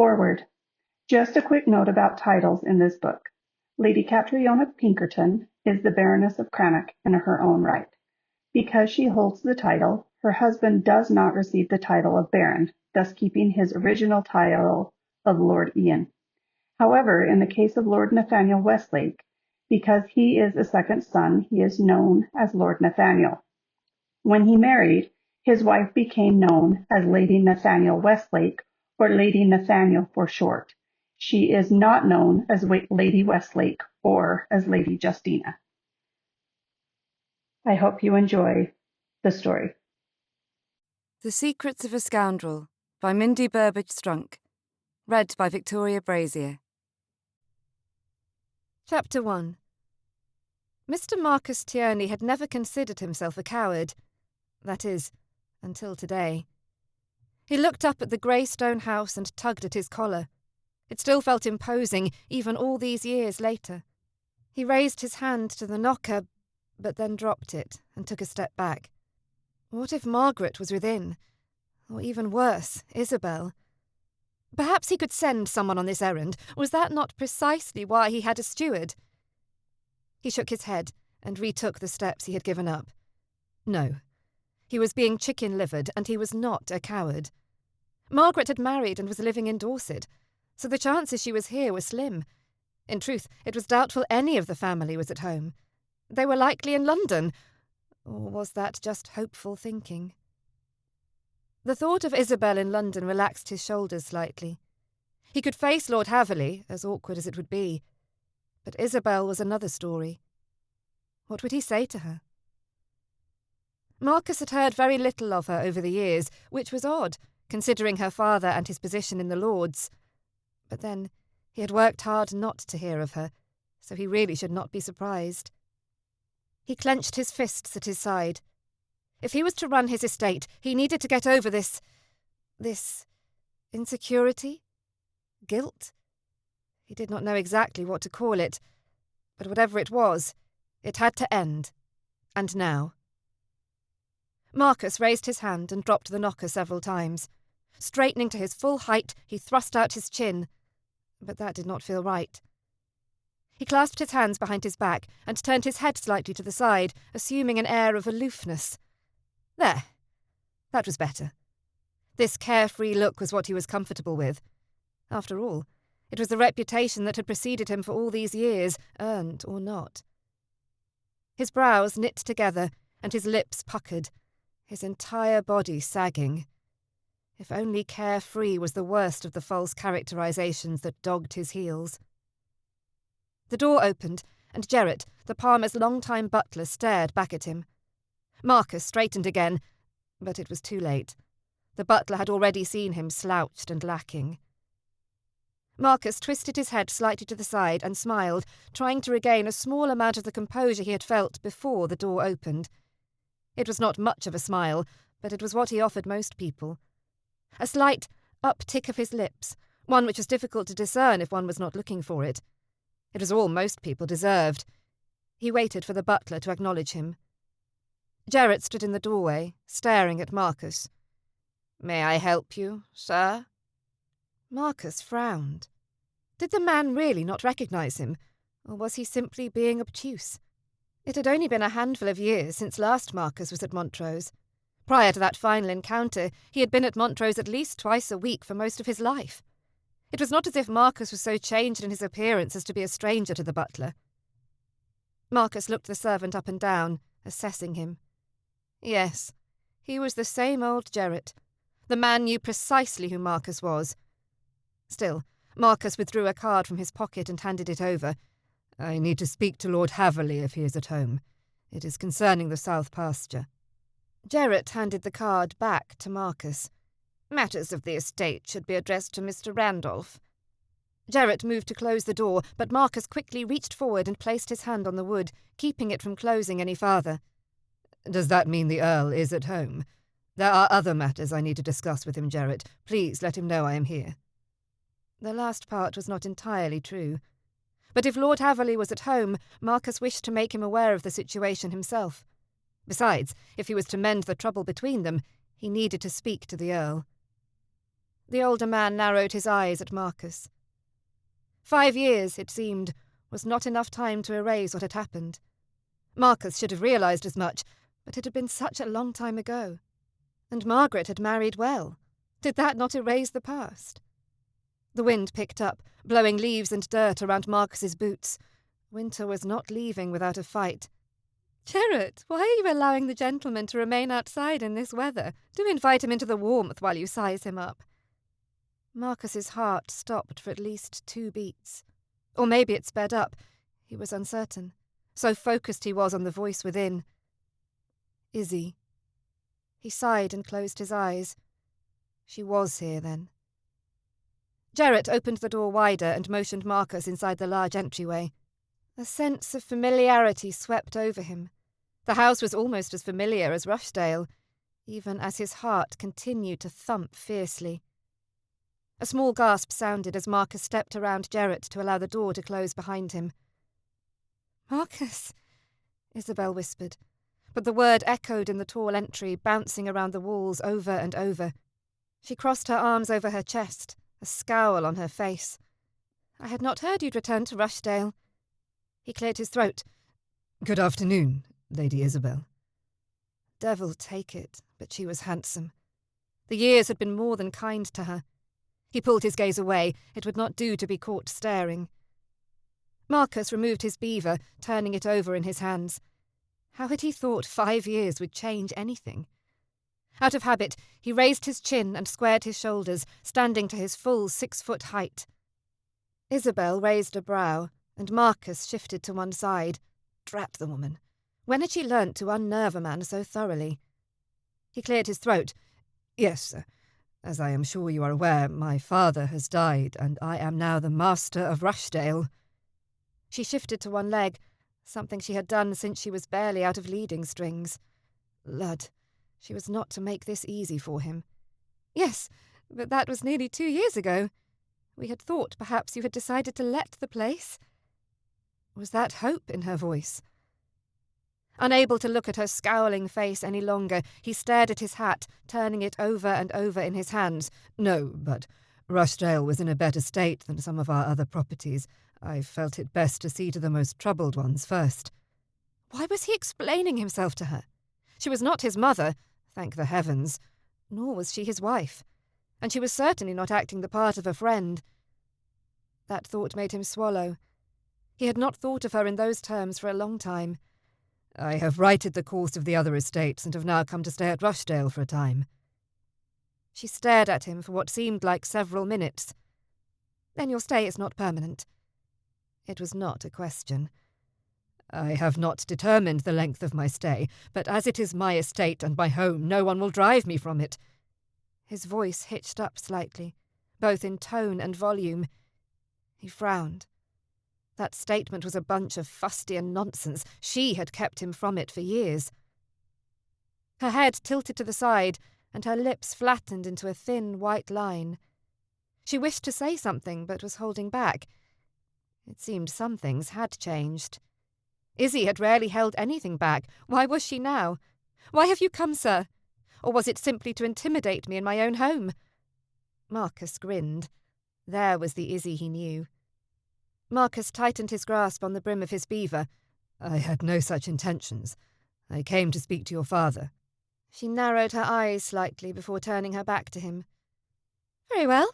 Forward. Just a quick note about titles in this book. Lady Catriona Pinkerton is the Baroness of Cranach in her own right. Because she holds the title, her husband does not receive the title of Baron, thus keeping his original title of Lord Ian. However, in the case of Lord Nathaniel Westlake, because he is a second son, he is known as Lord Nathaniel. When he married, his wife became known as Lady Nathaniel Westlake, or Lady Nathaniel for short. She is not known as Lady Westlake or as Lady Justina. I hope you enjoy the story. The Secrets of a Scoundrel by Mindy Burbage-Strunk. Read by Victoria Brazier. Chapter 1. Mr. Marcus Tierney had never considered himself a coward. That is, until today. He looked up at the grey stone house and tugged at his collar. It still felt imposing, even all these years later. He raised his hand to the knocker, but then dropped it and took a step back. What if Margaret was within? Or even worse, Isabel? Perhaps he could send someone on this errand. Was that not precisely why he had a steward? He shook his head and retook the steps he had given up. No. He was being chicken-livered, and he was not a coward. Margaret had married and was living in Dorset, so the chances she was here were slim. In truth, it was doubtful any of the family was at home. They were likely in London. Or was that just hopeful thinking? The thought of Isabel in London relaxed his shoulders slightly. He could face Lord Haverley, as awkward as it would be. But Isabel was another story. What would he say to her? Marcus had heard very little of her over the years, which was odd, considering her father and his position in the Lords. But then, he had worked hard not to hear of her, so he really should not be surprised. He clenched his fists at his side. If he was to run his estate, he needed to get over this insecurity? Guilt? He did not know exactly what to call it, but whatever it was, it had to end. And now. Marcus raised his hand and dropped the knocker several times. Straightening to his full height, he thrust out his chin, but that did not feel right. He clasped his hands behind his back and turned his head slightly to the side, assuming an air of aloofness. There. That was better. This carefree look was what he was comfortable with. After all, it was the reputation that had preceded him for all these years, earned or not. His brows knit together and his lips puckered, his entire body sagging. If only carefree was the worst of the false characterizations that dogged his heels. The door opened, and Gerrit, the Palmer's long-time butler, stared back at him. Marcus straightened again, but it was too late. The butler had already seen him slouched and lacking. Marcus twisted his head slightly to the side and smiled, trying to regain a small amount of the composure he had felt before the door opened. It was not much of a smile, but it was what he offered most people. A slight uptick of his lips, one which was difficult to discern if one was not looking for it. It was all most people deserved. He waited for the butler to acknowledge him. Gerrit stood in the doorway, staring at Marcus. "May I help you, sir?" Marcus frowned. Did the man really not recognise him, or was he simply being obtuse? It had only been a handful of years since last Marcus was at Montrose. Prior to that final encounter, he had been at Montrose at least twice a week for most of his life. It was not as if Marcus was so changed in his appearance as to be a stranger to the butler. Marcus looked the servant up and down, assessing him. Yes, he was the same old Gerrit. The man knew precisely who Marcus was. Still, Marcus withdrew a card from his pocket and handed it over. "I need to speak to Lord Haverley if he is at home. It is concerning the south pasture." Gerrit handed the card back to Marcus. "Matters of the estate should be addressed to Mr. Randolph." Gerrit moved to close the door, but Marcus quickly reached forward and placed his hand on the wood, keeping it from closing any farther. "Does that mean the Earl is at home? There are other matters I need to discuss with him, Gerrit. Please let him know I am here." The last part was not entirely true. But if Lord Haverley was at home, Marcus wished to make him aware of the situation himself. Besides, if he was to mend the trouble between them, he needed to speak to the Earl. The older man narrowed his eyes at Marcus. 5 years, it seemed, was not enough time to erase what had happened. Marcus should have realised as much, but it had been such a long time ago. And Margaret had married well. Did that not erase the past? The wind picked up, blowing leaves and dirt around Marcus's boots. Winter was not leaving without a fight. "Gerrit, why are you allowing the gentleman to remain outside in this weather? Do invite him into the warmth while you size him up." Marcus's heart stopped for at least 2 beats. Or maybe it sped up. He was uncertain. So focused he was on the voice within. Izzy. He sighed and closed his eyes. She was here, then. Gerrit opened the door wider and motioned Marcus inside the large entryway. A sense of familiarity swept over him. The house was almost as familiar as Rushdale, even as his heart continued to thump fiercely. A small gasp sounded as Marcus stepped around Gerrit to allow the door to close behind him. "Marcus," Isabel whispered, but the word echoed in the tall entry, bouncing around the walls over and over. She crossed her arms over her chest, a scowl on her face. "I had not heard you'd returned to Rushdale." He cleared his throat. "Good afternoon, Lady Isabel." Devil take it, but she was handsome. The years had been more than kind to her. He pulled his gaze away. It would not do to be caught staring. Marcus removed his beaver, turning it over in his hands. How had he thought 5 years would change anything? Out of habit, he raised his chin and squared his shoulders, standing to his full 6-foot height. Isabel raised a brow, and Marcus shifted to one side. Drat the woman. When had she learnt to unnerve a man so thoroughly? He cleared his throat. "Yes, as I am sure you are aware, my father has died, and I am now the master of Rushdale." She shifted to one leg, something she had done since she was barely out of leading strings. Lud, she was not to make this easy for him. "Yes, but that was nearly 2 years ago. We had thought perhaps you had decided to let the place." Was that hope in her voice? Unable to look at her scowling face any longer, he stared at his hat, turning it over and over in his hands. "No, but Rushdale was in a better state than some of our other properties. I felt it best to see to the most troubled ones first." Why was he explaining himself to her? She was not his mother, thank the heavens, nor was she his wife, and she was certainly not acting the part of a friend. That thought made him swallow. He had not thought of her in those terms for a long time. "I have righted the course of the other estates and have now come to stay at Rushdale for a time." She stared at him for what seemed like several minutes. "Then your stay is not permanent?" It was not a question. "I have not determined the length of my stay, but as it is my estate and my home, no one will drive me from it." His voice hitched up slightly, both in tone and volume. He frowned. That statement was a bunch of fustian nonsense. She had kept him from it for years. Her head tilted to the side, and her lips flattened into a thin white line. She wished to say something, but was holding back. It seemed some things had changed. Izzy had rarely held anything back. Why was she now? "Why have you come, sir? Or was it simply to intimidate me in my own home?" Marcus grinned. There was the Izzy he knew. Marcus tightened his grasp on the brim of his beaver. "I had no such intentions. I came to speak to your father." She narrowed her eyes slightly before turning her back to him. "Very well.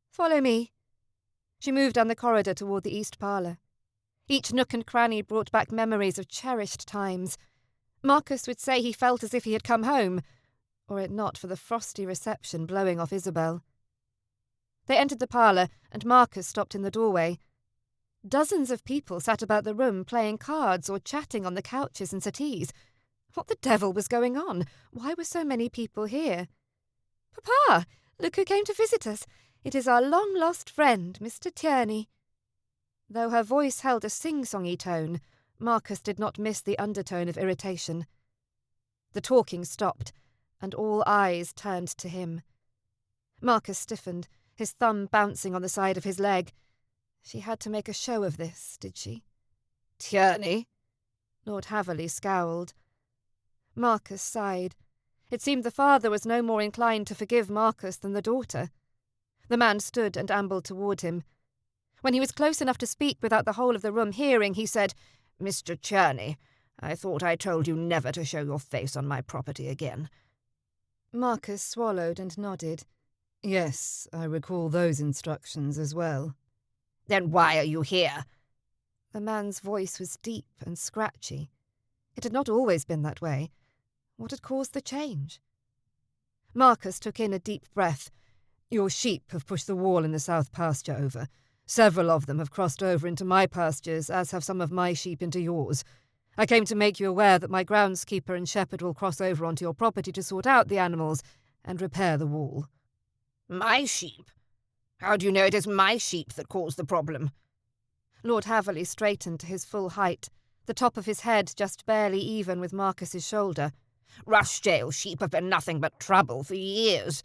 Follow me." She moved down the corridor toward the east parlour. Each nook and cranny brought back memories of cherished times. Marcus would say he felt as if he had come home, were it not for the frosty reception blowing off Isabel. They entered the parlour, and Marcus stopped in the doorway. Dozens of people sat about the room playing cards or chatting on the couches and settees. What the devil was going on? Why were so many people here? "Papa, look who came to visit us. It is our long-lost friend, Mr. Tierney." Though her voice held a sing-songy tone, Marcus did not miss the undertone of irritation. The talking stopped, and all eyes turned to him. Marcus stiffened, his thumb bouncing on the side of his leg. She had to make a show of this, did she? "Tierney?" Lord Haverley scowled. Marcus sighed. It seemed the father was no more inclined to forgive Marcus than the daughter. The man stood and ambled toward him. When he was close enough to speak without the whole of the room hearing, he said, "Mr. Tierney, I thought I told you never to show your face on my property again." Marcus swallowed and nodded. "Yes, I recall those instructions as well." "Then why are you here?" The man's voice was deep and scratchy. It had not always been that way. What had caused the change? Marcus took in a deep breath. "Your sheep have pushed the wall in the south pasture over. Several of them have crossed over into my pastures, as have some of my sheep into yours. I came to make you aware that my groundskeeper and shepherd will cross over onto your property to sort out the animals and repair the wall." "My sheep? How do you know it is my sheep that caused the problem?" Lord Haverley straightened to his full height, the top of his head just barely even with Marcus's shoulder. "Rushdale sheep have been nothing but trouble for years."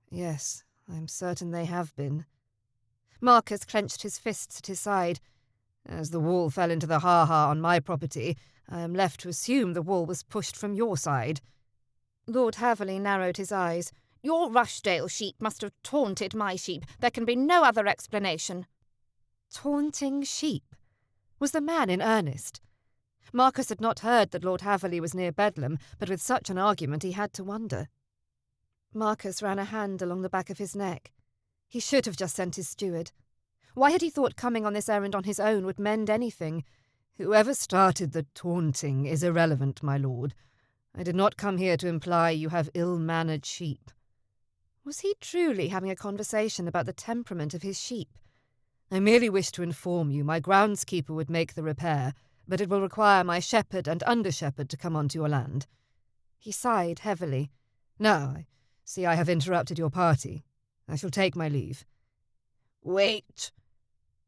"Yes, I'm certain they have been." Marcus clenched his fists at his side. "As the wall fell into the ha-ha on my property, I am left to assume the wall was pushed from your side." Lord Haverley narrowed his eyes. "Your Rushdale sheep must have taunted my sheep. There can be no other explanation." Taunting sheep? Was the man in earnest? Marcus had not heard that Lord Haverley was near Bedlam, but with such an argument he had to wonder. Marcus ran a hand along the back of his neck. He should have just sent his steward. Why had he thought coming on this errand on his own would mend anything? "Whoever started the taunting is irrelevant, my lord. I did not come here to imply you have ill-mannered sheep." Was he truly having a conversation about the temperament of his sheep? "I merely wish to inform you my groundskeeper would make the repair, but it will require my shepherd and under-shepherd to come onto your land." He sighed heavily. "Now, I see I have interrupted your party. I shall take my leave." "Wait!"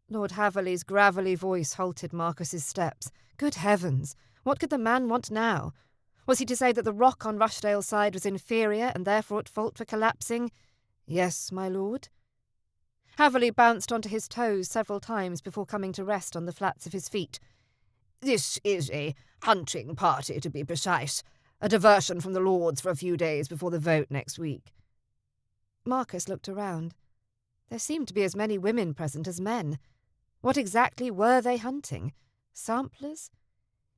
Lord Haverley's gravelly voice halted Marcus's steps. Good heavens! What could the man want now? Was he to say that the rock on Rushdale's side was inferior and therefore at fault for collapsing? "Yes, my lord." Haverley bounced onto his toes several times before coming to rest on the flats of his feet. "This is a hunting party, to be precise. A diversion from the Lords for a few days before the vote next week." Marcus looked around. There seemed to be as many women present as men. What exactly were they hunting? Samplers?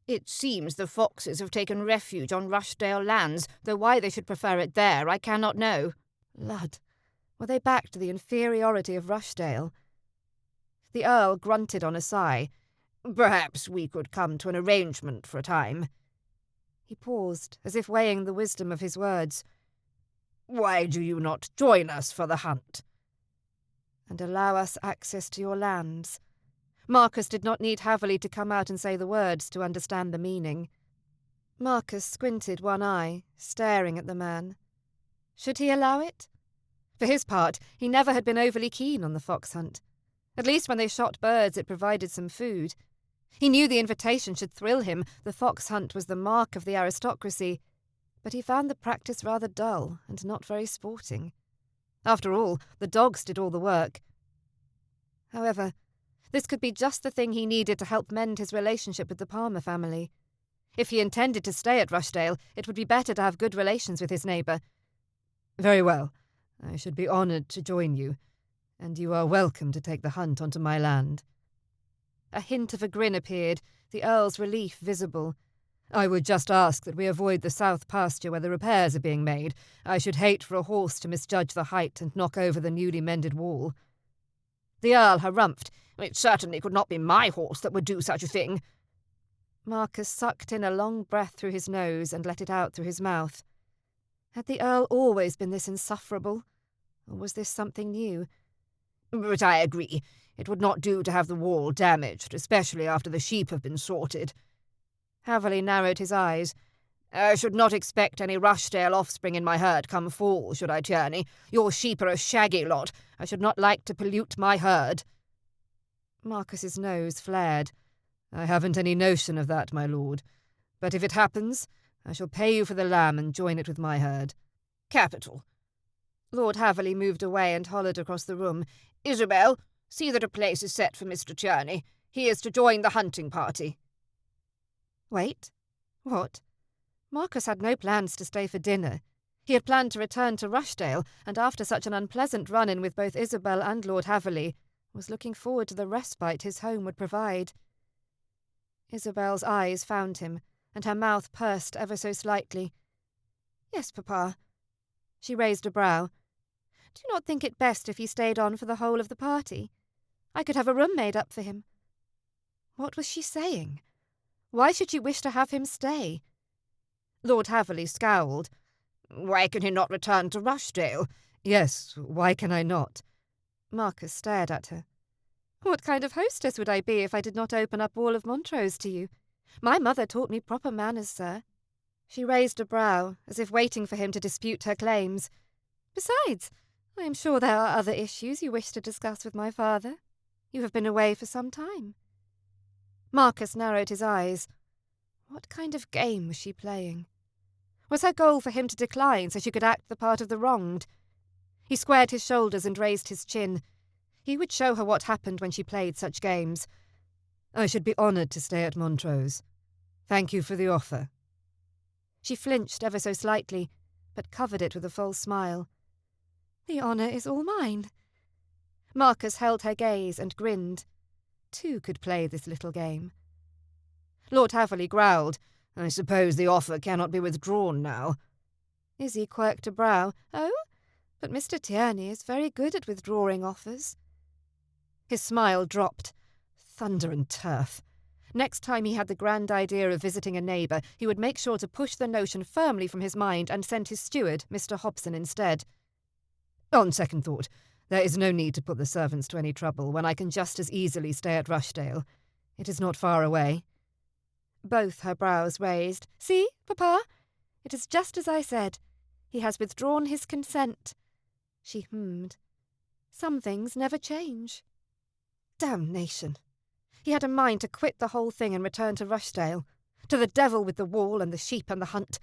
"It seems the foxes have taken refuge on Rushdale lands, though why they should prefer it there I cannot know." Lud! Were they back to the inferiority of Rushdale? The Earl grunted on a sigh. "Perhaps we could come to an arrangement for a time." He paused, as if weighing the wisdom of his words. "Why do you not join us for the hunt?" "And allow us access to your lands." Marcus did not need Haverley to come out and say the words to understand the meaning. Marcus squinted one eye, staring at the man. Should he allow it? For his part, he never had been overly keen on the fox hunt. At least when they shot birds it provided some food. He knew the invitation should thrill him. The fox hunt was the mark of the aristocracy, but he found the practice rather dull and not very sporting. After all, the dogs did all the work. However, this could be just the thing he needed to help mend his relationship with the Palmer family. If he intended to stay at Rushdale, it would be better to have good relations with his neighbour. "Very well. I should be honoured to join you, and you are welcome to take the hunt onto my land." A hint of a grin appeared, the Earl's relief visible. "I would just ask that we avoid the south pasture where the repairs are being made. I should hate for a horse to misjudge the height and knock over the newly mended wall." The Earl harumphed. "It certainly could not be my horse that would do such a thing." Marcus sucked in a long breath through his nose and let it out through his mouth. Had the Earl always been this insufferable? Or was this something new? "But I agree. It would not do to have the wall damaged, especially after the sheep have been sorted." Haverley narrowed his eyes. "I should not expect any Rushdale offspring in my herd come fall, should I, Tierney? Your sheep are a shaggy lot. I should not like to pollute my herd." Marcus's nose flared. "I haven't any notion of that, my lord. But if it happens, I shall pay you for the lamb and join it with my herd." "Capital." Lord Haverley moved away and hollered across the room. "Isabel, see that a place is set for Mr. Tierney. He is to join the hunting party." Wait. What? Marcus had no plans to stay for dinner. He had planned to return to Rushdale, and after such an unpleasant run-in with both Isabel and Lord Haverley, was looking forward to the respite his home would provide. Isabel's eyes found him, and her mouth pursed ever so slightly. "Yes, Papa." She raised a brow. "Do you not think it best if he stayed on for the whole of the party? I could have a room made up for him." What was she saying? Why should she wish to have him stay? Lord Haverley scowled. "Why can he not return to Rushdale?" "Yes, why can I not?" Marcus stared at her. "What kind of hostess would I be if I did not open up all of Montrose to you? My mother taught me proper manners, sir." She raised a brow, as if waiting for him to dispute her claims. "Besides, I am sure there are other issues you wish to discuss with my father. You have been away for some time." Marcus narrowed his eyes. What kind of game was she playing? Was her goal for him to decline so she could act the part of the wronged? He squared his shoulders and raised his chin. He would show her what happened when she played such games. "I should be honoured to stay at Montrose. Thank you for the offer." She flinched ever so slightly, but covered it with a false smile. "The honour is all mine." Marcus held her gaze and grinned. Two could play this little game. Lord Haverley growled. "I suppose the offer cannot be withdrawn now." Izzy quirked a brow. "Oh, but Mr. Tierney is very good at withdrawing offers." His smile dropped. Thunder and turf. Next time he had the grand idea of visiting a neighbour, he would make sure to push the notion firmly from his mind and send his steward, Mr. Hobson, instead. "On second thought, there is no need to put the servants to any trouble when I can just as easily stay at Rushdale. It is not far away." Both her brows raised. "See, Papa? It is just as I said. He has withdrawn his consent." She hummed. "Some things never change." Damnation! He had a mind to quit the whole thing and return to Rushdale. To the devil with the wall and the sheep and the hunt.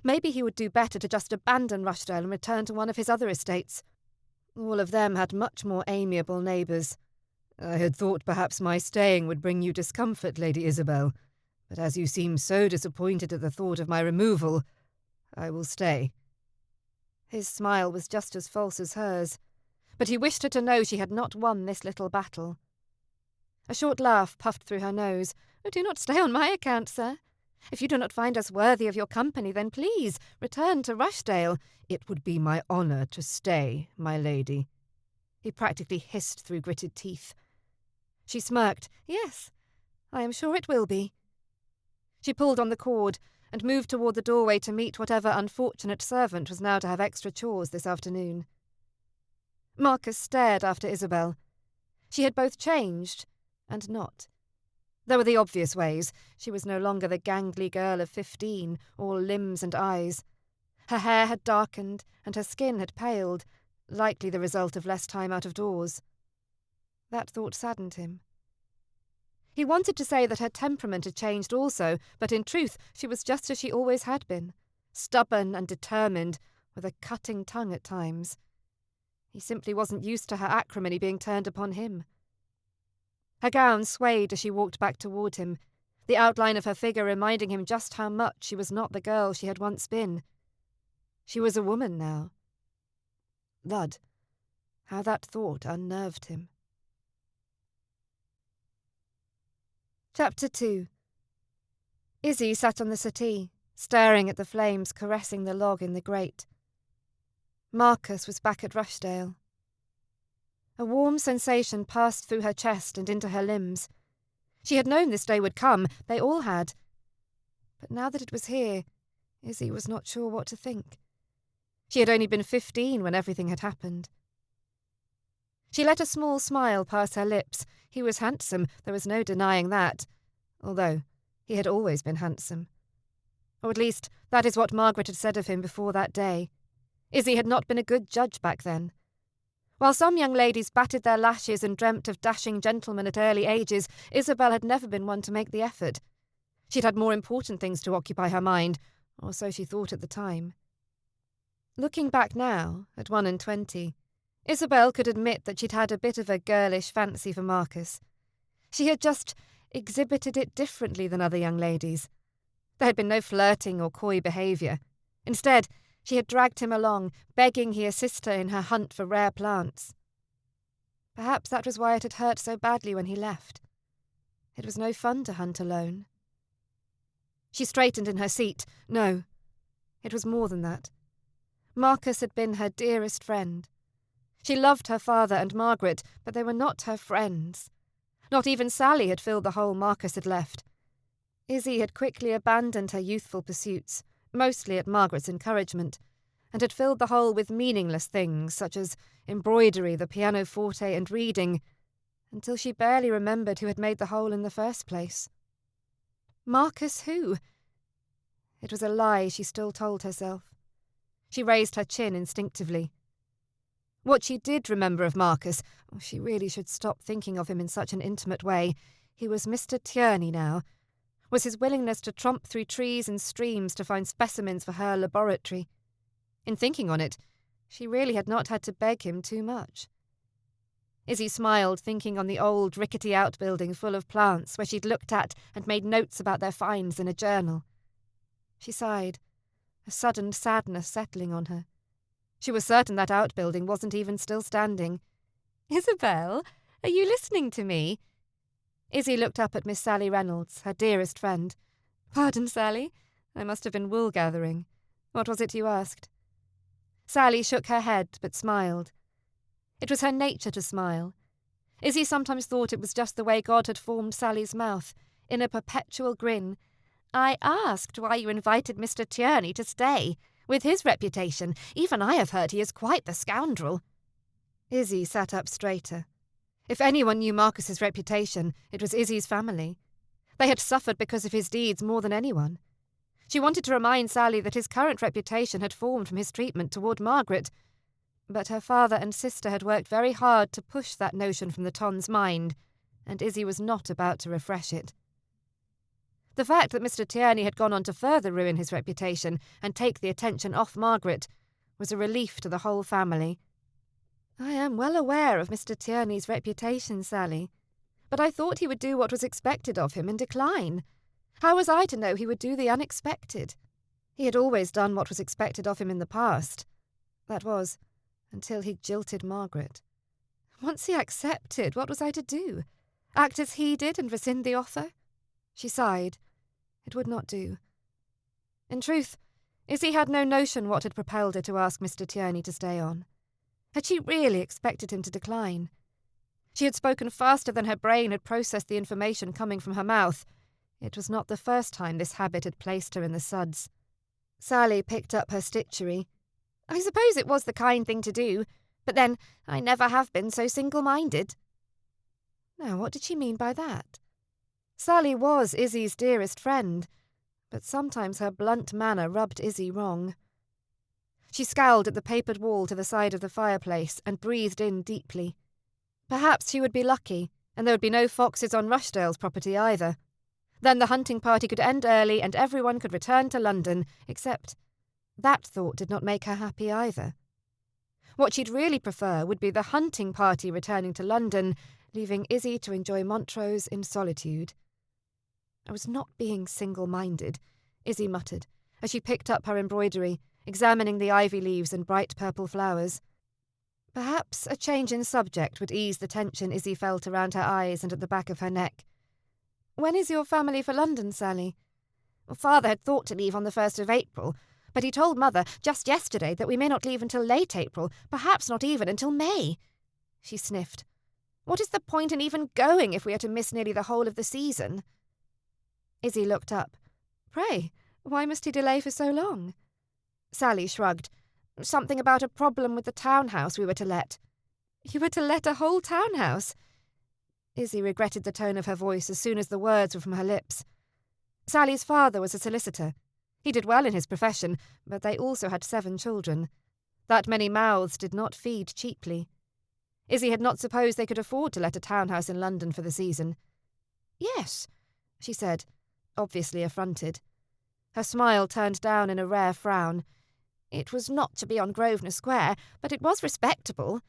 Maybe he would do better to just abandon Rushdale and return to one of his other estates. All of them had much more amiable neighbours. "I had thought perhaps my staying would bring you discomfort, Lady Isabel, but as you seem so disappointed at the thought of my removal, I will stay." His smile was just as false as hers, but he wished her to know she had not won this little battle. A short laugh puffed through her nose. "Oh, do not stay on my account, sir. If you do not find us worthy of your company, then please return to Rushdale." "It would be my honour to stay, my lady." He practically hissed through gritted teeth. She smirked. "Yes, I am sure it will be." She pulled on the cord and moved toward the doorway to meet whatever unfortunate servant was now to have extra chores this afternoon. Marcus stared after Isabel. She had both changed and not. There were the obvious ways. She was no longer the gangly girl of 15, all limbs and eyes. Her hair had darkened and her skin had paled, likely the result of less time out of doors. That thought saddened him. He wanted to say that her temperament had changed also, but in truth she was just as she always had been, stubborn and determined, with a cutting tongue at times. He simply wasn't used to her acrimony being turned upon him. Her gown swayed as she walked back toward him, the outline of her figure reminding him just how much she was not the girl she had once been. She was a woman now. Lud, how that thought unnerved him. Chapter 2. Izzy sat on the settee, staring at the flames caressing the log in the grate. Marcus was back at Rushdale. A warm sensation passed through her chest and into her limbs. She had known this day would come, they all had. But now that it was here, Izzy was not sure what to think. She had only been 15 when everything had happened. She let a small smile pass her lips. He was handsome, there was no denying that, although he had always been handsome. Or at least, that is what Margaret had said of him before that day. Izzy had not been a good judge back then. While some young ladies batted their lashes and dreamt of dashing gentlemen at early ages, Isabel had never been one to make the effort. She'd had more important things to occupy her mind, or so she thought at the time. Looking back now, at 21, Isabel could admit that she'd had a bit of a girlish fancy for Marcus. She had just exhibited it differently than other young ladies. There had been no flirting or coy behaviour. Instead, She had dragged him along, begging he assist her in her hunt for rare plants. Perhaps that was why it had hurt so badly when he left. It was no fun to hunt alone. She straightened in her seat. No, it was more than that. Marcus had been her dearest friend. She loved her father and Margaret, but they were not her friends. Not even Sally had filled the hole Marcus had left. Izzy had quickly abandoned her youthful pursuits, mostly at Margaret's encouragement, and had filled the hole with meaningless things such as embroidery, the pianoforte, and reading, until she barely remembered who had made the hole in the first place. Marcus who? It was a lie she still told herself. She raised her chin instinctively. What she did remember of Marcus, she really should stop thinking of him in such an intimate way, he was Mr. Tierney now, was his willingness to tromp through trees and streams to find specimens for her laboratory. In thinking on it, she really had not had to beg him too much. Izzy smiled, thinking on the old rickety outbuilding full of plants where she'd looked at and made notes about their finds in a journal. She sighed, a sudden sadness settling on her. She was certain that outbuilding wasn't even still standing. "Isabel, are you listening to me?" Izzy looked up at Miss Sally Reynolds, her dearest friend. "Pardon, Sally. I must have been wool-gathering. What was it you asked?" Sally shook her head, but smiled. It was her nature to smile. Izzy sometimes thought it was just the way God had formed Sally's mouth, in a perpetual grin. "I asked why you invited Mr. Tierney to stay. With his reputation, even I have heard he is quite the scoundrel." Izzy sat up straighter. If anyone knew Marcus's reputation, it was Izzy's family. They had suffered because of his deeds more than anyone. She wanted to remind Sally that his current reputation had formed from his treatment toward Margaret, but her father and sister had worked very hard to push that notion from the Ton's mind, and Izzy was not about to refresh it. The fact that Mr. Tierney had gone on to further ruin his reputation and take the attention off Margaret was a relief to the whole family. "I am well aware of Mr. Tierney's reputation, Sally, but I thought he would do what was expected of him and decline. How was I to know he would do the unexpected? He had always done what was expected of him in the past. That was, until he jilted Margaret. Once he accepted, what was I to do? Act as he did and rescind the offer?" She sighed. It would not do. In truth, Izzy had no notion what had propelled her to ask Mr. Tierney to stay on. Had she really expected him to decline? She had spoken faster than her brain had processed the information coming from her mouth. It was not the first time this habit had placed her in the suds. Sally picked up her stitchery. "I suppose it was the kind thing to do, but then I never have been so single-minded." Now, what did she mean by that? Sally was Izzy's dearest friend, but sometimes her blunt manner rubbed Izzy wrong. She scowled at the papered wall to the side of the fireplace and breathed in deeply. Perhaps she would be lucky, and there would be no foxes on Rushdale's property either. Then the hunting party could end early and everyone could return to London, except that thought did not make her happy either. What she'd really prefer would be the hunting party returning to London, leaving Izzy to enjoy Montrose in solitude. "I was not being single-minded," Izzy muttered, as she picked up her embroidery, examining the ivy leaves and bright purple flowers. Perhaps a change in subject would ease the tension Izzy felt around her eyes and at the back of her neck. "When is your family for London, Sally?" "Father had thought to leave on the 1st of April, but he told Mother just yesterday that we may not leave until late April, perhaps not even until May." She sniffed. "What is the point in even going if we are to miss nearly the whole of the season?" Izzy looked up. "Pray, why must he delay for so long?" Sally shrugged. "Something about a problem with the townhouse we were to let." "You were to let a whole townhouse?" Izzy regretted the tone of her voice as soon as the words were from her lips. Sally's father was a solicitor. He did well in his profession, but they also had 7 children. That many mouths did not feed cheaply. Izzy had not supposed they could afford to let a townhouse in London for the season. "Yes," she said, obviously affronted. Her smile turned down in a rare frown. "It was not to be on Grosvenor Square, but it was respectable."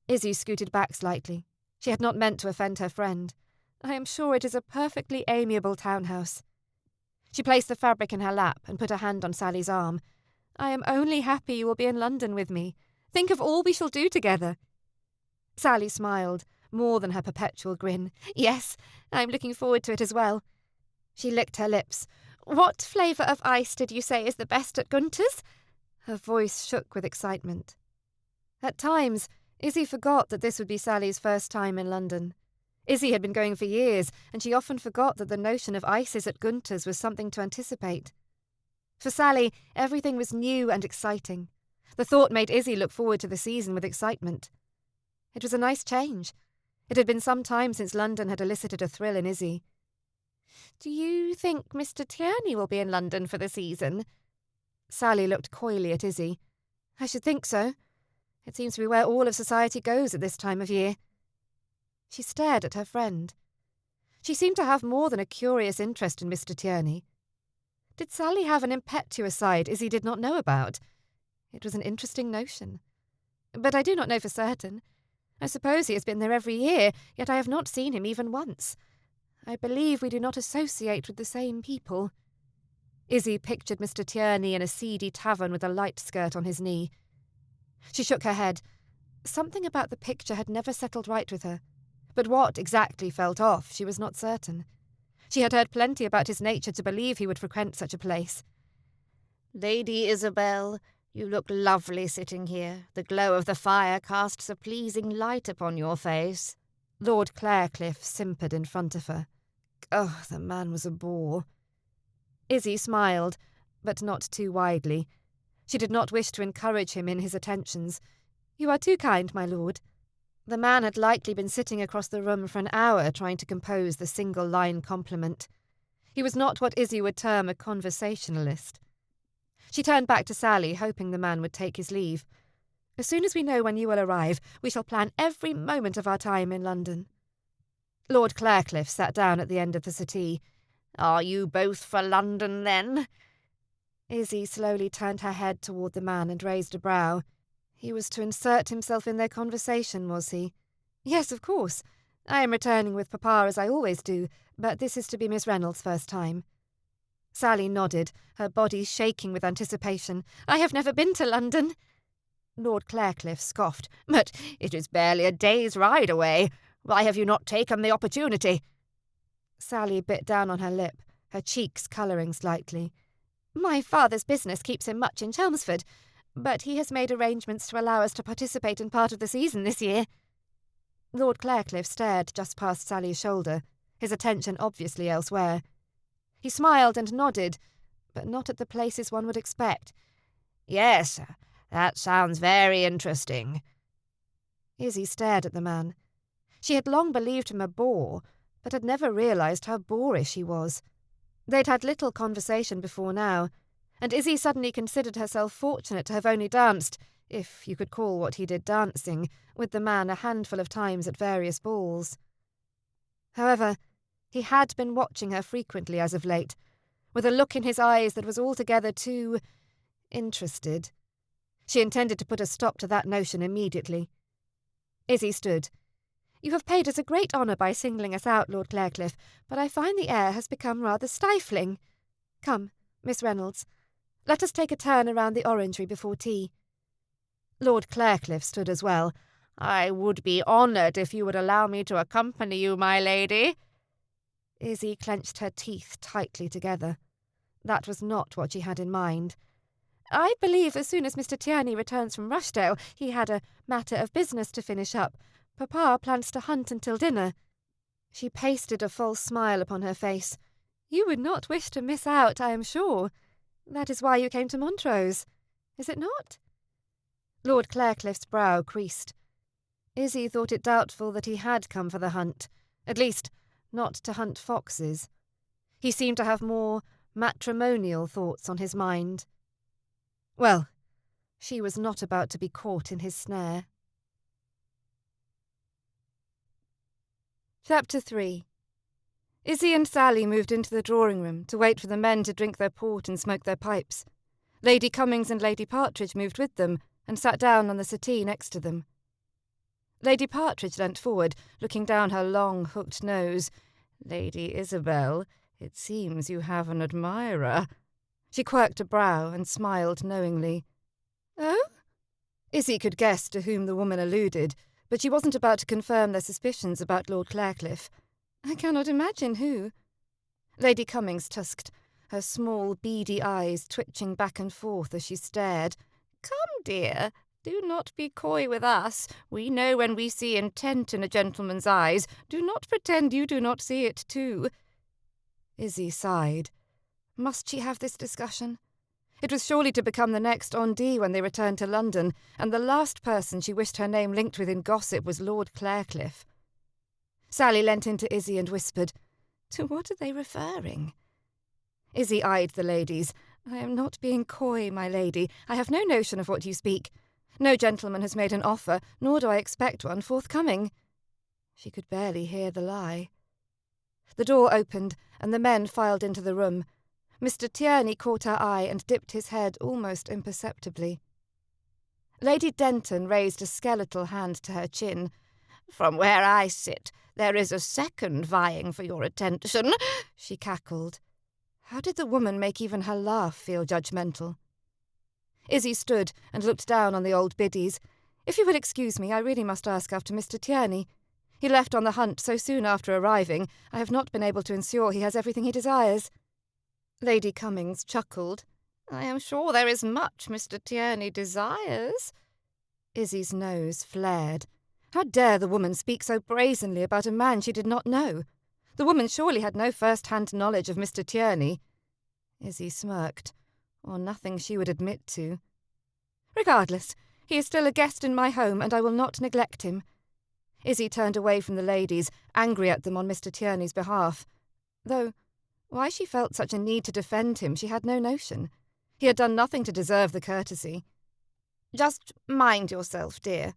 Izzy scooted back slightly. She had not meant to offend her friend. "I am sure it is a perfectly amiable townhouse." She placed the fabric in her lap and put her hand on Sally's arm. I am only happy you will be in London with me. Think of all we shall do together." Sally smiled, more than her perpetual grin. "Yes, I'm looking forward to it as well." She licked her lips. "What flavour of ice did you say is the best at Gunter's?" Her voice shook with excitement. At times, Izzy forgot that this would be Sally's first time in London. Izzy had been going for years, and she often forgot that the notion of ices at Gunter's was something to anticipate. For Sally, everything was new and exciting. The thought made Izzy look forward to the season with excitement. It was a nice change. It had been some time since London had elicited a thrill in Izzy. "Do you think Mr. Tierney will be in London for the season?" Sally looked coyly at Izzy. "I should think so. It seems to be where all of society goes at this time of year." She stared at her friend. She seemed to have more than a curious interest in Mr. Tierney. Did Sally have an impetuous side Izzy did not know about? It was an interesting notion. "But I do not know for certain. I suppose he has been there every year, yet I have not seen him even once. I believe we do not associate with the same people." Izzy pictured Mr. Tierney in a seedy tavern with a light skirt on his knee. She shook her head. Something about the picture had never settled right with her, but what exactly felt off she was not certain. She had heard plenty about his nature to believe he would frequent such a place. "Lady Isabel, you look lovely sitting here. The glow of the fire casts a pleasing light upon your face." Lord Clarecliffe simpered in front of her. Oh, the man was a bore. Izzy smiled, but not too widely. She did not wish to encourage him in his attentions. "You are too kind, my lord." The man had likely been sitting across the room for an hour trying to compose the single-line compliment. He was not what Izzy would term a conversationalist. She turned back to Sally, hoping the man would take his leave. "As soon as we know when you will arrive, we shall plan every moment of our time in London." Lord Clarecliffe sat down at the end of the settee. "Are you both for London, then?" Izzy slowly turned her head toward the man and raised a brow. He was to insert himself in their conversation, was he? "Yes, of course. I am returning with Papa as I always do, but this is to be Miss Reynolds' first time." Sally nodded, her body shaking with anticipation. "I have never been to London." Lord Clarecliffe scoffed. "But it is barely a day's ride away. Why have you not taken the opportunity?" Sally bit down on her lip, her cheeks colouring slightly. "My father's business keeps him much in Chelmsford, but he has made arrangements to allow us to participate in part of the season this year." Lord Clarecliffe stared just past Sally's shoulder, his attention obviously elsewhere. He smiled and nodded, but not at the places one would expect. "Yes, that sounds very interesting." Izzy stared at the man. She had long believed him a bore, but had never realised how boorish he was. They'd had little conversation before now, and Izzy suddenly considered herself fortunate to have only danced, if you could call what he did dancing, with the man a handful of times at various balls. However, he had been watching her frequently as of late, with a look in his eyes that was altogether too interested. She intended to put a stop to that notion immediately. Izzy stood. "You have paid us a great honour by singling us out, Lord Clarecliffe, but I find the air has become rather stifling. Come, Miss Reynolds, let us take a turn around the orangery before tea." Lord Clarecliffe stood as well. "I would be honoured if you would allow me to accompany you, my lady." Izzy clenched her teeth tightly together. That was not what she had in mind. "I believe as soon as Mr. Tierney returns from Rushdale, he had a matter of business to finish up. Papa plans to hunt until dinner." She pasted a false smile upon her face. "You would not wish to miss out, I am sure. That is why you came to Montrose, is it not?" Lord Clarecliffe's brow creased. Izzy thought it doubtful that he had come for the hunt, at least not to hunt foxes. He seemed to have more matrimonial thoughts on his mind. Well, she was not about to be caught in his snare. Chapter 3. Izzy and Sally moved into the drawing-room to wait for the men to drink their port and smoke their pipes. Lady Cummings and Lady Partridge moved with them and sat down on the settee next to them. Lady Partridge leant forward, looking down her long, hooked nose. "Lady Isabel, it seems you have an admirer." She quirked a brow and smiled knowingly. Oh? Izzy could guess to whom the woman alluded, but she wasn't about to confirm their suspicions about Lord Clarecliffe. I cannot imagine who. Lady Cummings tusked, her small, beady eyes twitching back and forth as she stared. Come, dear, do not be coy with us. We know when we see intent in a gentleman's eyes. Do not pretend you do not see it too. Izzy sighed. Must she have this discussion? It was surely to become the next on D when they returned to London, and the last person she wished her name linked with in gossip was Lord Clarecliffe. Sally leant into Izzy and whispered, "To what are they referring?" Izzy eyed the ladies. "I am not being coy, my lady. I have no notion of what you speak. No gentleman has made an offer, nor do I expect one forthcoming." She could barely hear the lie. The door opened, and the men filed into the room. Mr. Tierney caught her eye and dipped his head almost imperceptibly. Lady Denton raised a skeletal hand to her chin. "From where I sit, there is a second vying for your attention," she cackled. How did the woman make even her laugh feel judgmental? Izzy stood and looked down on the old biddies. "If you will excuse me, I really must ask after Mr. Tierney. He left on the hunt so soon after arriving, I have not been able to ensure he has everything he desires." Lady Cummings chuckled. "I am sure there is much Mr. Tierney desires." Izzy's nose flared. How dare the woman speak so brazenly about a man she did not know? The woman surely had no first-hand knowledge of Mr. Tierney. Izzy smirked, or nothing she would admit to. "Regardless, he is still a guest in my home, and I will not neglect him." Izzy turned away from the ladies, angry at them on Mr. Tierney's behalf. Though why she felt such a need to defend him she had no notion. He had done nothing to deserve the courtesy. "Just mind yourself, dear.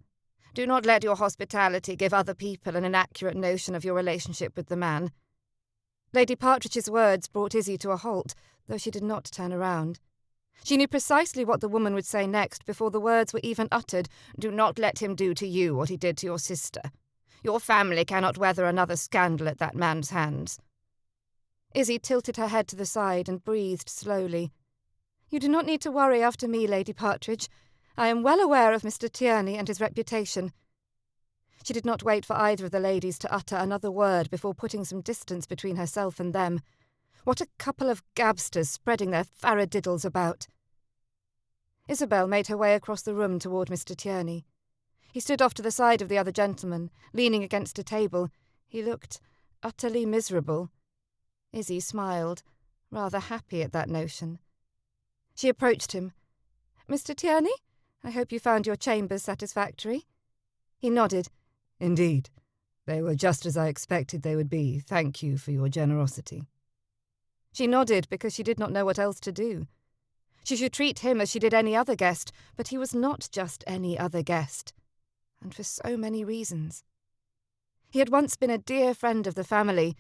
Do not let your hospitality give other people an inaccurate notion of your relationship with the man." Lady Partridge's words brought Izzy to a halt, though she did not turn around. She knew precisely what the woman would say next before the words were even uttered. "Do not let him do to you what he did to your sister. Your family cannot weather another scandal at that man's hands." Izzy tilted her head to the side and breathed slowly. "You do not need to worry after me, Lady Partridge. I am well aware of Mr. Tierney and his reputation." She did not wait for either of the ladies to utter another word before putting some distance between herself and them. What a couple of gabsters spreading their faradiddles about. Isabel made her way across the room toward Mr. Tierney. He stood off to the side of the other gentleman, leaning against a table. He looked utterly miserable. Izzy smiled, rather happy at that notion. She approached him. "Mr. Tierney, I hope you found your chambers satisfactory?" He nodded. "Indeed. They were just as I expected they would be. Thank you for your generosity." She nodded because she did not know what else to do. She should treat him as she did any other guest, but he was not just any other guest, and for so many reasons. He had once been a dear friend of the family,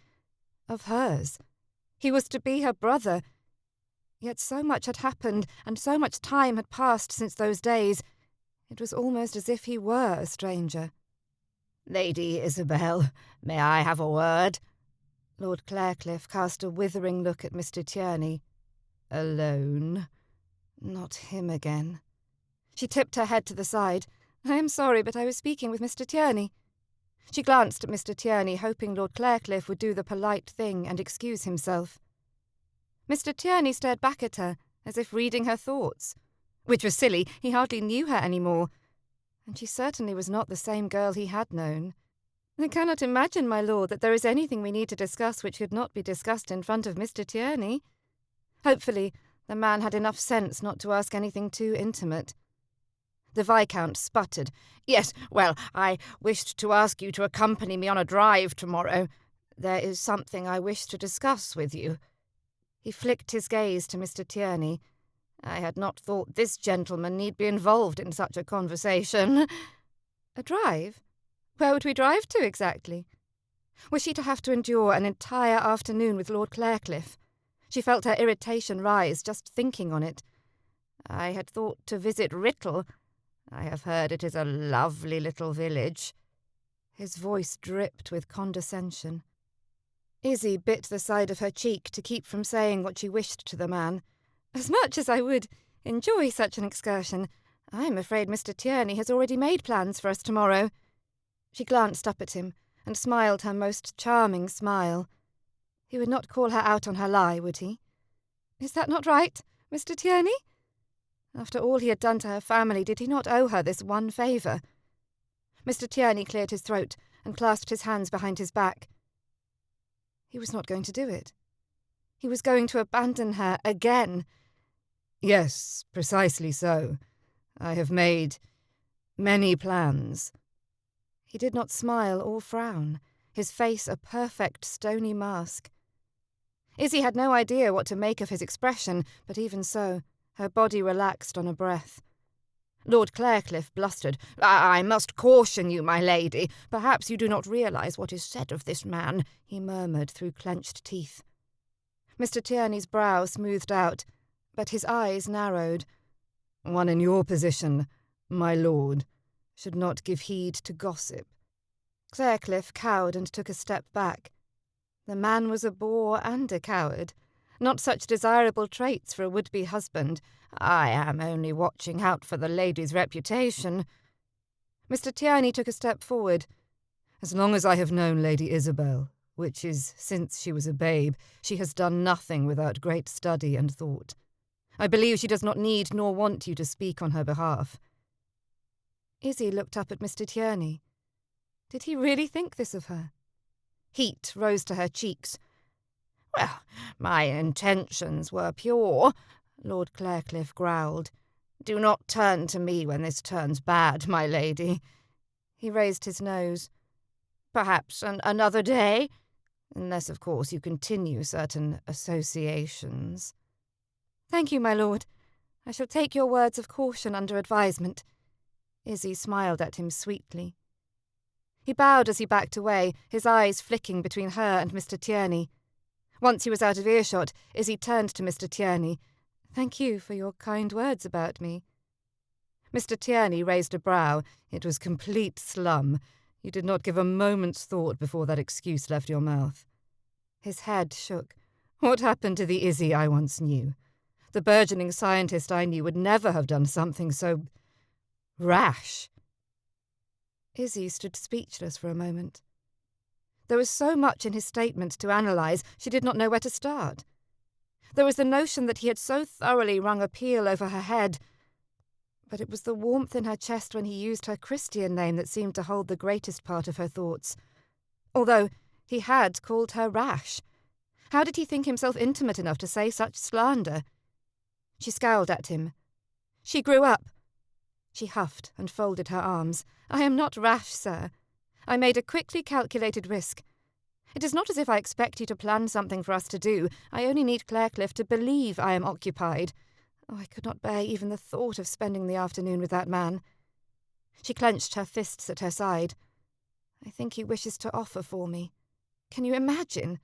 of hers. He was to be her brother. Yet so much had happened, and so much time had passed since those days. It was almost as if he were a stranger. "Lady Isabel, may I have a word?" Lord Clarecliffe cast a withering look at Mr. Tierney. "Alone?" Not him again. She tipped her head to the side. "I am sorry, but I was speaking with Mr. Tierney." She glanced at Mr. Tierney, hoping Lord Clarecliffe would do the polite thing and excuse himself. Mr. Tierney stared back at her, as if reading her thoughts. Which was silly, he hardly knew her any more. And she certainly was not the same girl he had known. "I cannot imagine, my lord, that there is anything we need to discuss which could not be discussed in front of Mr. Tierney." Hopefully, the man had enough sense not to ask anything too intimate. The Viscount sputtered. "Yes, well, I wished to ask you to accompany me on a drive tomorrow. There is something I wish to discuss with you." He flicked his gaze to Mr. Tierney. "I had not thought this gentleman need be involved in such a conversation." A drive? Where would we drive to exactly? Was she to have to endure an entire afternoon with Lord Clarecliffe? She felt her irritation rise just thinking on it. "I had thought to visit Writtle. I have heard it is a lovely little village." His voice dripped with condescension. Izzy bit the side of her cheek to keep from saying what she wished to the man. As much as I would enjoy such an excursion, I am afraid Mr. Tierney has already made plans for us tomorrow. She glanced up at him and smiled her most charming smile. He would not call her out on her lie, would he? Is that not right, Mr. Tierney? After all he had done to her family, did he not owe her this one favour? Mr. Tierney cleared his throat and clasped his hands behind his back. He was not going to do it. He was going to abandon her again. Yes, precisely so. I have made many plans. He did not smile or frown, his face a perfect stony mask. Izzy had no idea what to make of his expression, but even so, her body relaxed on a breath. Lord Clarecliffe blustered. I must caution you, my lady. Perhaps you do not realise what is said of this man, he murmured through clenched teeth. Mr. Tierney's brow smoothed out, but his eyes narrowed. One in your position, my lord, should not give heed to gossip. Clarecliffe cowed and took a step back. The man was a boor and a coward. Not such desirable traits for a would-be husband. I am only watching out for the lady's reputation. Mr. Tierney took a step forward. As long as I have known Lady Isabel, which is since she was a babe, she has done nothing without great study and thought. I believe she does not need nor want you to speak on her behalf. Izzy looked up at Mr. Tierney. Did he really think this of her? Heat rose to her cheeks. Well, my intentions were pure, Lord Clarecliffe growled. Do not turn to me when this turns bad, my lady. He raised his nose. Perhaps another day, unless, of course, you continue certain associations. Thank you, my lord. I shall take your words of caution under advisement. Izzy smiled at him sweetly. He bowed as he backed away, his eyes flicking between her and Mr. Tierney. Once he was out of earshot, Izzy turned to Mr. Tierney. Thank you for your kind words about me. Mr. Tierney raised a brow. It was complete slum. You did not give a moment's thought before that excuse left your mouth. His head shook. What happened to the Izzy I once knew? The burgeoning scientist I knew would never have done something so rash. Izzy stood speechless for a moment. There was so much in his statement to analyse, she did not know where to start. There was the notion that he had so thoroughly rung a peal over her head, but it was the warmth in her chest when he used her Christian name that seemed to hold the greatest part of her thoughts. Although he had called her rash. How did he think himself intimate enough to say such slander? She scowled at him. She grew up. She huffed and folded her arms. I am not rash, sir. I made a quickly calculated risk. It is not as if I expect you to plan something for us to do. I only need Clarecliffe to believe I am occupied. Oh, I could not bear even the thought of spending the afternoon with that man. She clenched her fists at her side. I think he wishes to offer for me. Can you imagine?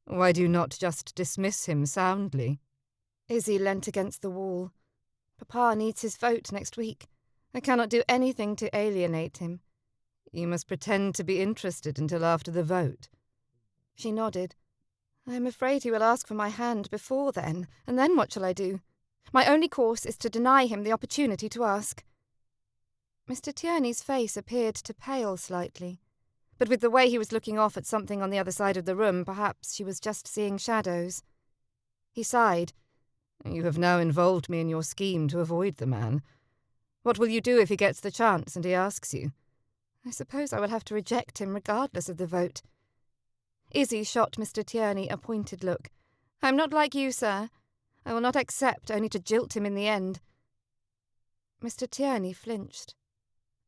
Why do you not just dismiss him soundly? Izzy leant against the wall. Papa needs his vote next week. I cannot do anything to alienate him. You must pretend to be interested until after the vote. She nodded. I am afraid he will ask for my hand before then, and then what shall I do? My only course is to deny him the opportunity to ask. Mr. Tierney's face appeared to pale slightly, but with the way he was looking off at something on the other side of the room, perhaps she was just seeing shadows. He sighed. You have now involved me in your scheme to avoid the man. What will you do if he gets the chance and he asks you? I suppose I will have to reject him regardless of the vote. Izzy shot Mr. Tierney a pointed look. I am not like you, sir. I will not accept only to jilt him in the end. Mr. Tierney flinched.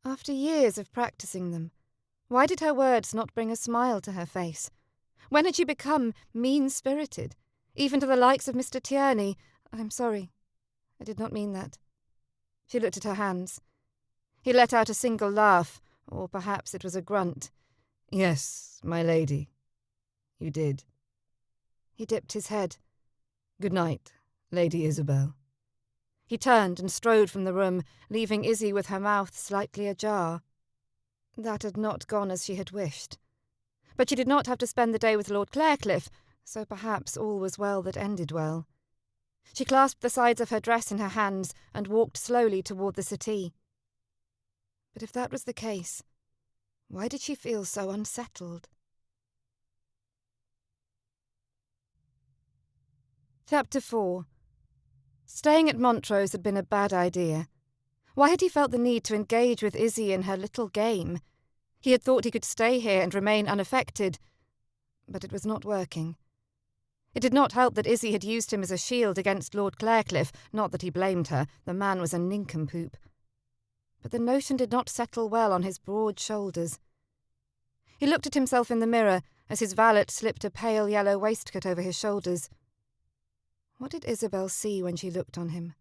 After years of practising them, why did her words not bring a smile to her face? When had she become mean-spirited? Even to the likes of Mr. Tierney. I'm sorry. I did not mean that. She looked at her hands. He let out a single laugh, or perhaps it was a grunt. Yes, my lady. You did. He dipped his head. Good night, Lady Isabel. He turned and strode from the room, leaving Izzy with her mouth slightly ajar. That had not gone as she had wished. But she did not have to spend the day with Lord Clarecliffe, so perhaps all was well that ended well. She clasped the sides of her dress in her hands and walked slowly toward the settee. But if that was the case, why did she feel so unsettled? Chapter 4. Staying at Montrose had been a bad idea. Why had he felt the need to engage with Izzy in her little game? He had thought he could stay here and remain unaffected, but it was not working. It did not help that Izzy had used him as a shield against Lord Clarecliffe, not that he blamed her, the man was a nincompoop. But the notion did not settle well on his broad shoulders. He looked at himself in the mirror as his valet slipped a pale yellow waistcoat over his shoulders. What did Isabel see when she looked on him?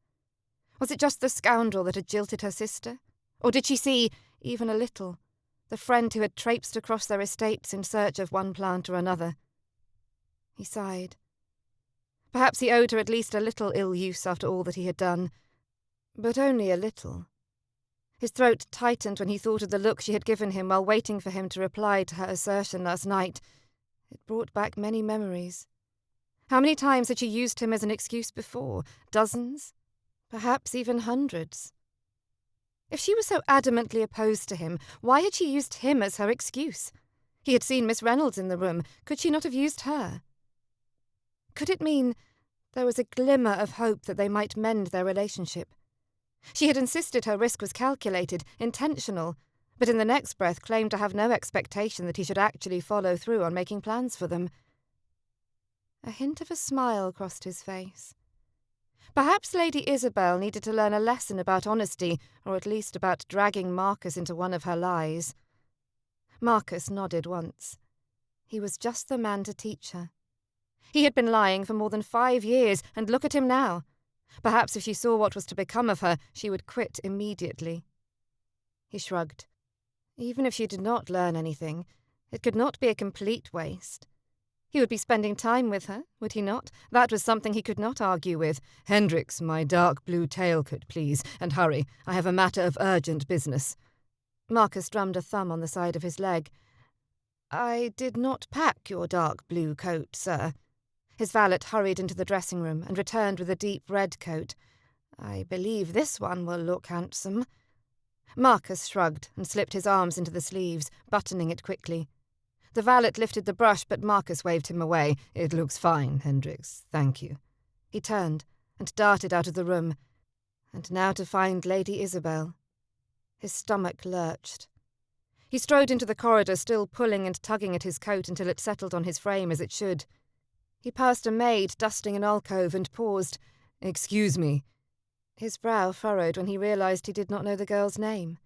Was it just the scoundrel that had jilted her sister? Or did she see, even a little, the friend who had traipsed across their estates in search of one plant or another? He sighed. Perhaps he owed her at least a little ill use after all that he had done, but only a little. His throat tightened when he thought of the look she had given him while waiting for him to reply to her assertion last night. It brought back many memories. How many times had she used him as an excuse before? Dozens? Perhaps even hundreds. If she was so adamantly opposed to him, why had she used him as her excuse? He had seen Miss Reynolds in the room. Could she not have used her? Could it mean there was a glimmer of hope that they might mend their relationship? She had insisted her risk was calculated, intentional, but in the next breath claimed to have no expectation that he should actually follow through on making plans for them. A hint of a smile crossed his face. Perhaps Lady Isabel needed to learn a lesson about honesty, or at least about dragging Marcus into one of her lies. Marcus nodded once. He was just the man to teach her. He had been lying for more than 5 years, and look at him now. Perhaps if she saw what was to become of her, she would quit immediately. He shrugged. Even if she did not learn anything, it could not be a complete waste. He would be spending time with her, would he not? That was something he could not argue with. "Hendrix, my dark blue tailcoat, please, and hurry. I have a matter of urgent business." Marcus drummed a thumb on the side of his leg. "I did not pack your dark blue coat, sir." His valet hurried into the dressing room and returned with a deep red coat. "I believe this one will look handsome." Marcus shrugged and slipped his arms into the sleeves, buttoning it quickly. The valet lifted the brush, but Marcus waved him away. "It looks fine, Hendrix. Thank you." He turned and darted out of the room. And now to find Lady Isabel. His stomach lurched. He strode into the corridor, still pulling and tugging at his coat until it settled on his frame as it should. He passed a maid dusting an alcove and paused. "Excuse me." His brow furrowed when he realised he did not know the girl's name.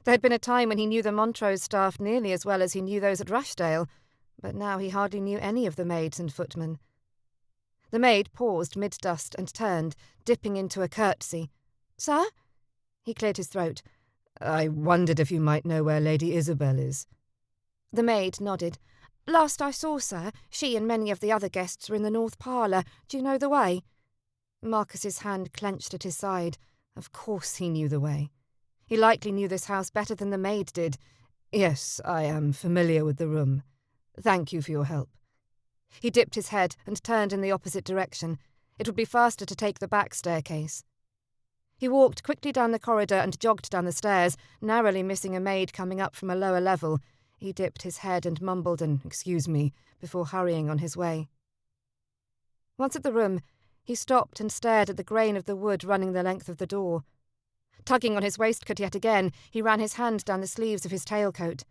There had been a time when he knew the Montrose staff nearly as well as he knew those at Rushdale, but now he hardly knew any of the maids and footmen. The maid paused mid-dust and turned, dipping into a curtsy. "Sir?" He cleared his throat. "I wondered if you might know where Lady Isabel is." The maid nodded. "Last I saw, sir, she and many of the other guests were in the north parlour. Do you know the way?" Marcus's hand clenched at his side. Of course he knew the way. He likely knew this house better than the maid did. "Yes, I am familiar with the room. Thank you for your help." He dipped his head and turned in the opposite direction. It would be faster to take the back staircase. He walked quickly down the corridor and jogged down the stairs, narrowly missing a maid coming up from a lower level. He dipped his head and mumbled an "excuse me" before hurrying on his way. Once at the room, he stopped and stared at the grain of the wood running the length of the door. Tugging on his waistcoat yet again, he ran his hand down the sleeves of his tailcoat.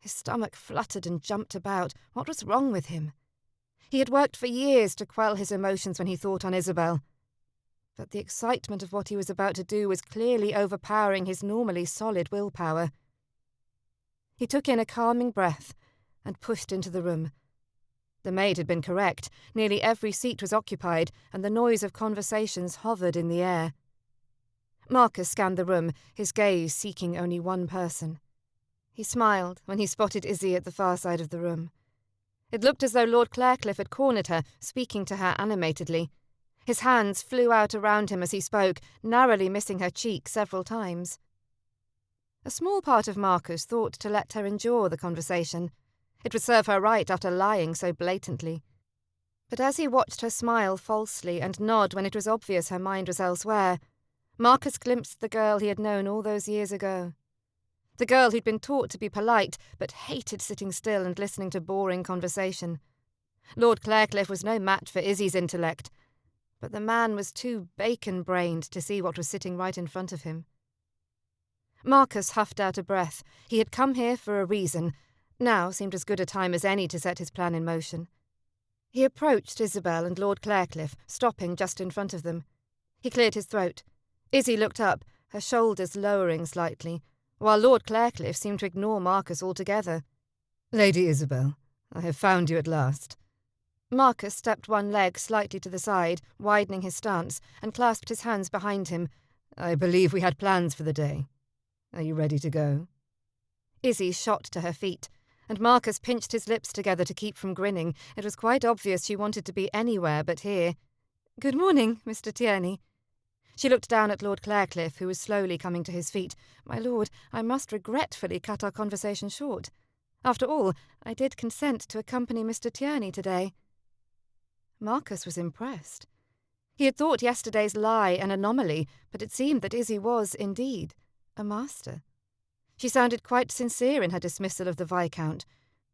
His stomach fluttered and jumped about. What was wrong with him? He had worked for years to quell his emotions when he thought on Isabel. But the excitement of what he was about to do was clearly overpowering his normally solid willpower. He took in a calming breath and pushed into the room. The maid had been correct. Nearly every seat was occupied, and the noise of conversations hovered in the air. Marcus scanned the room, his gaze seeking only one person. He smiled when he spotted Izzy at the far side of the room. It looked as though Lord Clarecliffe had cornered her, speaking to her animatedly. His hands flew out around him as he spoke, narrowly missing her cheek several times. A small part of Marcus thought to let her endure the conversation. It would serve her right after lying so blatantly. But as he watched her smile falsely and nod when it was obvious her mind was elsewhere, Marcus glimpsed the girl he had known all those years ago. The girl who'd been taught to be polite, but hated sitting still and listening to boring conversation. Lord Clarecliffe was no match for Izzy's intellect, but the man was too bacon-brained to see what was sitting right in front of him. Marcus huffed out a breath. He had come here for a reason. Now seemed as good a time as any to set his plan in motion. He approached Isabel and Lord Clarecliffe, stopping just in front of them. He cleared his throat. Izzy looked up, her shoulders lowering slightly, while Lord Clarecliffe seemed to ignore Marcus altogether. Lady Isabel, I have found you at last. Marcus stepped one leg slightly to the side, widening his stance, and clasped his hands behind him. I believe we had plans for the day. Are you ready to go? Izzy shot to her feet, and Marcus pinched his lips together to keep from grinning. It was quite obvious she wanted to be anywhere but here. "Good morning, Mr. Tierney." She looked down at Lord Clarecliffe, who was slowly coming to his feet. "My lord, I must regretfully cut our conversation short. After all, I did consent to accompany Mr. Tierney today." Marcus was impressed. He had thought yesterday's lie an anomaly, but it seemed that Izzy was, indeed, a master. She sounded quite sincere in her dismissal of the Viscount.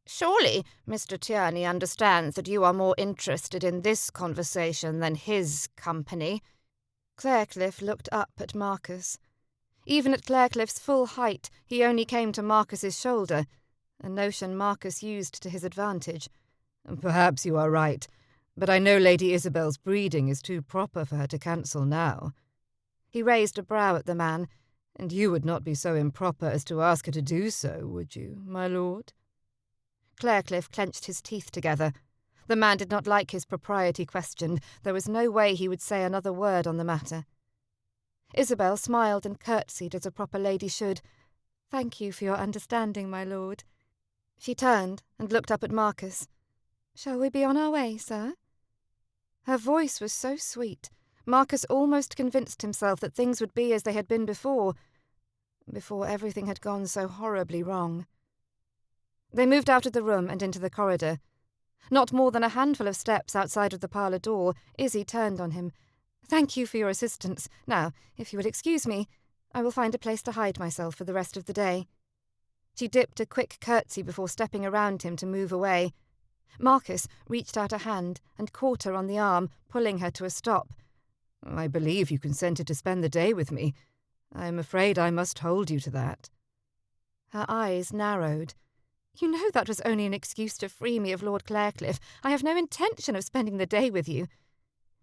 "Surely Mr. Tierney understands that you are more interested in this conversation than his company." Clarecliffe looked up at Marcus. Even at Clarecliffe's full height, he only came to Marcus's shoulder, a notion Marcus used to his advantage. Perhaps you are right, but I know Lady Isabel's breeding is too proper for her to cancel now. He raised a brow at the man. And you would not be so improper as to ask her to do so, would you, my lord? Clarecliffe clenched his teeth together. The man did not like his propriety questioned. There was no way he would say another word on the matter. Isabel smiled and curtsied as a proper lady should. "Thank you for your understanding, my lord." She turned and looked up at Marcus. "Shall we be on our way, sir?" Her voice was so sweet, Marcus almost convinced himself that things would be as they had been before everything had gone so horribly wrong. They moved out of the room and into the corridor. Not more than a handful of steps outside of the parlour door, Izzy turned on him. "Thank you for your assistance. Now, if you will excuse me, I will find a place to hide myself for the rest of the day." She dipped a quick curtsy before stepping around him to move away. Marcus reached out a hand and caught her on the arm, pulling her to a stop. "I believe you consented to spend the day with me. I am afraid I must hold you to that." Her eyes narrowed. "You know that was only an excuse to free me of Lord Clarecliffe. I have no intention of spending the day with you."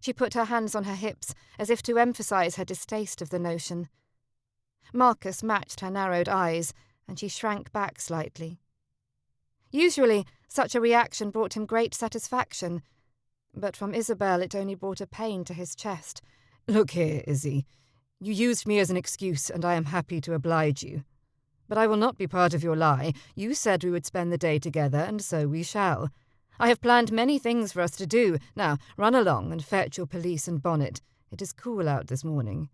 She put her hands on her hips, as if to emphasise her distaste of the notion. Marcus matched her narrowed eyes, and she shrank back slightly. Usually, such a reaction brought him great satisfaction, but from Isabel it only brought a pain to his chest. "Look here, Izzy. You used me as an excuse, and I am happy to oblige you. But I will not be part of your lie. You said we would spend the day together, and so we shall. I have planned many things for us to do. Now, run along and fetch your pelisse and bonnet. It is cool out this morning."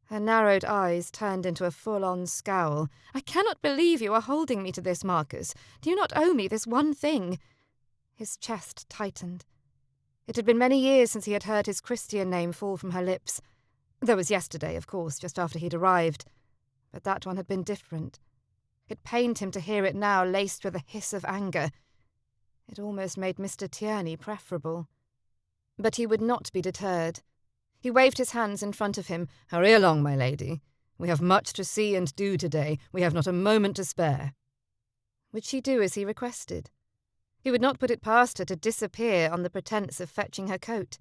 Her narrowed eyes turned into a full-on scowl. "I cannot believe you are holding me to this, Marcus. Do you not owe me this one thing?" His chest tightened. It had been many years since he had heard his Christian name fall from her lips. There was yesterday, of course, just after he'd arrived. But that one had been different. It pained him to hear it now laced with a hiss of anger. It almost made Mr. Tierney preferable. But he would not be deterred. He waved his hands in front of him. "Hurry along, my lady. We have much to see and do today. We have not a moment to spare." Would she do as he requested? He would not put it past her to disappear on the pretence of fetching her coat.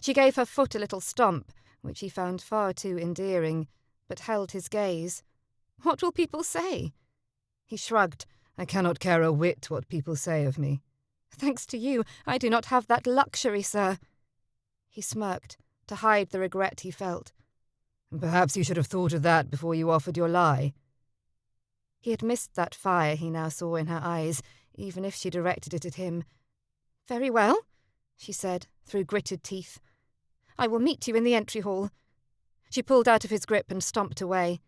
She gave her foot a little stomp, which he found far too endearing, but held his gaze. "What will people say?" He shrugged. "I cannot care a whit what people say of me." "Thanks to you, I do not have that luxury, sir." He smirked, to hide the regret he felt. "Perhaps you should have thought of that before you offered your lie." He had missed that fire he now saw in her eyes, even if she directed it at him. "Very well," she said, through gritted teeth. "I will meet you in the entry hall." She pulled out of his grip and stomped away.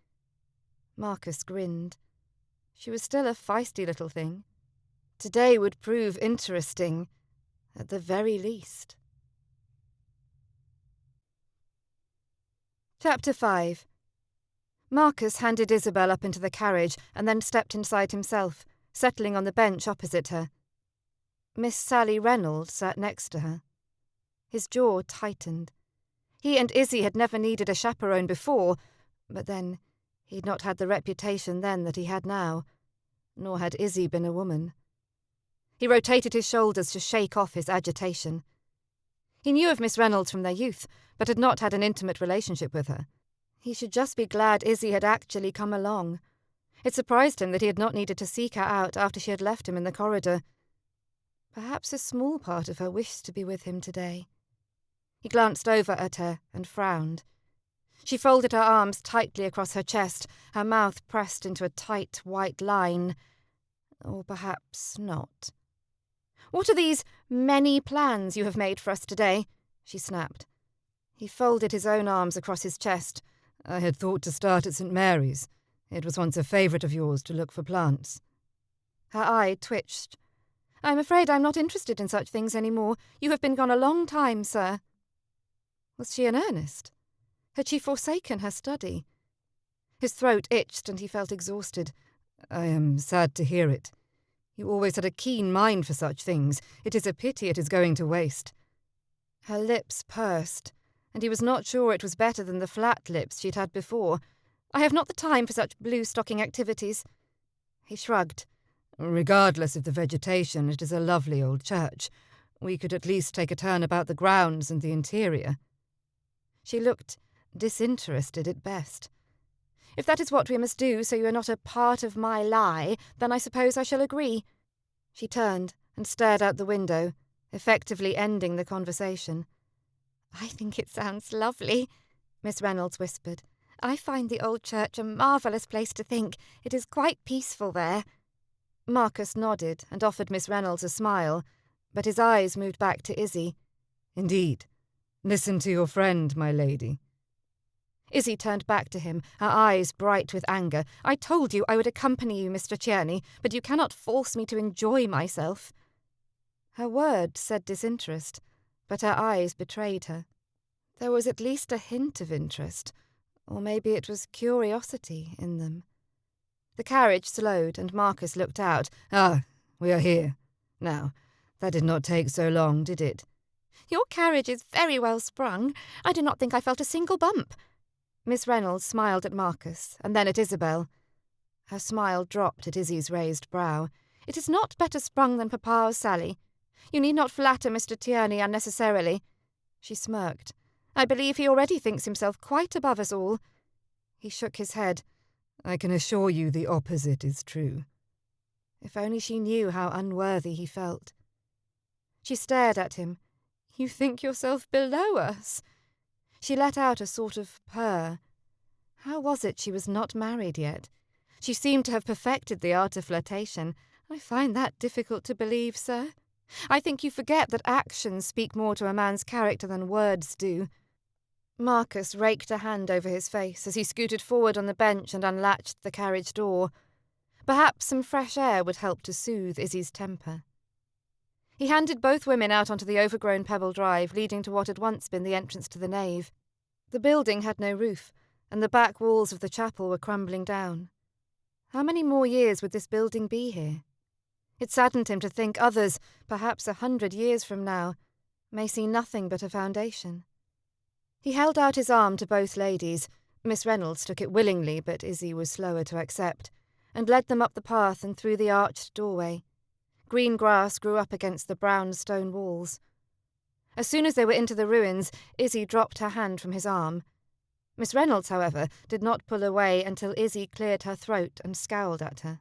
Marcus grinned. She was still a feisty little thing. Today would prove interesting. at the very least. Chapter 5. Marcus handed Isabel up into the carriage and then stepped inside himself, settling on the bench opposite her. Miss Sally Reynolds sat next to her. His jaw tightened. He and Izzy had never needed a chaperone before, but then he'd not had the reputation then that he had now, nor had Izzy been a woman. He rotated his shoulders to shake off his agitation. He knew of Miss Reynolds from their youth, but had not had an intimate relationship with her. He should just be glad Izzy had actually come along. It surprised him that he had not needed to seek her out after she had left him in the corridor. Perhaps a small part of her wished to be with him today. He glanced over at her and frowned. She folded her arms tightly across her chest, her mouth pressed into a tight white line. Or perhaps not. "What are these many plans you have made for us today?" she snapped. He folded his own arms across his chest. "I had thought to start at St. Mary's. It was once a favourite of yours to look for plants." Her eye twitched. "I'm afraid I'm not interested in such things any more. You have been gone a long time, sir." Was she in earnest? Had she forsaken her study? His throat itched and he felt exhausted. "I am sad to hear it. You always had a keen mind for such things. It is a pity it is going to waste." Her lips pursed, and he was not sure it was better than the flat lips she'd had before. "I have not the time for such blue-stocking activities." He shrugged. "Regardless of the vegetation, it is a lovely old church. We could at least take a turn about the grounds and the interior." She looked disinterested at best. "If that is what we must do, so you are not a part of my lie, then I suppose I shall agree." She turned and stared out the window, effectively ending the conversation. "I think it sounds lovely," Miss Reynolds whispered. "I find the old church a marvellous place to think. It is quite peaceful there." Marcus nodded and offered Miss Reynolds a smile, but his eyes moved back to Izzy. "Indeed. Listen to your friend, my lady." Izzy turned back to him, her eyes bright with anger. "I told you I would accompany you, Mr. Tierney, but you cannot force me to enjoy myself." Her words said disinterest, but her eyes betrayed her. There was at least a hint of interest, or maybe it was curiosity in them. The carriage slowed and Marcus looked out. "Ah, we are here. Now, that did not take so long, did it?" "Your carriage is very well sprung. I do not think I felt a single bump." Miss Reynolds smiled at Marcus, and then at Isabel. Her smile dropped at Izzy's raised brow. "It is not better sprung than Papa's, Sally. You need not flatter Mr. Tierney unnecessarily." She smirked. "I believe he already thinks himself quite above us all." He shook his head. "I can assure you the opposite is true." If only she knew how unworthy he felt. She stared at him. "You think yourself below us?" She let out a sort of purr. How was it she was not married yet? She seemed to have perfected the art of flirtation. "I find that difficult to believe, sir. I think you forget that actions speak more to a man's character than words do." Marcus raked a hand over his face as he scooted forward on the bench and unlatched the carriage door. Perhaps some fresh air would help to soothe Izzy's temper. He handed both women out onto the overgrown pebble drive leading to what had once been the entrance to the nave. The building had no roof, and the back walls of the chapel were crumbling down. How many more years would this building be here? It saddened him to think others, perhaps 100 years from now, may see nothing but a foundation. He held out his arm to both ladies. Miss Reynolds took it willingly, but Izzy was slower to accept, and led them up the path and through the arched doorway. Green grass grew up against the brown stone walls. As soon as they were into the ruins, Izzy dropped her hand from his arm. Miss Reynolds, however, did not pull away until Izzy cleared her throat and scowled at her.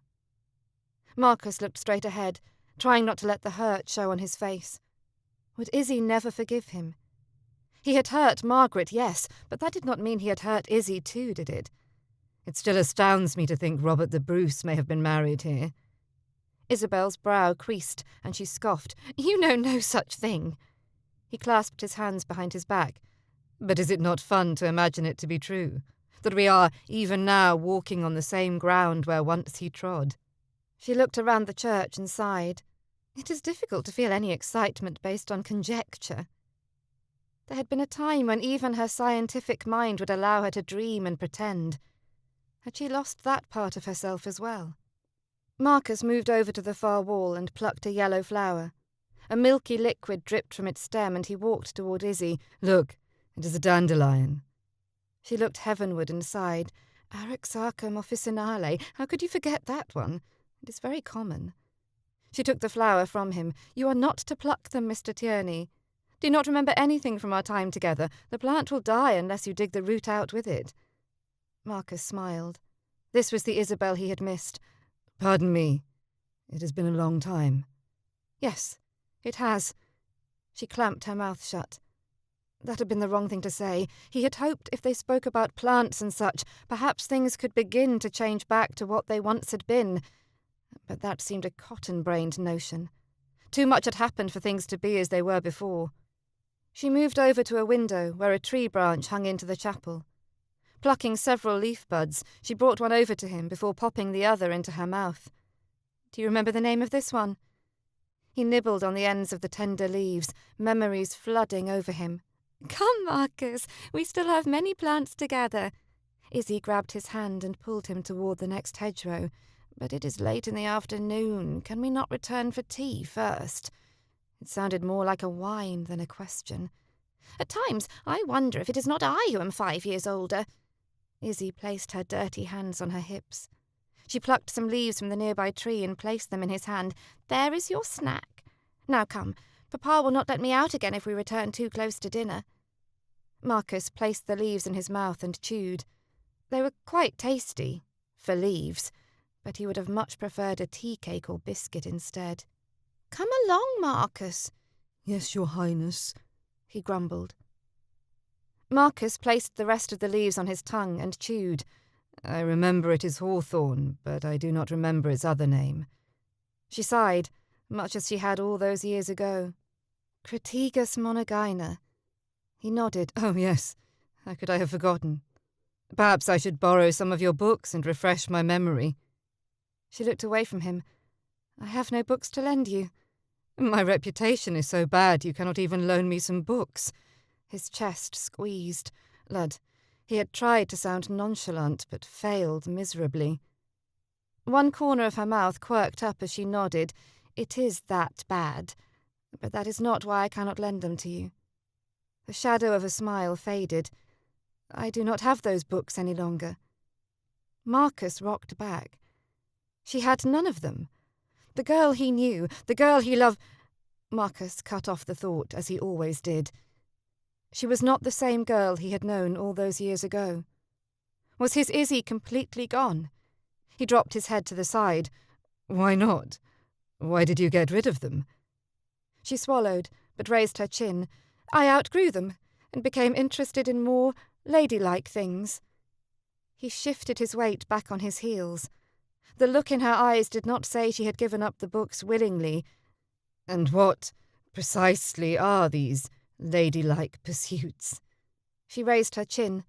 Marcus looked straight ahead, trying not to let the hurt show on his face. Would Izzy never forgive him? He had hurt Margaret, yes, but that did not mean he had hurt Izzy too, did it? "It still astounds me to think Robert the Bruce may have been married here." Isabel's brow creased, and she scoffed. "You know no such thing." He clasped his hands behind his back. "But is it not fun to imagine it to be true? That we are, even now, walking on the same ground where once he trod?" She looked around the church and sighed. It is difficult to feel any excitement based on conjecture. There had been a time when even her scientific mind would allow her to dream and pretend. Had she lost that part of herself as well? Marcus moved over to the far wall and plucked a yellow flower. A milky liquid dripped from its stem, and he walked toward Izzy. Look, it is a dandelion. She looked heavenward and sighed. Araxarchum officinale. How could you forget that one? It is very common. She took the flower from him. You are not to pluck them, Mr. Tierney. Do you not remember anything from our time together? The plant will die unless you dig the root out with it. Marcus smiled. This was the Isabel he had missed. Pardon me. It has been a long time. Yes, it has. She clamped her mouth shut. That had been the wrong thing to say. He had hoped if they spoke about plants and such, perhaps things could begin to change back to what they once had been. But that seemed a cotton-brained notion. Too much had happened for things to be as they were before. She moved over to a window where a tree branch hung into the chapel. Plucking several leaf buds, she brought one over to him before popping the other into her mouth. Do you remember the name of this one? He nibbled on the ends of the tender leaves, memories flooding over him. Come, Marcus, we still have many plants to gather. Izzy grabbed his hand and pulled him toward the next hedgerow. But it is late in the afternoon. Can we not return for tea first? It sounded more like a whine than a question. At times I wonder if it is not I who am 5 years older. Izzy placed her dirty hands on her hips. She plucked some leaves from the nearby tree and placed them in his hand. There is your snack. Now come, Papa will not let me out again if we return too close to dinner. Marcus placed the leaves in his mouth and chewed. They were quite tasty, for leaves, but he would have much preferred a tea cake or biscuit instead. Come along, Marcus. Yes, Your Highness, he grumbled. Marcus placed the rest of the leaves on his tongue and chewed. I remember it is hawthorn, but I do not remember its other name. She sighed, much as she had all those years ago. Crataegus monogyna. He nodded. Oh, yes. How could I have forgotten? Perhaps I should borrow some of your books and refresh my memory. She looked away from him. I have no books to lend you. My reputation is so bad you cannot even loan me some books. His chest squeezed. Lud. He had tried to sound nonchalant, but failed miserably. One corner of her mouth quirked up as she nodded. It is that bad, but that is not why I cannot lend them to you. The shadow of a smile faded. I do not have those books any longer. Marcus rocked back. She had none of them. The girl he knew, the girl he loved... Marcus cut off the thought, as he always did. She was not the same girl he had known all those years ago. Was his Izzy completely gone? He dropped his head to the side. Why not? Why did you get rid of them? She swallowed, but raised her chin. I outgrew them, and became interested in more ladylike things. He shifted his weight back on his heels. The look in her eyes did not say she had given up the books willingly. And what, precisely, are these ladylike pursuits? She raised her chin.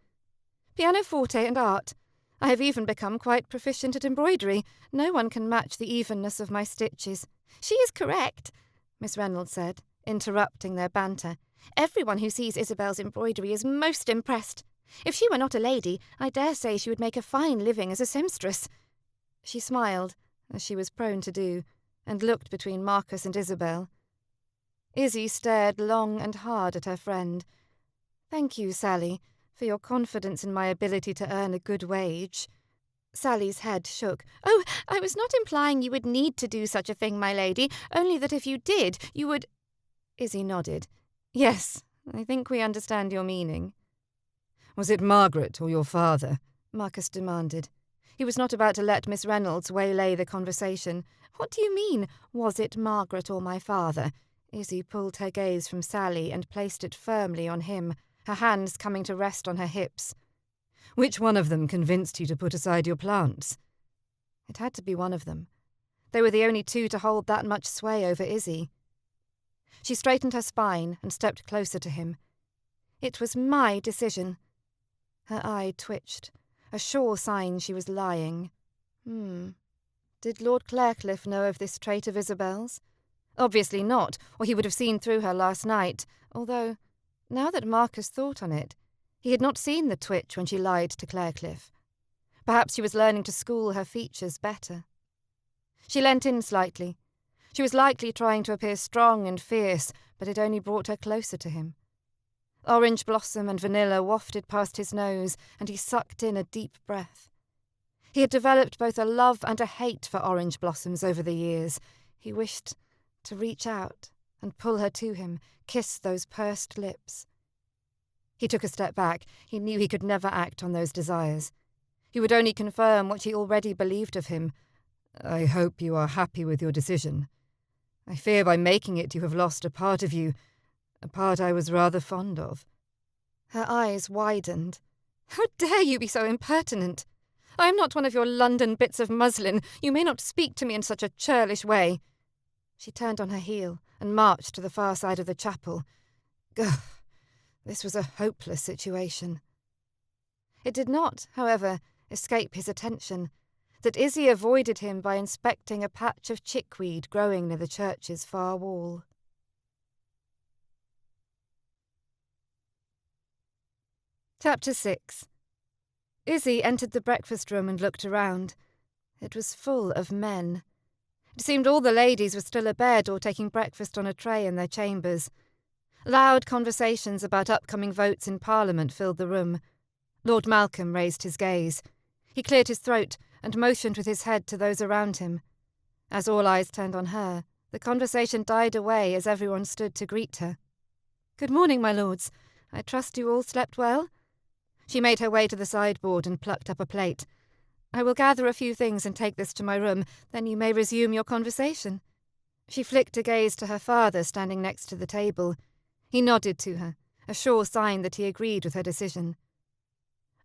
Pianoforte and art. I have even become quite proficient at embroidery. No one can match the evenness of my stitches. She is correct, Miss Reynolds said, interrupting their banter. Everyone who sees Isabel's embroidery is most impressed. If she were not a lady, I dare say she would make a fine living as a seamstress. She smiled, as she was prone to do, and looked between Marcus and Isabel. Izzy stared long and hard at her friend. Thank you, Sally, for your confidence in my ability to earn a good wage. Sally's head shook. Oh, I was not implying you would need to do such a thing, my lady, only that if you did, you would... Izzy nodded. Yes, I think we understand your meaning. Was it Margaret or your father? Marcus demanded. He was not about to let Miss Reynolds waylay the conversation. What do you mean, was it Margaret or my father? Izzy pulled her gaze from Sally and placed it firmly on him, her hands coming to rest on her hips. Which one of them convinced you to put aside your plants? It had to be one of them. They were the only two to hold that much sway over Izzy. She straightened her spine and stepped closer to him. It was my decision. Her eye twitched, a sure sign she was lying. Did Lord Clarecliffe know of this trait of Isabel's? Obviously not, or he would have seen through her last night, although, now that Marcus thought on it, he had not seen the twitch when she lied to Clarecliffe. Perhaps she was learning to school her features better. She leant in slightly. She was likely trying to appear strong and fierce, but it only brought her closer to him. Orange blossom and vanilla wafted past his nose, and he sucked in a deep breath. He had developed both a love and a hate for orange blossoms over the years. He wished to reach out and pull her to him, kiss those pursed lips. He took a step back. He knew he could never act on those desires. He would only confirm what she already believed of him. I hope you are happy with your decision. I fear by making it you have lost a part of you, a part I was rather fond of. Her eyes widened. How dare you be so impertinent? I am not one of your London bits of muslin. You may not speak to me in such a churlish way. She turned on her heel and marched to the far side of the chapel. Ugh, this was a hopeless situation. It did not, however, escape his attention that Izzy avoided him by inspecting a patch of chickweed growing near the church's far wall. Chapter 6. Izzy entered the breakfast room and looked around. It was full of men. It seemed all the ladies were still abed or taking breakfast on a tray in their chambers. Loud conversations about upcoming votes in Parliament filled the room. Lord Malcolm raised his gaze. He cleared his throat and motioned with his head to those around him. As all eyes turned on her, the conversation died away as everyone stood to greet her. "Good morning, my lords. I trust you all slept well?" She made her way to the sideboard and plucked up a plate. "I will gather a few things and take this to my room, then you may resume your conversation." She flicked a gaze to her father standing next to the table. He nodded to her, a sure sign that he agreed with her decision.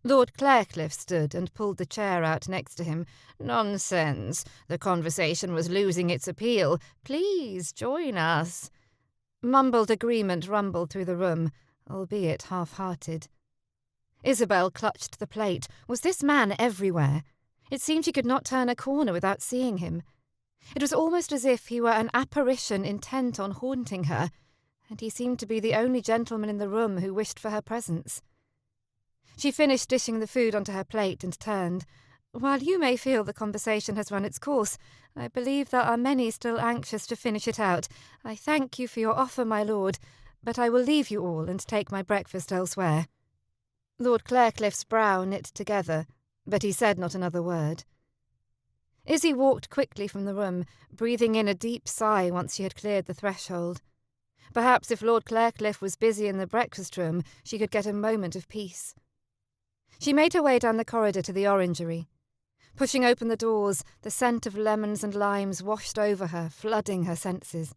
Lord Clarecliffe stood and pulled the chair out next to him. "Nonsense. The conversation was losing its appeal. Please join us." Mumbled agreement rumbled through the room, albeit half-hearted. Isabel clutched the plate. Was this man everywhere? It seemed she could not turn a corner without seeing him. It was almost as if he were an apparition intent on haunting her, and he seemed to be the only gentleman in the room who wished for her presence. She finished dishing the food onto her plate and turned. "While you may feel the conversation has run its course, I believe there are many still anxious to finish it out. I thank you for your offer, my lord, but I will leave you all and take my breakfast elsewhere." Lord Clarecliffe's brow knit together, but he said not another word. Izzy walked quickly from the room, breathing in a deep sigh once she had cleared the threshold. Perhaps if Lord Clarecliffe was busy in the breakfast room, she could get a moment of peace. She made her way down the corridor to the orangery. Pushing open the doors, the scent of lemons and limes washed over her, flooding her senses.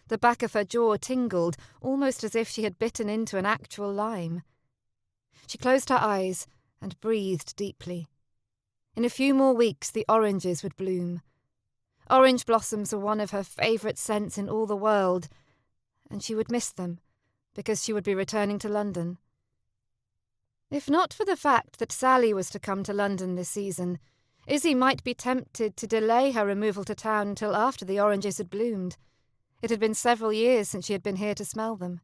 The back of her jaw tingled, almost as if she had bitten into an actual lime. She closed her eyes and breathed deeply. In a few more weeks the oranges would bloom. Orange blossoms were one of her favourite scents in all the world, and she would miss them, because she would be returning to London. If not for the fact that Sally was to come to London this season, Izzy might be tempted to delay her removal to town until after the oranges had bloomed. It had been several years since she had been here to smell them.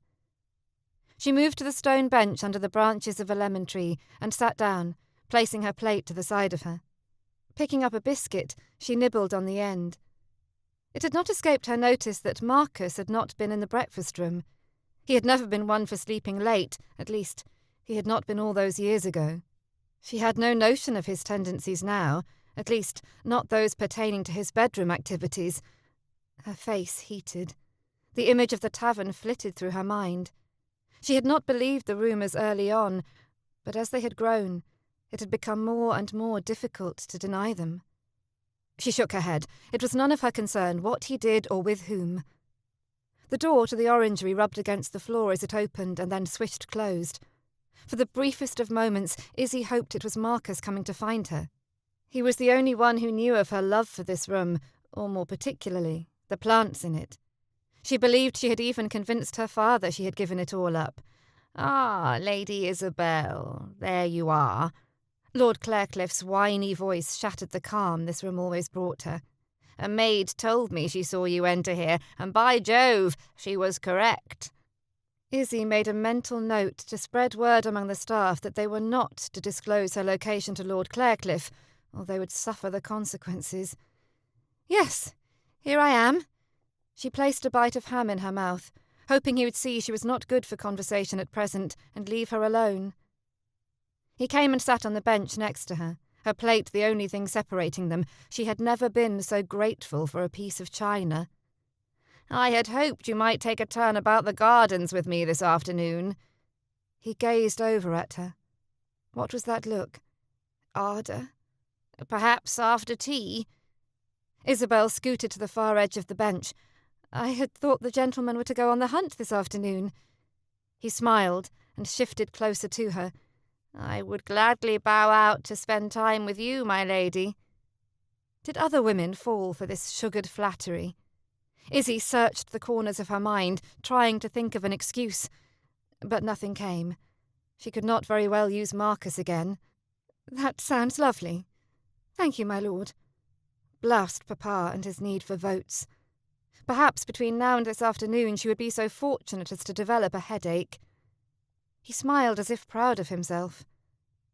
She moved to the stone bench under the branches of a lemon tree and sat down, placing her plate to the side of her. Picking up a biscuit, she nibbled on the end. It had not escaped her notice that Marcus had not been in the breakfast room. He had never been one for sleeping late, at least he had not been all those years ago. She had no notion of his tendencies now, at least not those pertaining to his bedroom activities. Her face heated. The image of the tavern flitted through her mind. She had not believed the rumours early on, but as they had grown, it had become more and more difficult to deny them. She shook her head. It was none of her concern what he did or with whom. The door to the orangery rubbed against the floor as it opened and then swished closed. For the briefest of moments, Izzy hoped it was Marcus coming to find her. He was the only one who knew of her love for this room, or more particularly, the plants in it. She believed she had even convinced her father she had given it all up. "Ah, Lady Isabel, there you are." Lord Clarecliffe's whiny voice shattered the calm this room always brought her. A maid told me she saw you enter here, and by Jove, she was correct." Izzy made a mental note to spread word among the staff that they were not to disclose her location to Lord Clarecliffe, or they would suffer the consequences. "Yes, here I am." She placed a bite of ham in her mouth, hoping he would see she was not good for conversation at present and leave her alone. He came and sat on the bench next to her, her plate the only thing separating them. She had never been so grateful for a piece of china. "I had hoped you might take a turn about the gardens with me this afternoon." He gazed over at her. What was that look? Ardour? "Perhaps after tea." Isabel scooted to the far edge of the bench. "I had thought the gentlemen were to go on the hunt this afternoon." He smiled and shifted closer to her. "I would gladly bow out to spend time with you, my lady." Did other women fall for this sugared flattery? Izzy searched the corners of her mind, trying to think of an excuse. But nothing came. She could not very well use Marcus again. "That sounds lovely. Thank you, my lord." Blast Papa and his need for votes. Perhaps between now and this afternoon she would be so fortunate as to develop a headache. He smiled as if proud of himself.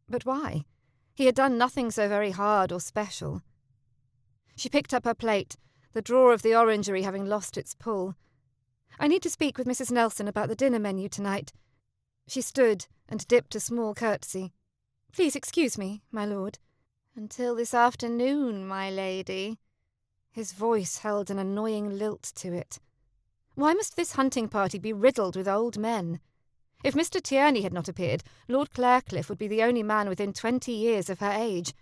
But why? He had done nothing so very hard or special. She picked up her plate, the drawer of the orangery having lost its pull. "I need to speak with Mrs. Nelson about the dinner menu tonight." She stood and dipped a small curtsy. "Please excuse me, my lord." "Until this afternoon, my lady." His voice held an annoying lilt to it. Why must this hunting party be riddled with old men? If Mr. Tierney had not appeared, Lord Clarecliffe would be the only man within 20 years of her age.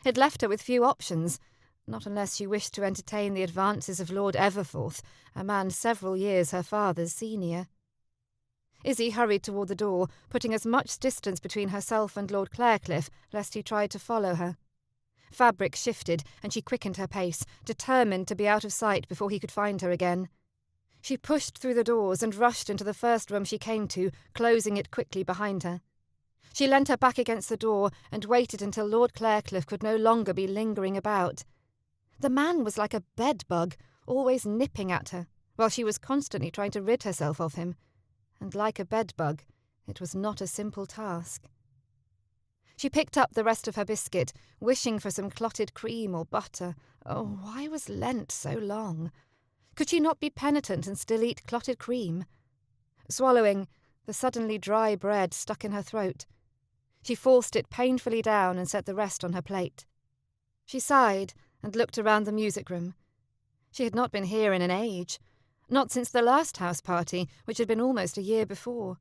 It left her with few options, not unless she wished to entertain the advances of Lord Everforth, a man several years her father's senior. Izzy hurried toward the door, putting as much distance between herself and Lord Clarecliffe, lest he tried to follow her. Fabric shifted, and she quickened her pace, determined to be out of sight before he could find her again. She pushed through the doors and rushed into the first room she came to, closing it quickly behind her. She leant her back against the door and waited until Lord Clarecliffe could no longer be lingering about. The man was like a bedbug, always nipping at her, while she was constantly trying to rid herself of him. And like a bedbug, it was not a simple task. She picked up the rest of her biscuit, wishing for some clotted cream or butter. Oh, why was Lent so long? Could she not be penitent and still eat clotted cream? Swallowing, the suddenly dry bread stuck in her throat. She forced it painfully down and set the rest on her plate. She sighed and looked around the music room. She had not been here in an age, not since the last house party, which had been almost a year before.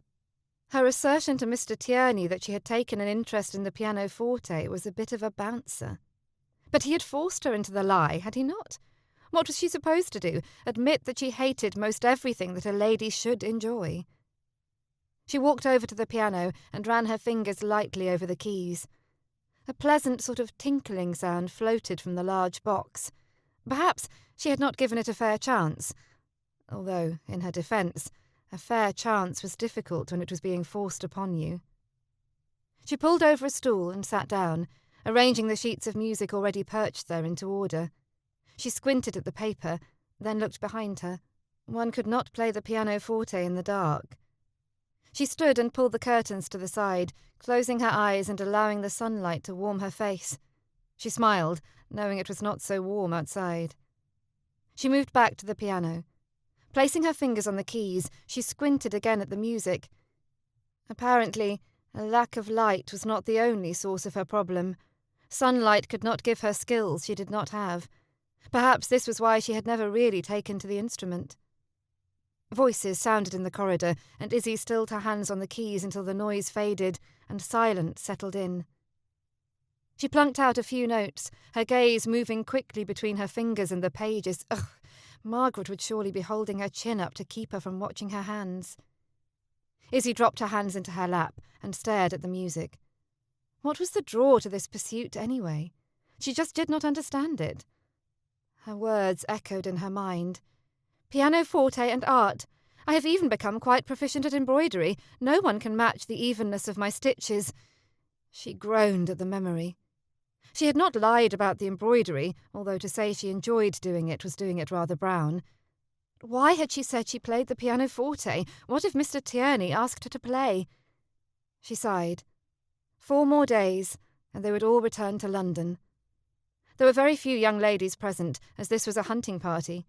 Her assertion to Mr. Tierney that she had taken an interest in the pianoforte was a bit of a bouncer. But he had forced her into the lie, had he not? What was she supposed to do? Admit that she hated most everything that a lady should enjoy? She walked over to the piano and ran her fingers lightly over the keys. A pleasant sort of tinkling sound floated from the large box. Perhaps she had not given it a fair chance, although, in her defence, a fair chance was difficult when it was being forced upon you. She pulled over a stool and sat down, arranging the sheets of music already perched there into order. She squinted at the paper, then looked behind her. One could not play the pianoforte in the dark. She stood and pulled the curtains to the side, closing her eyes and allowing the sunlight to warm her face. She smiled, knowing it was not so warm outside. She moved back to the piano. Placing her fingers on the keys, she squinted again at the music. Apparently, a lack of light was not the only source of her problem. Sunlight could not give her skills she did not have. Perhaps this was why she had never really taken to the instrument. Voices sounded in the corridor, and Izzy stilled her hands on the keys until the noise faded and silence settled in. She plunked out a few notes, her gaze moving quickly between her fingers and the pages. Ugh! Margaret would surely be holding her chin up to keep her from watching her hands. Izzy dropped her hands into her lap and stared at the music. What was the draw to this pursuit, anyway? She just did not understand it. Her words echoed in her mind. Pianoforte and art. I have even become quite proficient at embroidery. No one can match the evenness of my stitches. She groaned at the memory. She had not lied about the embroidery, although to say she enjoyed doing it was doing it rather brown. Why had she said she played the pianoforte? What if Mr. Tierney asked her to play? She sighed. 4 more days, and they would all return to London. There were very few young ladies present, as this was a hunting party.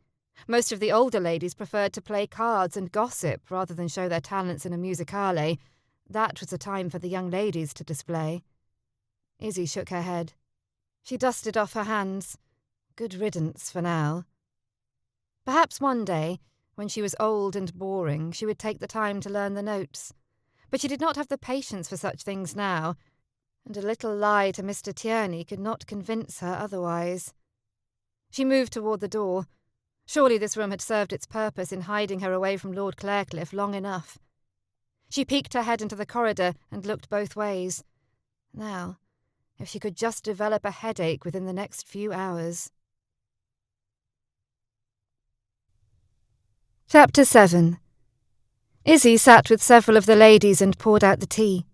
Most of the older ladies preferred to play cards and gossip rather than show their talents in a musicale. That was a time for the young ladies to display. Izzy shook her head. She dusted off her hands. Good riddance for now. Perhaps one day, when she was old and boring, she would take the time to learn the notes. But she did not have the patience for such things now, and a little lie to Mr. Tierney could not convince her otherwise. She moved toward the door. Surely this room had served its purpose in hiding her away from Lord Clarecliffe long enough. She peeked her head into the corridor and looked both ways. Now, if she could just develop a headache within the next few hours. Chapter 7. Izzy sat with several of the ladies and poured out the tea.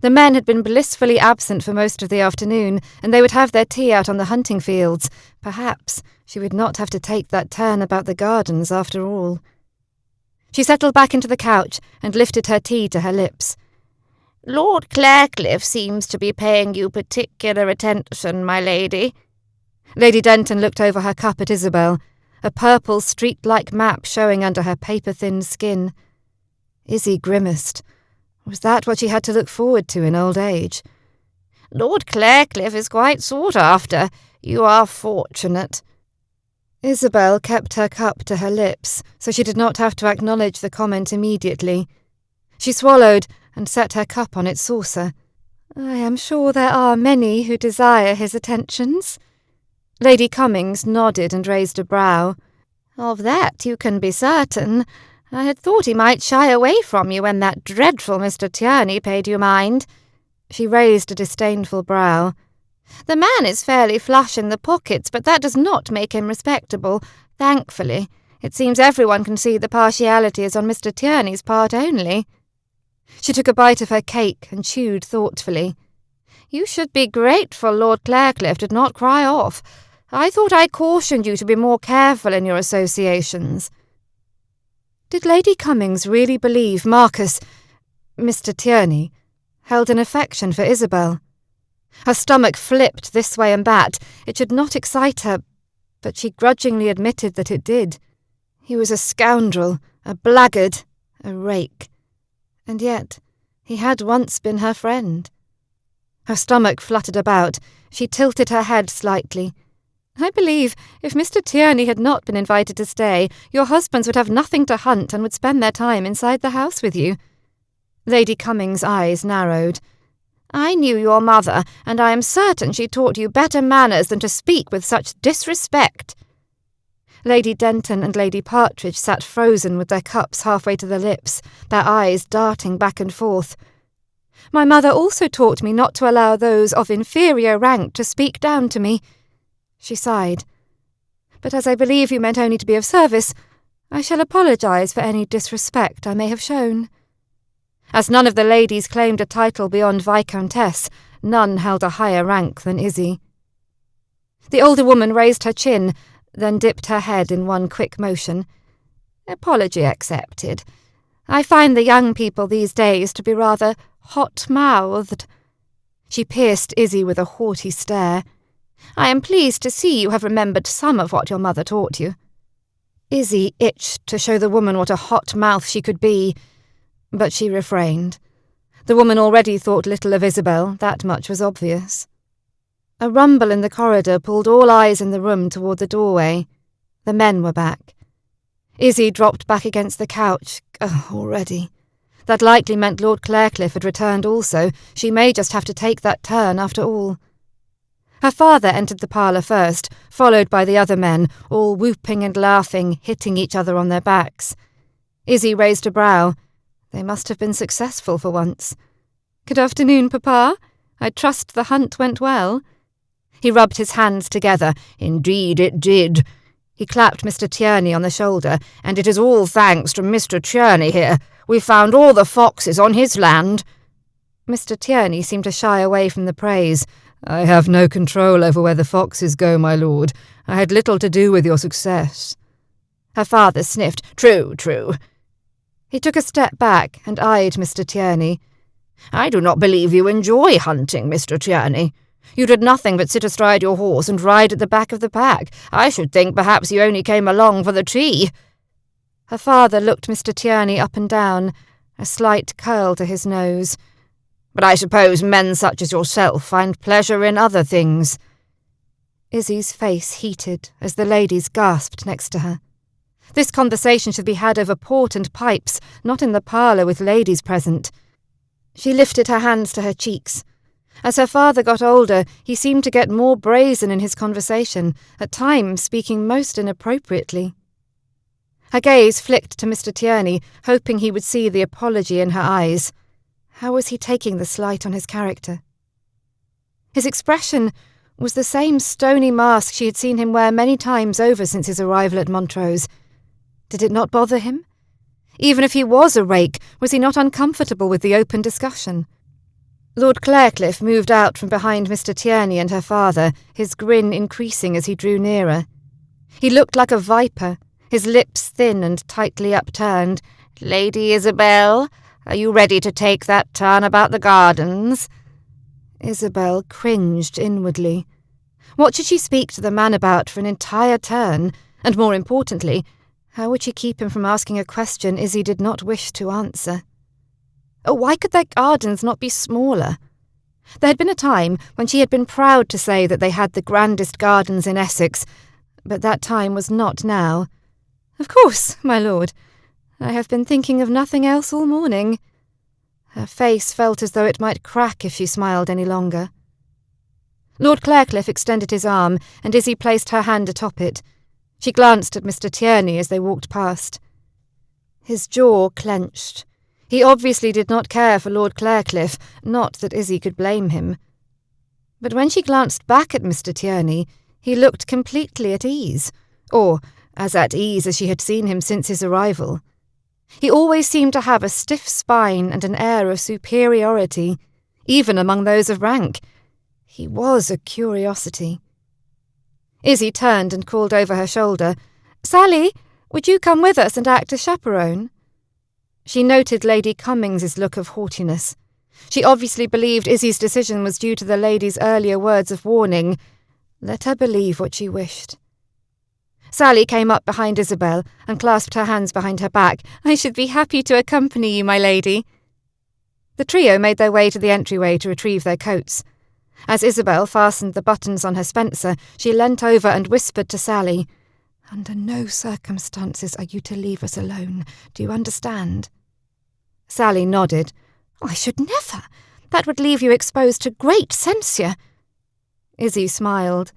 The men had been blissfully absent for most of the afternoon, and they would have their tea out on the hunting fields. Perhaps she would not have to take that turn about the gardens after all. She settled back into the couch and lifted her tea to her lips. "Lord Clarecliffe seems to be paying you particular attention, my lady." Lady Denton looked over her cup at Isabel, a purple street-like map showing under her paper-thin skin. Izzy grimaced. Was that what she had to look forward to in old age? "Lord Clarecliffe is quite sought after. You are fortunate." Isabel kept her cup to her lips, so she did not have to acknowledge the comment immediately. She swallowed and set her cup on its saucer. "I am sure there are many who desire his attentions." Lady Cummings nodded and raised a brow. "Of that you can be certain. I had thought he might shy away from you when that dreadful Mr. Tierney paid you mind." She raised a disdainful brow. "The man is fairly flush in the pockets, but that does not make him respectable, thankfully. It seems everyone can see the partiality is on Mr. Tierney's part only." She took a bite of her cake and chewed thoughtfully. "You should be grateful Lord Clarecliffe did not cry off. I thought I cautioned you to be more careful in your associations." Did Lady Cummings really believe Mr. Tierney, held an affection for Isabel? Her stomach flipped this way and that. It should not excite her, but she grudgingly admitted that it did. He was a scoundrel, a blackguard, a rake. And yet he had once been her friend. Her stomach fluttered about. She tilted her head slightly. "I believe if Mr. Tierney had not been invited to stay, your husbands would have nothing to hunt and would spend their time inside the house with you." Lady Cummings' eyes narrowed. "I knew your mother, and I am certain she taught you better manners than to speak with such disrespect." Lady Denton and Lady Partridge sat frozen with their cups halfway to their lips, their eyes darting back and forth. "My mother also taught me not to allow those of inferior rank to speak down to me." She sighed. "But as I believe you meant only to be of service, I shall apologise for any disrespect I may have shown." As none of the ladies claimed a title beyond Viscountess, none held a higher rank than Izzy. The older woman raised her chin, then dipped her head in one quick motion. "Apology accepted. I find the young people these days to be rather hot-mouthed." She pierced Izzy with a haughty stare. "I am pleased to see you have remembered some of what your mother taught you." Izzy itched to show the woman what a hot mouth she could be, but she refrained. The woman already thought little of Isabel, that much was obvious. A rumble in the corridor pulled all eyes in the room toward the doorway. The men were back. Izzy dropped back against the couch. Already. That likely meant Lord Clarecliffe had returned also. She may just have to take that turn after all. Her father entered the parlour first, followed by the other men, all whooping and laughing, hitting each other on their backs. Izzy raised a brow. They must have been successful for once. "Good afternoon, Papa. I trust the hunt went well." He rubbed his hands together. "Indeed it did." He clapped Mr. Tierney on the shoulder. "And it is all thanks to Mr. Tierney here. We found all the foxes on his land." Mr. Tierney seemed to shy away from the praise. I have no control over where the foxes go, my lord. I had little to do with your success. Her father sniffed. True, true. He took a step back and eyed Mr. Tierney. I do not believe you enjoy hunting, Mr. Tierney. You did nothing but sit astride your horse and ride at the back of the pack. I should think perhaps you only came along for the tea. Her father looked Mr. Tierney up and down, a slight curl to his nose. But I suppose men such as yourself find pleasure in other things. Izzy's face heated as the ladies gasped next to her. This conversation should be had over port and pipes, not in the parlour with ladies present. She lifted her hands to her cheeks. As her father got older, he seemed to get more brazen in his conversation, at times speaking most inappropriately. Her gaze flicked to Mr. Tierney, hoping he would see the apology in her eyes. How was he taking the slight on his character? His expression was the same stony mask she had seen him wear many times over since his arrival at Montrose. Did it not bother him? Even if he was a rake, was he not uncomfortable with the open discussion? Lord Clarecliffe moved out from behind Mr. Tierney and her father, his grin increasing as he drew nearer. He looked like a viper, his lips thin and tightly upturned. Lady Isabel, are you ready to take that turn about the gardens? Isabel cringed inwardly. What should she speak to the man about for an entire turn? And more importantly, how would she keep him from asking a question Izzy did not wish to answer? Oh, why could their gardens not be smaller? There had been a time when she had been proud to say that they had the grandest gardens in Essex, but that time was not now. Of course, my lord. I have been thinking of nothing else all morning. Her face felt as though it might crack if she smiled any longer. Lord Clarecliffe extended his arm, and Izzy placed her hand atop it. She glanced at Mr. Tierney as they walked past. His jaw clenched. He obviously did not care for Lord Clarecliffe, not that Izzy could blame him. But when she glanced back at Mr. Tierney, he looked completely at ease, or as at ease as she had seen him since his arrival. He always seemed to have a stiff spine and an air of superiority, even among those of rank. He was a curiosity. Izzy turned and called over her shoulder, "Sally, would you come with us and act as chaperone?" She noted Lady Cummings's look of haughtiness. She obviously believed Izzy's decision was due to the lady's earlier words of warning. Let her believe what she wished. Sally came up behind Isabel and clasped her hands behind her back. "I should be happy to accompany you, my lady." The trio made their way to the entryway to retrieve their coats. As Isabel fastened the buttons on her spencer, she leant over and whispered to Sally, "Under no circumstances are you to leave us alone. Do you understand?" Sally nodded. "I should never. That would leave you exposed to great censure." Izzy smiled.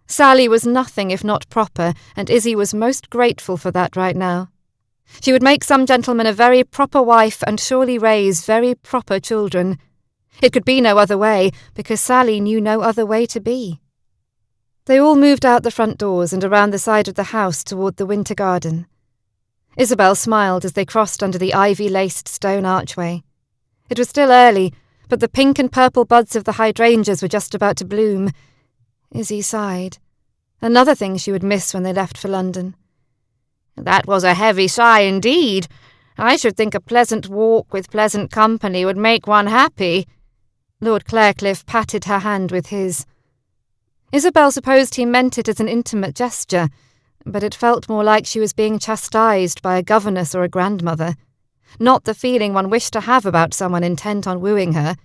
Sally was nothing if not proper, and Izzy was most grateful for that right now. She would make some gentleman a very proper wife and surely raise very proper children. It could be no other way, because Sally knew no other way to be. They all moved out the front doors and around the side of the house toward the winter garden. Isabel smiled as they crossed under the ivy-laced stone archway. It was still early, but the pink and purple buds of the hydrangeas were just about to bloom. Izzy sighed. Another thing she would miss when they left for London. "That was a heavy sigh indeed. I should think a pleasant walk with pleasant company would make one happy." Lord Clarecliffe patted her hand with his. Isabel supposed he meant it as an intimate gesture, but it felt more like she was being chastised by a governess or a grandmother. Not the feeling one wished to have about someone intent on wooing her.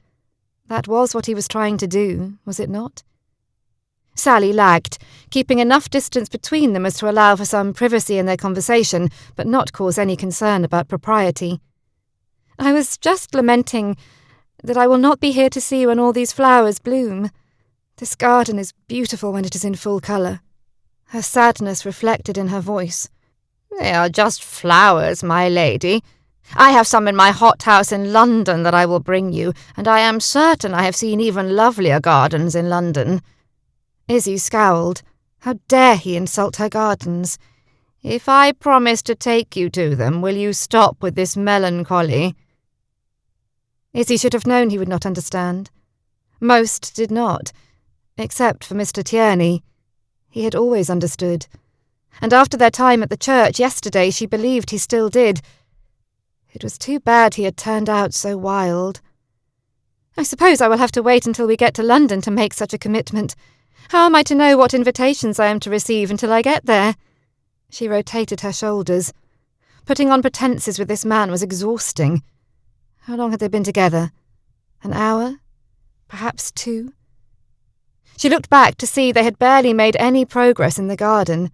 That was what he was trying to do, was it not? Sally lagged, keeping enough distance between them as to allow for some privacy in their conversation, but not cause any concern about propriety. "I was just lamenting that I will not be here to see when all these flowers bloom. This garden is beautiful when it is in full colour." Her sadness reflected in her voice. "They are just flowers, my lady. I have some in my hothouse in London that I will bring you, and I am certain I have seen even lovelier gardens in London." Izzy scowled. How dare he insult her gardens? "If I promise to take you to them, will you stop with this melancholy?" Izzy should have known he would not understand. Most did not, Except for Mr. Tierney. He had always understood. And after their time at the church yesterday, she believed he still did. It was too bad he had turned out so wild. I suppose I will have to wait until we get to London to make such a commitment. How am I to know what invitations I am to receive until I get there? She rotated her shoulders. Putting on pretences with this man was exhausting. How long had they been together? An hour? Perhaps 2? She looked back to see they had barely made any progress in the garden.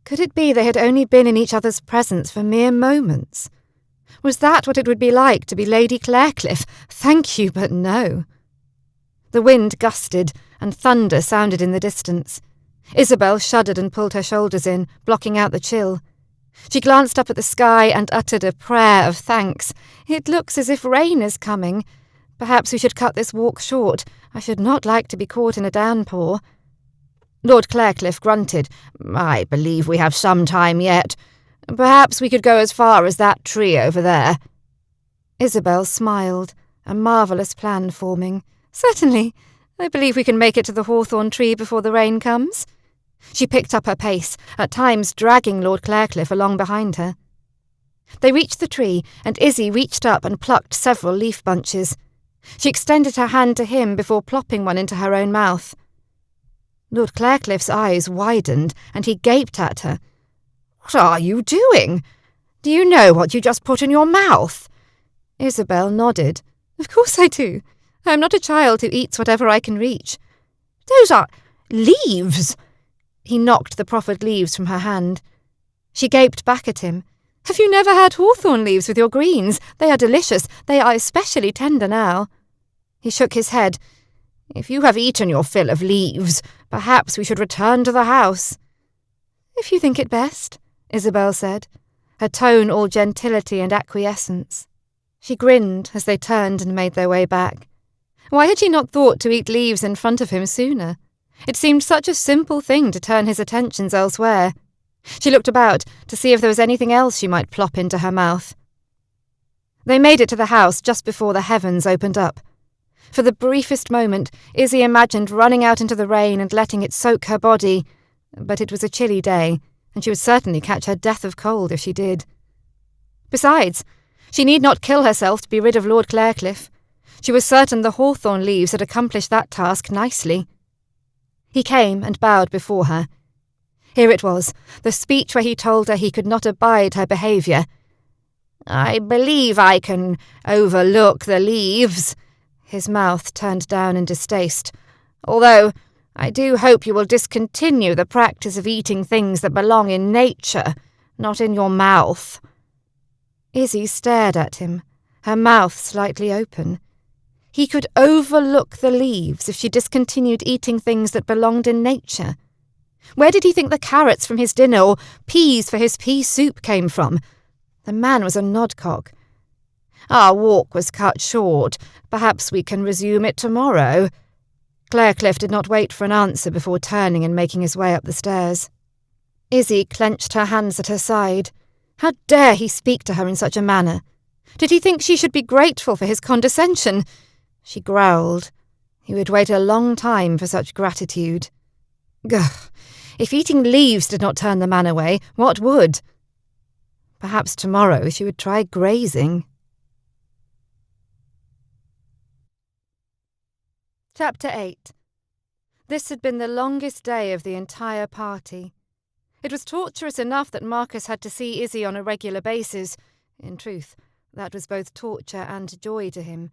Could it be they had only been in each other's presence for mere moments? Was that what it would be like to be Lady Clarecliffe? Thank you, but no. The wind gusted, and thunder sounded in the distance. Isabel shuddered and pulled her shoulders in, blocking out the chill. She glanced up at the sky and uttered a prayer of thanks. It looks as if rain is coming. Perhaps we should cut this walk short. I should not like to be caught in a downpour. Lord Clarecliffe grunted. I believe we have some time yet. Perhaps we could go as far as that tree over there. Isabel smiled, a marvellous plan forming. Certainly. I believe we can make it to the hawthorn tree before the rain comes. She picked up her pace, at times dragging Lord Clarecliffe along behind her. They reached the tree, and Izzy reached up and plucked several leaf bunches. She extended her hand to him before plopping one into her own mouth. Lord Clarecliffe's eyes widened, and he gaped at her. What are you doing? Do you know what you just put in your mouth? Isabel nodded. Of course I do. I am not a child who eats whatever I can reach. Those are leaves. He knocked the proffered leaves from her hand. She gaped back at him. Have you never had hawthorn leaves with your greens? They are delicious. They are especially tender now. He shook his head. If you have eaten your fill of leaves, perhaps we should return to the house. If you think it best, Isabel said, her tone all gentility and acquiescence. She grinned as they turned and made their way back. Why had she not thought to eat leaves in front of him sooner? It seemed such a simple thing to turn his attentions elsewhere. She looked about to see if there was anything else she might plop into her mouth. They made it to the house just before the heavens opened up. For the briefest moment, Izzy imagined running out into the rain and letting it soak her body, but it was a chilly day, and she would certainly catch her death of cold if she did. Besides, she need not kill herself to be rid of Lord Clarecliffe. She was certain the hawthorn leaves had accomplished that task nicely. He came and bowed before her. Here it was, the speech where he told her he could not abide her behaviour. I believe I can overlook the leaves. His mouth turned down in distaste. Although I do hope you will discontinue the practice of eating things that belong in nature, not in your mouth. Izzy stared at him, her mouth slightly open. He could overlook the leaves if she discontinued eating things that belonged in nature. Where did he think the carrots from his dinner or peas for his pea soup came from? The man was a nodcock. Our walk was cut short. Perhaps we can resume it tomorrow. Clarecliffe did not wait for an answer before turning and making his way up the stairs. Izzy clenched her hands at her side. How dare he speak to her in such a manner? Did he think she should be grateful for his condescension? She growled. He would wait a long time for such gratitude. Gah! If eating leaves did not turn the man away, what would? Perhaps tomorrow she would try grazing. Chapter 8. This had been the longest day of the entire party. It was torturous enough that Marcus had to see Izzy on a regular basis. In truth, that was both torture and joy to him.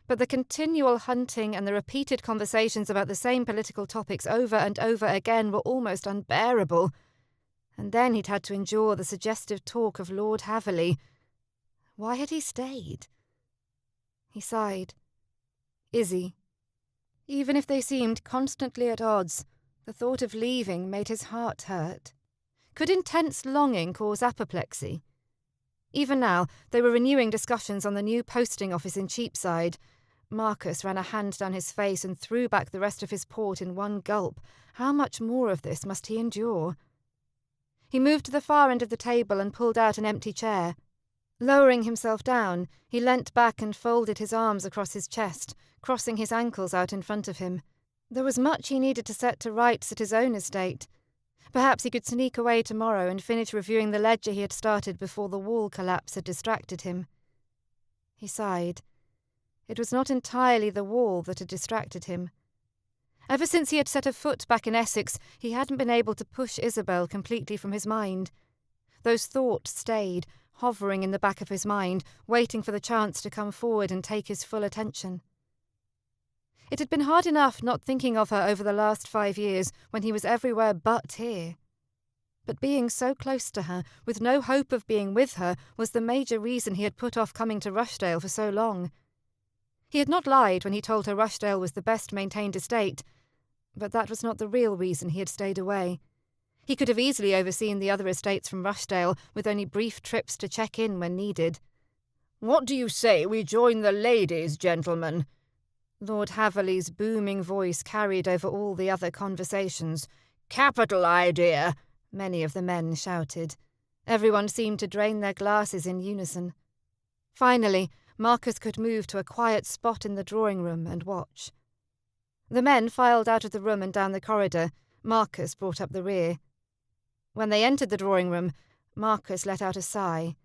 But the continual hunting and the repeated conversations about the same political topics over and over again were almost unbearable. And then he'd had to endure the suggestive talk of Lord Haverley. Why had he stayed? He sighed. Izzy. Even if they seemed constantly at odds, the thought of leaving made his heart hurt. Could intense longing cause apoplexy? Even now, they were renewing discussions on the new posting office in Cheapside. Marcus ran a hand down his face and threw back the rest of his port in one gulp. How much more of this must he endure? He moved to the far end of the table and pulled out an empty chair. Lowering himself down, he leant back and folded his arms across his chest, crossing his ankles out in front of him. There was much he needed to set to rights at his own estate. Perhaps he could sneak away tomorrow and finish reviewing the ledger he had started before the wall collapse had distracted him. He sighed. It was not entirely the wall that had distracted him. Ever since he had set a foot back in Essex, he hadn't been able to push Isabel completely from his mind. Those thoughts stayed, hovering in the back of his mind, waiting for the chance to come forward and take his full attention. It had been hard enough not thinking of her over the last 5 years when he was everywhere but here. But being so close to her, with no hope of being with her, was the major reason he had put off coming to Rushdale for so long. He had not lied when he told her Rushdale was the best-maintained estate, but that was not the real reason he had stayed away. He could have easily overseen the other estates from Rushdale, with only brief trips to check in when needed. "What do you say we join the ladies, gentlemen?" Lord Haverley's booming voice carried over all the other conversations. "Capital idea!" many of the men shouted. Everyone seemed to drain their glasses in unison. Finally, Marcus could move to a quiet spot in the drawing-room and watch. The men filed out of the room and down the corridor. Marcus brought up the rear. When they entered the drawing-room, Marcus let out a sigh.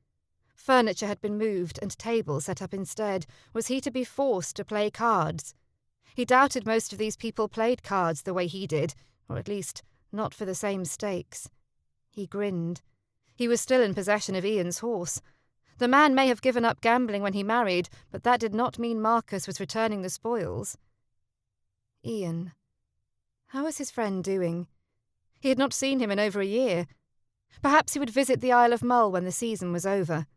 Furniture had been moved and tables set up instead. Was he to be forced to play cards? He doubted most of these people played cards the way he did, or at least not for the same stakes. He grinned. He was still in possession of Ian's horse. The man may have given up gambling when he married, but that did not mean Marcus was returning the spoils. Ian. How was his friend doing? He had not seen him in over a year. Perhaps he would visit the Isle of Mull when the season was over.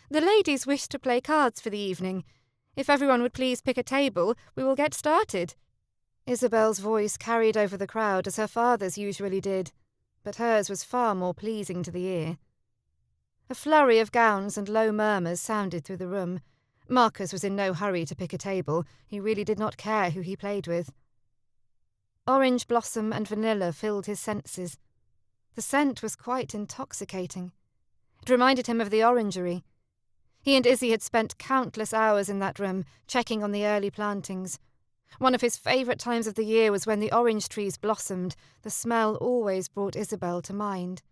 The ladies wish to play cards for the evening. If everyone would please pick a table, we will get started. Isabel's voice carried over the crowd as her father's usually did, but hers was far more pleasing to the ear. A flurry of gowns and low murmurs sounded through the room. Marcus was in no hurry to pick a table. He really did not care who he played with. Orange blossom and vanilla filled his senses. The scent was quite intoxicating. It reminded him of the orangery. He and Izzy had spent countless hours in that room, checking on the early plantings. One of his favourite times of the year was when the orange trees blossomed. The smell always brought Isabel to mind.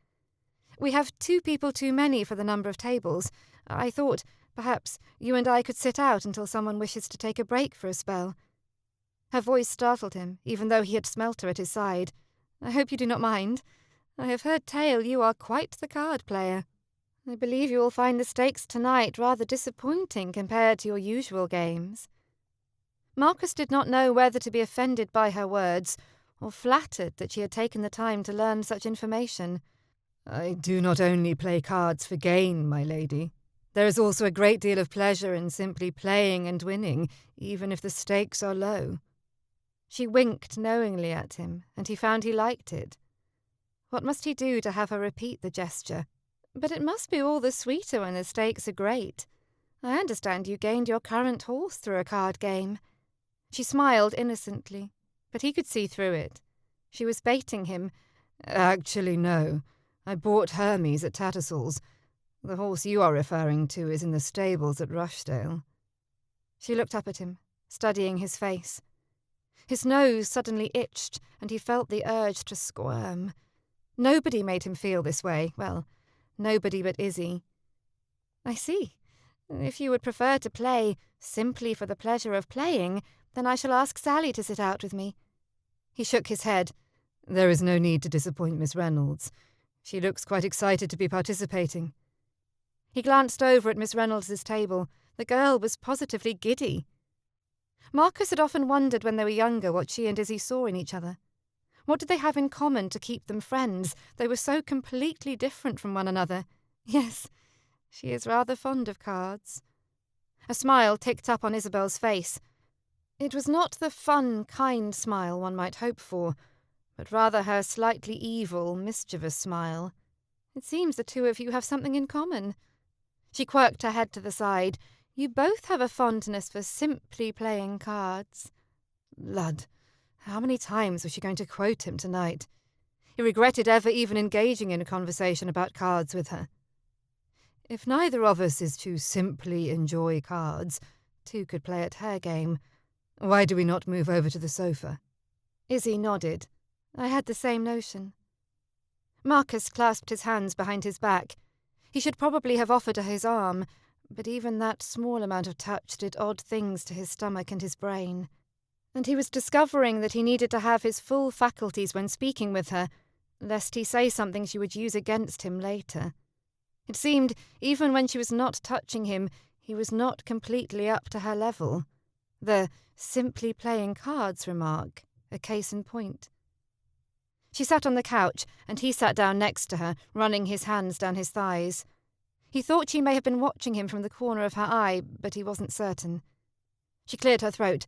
We have 2 people too many for the number of tables. I thought, perhaps, you and I could sit out until someone wishes to take a break for a spell. Her voice startled him, even though he had smelt her at his side. I hope you do not mind. I have heard tell you are quite the card player. I believe you will find the stakes tonight rather disappointing compared to your usual games. Marcus did not know whether to be offended by her words or flattered that she had taken the time to learn such information. "I do not only play cards for gain, my lady. There is also a great deal of pleasure in simply playing and winning, even if the stakes are low." She winked knowingly at him, and he found he liked it. What must he do to have her repeat the gesture? But it must be all the sweeter when the stakes are great. I understand you gained your current horse through a card game. She smiled innocently, but he could see through it. She was baiting him. "Actually, no. I bought Hermes at Tattersall's. The horse you are referring to is in the stables at Rushdale." She looked up at him, studying his face. His nose suddenly itched, and he felt the urge to squirm. Nobody made him feel this way. Well, nobody but Izzy. "I see. If you would prefer to play simply for the pleasure of playing, then I shall ask Sally to sit out with me." He shook his head. "There is no need to disappoint Miss Reynolds. She looks quite excited to be participating." He glanced over at Miss Reynolds's table. The girl was positively giddy. Marcus had often wondered when they were younger what she and Izzy saw in each other. What did they have in common to keep them friends? They were so completely different from one another. Yes, she is rather fond of cards. A smile ticked up on Isabel's face. It was not the fun, kind smile one might hope for, but rather her slightly evil, mischievous smile. It seems the 2 of you have something in common. She quirked her head to the side. You both have a fondness for simply playing cards. Lud, how many times was she going to quote him tonight? He regretted ever even engaging in a conversation about cards with her. If neither of us is to simply enjoy cards, 2 could play at her game. Why do we not move over to the sofa? Izzy nodded. I had the same notion. Marcus clasped his hands behind his back. He should probably have offered her his arm, but even that small amount of touch did odd things to his stomach and his brain. And he was discovering that he needed to have his full faculties when speaking with her, lest he say something she would use against him later. It seemed, even when she was not touching him, he was not completely up to her level. The simply playing cards remark, a case in point. She sat on the couch, and he sat down next to her, running his hands down his thighs. He thought she may have been watching him from the corner of her eye, but he wasn't certain. She cleared her throat.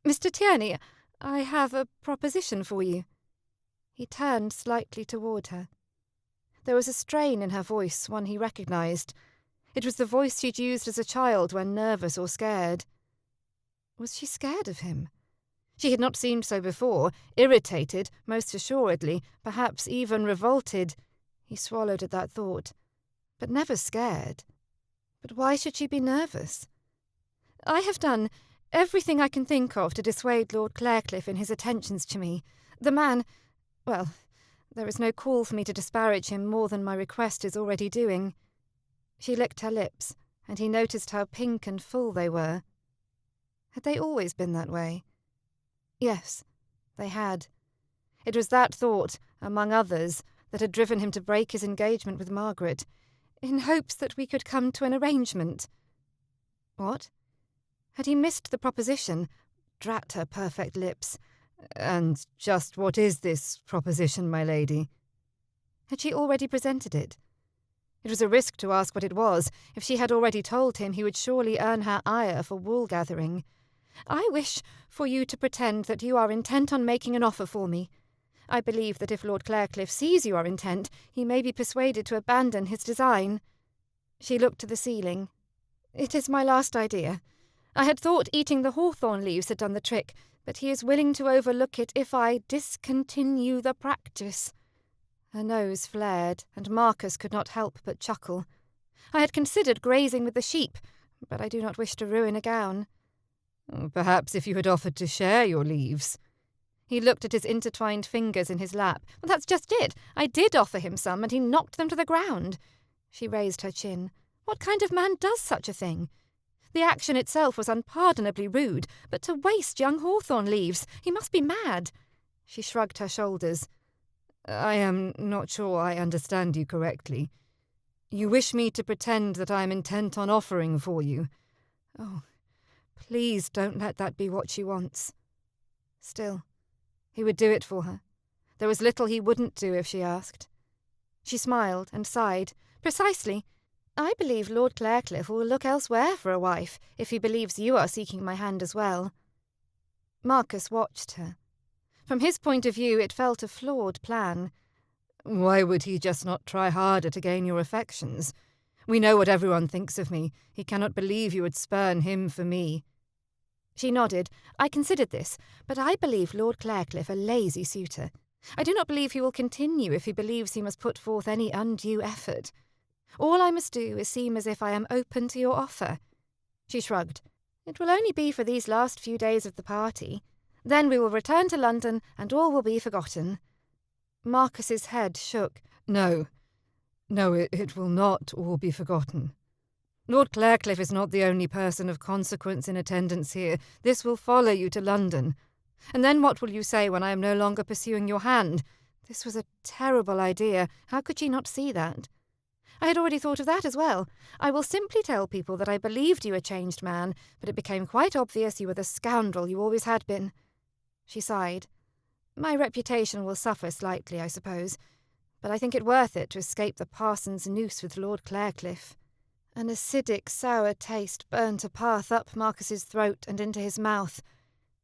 "Mr. Tierney, I have a proposition for you." He turned slightly toward her. There was a strain in her voice, one he recognised. It was the voice she'd used as a child when nervous or scared. Was she scared of him? She had not seemed so before, irritated, most assuredly, perhaps even revolted. He swallowed at that thought. But never scared. But why should she be nervous? "I have done everything I can think of to dissuade Lord Clarecliffe in his attentions to me. The man... well, there is no call for me to disparage him more than my request is already doing." She licked her lips, and he noticed how pink and full they were. Had they always been that way? Yes, they had. It was that thought, among others, that had driven him to break his engagement with Margaret, in hopes that we could come to an arrangement. What? Had he missed the proposition? Drat her perfect lips. And just what is this proposition, my lady? Had she already presented it? It was a risk to ask what it was. If she had already told him, he would surely earn her ire for wool-gathering. "I wish for you to pretend that you are intent on making an offer for me. I believe that if Lord Clarecliffe sees you are intent, he may be persuaded to abandon his design." She looked to the ceiling. "It is my last idea. I had thought eating the hawthorn leaves had done the trick, but he is willing to overlook it if I discontinue the practice." Her nose flared, and Marcus could not help but chuckle. "I had considered grazing with the sheep, but I do not wish to ruin a gown." Perhaps if you had offered to share your leaves. He looked at his intertwined fingers in his lap. "Well, that's just it. I did offer him some, and he knocked them to the ground." She raised her chin. "What kind of man does such a thing? The action itself was unpardonably rude, but to waste young hawthorn leaves, he must be mad." She shrugged her shoulders. "I am not sure I understand you correctly. You wish me to pretend that I am intent on offering for you. Oh, please don't let that be what she wants." Still, he would do it for her. There was little he wouldn't do if she asked. She smiled and sighed. "Precisely. I believe Lord Clarecliffe will look elsewhere for a wife, if he believes you are seeking my hand as well." Marcus watched her. From his point of view, it felt a flawed plan. "Why would he just not try harder to gain your affections? We know what everyone thinks of me. He cannot believe you would spurn him for me." She nodded. "I considered this, but I believe Lord Clarecliffe a lazy suitor. I do not believe he will continue if he believes he must put forth any undue effort. All I must do is seem as if I am open to your offer." She shrugged. "It will only be for these last few days of the party. Then we will return to London, and all will be forgotten." Marcus's head shook. No, it will not all be forgotten. Lord Clarecliffe is not the only person of consequence in attendance here. This will follow you to London. And then what will you say when I am no longer pursuing your hand? This was a terrible idea. How could she not see that? I had already thought of that as well. I will simply tell people that I believed you a changed man, but it became quite obvious you were the scoundrel you always had been. She sighed. My reputation will suffer slightly, I suppose, but I think it worth it to escape the parson's noose with Lord Clarecliffe. An acidic, sour taste burnt a path up Marcus's throat and into his mouth.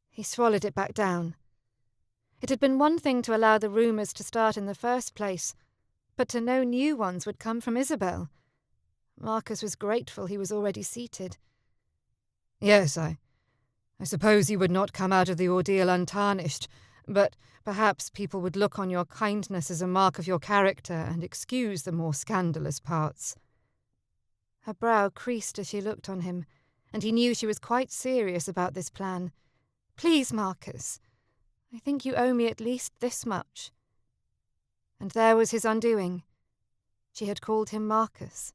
He swallowed it back down. It had been one thing to allow the rumours to start in the first place, but to know new ones would come from Isabel. Marcus was grateful he was already seated. "Yes, I suppose you would not come out of the ordeal untarnished, but perhaps people would look on your kindness as a mark of your character and excuse the more scandalous parts." Her brow creased as she looked on him, and he knew she was quite serious about this plan. "Please, Marcus, I think you owe me at least this much. And there was his undoing. She had called him Marcus.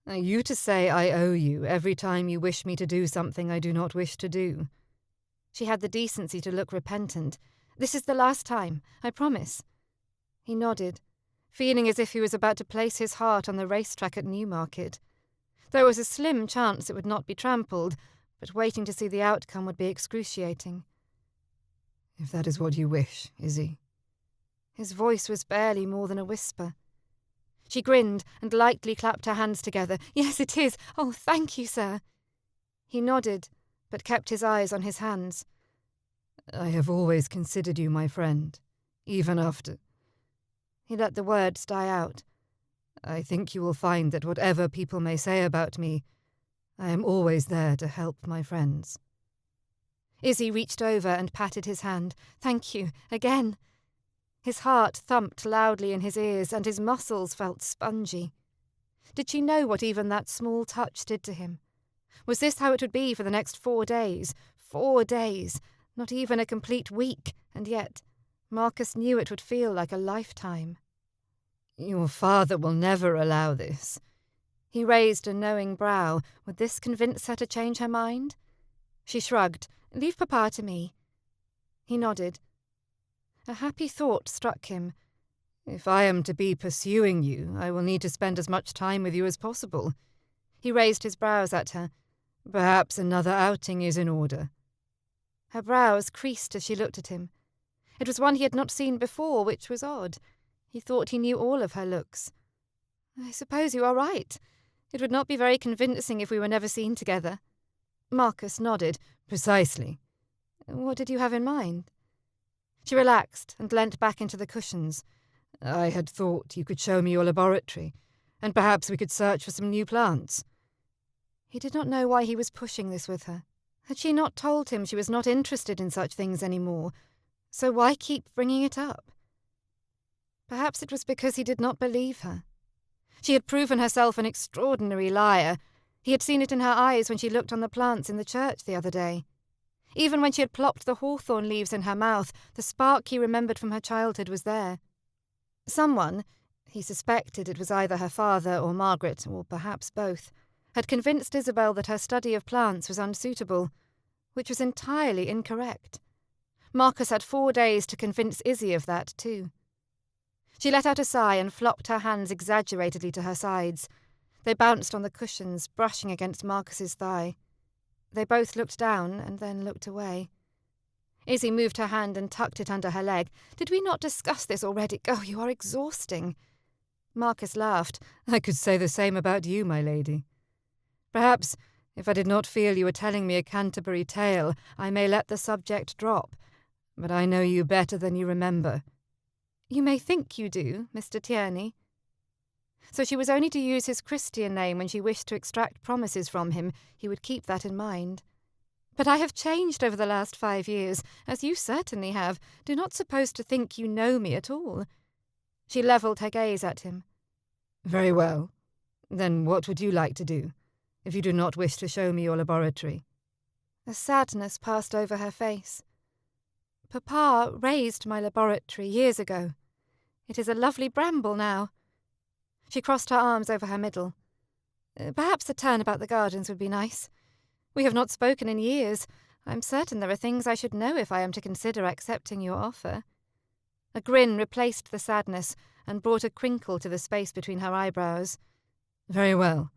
Are you to say I owe you every time you wish me to do something I do not wish to do? She had the decency to look repentant. This is the last time, I promise. He nodded, feeling as if he was about to place his heart on the racetrack at Newmarket. There was a slim chance it would not be trampled, but waiting to see the outcome would be excruciating. If that is what you wish, Izzy. His voice was barely more than a whisper. She grinned and lightly clapped her hands together. Yes, it is. Oh, thank you, sir. He nodded, but kept his eyes on his hands. I have always considered you my friend, even after. He let the words die out. I think you will find that whatever people may say about me, I am always there to help my friends. Izzy reached over and patted his hand. Thank you, again. His heart thumped loudly in his ears, and his muscles felt spongy. Did she know what even that small touch did to him? Was this how it would be for the next 4 days? 4 days, not even a complete week, and yet Marcus knew it would feel like a lifetime. Your father will never allow this. He raised a knowing brow. Would this convince her to change her mind? She shrugged. Leave Papa to me. He nodded. A happy thought struck him. If I am to be pursuing you, I will need to spend as much time with you as possible. He raised his brows at her. Perhaps another outing is in order. Her brows creased as she looked at him. It was one he had not seen before, which was odd. He thought he knew all of her looks. I suppose you are right. It would not be very convincing if we were never seen together. Marcus nodded. Precisely. What did you have in mind? She relaxed and leant back into the cushions. I had thought you could show me your laboratory, and perhaps we could search for some new plants. He did not know why he was pushing this with her. Had she not told him she was not interested in such things any more? So why keep bringing it up? Perhaps it was because he did not believe her. She had proven herself an extraordinary liar. He had seen it in her eyes when she looked on the plants in the church the other day. Even when she had plopped the hawthorn leaves in her mouth, the spark he remembered from her childhood was there. Someone, he suspected it was either her father or Margaret, or perhaps both, had convinced Isabel that her study of plants was unsuitable, which was entirely incorrect. Marcus had 4 days to convince Izzy of that, too. She let out a sigh and flopped her hands exaggeratedly to her sides. They bounced on the cushions, brushing against Marcus's thigh. They both looked down and then looked away. Izzy moved her hand and tucked it under her leg. Did we not discuss this already? Oh, you are exhausting. Marcus laughed. I could say the same about you, my lady. Perhaps, if I did not feel you were telling me a Canterbury tale, I may let the subject drop. But I know you better than you remember. You may think you do, Mr. Tierney. So she was only to use his Christian name when she wished to extract promises from him. He would keep that in mind. But I have changed over the last 5 years, as you certainly have. Do not suppose to think you know me at all. She levelled her gaze at him. Very well. Then what would you like to do, if you do not wish to show me your laboratory? A sadness passed over her face. Papa raised my laboratory years ago. It is a lovely bramble now. She crossed her arms over her middle. Perhaps a turn about the gardens would be nice. We have not spoken in years. I'm certain there are things I should know if I am to consider accepting your offer. A grin replaced the sadness and brought a crinkle to the space between her eyebrows. Very well.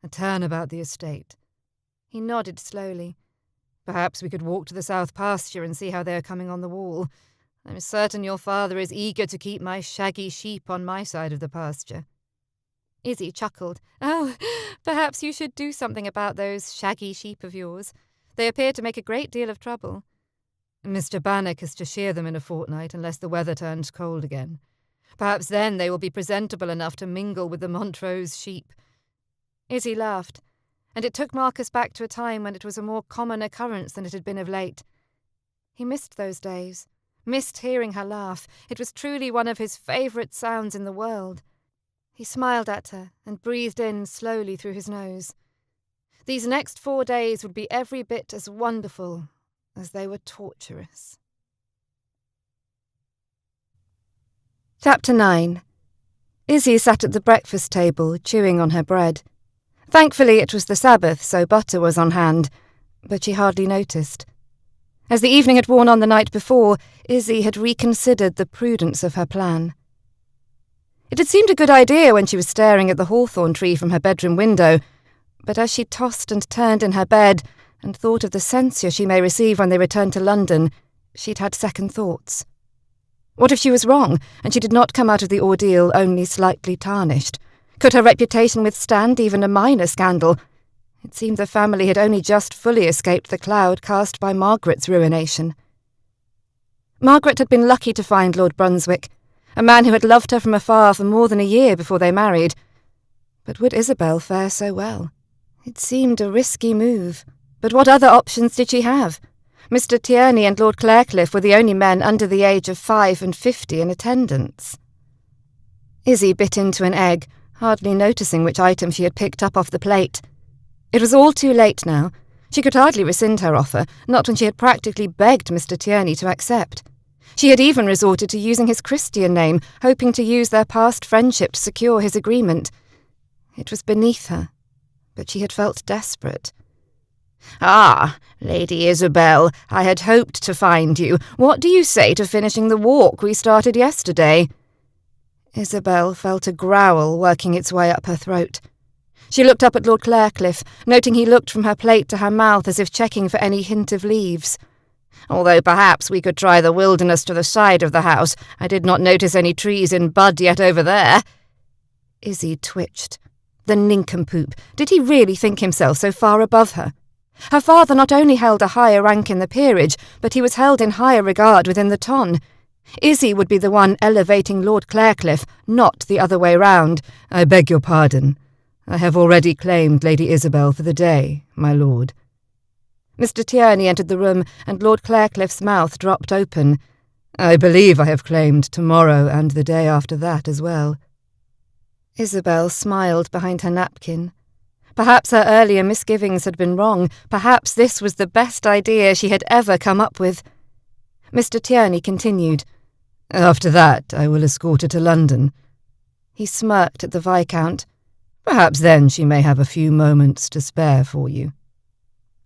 A turn about the estate. He nodded slowly. Perhaps we could walk to the south pasture and see how they are coming on the wall. I'm certain your father is eager to keep my shaggy sheep on my side of the pasture. Izzy chuckled. Oh, perhaps you should do something about those shaggy sheep of yours. They appear to make a great deal of trouble. Mr. Bannock is to shear them in a fortnight unless the weather turns cold again. Perhaps then they will be presentable enough to mingle with the Montrose sheep. Izzy laughed, and it took Marcus back to a time when it was a more common occurrence than it had been of late. He missed those days, missed hearing her laugh. It was truly one of his favourite sounds in the world. He smiled at her and breathed in slowly through his nose. These next 4 days would be every bit as wonderful as they were torturous. Chapter 9. Izzy sat at the breakfast table, chewing on her bread. Thankfully it was the Sabbath, so butter was on hand, but she hardly noticed. As the evening had worn on the night before, Izzy had reconsidered the prudence of her plan. It had seemed a good idea when she was staring at the hawthorn tree from her bedroom window, but as she tossed and turned in her bed and thought of the censure she may receive when they return to London, she'd had second thoughts. What if she was wrong, and she did not come out of the ordeal only slightly tarnished? Could her reputation withstand even a minor scandal? It seemed the family had only just fully escaped the cloud cast by Margaret's ruination. Margaret had been lucky to find Lord Brunswick, a man who had loved her from afar for more than a year before they married. But would Isabel fare so well? It seemed a risky move, but what other options did she have? Mr. Tierney and Lord Clarecliffe were the only men under the age of 5 and 50 in attendance. Izzy bit into an egg, hardly noticing which item she had picked up off the plate. It was all too late now. She could hardly rescind her offer, not when she had practically begged Mr. Tierney to accept. She had even resorted to using his Christian name, hoping to use their past friendship to secure his agreement. It was beneath her, but she had felt desperate. "Ah, Lady Isabel, I had hoped to find you. What do you say to finishing the walk we started yesterday?" Isabel felt a growl working its way up her throat. She looked up at Lord Clarecliffe, noting he looked from her plate to her mouth as if checking for any hint of leaves. "Although perhaps we could try the wilderness to the side of the house. I did not notice any trees in bud yet over there." Izzy twitched. The nincompoop! Did he really think himself so far above her? Her father not only held a higher rank in the peerage, but he was held in higher regard within the ton. Izzy would be the one elevating Lord Clarecliffe, not the other way round. "I beg your pardon. I have already claimed Lady Isabel for the day, my lord." Mr. Tierney entered the room, and Lord Clarecliffe's mouth dropped open. "I believe I have claimed tomorrow and the day after that as well." Isabel smiled behind her napkin. Perhaps her earlier misgivings had been wrong. Perhaps this was the best idea she had ever come up with. Mr. Tierney continued. "After that, I will escort her to London." He smirked at the Viscount. "Perhaps then she may have a few moments to spare for you."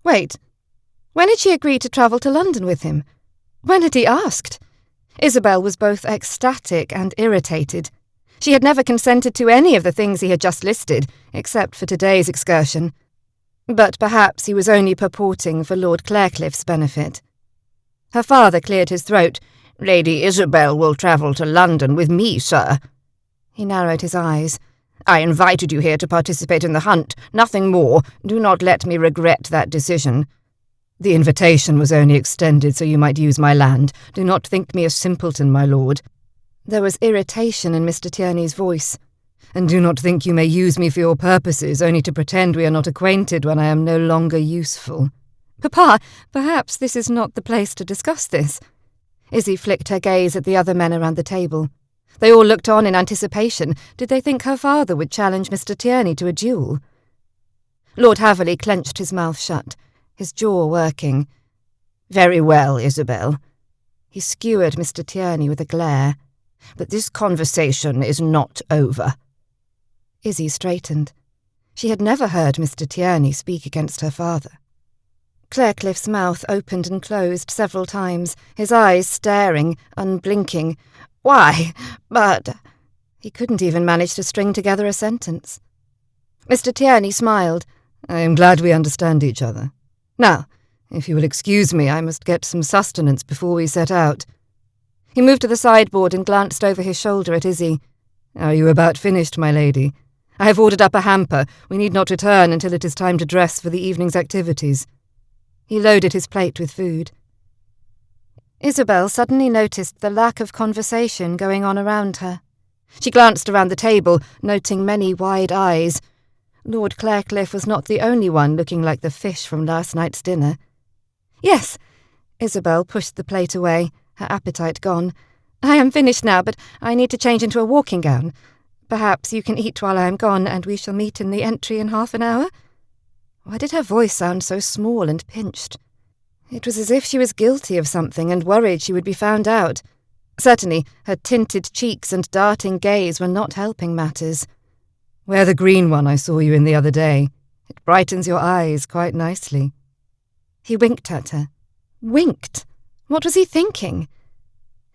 Wait. When had she agreed to travel to London with him? When had he asked? Isabel was both ecstatic and irritated. She had never consented to any of the things he had just listed, except for today's excursion. But perhaps he was only purporting for Lord Clarecliffe's benefit. Her father cleared his throat. "Lady Isabel will travel to London with me, sir." He narrowed his eyes. "I invited you here to participate in the hunt, nothing more. Do not let me regret that decision." "The invitation was only extended so you might use my land. Do not think me a simpleton, my lord." There was irritation in Mr. Tierney's voice. "And do not think you may use me for your purposes, only to pretend we are not acquainted when I am no longer useful." "Papa, perhaps this is not the place to discuss this." Izzy flicked her gaze at the other men around the table. They all looked on in anticipation. Did they think her father would challenge Mr. Tierney to a duel? Lord Haverley clenched his mouth shut, his jaw working. "Very well, Isabel." He skewered Mr. Tierney with a glare. "But this conversation is not over." Izzy straightened. She had never heard Mr. Tierney speak against her father. Clarecliffe's mouth opened and closed several times, his eyes staring, unblinking. "Why, but—" He couldn't even manage to string together a sentence. Mr. Tierney smiled. "I am glad we understand each other. Now, if you will excuse me, I must get some sustenance before we set out." He moved to the sideboard and glanced over his shoulder at Izzy. "Are you about finished, my lady? I have ordered up a hamper. We need not return until it is time to dress for the evening's activities." He loaded his plate with food. Isabel suddenly noticed the lack of conversation going on around her. She glanced around the table, noting many wide eyes. Lord Clarecliffe was not the only one looking like the fish from last night's dinner. "Yes." Isabel pushed the plate away, her appetite gone. "I am finished now, but I need to change into a walking gown. Perhaps you can eat while I am gone, and we shall meet in the entry in half an hour?" Why did her voice sound so small and pinched? It was as if she was guilty of something and worried she would be found out. Certainly, her tinted cheeks and darting gaze were not helping matters. "Wear the green one I saw you in the other day. It brightens your eyes quite nicely." He winked at her. Winked? What was he thinking?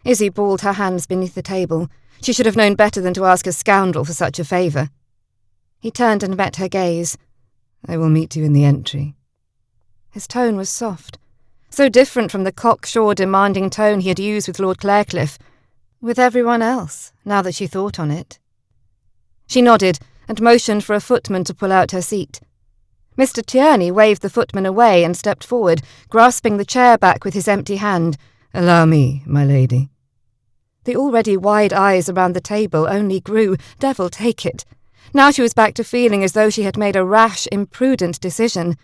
Izzy balled her hands beneath the table. She should have known better than to ask a scoundrel for such a favour. He turned and met her gaze. "I will meet you in the entry." His tone was soft, so different from the cocksure demanding tone he had used with Lord Clarecliffe, with everyone else, now that she thought on it. She nodded and motioned for a footman to pull out her seat. Mr. Tierney waved the footman away and stepped forward, grasping the chair back with his empty hand. "Allow me, my lady." The already wide eyes around the table only grew. Devil take it. Now she was back to feeling as though she had made a rash, imprudent decision.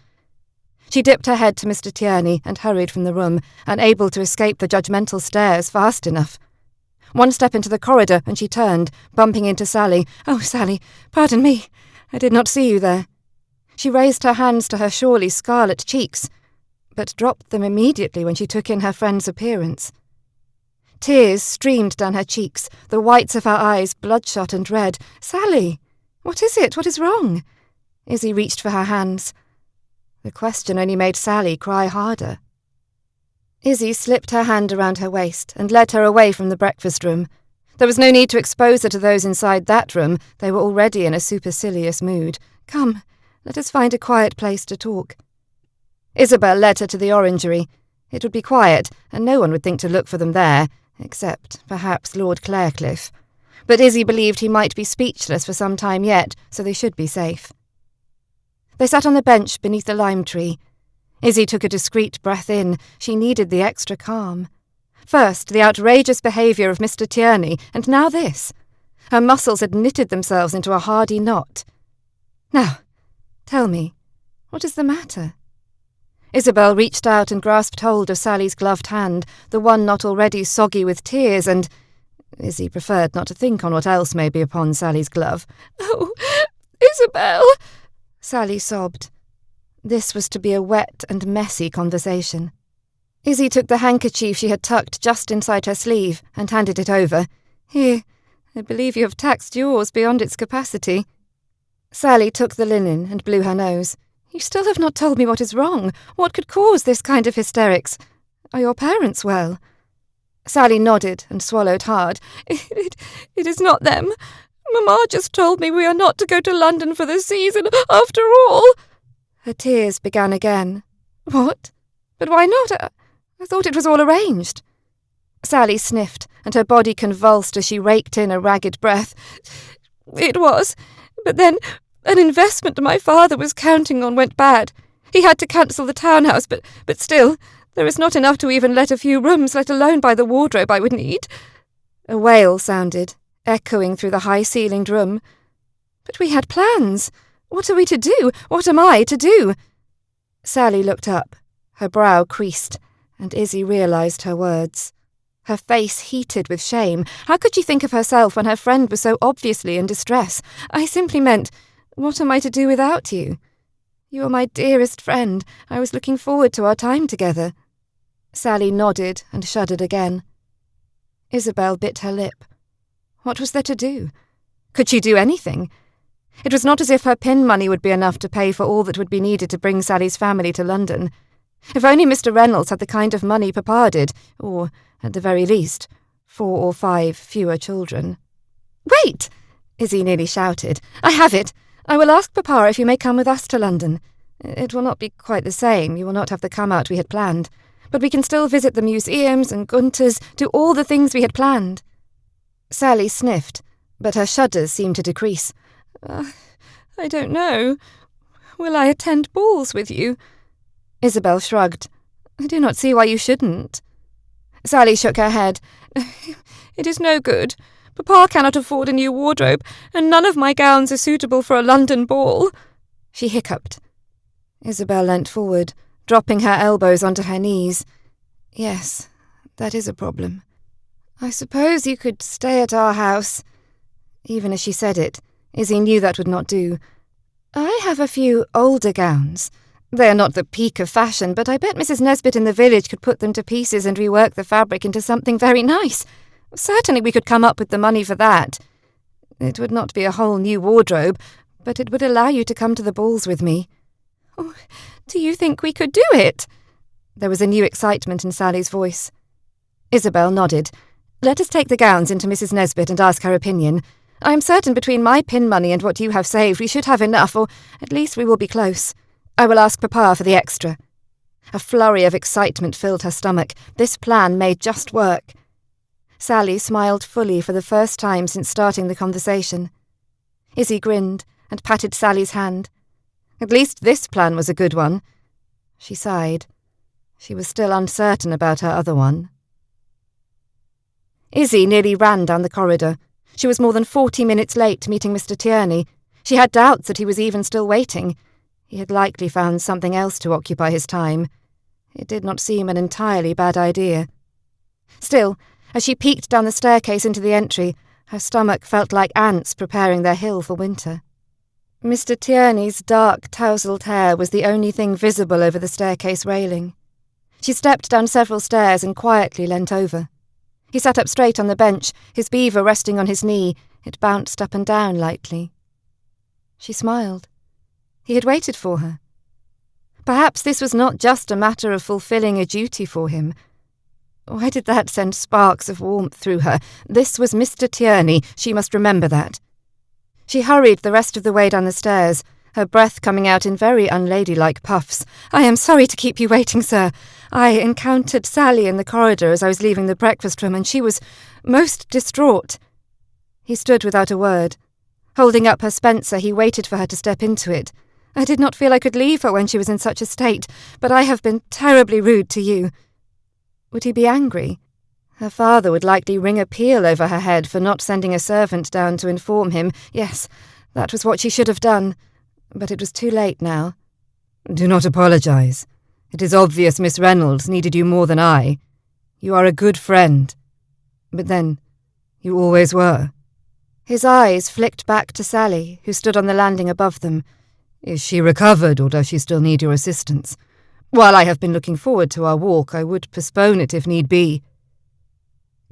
She dipped her head to Mr. Tierney and hurried from the room, unable to escape the judgmental stares fast enough. One step into the corridor and she turned, bumping into Sally. "Oh, Sally, pardon me. I did not see you there." She raised her hands to her surely scarlet cheeks, but dropped them immediately when she took in her friend's appearance. Tears streamed down her cheeks, the whites of her eyes bloodshot and red. "Sally! What is it? What is wrong?" Izzy reached for her hands. The question only made Sally cry harder. Izzy slipped her hand around her waist and led her away from the breakfast room. There was no need to expose her to those inside that room. They were already in a supercilious mood. "Come, let us find a quiet place to talk." Isabel led her to the orangery. It would be quiet, and no one would think to look for them there, except, perhaps, Lord Clarecliffe. But Izzy believed he might be speechless for some time yet, so they should be safe. They sat on the bench beneath the lime tree. Izzy took a discreet breath in. She needed the extra calm. First, the outrageous behaviour of Mr. Tierney, and now this. Her muscles had knitted themselves into a hardy knot. "Now, tell me, what is the matter?" Isabel reached out and grasped hold of Sally's gloved hand, the one not already soggy with tears, and Izzy preferred not to think on what else may be upon Sally's glove. "Oh, Isabel!" Sally sobbed. This was to be a wet and messy conversation. Izzy took the handkerchief she had tucked just inside her sleeve and handed it over. "Here, I believe you have taxed yours beyond its capacity." Sally took the linen and blew her nose. "You still have not told me what is wrong. What could cause this kind of hysterics? Are your parents well?" Sally nodded and swallowed hard. It is not them. Mamma just told me we are not to go to London for the season, after all." Her tears began again. "What? But why not? I thought it was all arranged." Sally sniffed, and her body convulsed as she raked in a ragged breath. "It was, but then an investment my father was counting on went bad. He had to cancel the townhouse, but still, there is not enough to even let a few rooms, let alone buy the wardrobe I would need." A wail sounded, echoing through the high-ceilinged room. "But we had plans. What are we to do? What am I to do?" Sally looked up, her brow creased, and Izzy realised her words. Her face heated with shame. How could she think of herself when her friend was so obviously in distress? "I simply meant, what am I to do without you? You are my dearest friend. I was looking forward to our time together." Sally nodded and shuddered again. Isabel bit her lip. What was there to do? Could she do anything? It was not as if her pin money would be enough to pay for all that would be needed to bring Sally's family to London. If only Mr. Reynolds had the kind of money Papa did, or, at the very least, 4 or 5 fewer children. "Wait!" Izzy nearly shouted. "I have it! I will ask Papa if you may come with us to London. It will not be quite the same, you will not have the come-out we had planned, but we can still visit the museums and Gunter's, do all the things we had planned." Sally sniffed, but her shudders seemed to decrease. I don't know. Will I attend balls with you?" Isabel shrugged. "I do not see why you shouldn't." Sally shook her head. "It is no good. Papa cannot afford a new wardrobe, and none of my gowns are suitable for a London ball." She hiccuped. Isabel leant forward, dropping her elbows onto her knees. "Yes, that is a problem. I suppose you could stay at our house." Even as she said it, Izzy knew that would not do. "I have a few older gowns. They are not the peak of fashion, but I bet Mrs. Nesbit in the village could put them to pieces and rework the fabric into something very nice. Certainly we could come up with the money for that. It would not be a whole new wardrobe, but it would allow you to come to the balls with me. Oh, do you think we could do it? There was a new excitement in Sally's voice. Isabel nodded. Let us take the gowns into Mrs. Nesbit and ask her opinion. I am certain between my pin money and what you have saved we should have enough, or at least we will be close. I will ask Papa for the extra. A flurry of excitement filled her stomach. This plan may just work. Sally smiled fully for the first time since starting the conversation. Izzy grinned and patted Sally's hand. At least this plan was a good one. She sighed. She was still uncertain about her other one. Izzy nearly ran down the corridor. She was more than 40 minutes late to meeting Mr. Tierney. She had doubts that he was even still waiting. He had likely found something else to occupy his time. It did not seem an entirely bad idea. Still, as she peeked down the staircase into the entry, her stomach felt like ants preparing their hill for winter. Mr. Tierney's dark, tousled hair was the only thing visible over the staircase railing. She stepped down several stairs and quietly leant over. He sat up straight on the bench, his beaver resting on his knee. It bounced up and down lightly. She smiled. He had waited for her. Perhaps this was not just a matter of fulfilling a duty for him. Why did that send sparks of warmth through her? This was Mr. Tierney. She must remember that. She hurried the rest of the way down the stairs, her breath coming out in very unladylike puffs. I am sorry to keep you waiting, sir. I encountered Sally in the corridor as I was leaving the breakfast room, and she was most distraught. He stood without a word. Holding up her Spencer, he waited for her to step into it. I did not feel I could leave her when she was in such a state, but I have been terribly rude to you. Would he be angry? Her father would likely ring a peal over her head for not sending a servant down to inform him. Yes, that was what she should have done. But it was too late now. Do not apologize. It is obvious Miss Reynolds needed you more than I. You are a good friend. But then, you always were. His eyes flicked back to Sally, who stood on the landing above them. Is she recovered, or does she still need your assistance? While I have been looking forward to our walk, I would postpone it if need be.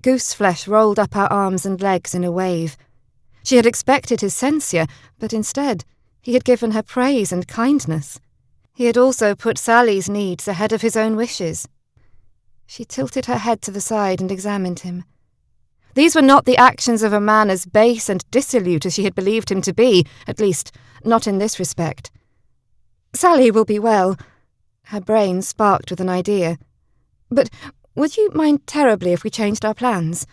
Gooseflesh rolled up her arms and legs in a wave. She had expected his censure, but instead he had given her praise and kindness. He had also put Sally's needs ahead of his own wishes. She tilted her head to the side and examined him. These were not the actions of a man as base and dissolute as she had believed him to be, at least not in this respect. Sally will be well. Her brain sparked with an idea. But would you mind terribly if we changed our plans?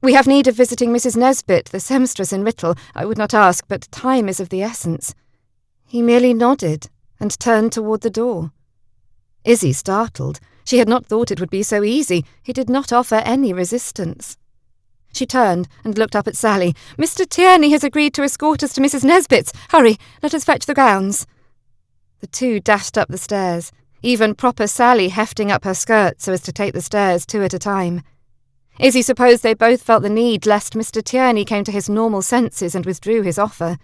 We have need of visiting Mrs. Nesbit, the seamstress in Writtle. I would not ask, but time is of the essence. He merely nodded and turned toward the door. Izzy startled. She had not thought it would be so easy. He did not offer any resistance. She turned and looked up at Sally. Mr. Tierney has agreed to escort us to Mrs. Nesbit's. Hurry, let us fetch the gowns. The two dashed up the stairs, even proper Sally hefting up her skirt so as to take the stairs 2 at a time. Izzy supposed they both felt the need lest Mr. Tierney came to his normal senses and withdrew his offer.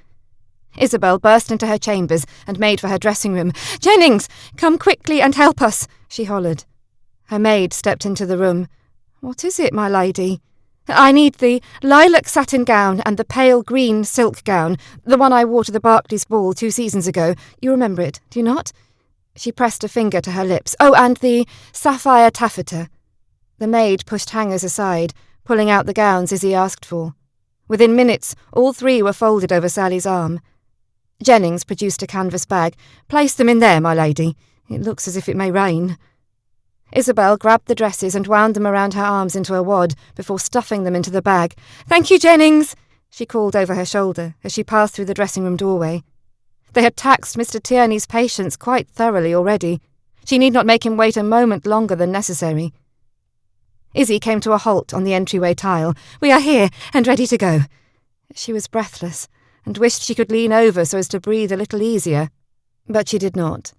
Isabel burst into her chambers and made for her dressing room. Jennings, come quickly and help us, she hollered. Her maid stepped into the room. What is it, my lady? I need the lilac satin gown and the pale green silk gown, the one I wore to the Barclays ball 2 seasons ago. You remember it, do you not? She pressed a finger to her lips. Oh, and the sapphire taffeta. The maid pushed hangers aside, pulling out the gowns Izzy asked for. Within minutes, all 3 were folded over Sally's arm. Jennings produced a canvas bag. Place them in there, my lady. It looks as if it may rain. Isabel grabbed the dresses and wound them around her arms into a wad before stuffing them into the bag. Thank you, Jennings, she called over her shoulder as she passed through the dressing-room doorway. They had taxed Mr. Tierney's patience quite thoroughly already. She need not make him wait a moment longer than necessary. Izzy came to a halt on the entryway tile. We are here and ready to go. She was breathless and wished she could lean over so as to breathe a little easier, but she did not.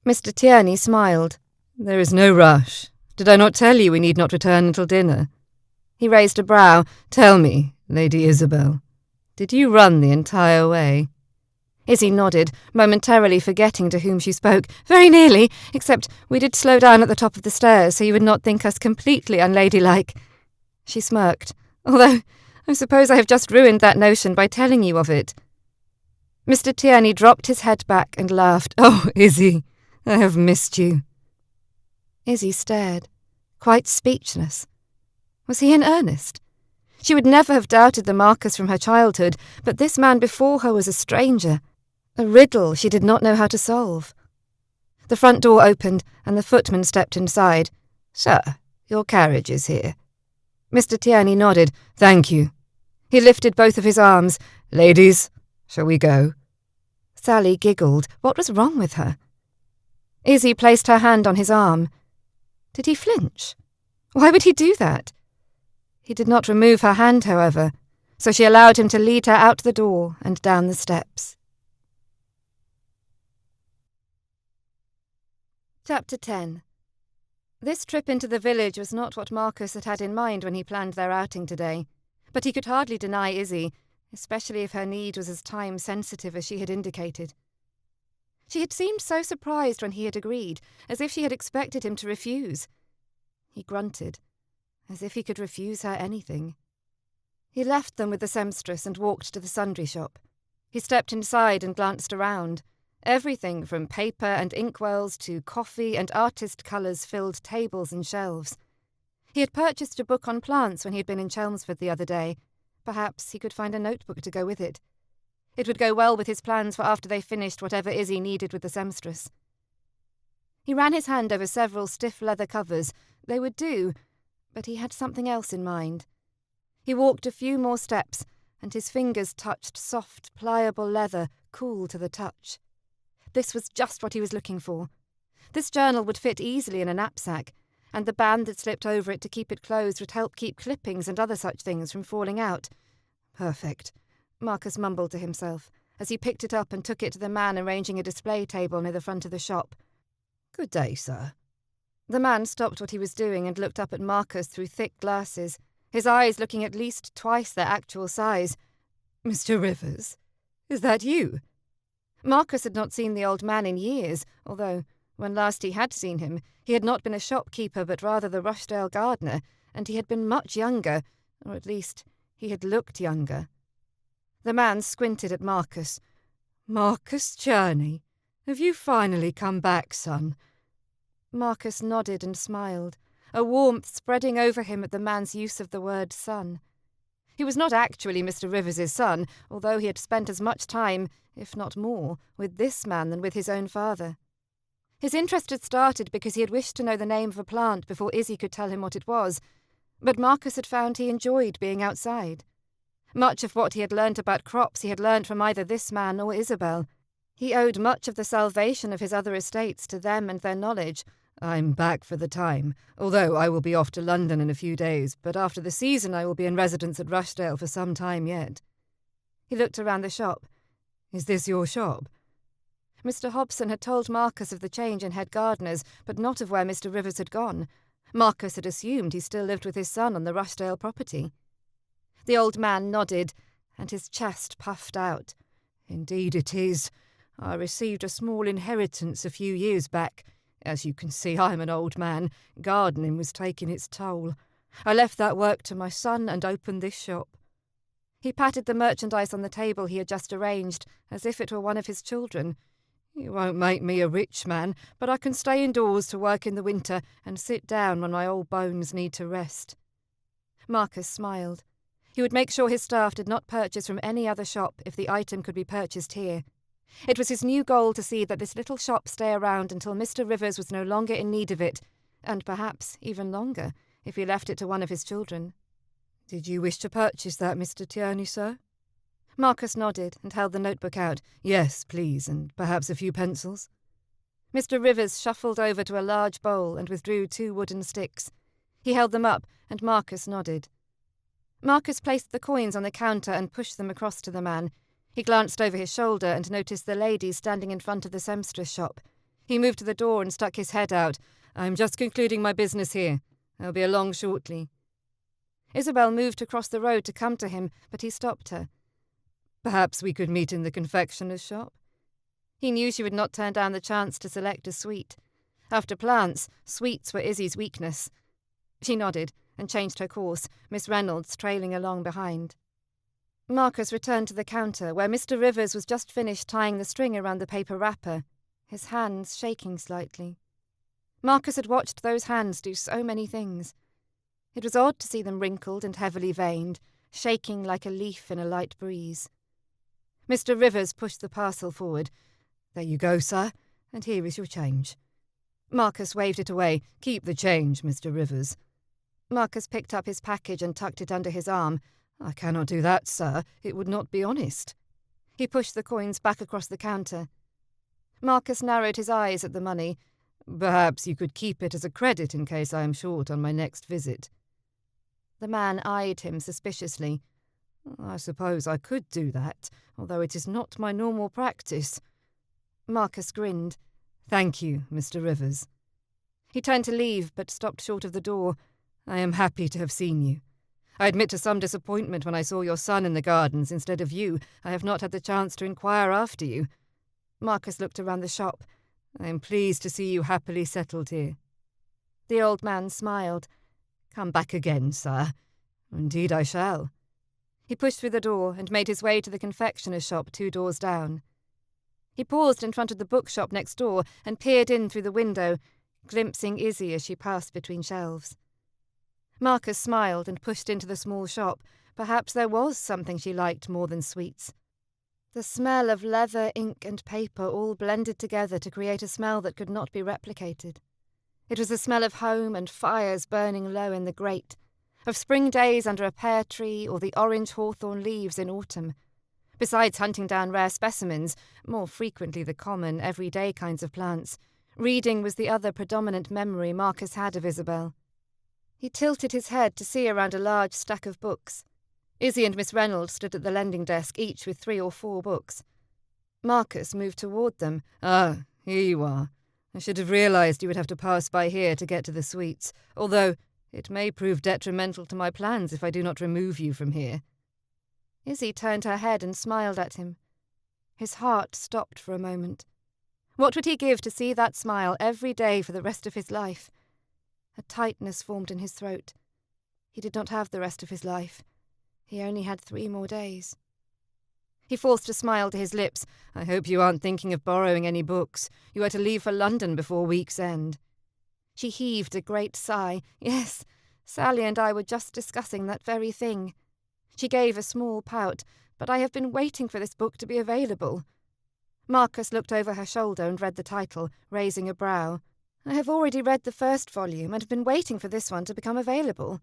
Mr. Tierney smiled. There is no rush. Did I not tell you we need not return until dinner? He raised a brow. Tell me, Lady Isabel, did you run the entire way? Izzy nodded, momentarily forgetting to whom she spoke. Very nearly, except we did slow down at the top of the stairs so you would not think us completely unladylike. She smirked, although I suppose I have just ruined that notion by telling you of it. Mr. Tierney dropped his head back and laughed. Oh, Izzy, I have missed you. Izzy stared, quite speechless. Was he in earnest? She would never have doubted the Marcus from her childhood, but this man before her was a stranger, a riddle she did not know how to solve. The front door opened, and the footman stepped inside. Sir, your carriage is here. Mr. Tierney nodded. Thank you. He lifted both of his arms. Ladies, shall we go? Sally giggled. What was wrong with her? Izzy placed her hand on his arm. Did he flinch? Why would he do that? He did not remove her hand, however, so she allowed him to lead her out the door and down the steps. Chapter 10. This trip into the village was not what Marcus had had in mind when he planned their outing today, but he could hardly deny Izzy, especially if her need was as time-sensitive as she had indicated. She had seemed so surprised when he had agreed, as if she had expected him to refuse. He grunted, as if he could refuse her anything. He left them with the sempstress and walked to the sundry shop. He stepped inside and glanced around. Everything from paper and inkwells to coffee and artist colours filled tables and shelves. He had purchased a book on plants when he had been in Chelmsford the other day. Perhaps he could find a notebook to go with it. It would go well with his plans for after they finished whatever Izzy needed with the sempstress. He ran his hand over several stiff leather covers. They would do, but he had something else in mind. He walked a few more steps, and his fingers touched soft, pliable leather, cool to the touch. This was just what he was looking for. This journal would fit easily in a knapsack, and the band that slipped over it to keep it closed would help keep clippings and other such things from falling out. Perfect, Marcus mumbled to himself, as he picked it up and took it to the man arranging a display table near the front of the shop. Good day, sir. The man stopped what he was doing and looked up at Marcus through thick glasses, his eyes looking at least twice their actual size. Mr. Rivers, is that you? Marcus had not seen the old man in years, although, when last he had seen him, he had not been a shopkeeper but rather the Rushdale gardener, and he had been much younger, or at least he had looked younger. The man squinted at Marcus. Marcus Tierney, have you finally come back, son? Marcus nodded and smiled, a warmth spreading over him at the man's use of the word son. He was not actually Mr. Rivers's son, although he had spent as much time, if not more, with this man than with his own father. His interest had started because he had wished to know the name of a plant before Izzy could tell him what it was, but Marcus had found he enjoyed being outside. Much of what he had learnt about crops he had learnt from either this man or Isabel. He owed much of the salvation of his other estates to them and their knowledge. I'm back for the time, although I will be off to London in a few days, but after the season I will be in residence at Rushdale for some time yet. He looked around the shop. Is this your shop? Mr. Hobson had told Marcus of the change in head gardeners, but not of where Mr. Rivers had gone. Marcus had assumed he still lived with his son on the Rushdale property. The old man nodded, and his chest puffed out. Indeed it is. I received a small inheritance a few years back. As you can see, I'm an old man. Gardening was taking its toll. I left that work to my son and opened this shop. He patted the merchandise on the table he had just arranged, as if it were one of his children. You won't make me a rich man, but I can stay indoors to work in the winter and sit down when my old bones need to rest. Marcus smiled. He would make sure his staff did not purchase from any other shop if the item could be purchased here. It was his new goal to see that this little shop stay around until Mr. Rivers was no longer in need of it, and perhaps even longer, if he left it to one of his children. Did you wish to purchase that, Mr. Tierney, sir? Marcus nodded and held the notebook out. Yes, please, and perhaps a few pencils. Mr. Rivers shuffled over to a large bowl and withdrew 2 wooden sticks. He held them up, and Marcus nodded. Marcus placed the coins on the counter and pushed them across to the man. He glanced over his shoulder and noticed the lady standing in front of the sempstress shop. He moved to the door and stuck his head out. I'm just concluding my business here. I'll be along shortly. Isabel moved across the road to come to him, but he stopped her. Perhaps we could meet in the confectioner's shop? He knew she would not turn down the chance to select a sweet. After plants, sweets were Izzy's weakness. She nodded, and changed her course, Miss Reynolds trailing along behind. Marcus returned to the counter, where Mr. Rivers was just finished tying the string around the paper wrapper, his hands shaking slightly. Marcus had watched those hands do so many things. It was odd to see them wrinkled and heavily veined, shaking like a leaf in a light breeze. Mr. Rivers pushed the parcel forward. "There you go, sir, and here is your change." Marcus waved it away. "Keep the change, Mr. Rivers." Marcus picked up his package and tucked it under his arm. "I cannot do that, sir. It would not be honest." He pushed the coins back across the counter. Marcus narrowed his eyes at the money. "Perhaps you could keep it as a credit in case I am short on my next visit." The man eyed him suspiciously. "I suppose I could do that, although it is not my normal practice." Marcus grinned. "Thank you, Mr. Rivers." He turned to leave, but stopped short of the door. "I am happy to have seen you. I admit to some disappointment when I saw your son in the gardens instead of you. I have not had the chance to inquire after you." Marcus looked around the shop. "I am pleased to see you happily settled here." The old man smiled. "Come back again, sir." "Indeed I shall." He pushed through the door and made his way to the confectioner's shop 2 doors down. He paused in front of the bookshop next door and peered in through the window, glimpsing Izzy as she passed between shelves. Marcus smiled and pushed into the small shop. Perhaps there was something she liked more than sweets. The smell of leather, ink, and paper all blended together to create a smell that could not be replicated. It was the smell of home and fires burning low in the grate, of spring days under a pear tree or the orange hawthorn leaves in autumn. Besides hunting down rare specimens, more frequently the common, everyday kinds of plants, reading was the other predominant memory Marcus had of Isabel. He tilted his head to see around a large stack of books. Izzy and Miss Reynolds stood at the lending desk, each with 3 or 4 books. Marcus moved toward them. "Ah, here you are. I should have realized you would have to pass by here to get to the suites, although it may prove detrimental to my plans if I do not remove you from here." Izzy turned her head and smiled at him. His heart stopped for a moment. What would he give to see that smile every day for the rest of his life? A tightness formed in his throat. He did not have the rest of his life. He only had 3 more days. He forced a smile to his lips. "I hope you aren't thinking of borrowing any books. You are to leave for London before week's end." She heaved a great sigh. "Yes, Sally and I were just discussing that very thing." She gave a small pout. "But I have been waiting for this book to be available." Marcus looked over her shoulder and read the title, raising a brow. "I have already read the first volume and have been waiting for this one to become available."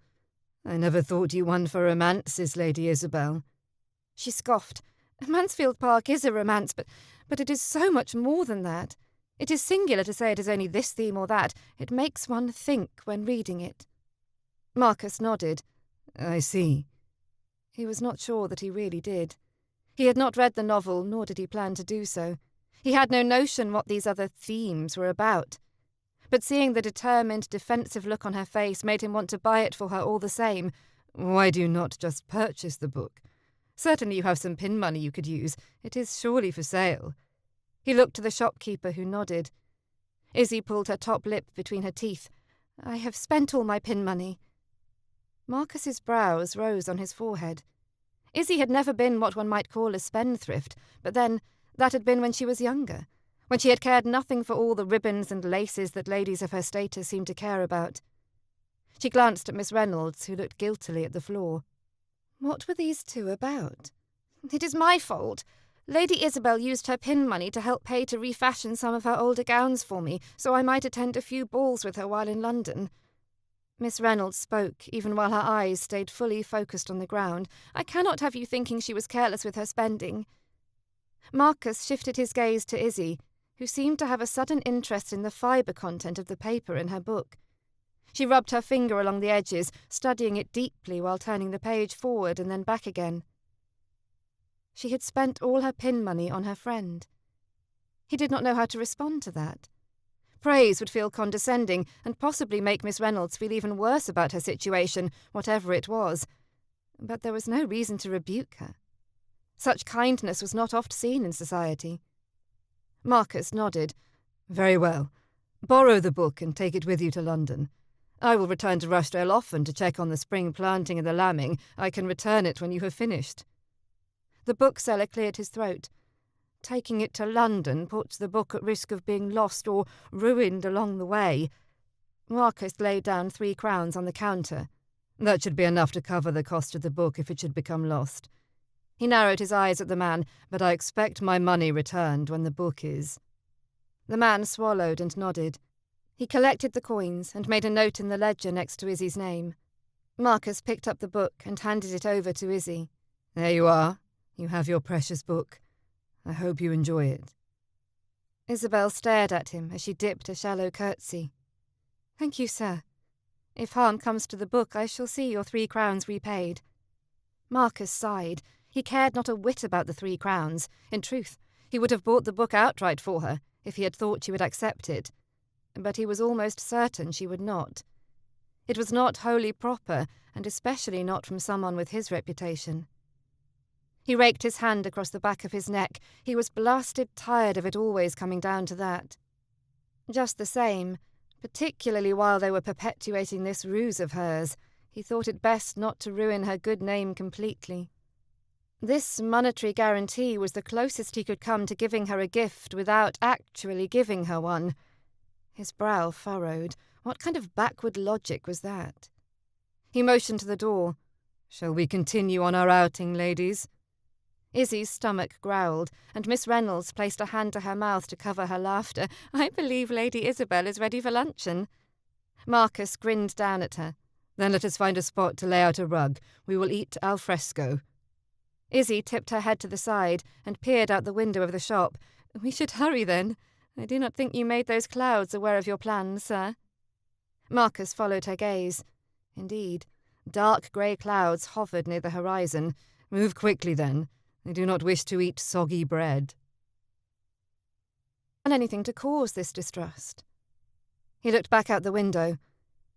"I never thought you one for romances, Lady Isabel." She scoffed. "Mansfield Park is a romance, but it is so much more than that. It is singular to say it is only this theme or that. It makes one think when reading it." Marcus nodded. "I see." He was not sure that he really did. He had not read the novel, nor did he plan to do so. He had no notion what these other themes were about. But seeing the determined, defensive look on her face made him want to buy it for her all the same. "Why do you not just purchase the book? Certainly you have some pin money you could use. It is surely for sale." He looked to the shopkeeper, who nodded. Izzy pulled her top lip between her teeth. "I have spent all my pin money." Marcus's brows rose on his forehead. Izzy had never been what one might call a spendthrift, but then, that had been when she was younger, when she had cared nothing for all the ribbons and laces that ladies of her status seemed to care about. She glanced at Miss Reynolds, who looked guiltily at the floor. What were these 2 about? "It is my fault. Lady Isabel used her pin money to help pay to refashion some of her older gowns for me, so I might attend a few balls with her while in London." Miss Reynolds spoke, even while her eyes stayed fully focused on the ground. "I cannot have you thinking she was careless with her spending." Marcus shifted his gaze to Izzy, who seemed to have a sudden interest in the fibre content of the paper in her book. She rubbed her finger along the edges, studying it deeply while turning the page forward and then back again. She had spent all her pin money on her friend. He did not know how to respond to that. Praise would feel condescending and possibly make Miss Reynolds feel even worse about her situation, whatever it was. But there was no reason to rebuke her. Such kindness was not oft seen in society. Marcus nodded. "Very well. Borrow the book and take it with you to London. I will return to Rushdale often to check on the spring planting and the lambing. I can return it when you have finished." The bookseller cleared his throat. Taking it to London puts the book at risk of being lost or ruined along the way. Marcus laid down 3 crowns on the counter. "That should be enough to cover the cost of the book if it should become lost." He narrowed his eyes at the man. "But I expect my money returned when the book is." The man swallowed and nodded. He collected the coins and made a note in the ledger next to Izzy's name. Marcus picked up the book and handed it over to Izzy. "There you are. You have your precious book. I hope you enjoy it." Isabel stared at him as she dipped a shallow curtsy. "Thank you, sir. If harm comes to the book, I shall see your 3 crowns repaid." Marcus sighed. He cared not a whit about the 3 crowns. In truth, he would have bought the book outright for her if he had thought she would accept it. But he was almost certain she would not. It was not wholly proper, and especially not from someone with his reputation. He raked his hand across the back of his neck. He was blasted tired of it always coming down to that. Just the same, particularly while they were perpetuating this ruse of hers, he thought it best not to ruin her good name completely. This monetary guarantee was the closest he could come to giving her a gift without actually giving her one. His brow furrowed. What kind of backward logic was that? He motioned to the door. "Shall we continue on our outing, ladies?" Izzy's stomach growled, and Miss Reynolds placed a hand to her mouth to cover her laughter. "I believe Lady Isabel is ready for luncheon." Marcus grinned down at her. "Then let us find a spot to lay out a rug. We will eat al fresco." Izzy tipped her head to the side and peered out the window of the shop. "We should hurry then. I do not think you made those clouds aware of your plans, sir." Marcus followed her gaze. Indeed, dark grey clouds hovered near the horizon. "Move quickly, then. I do not wish to eat soggy bread." And anything to cause this distrust. He looked back out the window.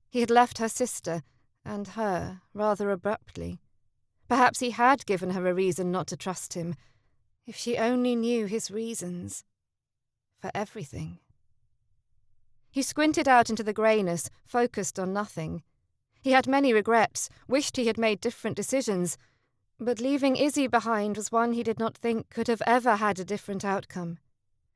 He had left her sister, and her, rather abruptly. Perhaps he had given her a reason not to trust him. If she only knew his reasons. For everything. He squinted out into the greyness, focused on nothing. He had many regrets, wished he had made different decisions, but leaving Izzy behind was one he did not think could have ever had a different outcome.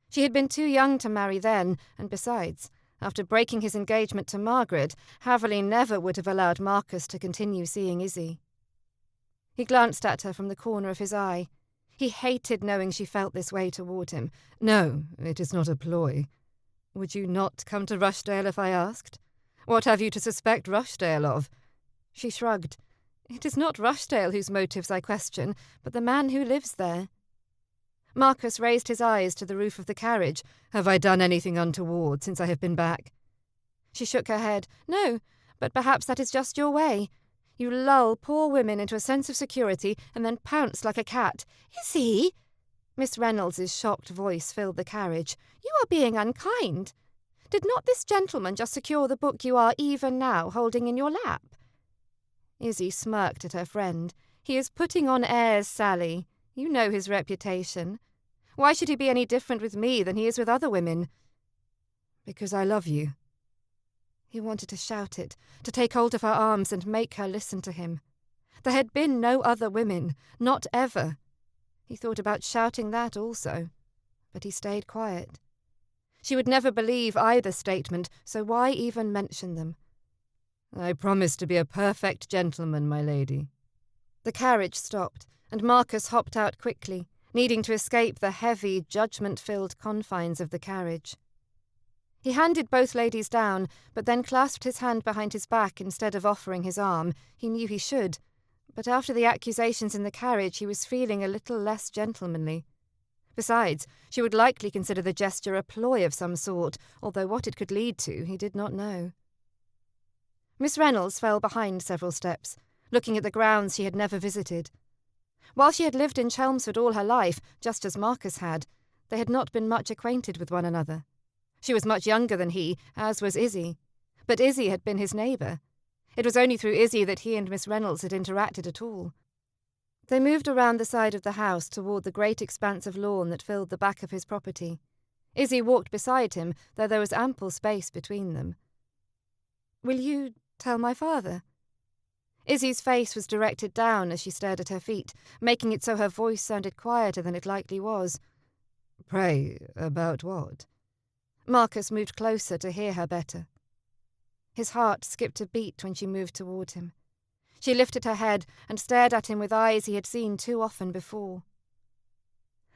She had been too young to marry then, and besides, after breaking his engagement to Margaret, Haverley never would have allowed Marcus to continue seeing Izzy. He glanced at her from the corner of his eye. He hated knowing she felt this way toward him. "No, it is not a ploy. Would you not come to Rushdale if I asked? What have you to suspect Rushdale of?" She shrugged. "It is not Rushdale whose motives I question, but the man who lives there." Marcus raised his eyes to the roof of the carriage. "Have I done anything untoward since I have been back?" She shook her head. "No, but perhaps that is just your way. You lull poor women into a sense of security and then pounce like a cat." "Izzy!" Miss Reynolds's shocked voice filled the carriage. "You are being unkind. Did not this gentleman just secure the book you are even now holding in your lap?" Izzy smirked at her friend. "He is putting on airs, Sally. You know his reputation. Why should he be any different with me than he is with other women?" "Because I love you." He wanted to shout it, to take hold of her arms and make her listen to him. There had been no other women, not ever. He thought about shouting that also, but he stayed quiet. She would never believe either statement, so why even mention them? "I promise to be a perfect gentleman, my lady." The carriage stopped, and Marcus hopped out quickly, needing to escape the heavy, judgment-filled confines of the carriage. He handed both ladies down, but then clasped his hand behind his back instead of offering his arm. He knew he should, but after the accusations in the carriage he was feeling a little less gentlemanly. Besides, she would likely consider the gesture a ploy of some sort, although what it could lead to he did not know. Miss Reynolds fell behind several steps, looking at the grounds she had never visited. While she had lived in Chelmsford all her life, just as Marcus had, they had not been much acquainted with one another. She was much younger than he, as was Izzy, but Izzy had been his neighbour. It was only through Izzy that he and Miss Reynolds had interacted at all. They moved around the side of the house toward the great expanse of lawn that filled the back of his property. Izzy walked beside him, though there was ample space between them. Will you tell my father?" Izzy's face was directed down as she stared at her feet, making it so her voice sounded quieter than it likely was. "Pray, about what?" Marcus moved closer to hear her better. His heart skipped a beat when she moved toward him. She lifted her head and stared at him with eyes he had seen too often before.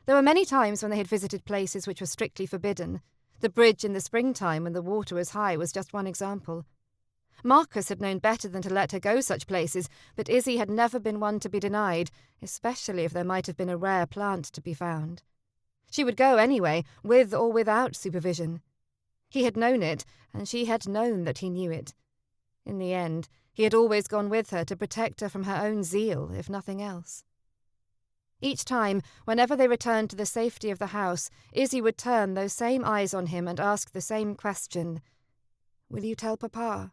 There were many times when they had visited places which were strictly forbidden. The bridge in the springtime when the water was high was just one example. Marcus had known better than to let her go such places, but Izzy had never been one to be denied, especially if there might have been a rare plant to be found. She would go anyway, with or without supervision. He had known it, and she had known that he knew it. In the end, he had always gone with her to protect her from her own zeal, if nothing else. Each time, whenever they returned to the safety of the house, Izzy would turn those same eyes on him and ask the same question. "Will you tell Papa?"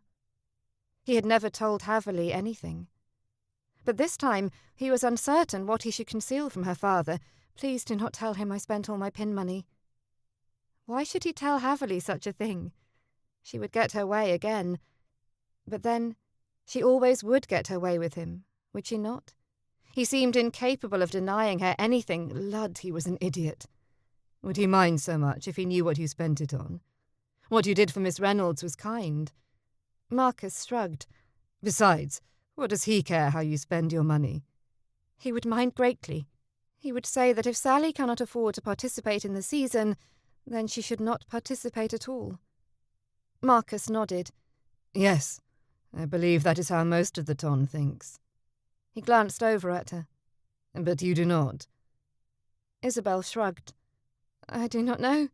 He had never told Haverley anything. But this time he was uncertain what he should conceal from her father. "Please do not tell him I spent all my pin money." Why should he tell Haverley such a thing? She would get her way again. But then, she always would get her way with him, would she not? He seemed incapable of denying her anything. Lud, he was an idiot. Would he mind so much if he knew what you spent it on? What you did for Miss Reynolds was kind. Marcus shrugged. Besides, what does he care how you spend your money? He would mind greatly. He would say that if Sally cannot afford to participate in the season, then she should not participate at all. Marcus nodded. Yes, I believe that is how most of the ton thinks. He glanced over at her. But you do not. Isabel shrugged. I do not know.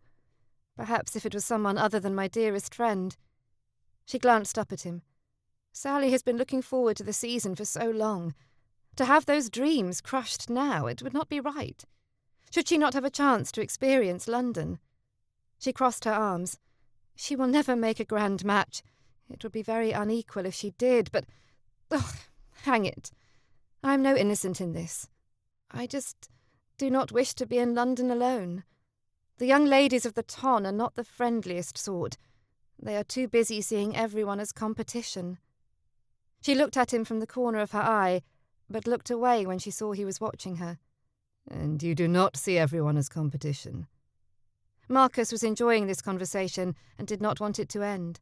Perhaps if it was someone other than my dearest friend. She glanced up at him. Sally has been looking forward to the season for so long. To have those dreams crushed now, it would not be right. Should she not have a chance to experience London? She crossed her arms. She will never make a grand match. It would be very unequal if she did, but... Oh, hang it. I am no innocent in this. I just do not wish to be in London alone. The young ladies of the ton are not the friendliest sort. They are too busy seeing everyone as competition. She looked at him from the corner of her eye, but looked away when she saw he was watching her. And you do not see everyone as competition? Marcus was enjoying this conversation and did not want it to end.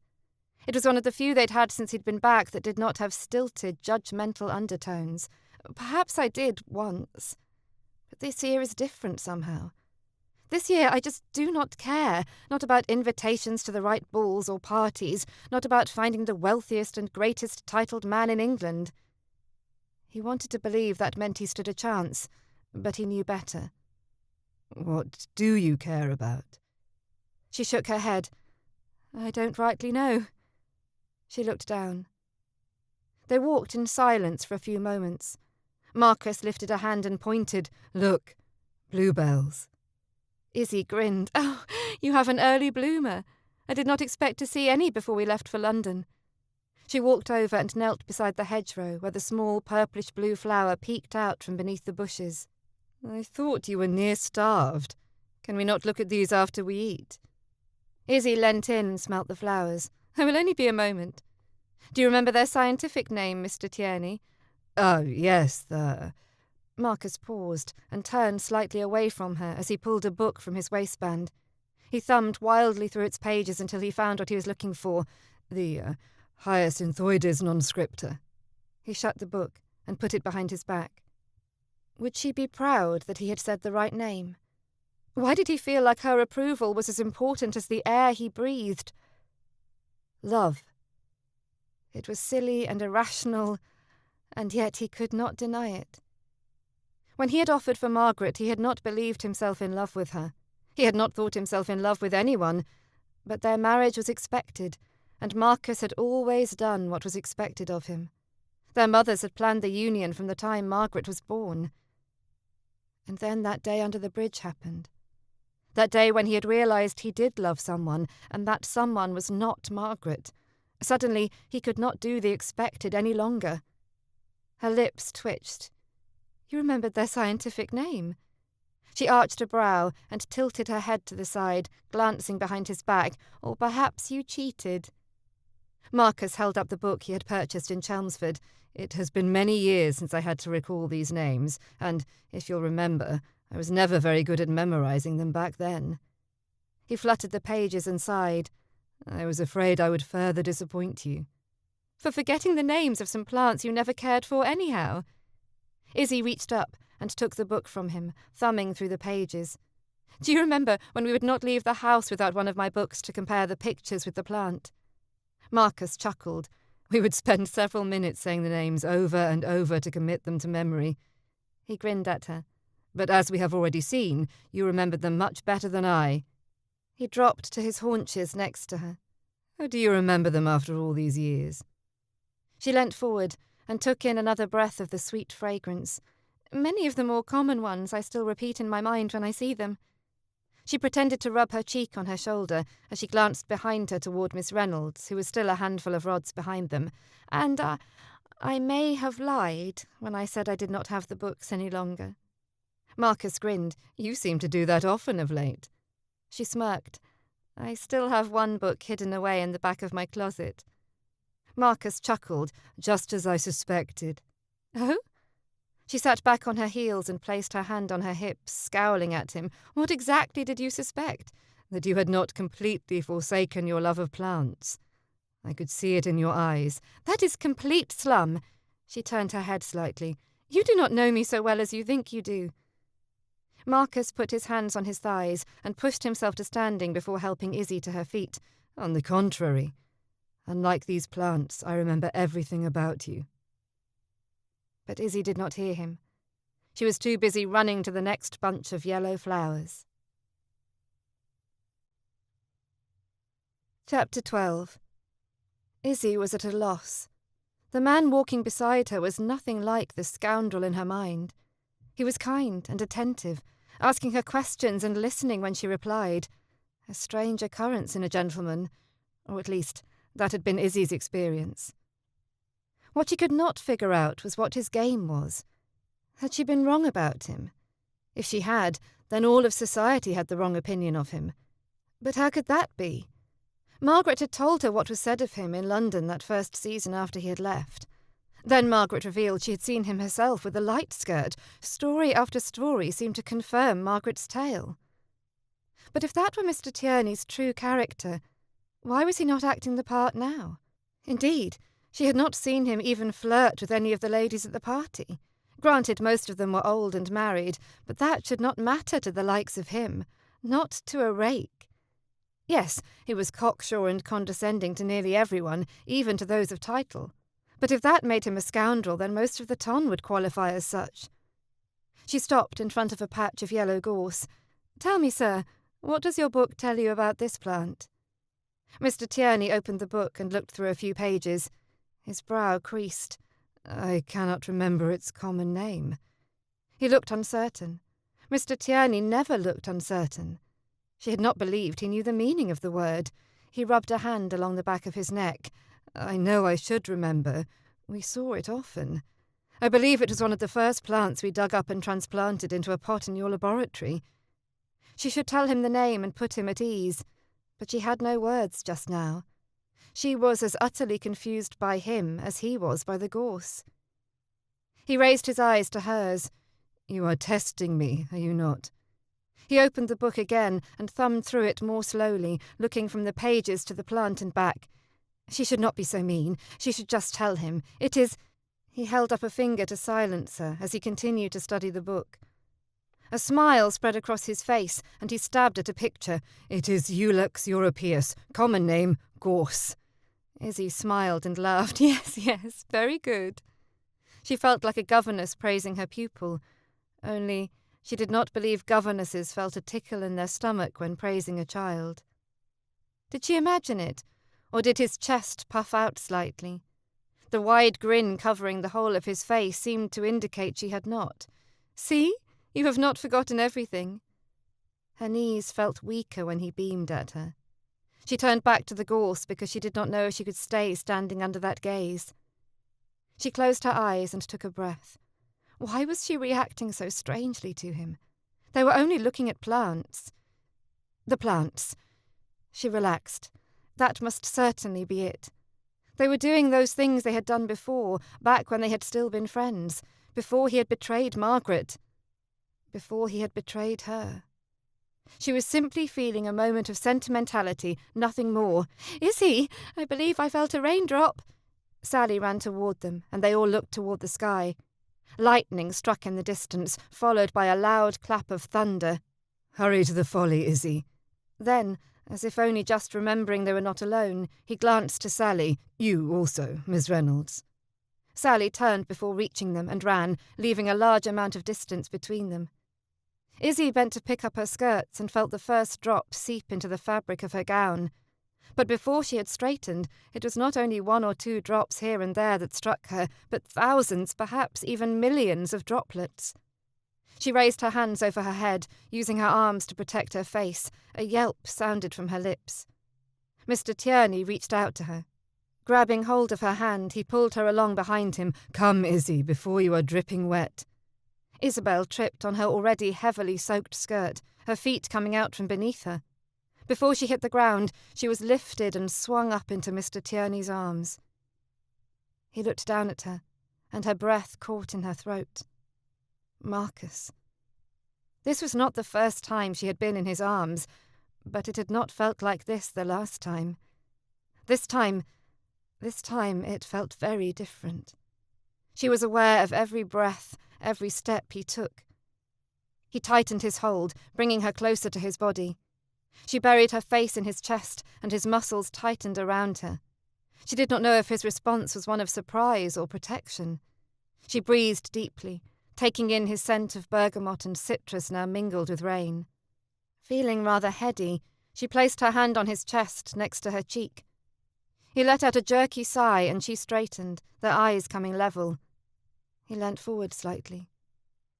It was one of the few they'd had since he'd been back that did not have stilted, judgmental undertones. Perhaps I did once. But this year is different somehow. This year I just do not care, not about invitations to the right balls or parties, not about finding the wealthiest and greatest titled man in England. He wanted to believe that meant he stood a chance, but he knew better. What do you care about? She shook her head. I don't rightly know. She looked down. They walked in silence for a few moments. Marcus lifted a hand and pointed. Look, bluebells. Izzy grinned. Oh, you have an early bloomer. I did not expect to see any before we left for London. She walked over and knelt beside the hedgerow where the small purplish-blue flower peeked out from beneath the bushes. I thought you were near starved. Can we not look at these after we eat? Izzy leant in and smelt the flowers. I will only be a moment. Do you remember their scientific name, Mr. Tierney? Oh, yes, the... Marcus paused and turned slightly away from her as he pulled a book from his waistband. He thumbed wildly through its pages until he found what he was looking for. The Hyacinthioides non-scripta. He shut the book and put it behind his back. Would she be proud that he had said the right name? Why did he feel like her approval was as important as the air he breathed? Love. It was silly and irrational, and yet he could not deny it. When he had offered for Margaret, he had not believed himself in love with her. He had not thought himself in love with anyone, but their marriage was expected, and Marcus had always done what was expected of him. Their mothers had planned the union from the time Margaret was born. And then that day under the bridge happened. That day when he had realised he did love someone, and that someone was not Margaret. Suddenly he could not do the expected any longer. Her lips twitched. You remembered their scientific name. She arched a brow and tilted her head to the side, glancing behind his back. Or perhaps you cheated. Marcus held up the book he had purchased in Chelmsford. It has been many years since I had to recall these names, and, if you'll remember, I was never very good at memorizing them back then. He fluttered the pages and sighed. I was afraid I would further disappoint you. For forgetting the names of some plants you never cared for anyhow. Izzy reached up and took the book from him, thumbing through the pages. Do you remember when we would not leave the house without one of my books to compare the pictures with the plant? Marcus chuckled. We would spend several minutes saying the names over and over to commit them to memory. He grinned at her. But as we have already seen, you remembered them much better than I. He dropped to his haunches next to her. How do you remember them after all these years? She leant forward and took in another breath of the sweet fragrance. Many of the more common ones I still repeat in my mind when I see them. She pretended to rub her cheek on her shoulder as she glanced behind her toward Miss Reynolds, who was still a handful of rods behind them. And I may have lied when I said I did not have the books any longer. Marcus grinned. You seem to do that often of late. She smirked. I still have one book hidden away in the back of my closet. Marcus chuckled, just as I suspected. Oh? She sat back on her heels and placed her hand on her hips, scowling at him. What exactly did you suspect? That you had not completely forsaken your love of plants. I could see it in your eyes. That is complete slum. She turned her head slightly. You do not know me so well as you think you do. Marcus put his hands on his thighs and pushed himself to standing before helping Izzy to her feet. On the contrary. Unlike these plants, I remember everything about you. But Izzy did not hear him. She was too busy running to the next bunch of yellow flowers. Chapter 12. Izzy was at a loss. The man walking beside her was nothing like the scoundrel in her mind. He was kind and attentive, asking her questions and listening when she replied. A strange occurrence in a gentleman, or at least that had been Izzy's experience. What she could not figure out was what his game was. Had she been wrong about him? If she had, then all of society had the wrong opinion of him. But how could that be? Margaret had told her what was said of him in London that first season after he had left. Then Margaret revealed she had seen him herself with a light skirt. Story after story seemed to confirm Margaret's tale. But if that were Mr. Tierney's true character, why was he not acting the part now? Indeed, she had not seen him even flirt with any of the ladies at the party. Granted, most of them were old and married, but that should not matter to the likes of him, not to a rake. Yes, he was cocksure and condescending to nearly everyone, even to those of title. But if that made him a scoundrel, then most of the ton would qualify as such. She stopped in front of a patch of yellow gorse. "Tell me, sir, what does your book tell you about this plant?" Mr. Tierney opened the book and looked through a few pages. His brow creased. I cannot remember its common name. He looked uncertain. Mr. Tierney never looked uncertain. She had not believed he knew the meaning of the word. He rubbed a hand along the back of his neck. I know I should remember. We saw it often. I believe it was one of the first plants we dug up and transplanted into a pot in your laboratory. She should tell him the name and put him at ease. But she had no words just now. She was as utterly confused by him as he was by the gorse. He raised his eyes to hers. You are testing me, are you not? He opened the book again and thumbed through it more slowly, looking from the pages to the plant and back. She should not be so mean. She should just tell him. It is... He held up a finger to silence her as he continued to study the book. A smile spread across his face, and he stabbed at a picture. It is Ilex europaeus, common name, gorse. Izzy smiled and laughed. Yes, very good. She felt like a governess praising her pupil. Only she did not believe governesses felt a tickle in their stomach when praising a child. Did she imagine it, or did his chest puff out slightly? The wide grin covering the whole of his face seemed to indicate she had not. See? You have not forgotten everything. Her knees felt weaker when he beamed at her. She turned back to the gorse because she did not know if she could stay standing under that gaze. She closed her eyes and took a breath. Why was she reacting so strangely to him? They were only looking at plants. The plants. She relaxed. That must certainly be it. They were doing those things they had done before, back when they had still been friends, before he had betrayed Margaret, before he had betrayed her. She was simply feeling a moment of sentimentality, nothing more. "Izzy, I believe I felt a raindrop." Sally ran toward them, and they all looked toward the sky. Lightning struck in the distance, followed by a loud clap of thunder. "Hurry to the folly, Izzy." Then, as if only just remembering they were not alone, he glanced to Sally. "You also, Miss Reynolds." Sally turned before reaching them and ran, leaving a large amount of distance between them. Izzy bent to pick up her skirts and felt the first drop seep into the fabric of her gown. But before she had straightened, it was not only 1 or 2 drops here and there that struck her, but thousands, perhaps even millions of droplets. She raised her hands over her head, using her arms to protect her face. A yelp sounded from her lips. Mr. Tierney reached out to her. Grabbing hold of her hand, he pulled her along behind him. "Come, Izzy, before you are dripping wet." Isabel tripped on her already heavily soaked skirt, her feet coming out from beneath her. Before she hit the ground, she was lifted and swung up into Mr. Tierney's arms. He looked down at her, and her breath caught in her throat. Marcus. This was not the first time she had been in his arms, but it had not felt like this the last time. This time it felt very different. She was aware of every breath, every step he took. He tightened his hold, bringing her closer to his body. She buried her face in his chest, and his muscles tightened around her. She did not know if his response was one of surprise or protection. She breathed deeply, taking in his scent of bergamot and citrus now mingled with rain. Feeling rather heady, she placed her hand on his chest next to her cheek. He let out a jerky sigh, and she straightened, their eyes coming level. He leant forward slightly.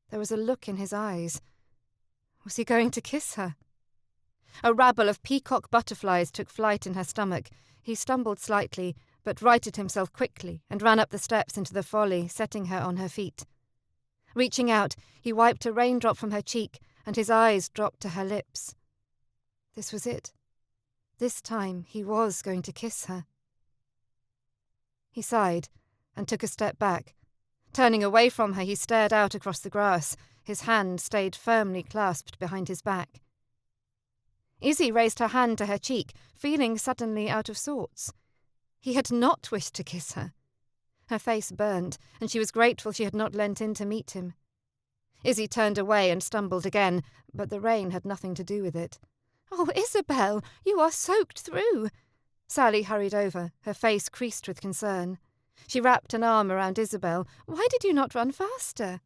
There was a look in his eyes. Was he going to kiss her? A rabble of peacock butterflies took flight in her stomach. He stumbled slightly, but righted himself quickly and ran up the steps into the folly, setting her on her feet. Reaching out, he wiped a raindrop from her cheek, and his eyes dropped to her lips. This was it. This time he was going to kiss her. He sighed and took a step back. Turning away from her, he stared out across the grass. His hand stayed firmly clasped behind his back. Izzy raised her hand to her cheek, feeling suddenly out of sorts. He had not wished to kiss her. Her face burned, and she was grateful she had not leant in to meet him. Izzy turned away and stumbled again, but the rain had nothing to do with it. "Oh, Isabel, you are soaked through." Sally hurried over, her face creased with concern. She wrapped an arm around Isabel. "Why did you not run faster?"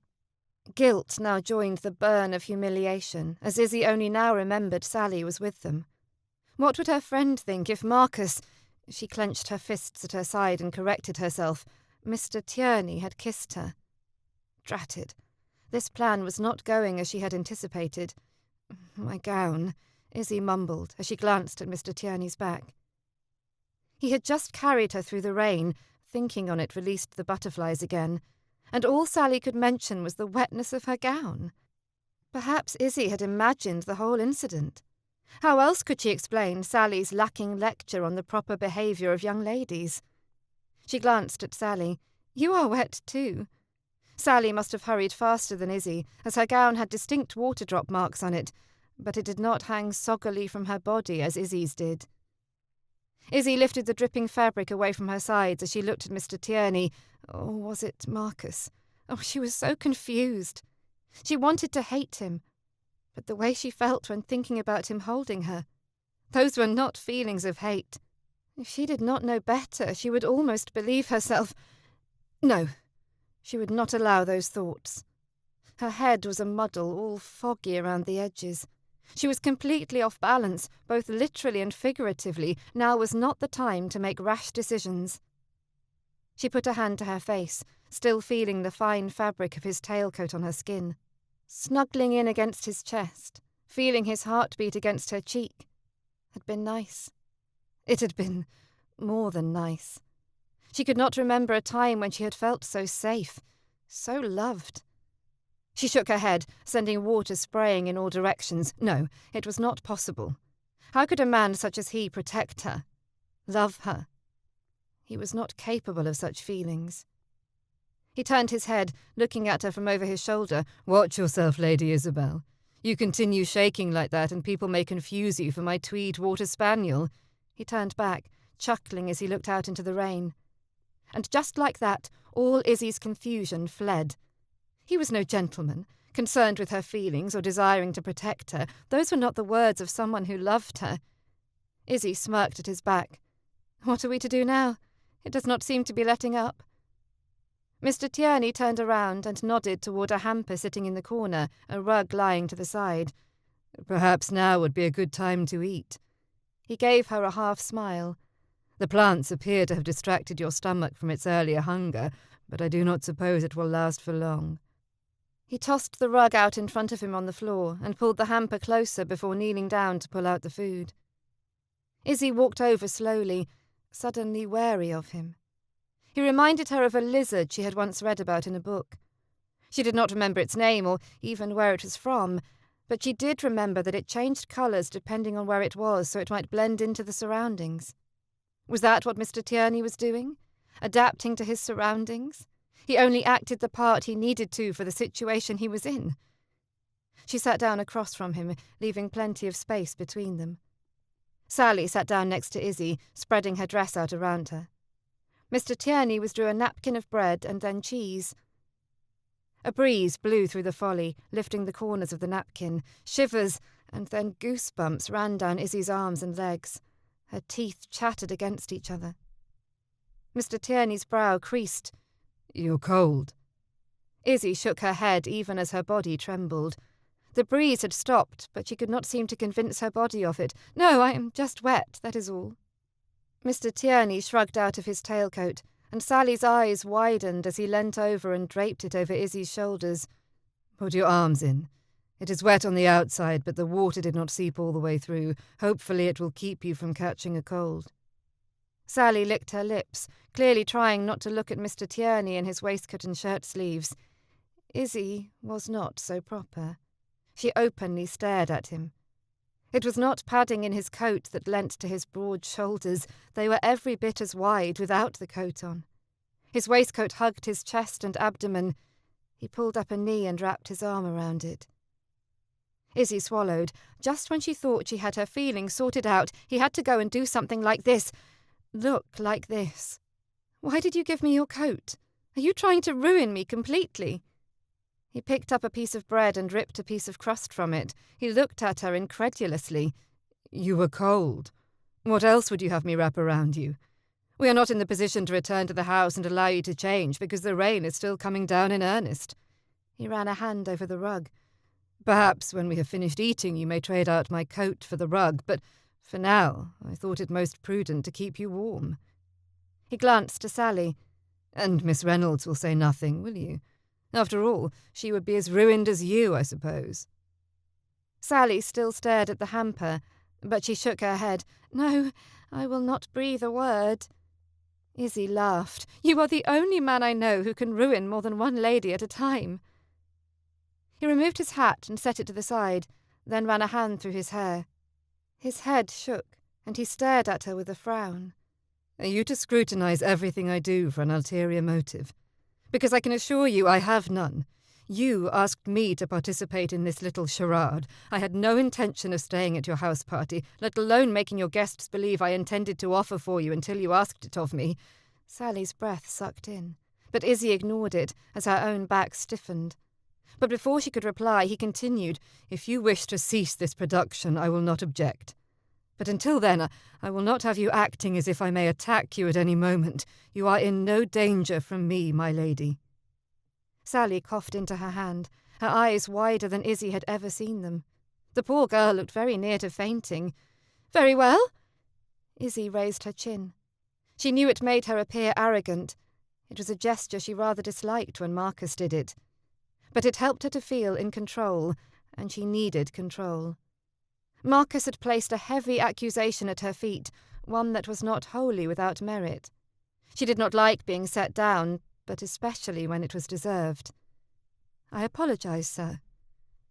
Guilt now joined the burn of humiliation, as Izzy only now remembered Sally was with them. What would her friend think if Marcus— she clenched her fists at her side and corrected herself— Mr. Tierney had kissed her? Dratted. This plan was not going as she had anticipated. "My gown," Izzy mumbled as she glanced at Mr. Tierney's back. He had just carried her through the rain. Thinking on it released the butterflies again, and all Sally could mention was the wetness of her gown. Perhaps Izzy had imagined the whole incident. How else could she explain Sally's lacking lecture on the proper behaviour of young ladies? She glanced at Sally. "You are wet too." Sally must have hurried faster than Izzy, as her gown had distinct water-drop marks on it, but it did not hang soggily from her body as Izzy's did. Izzy lifted the dripping fabric away from her sides as she looked at Mr. Tierney. Or was it Marcus? Oh, she was so confused. She wanted to hate him, but the way she felt when thinking about him holding her, those were not feelings of hate. If she did not know better, she would almost believe herself— No, she would not allow those thoughts. Her head was a muddle, all foggy around the edges. She was completely off balance, both literally and figuratively. Now was not the time to make rash decisions. She put a hand to her face, still feeling the fine fabric of his tailcoat on her skin. Snuggling in against his chest, feeling his heartbeat against her cheek, had been nice. It had been more than nice. She could not remember a time when she had felt so safe, so loved. She shook her head, sending water spraying in all directions. No, it was not possible. How could a man such as he protect her? Love her? He was not capable of such feelings. He turned his head, looking at her from over his shoulder. "Watch yourself, Lady Isabel. You continue shaking like that and people may confuse you for my tweed water spaniel." He turned back, chuckling as he looked out into the rain. And just like that, all Izzie's confusion fled. He was no gentleman, concerned with her feelings or desiring to protect her. Those were not the words of someone who loved her. Izzie smirked at his back. "What are we to do now? It does not seem to be letting up." Mr. Tierney turned around and nodded toward a hamper sitting in the corner, a rug lying to the side. "Perhaps now would be a good time to eat." He gave her a half smile. "The plants appear to have distracted your stomach from its earlier hunger, but I do not suppose it will last for long." He tossed the rug out in front of him on the floor and pulled the hamper closer before kneeling down to pull out the food. Izzie walked over slowly, suddenly wary of him. He reminded her of a lizard she had once read about in a book. She did not remember its name or even where it was from, but she did remember that it changed colours depending on where it was so it might blend into the surroundings. Was that what Mr. Tierney was doing? Adapting to his surroundings? He only acted the part he needed to for the situation he was in. She sat down across from him, leaving plenty of space between them. Sally sat down next to Izzie, spreading her dress out around her. Mr. Tierney withdrew a napkin of bread and then cheese. A breeze blew through the folly, lifting the corners of the napkin. Shivers and then goosebumps ran down Izzie's arms and legs. Her teeth chattered against each other. Mr. Tierney's brow creased. "You're cold." Izzie shook her head even as her body trembled. The breeze had stopped, but she could not seem to convince her body of it. "No, I am just wet, that is all." Mr. Tierney shrugged out of his tailcoat, and Sally's eyes widened as he leant over and draped it over Izzie's shoulders. "Put your arms in. It is wet on the outside, but the water did not seep all the way through. Hopefully it will keep you from catching a cold." Sally licked her lips, clearly trying not to look at Mr. Tierney in his waistcoat and shirt sleeves. Izzie was not so proper. She openly stared at him. It was not padding in his coat that lent to his broad shoulders. They were every bit as wide without the coat on. His waistcoat hugged his chest and abdomen. He pulled up a knee and wrapped his arm around it. Izzie swallowed. Just when she thought she had her feelings sorted out, he had to go and do something like this. Look like this. "Why did you give me your coat? Are you trying to ruin me completely?" He picked up a piece of bread and ripped a piece of crust from it. He looked at her incredulously. "You were cold. What else would you have me wrap around you? We are not in the position to return to the house and allow you to change because the rain is still coming down in earnest." He ran a hand over the rug. "Perhaps when we have finished eating you may trade out my coat for the rug, but for now I thought it most prudent to keep you warm." He glanced to Sally. "And Miss Reynolds will say nothing, will you? After all, she would be as ruined as you, I suppose." Sally still stared at the hamper, but she shook her head. "No, I will not breathe a word." Izzie laughed. "You are the only man I know who can ruin more than one lady at a time." He removed his hat and set it to the side, then ran a hand through his hair. His head shook, and he stared at her with a frown. "Are you to scrutinize everything I do for an ulterior motive? Because I can assure you I have none. You asked me to participate in this little charade. I had no intention of staying at your house party, let alone making your guests believe I intended to offer for you until you asked it of me." Sally's breath sucked in, but Izzie ignored it as her own back stiffened. But before she could reply, he continued, "If you wish to cease this production, I will not object. But until then, I will not have you acting as if I may attack you at any moment. You are in no danger from me, my lady." Sally coughed into her hand, her eyes wider than Izzie had ever seen them. The poor girl looked very near to fainting. "Very well." Izzie raised her chin. She knew it made her appear arrogant. It was a gesture she rather disliked when Marcus did it. But it helped her to feel in control, and she needed control. Marcus had placed a heavy accusation at her feet, one that was not wholly without merit. She did not like being set down, but especially when it was deserved. "I apologize, sir.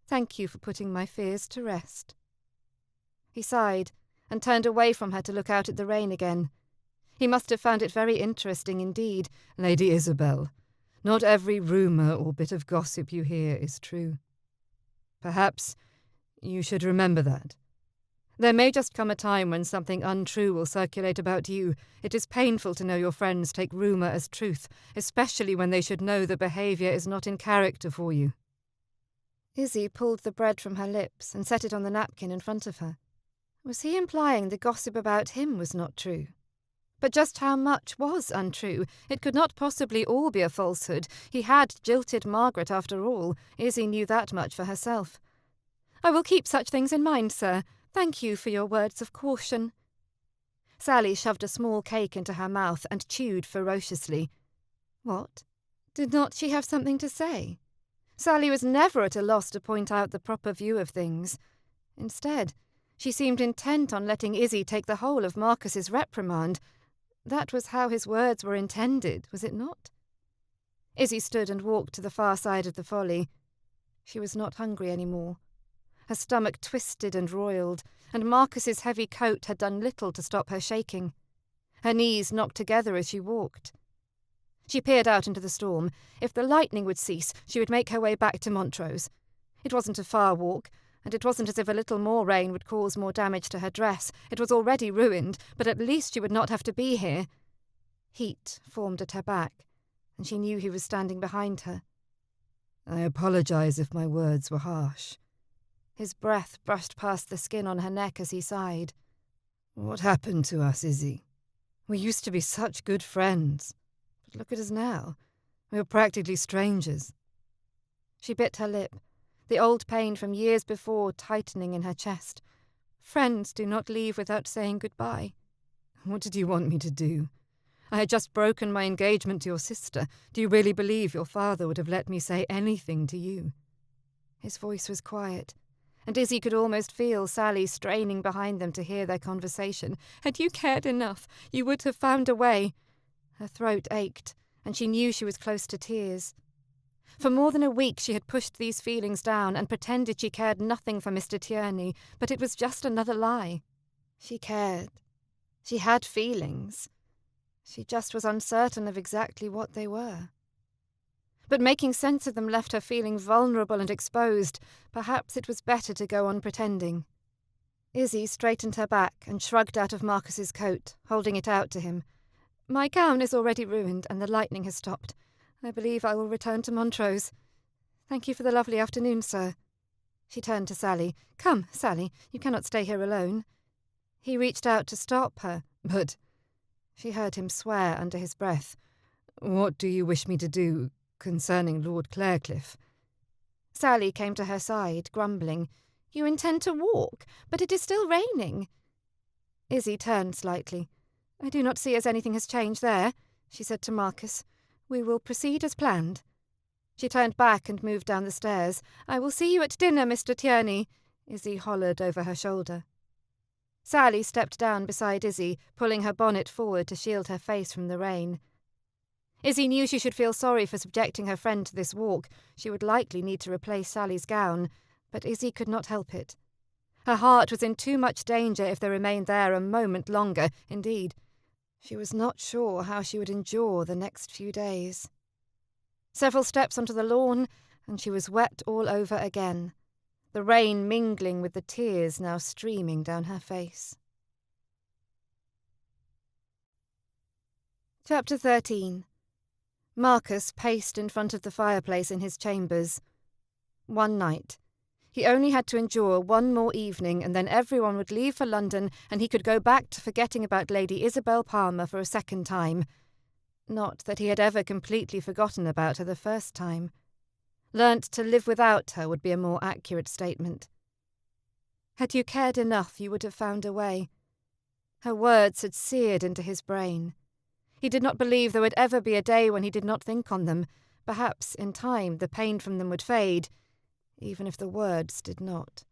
Thank you for putting my fears to rest." He sighed and turned away from her to look out at the rain again. He must have found it very interesting indeed. Lady Isabel, not every rumour or bit of gossip you hear is true. Perhaps you should remember that. There may just come a time when something untrue will circulate about you. It is painful to know your friends take rumour as truth, especially when they should know the behaviour is not in character for you. Izzy pulled the bread from her lips and set it on the napkin in front of her. Was he implying the gossip about him was not true? But just how much was untrue? It could not possibly all be a falsehood. He had jilted Margaret after all. Izzy knew that much for herself. "I will keep such things in mind, sir. Thank you for your words of caution." Sally shoved a small cake into her mouth and chewed ferociously. What? Did not she have something to say? Sally was never at a loss to point out the proper view of things. Instead, she seemed intent on letting Izzy take the whole of Marcus's reprimand. That was how his words were intended, was it not? Izzy stood and walked to the far side of the folly. She was not hungry any more. Her stomach twisted and roiled, and Marcus's heavy coat had done little to stop her shaking. Her knees knocked together as she walked. She peered out into the storm. If the lightning would cease, she would make her way back to Montrose. It wasn't a far walk, and it wasn't as if a little more rain would cause more damage to her dress. It was already ruined, but at least she would not have to be here. Heat formed at her back, and she knew he was standing behind her. I apologize if my words were harsh. His breath brushed past the skin on her neck as he sighed. What happened to us, Izzy? We used to be such good friends. But look at us now. We are practically strangers. She bit her lip, the old pain from years before tightening in her chest. Friends do not leave without saying goodbye. What did you want me to do? I had just broken my engagement to your sister. Do you really believe your father would have let me say anything to you? His voice was quiet, and Izzy could almost feel Sally straining behind them to hear their conversation. Had you cared enough, you would have found a way. Her throat ached, and she knew she was close to tears. For more than a week she had pushed these feelings down and pretended she cared nothing for Mr. Tierney, but it was just another lie. She cared. She had feelings. She just was uncertain of exactly what they were. But making sense of them left her feeling vulnerable and exposed. Perhaps it was better to go on pretending. Izzy straightened her back and shrugged out of Marcus's coat, holding it out to him. "My gown is already ruined and the lightning has stopped. I believe I will return to Montrose. Thank you for the lovely afternoon, sir." She turned to Sally. "Come, Sally, you cannot stay here alone." He reached out to stop her, but... She heard him swear under his breath. What do you wish me to do concerning Lord Clarecliffe? Sally came to her side, grumbling. "You intend to walk, but it is still raining." Izzy turned slightly. "I do not see as anything has changed there," she said to Marcus. "We will proceed as planned." She turned back and moved down the stairs. "I will see you at dinner, Mr. Tierney," Izzy hollered over her shoulder. Sally stepped down beside Izzy, pulling her bonnet forward to shield her face from the rain. Izzy knew she should feel sorry for subjecting her friend to this walk. She would likely need to replace Sally's gown, but Izzy could not help it. Her heart was in too much danger if they remained there a moment longer. Indeed, she was not sure how she would endure the next few days. Several steps onto the lawn, and she was wet all over again, the rain mingling with the tears now streaming down her face. Chapter 13. Marcus paced in front of the fireplace in his chambers. One night. He only had to endure one more evening, and then everyone would leave for London, and he could go back to forgetting about Lady Isabel Palmer for a second time. Not that he had ever completely forgotten about her the first time. Learnt to live without her would be a more accurate statement. Had you cared enough, you would have found a way. Her words had seared into his brain. He did not believe there would ever be a day when he did not think on them. Perhaps, in time, the pain from them would fade, even if the words did not.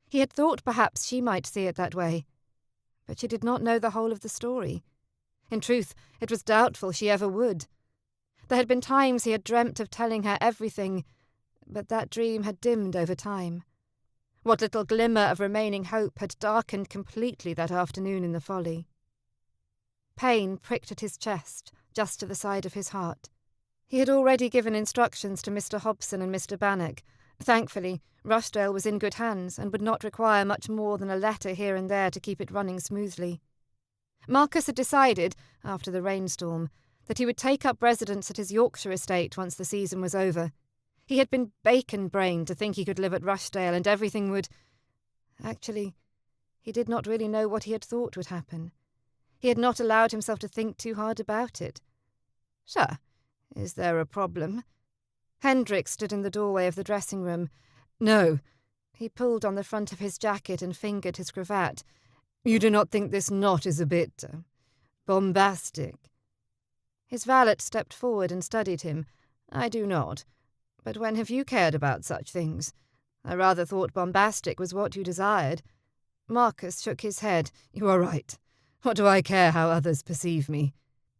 He had thought perhaps she might see it that way, but she did not know the whole of the story. In truth, it was doubtful she ever would. There had been times he had dreamt of telling her everything, but that dream had dimmed over time. What little glimmer of remaining hope had darkened completely that afternoon in the folly. pain pricked at his chest, just to the side of his heart. He had already given instructions to Mr. Hobson and Mr. Bannock. Thankfully, Rushdale was in good hands and would not require much more than a letter here and there to keep it running smoothly. Marcus had decided, after the rainstorm, that he would take up residence at his Yorkshire estate once the season was over. He had been bacon-brained to think he could live at Rushdale and everything would... Actually, he did not really know what he had thought would happen. He had not allowed himself to think too hard about it. "Sir, is there a problem?" Hendrik stood in the doorway of the dressing-room. "No." He pulled on the front of his jacket and fingered his cravat. "You do not think this knot is a bit... bombastic?" His valet stepped forward and studied him. "I do not. But when have you cared about such things? I rather thought bombastic was what you desired." Marcus shook his head. "You are right. What do I care how others perceive me?"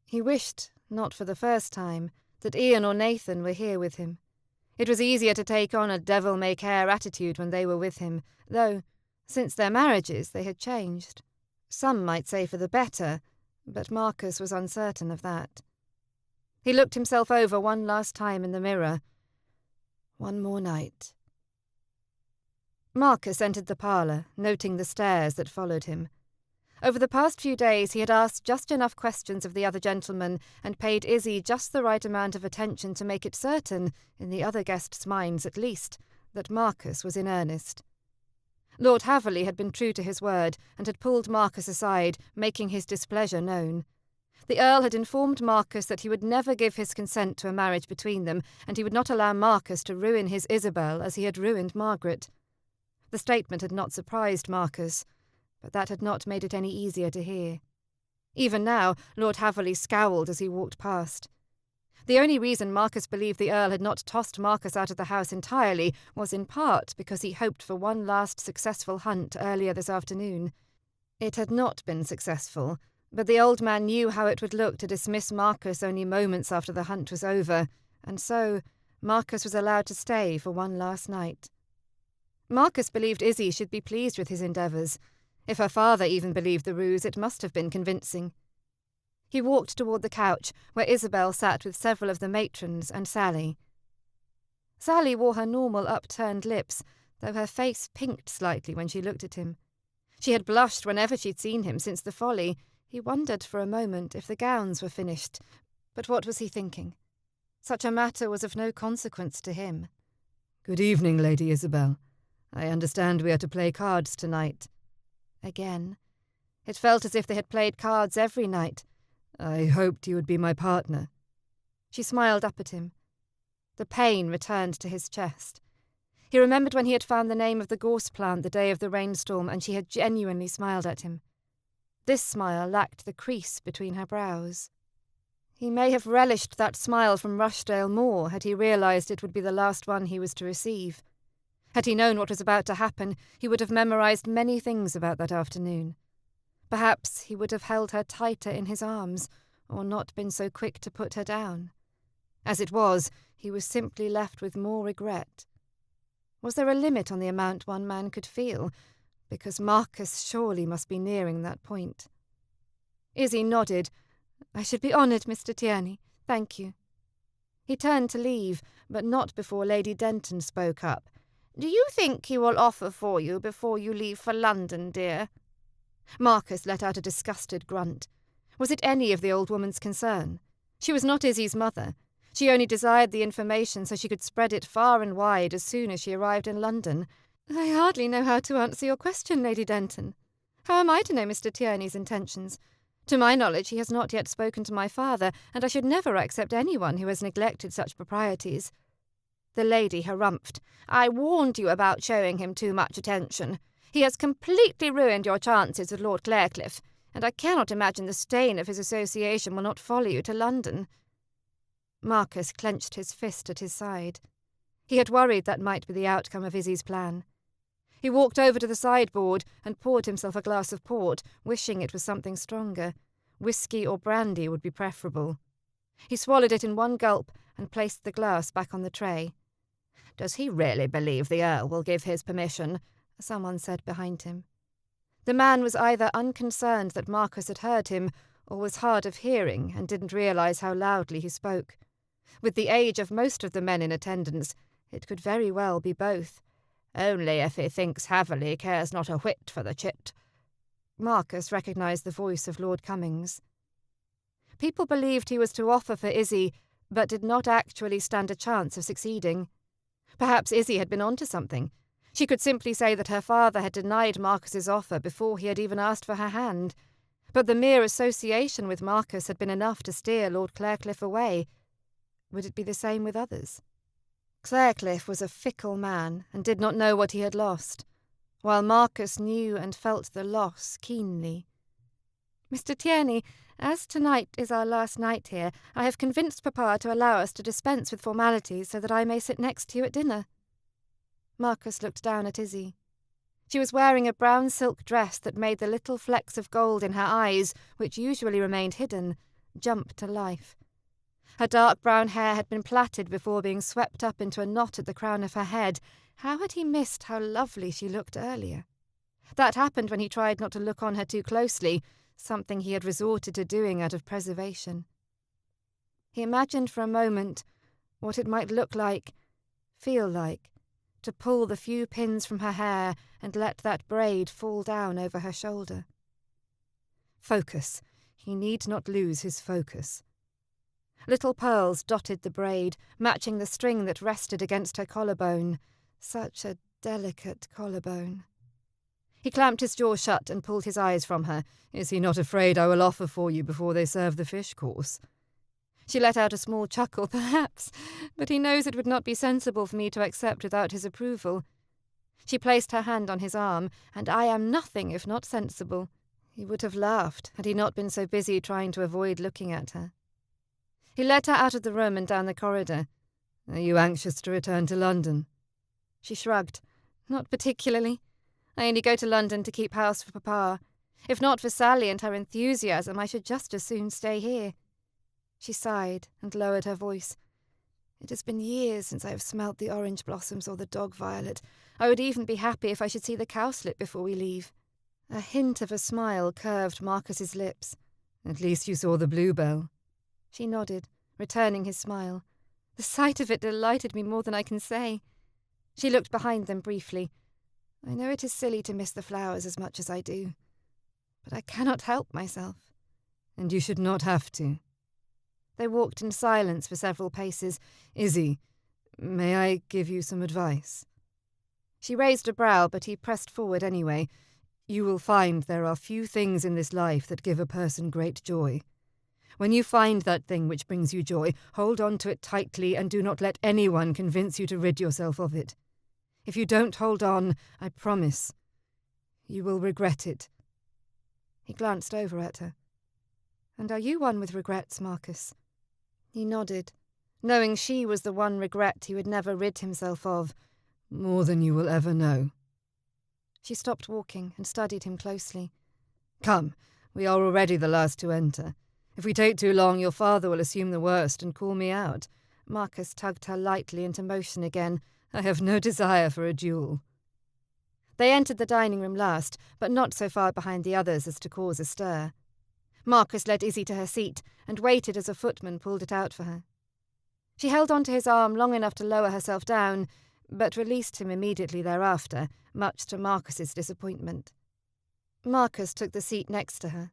He wished, not for the first time, that Ian or Nathan were here with him. It was easier to take on a devil-may-care attitude when they were with him, though, since their marriages, they had changed. Some might say for the better, but Marcus was uncertain of that. He looked himself over one last time in the mirror. One more night. Marcus entered the parlour, noting the stares that followed him. Over the past few days he had asked just enough questions of the other gentlemen and paid Izzy just the right amount of attention to make it certain, in the other guests' minds at least, that Marcus was in earnest. Lord Haverley had been true to his word and had pulled Marcus aside, making his displeasure known. The Earl had informed Marcus that he would never give his consent to a marriage between them, and he would not allow Marcus to ruin his Isabel as he had ruined Margaret. The statement had not surprised Marcus, but that had not made it any easier to hear. Even now, Lord Haverley scowled as he walked past. The only reason Marcus believed the Earl had not tossed Marcus out of the house entirely was in part because he hoped for one last successful hunt earlier this afternoon. It had not been successful, but the old man knew how it would look to dismiss Marcus only moments after the hunt was over, and so Marcus was allowed to stay for one last night. Marcus believed Izzy should be pleased with his endeavours. If her father even believed the ruse, it must have been convincing. He walked toward the couch, where Isabel sat with several of the matrons and Sally. Sally wore her normal upturned lips, though her face pinked slightly when she looked at him. She had blushed whenever she'd seen him since the folly. He wondered for a moment if the gowns were finished, but what was he thinking? Such a matter was of no consequence to him. "Good evening, Lady Isabel. I understand we are to play cards tonight." Again. It felt as if they had played cards every night. "I hoped you would be my partner." She smiled up at him. The pain returned to his chest. He remembered when he had found the name of the gorse plant the day of the rainstorm, and she had genuinely smiled at him. This smile lacked the crease between her brows. He may have relished that smile from Rushdale more had he realised it would be the last one he was to receive. Had he known what was about to happen, he would have memorised many things about that afternoon. Perhaps he would have held her tighter in his arms, or not been so quick to put her down. As it was, he was simply left with more regret. Was there a limit on the amount one man could feel? Because Marcus surely must be nearing that point. Izzy nodded. "I should be honoured, Mr. Tierney. Thank you." He turned to leave, but not before Lady Denton spoke up. "Do you think he will offer for you before you leave for London, dear?" Marcus let out a disgusted grunt. Was it any of the old woman's concern? She was not Izzy's mother. She only desired the information so she could spread it far and wide as soon as she arrived in London. "I hardly know how to answer your question, Lady Denton. How am I to know Mr. Tierney's intentions? To my knowledge, he has not yet spoken to my father, and I should never accept anyone who has neglected such proprieties." The lady harumphed. "I warned you about showing him too much attention. He has completely ruined your chances with Lord Clarecliffe, and I cannot imagine the stain of his association will not follow you to London." Marcus clenched his fist at his side. He had worried that might be the outcome of Izzy's plan. He walked over to the sideboard and poured himself a glass of port, wishing it was something stronger. Whiskey or brandy would be preferable. He swallowed it in one gulp and placed the glass back on the tray. "Does he really believe the Earl will give his permission?" someone said behind him. The man was either unconcerned that Marcus had heard him, or was hard of hearing and didn't realise how loudly he spoke. With the age of most of the men in attendance, it could very well be both. Only if he thinks heavily, cares not a whit for the chit. Marcus recognised the voice of Lord Cummings. People believed he was to offer for Izzy, but did not actually stand a chance of succeeding. Perhaps Izzy had been onto something. She could simply say that her father had denied Marcus's offer before he had even asked for her hand. But the mere association with Marcus had been enough to steer Lord Clarecliffe away. Would it be the same with others? Clarecliffe was a fickle man and did not know what he had lost, while Marcus knew and felt the loss keenly. "Mr. Tierney, as tonight is our last night here, I have convinced Papa to allow us to dispense with formalities so that I may sit next to you at dinner." Marcus looked down at Izzy. She was wearing a brown silk dress that made the little flecks of gold in her eyes, which usually remained hidden, jump to life. Her dark brown hair had been plaited before being swept up into a knot at the crown of her head. How had he missed how lovely she looked earlier? That happened when he tried not to look on her too closely, something he had resorted to doing out of preservation. He imagined for a moment what it might look like, feel like, to pull the few pins from her hair and let that braid fall down over her shoulder. Focus. He need not lose his focus. Little pearls dotted the braid, matching the string that rested against her collarbone. Such a delicate collarbone. He clamped his jaw shut and pulled his eyes from her. "Is he not afraid I will offer for you before they serve the fish course?" She let out a small chuckle. "Perhaps, but he knows it would not be sensible for me to accept without his approval." She placed her hand on his arm, and I am nothing if not sensible. He would have laughed had he not been so busy trying to avoid looking at her. He led her out of the room and down the corridor. "Are you anxious to return to London?" She shrugged. "Not particularly. I only go to London to keep house for Papa. If not for Sally and her enthusiasm, I should just as soon stay here." She sighed and lowered her voice. "It has been years since I have smelt the orange blossoms or the dog violet. I would even be happy if I should see the cowslip before we leave." A hint of a smile curved Marcus's lips. "At least you saw the bluebell." She nodded, returning his smile. The sight of it delighted me more than I can say. She looked behind them briefly. "I know it is silly to miss the flowers as much as I do, but I cannot help myself." "And you should not have to." They walked in silence for several paces. "Izzy, may I give you some advice?" She raised a brow, but he pressed forward anyway. "You will find there are few things in this life that give a person great joy. When you find that thing which brings you joy, hold on to it tightly and do not let anyone convince you to rid yourself of it. If you don't hold on, I promise, you will regret it." He glanced over at her. "And are you one with regrets, Marcus?" He nodded, knowing she was the one regret he would never rid himself of. "More than you will ever know." She stopped walking and studied him closely. "Come, we are already the last to enter. If we take too long, your father will assume the worst and call me out." Marcus tugged her lightly into motion again. "I have no desire for a duel." They entered the dining room last, but not so far behind the others as to cause a stir. Marcus led Izzy to her seat and waited as a footman pulled it out for her. She held on to his arm long enough to lower herself down, but released him immediately thereafter, much to Marcus's disappointment. Marcus took the seat next to her.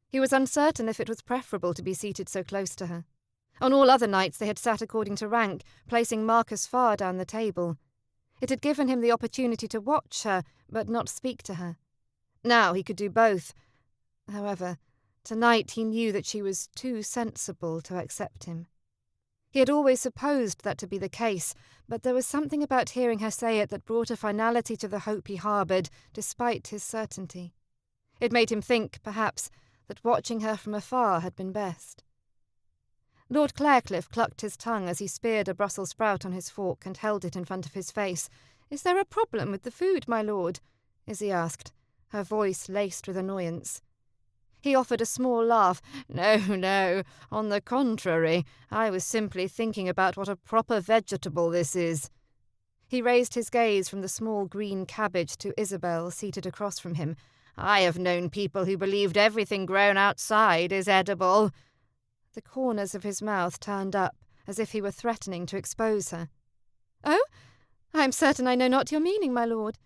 He was uncertain if it was preferable to be seated so close to her. On all other nights they had sat according to rank, placing Marcus far down the table. It had given him the opportunity to watch her, but not speak to her. Now he could do both. However, tonight he knew that she was too sensible to accept him. He had always supposed that to be the case, but there was something about hearing her say it that brought a finality to the hope he harboured, despite his certainty. It made him think, perhaps, that watching her from afar had been best. Lord Clarecliffe clucked his tongue as he speared a Brussels sprout on his fork and held it in front of his face. "Is there a problem with the food, my lord?" Izzy asked, her voice laced with annoyance. He offered a small laugh. No, on the contrary, I was simply thinking about what a proper vegetable this is." He raised his gaze from the small green cabbage to Isabel seated across from him. I have known people who believed everything grown outside is edible." The corners of his mouth turned up, as if he were threatening to expose her. "Oh, I am certain I know not your meaning, my lord.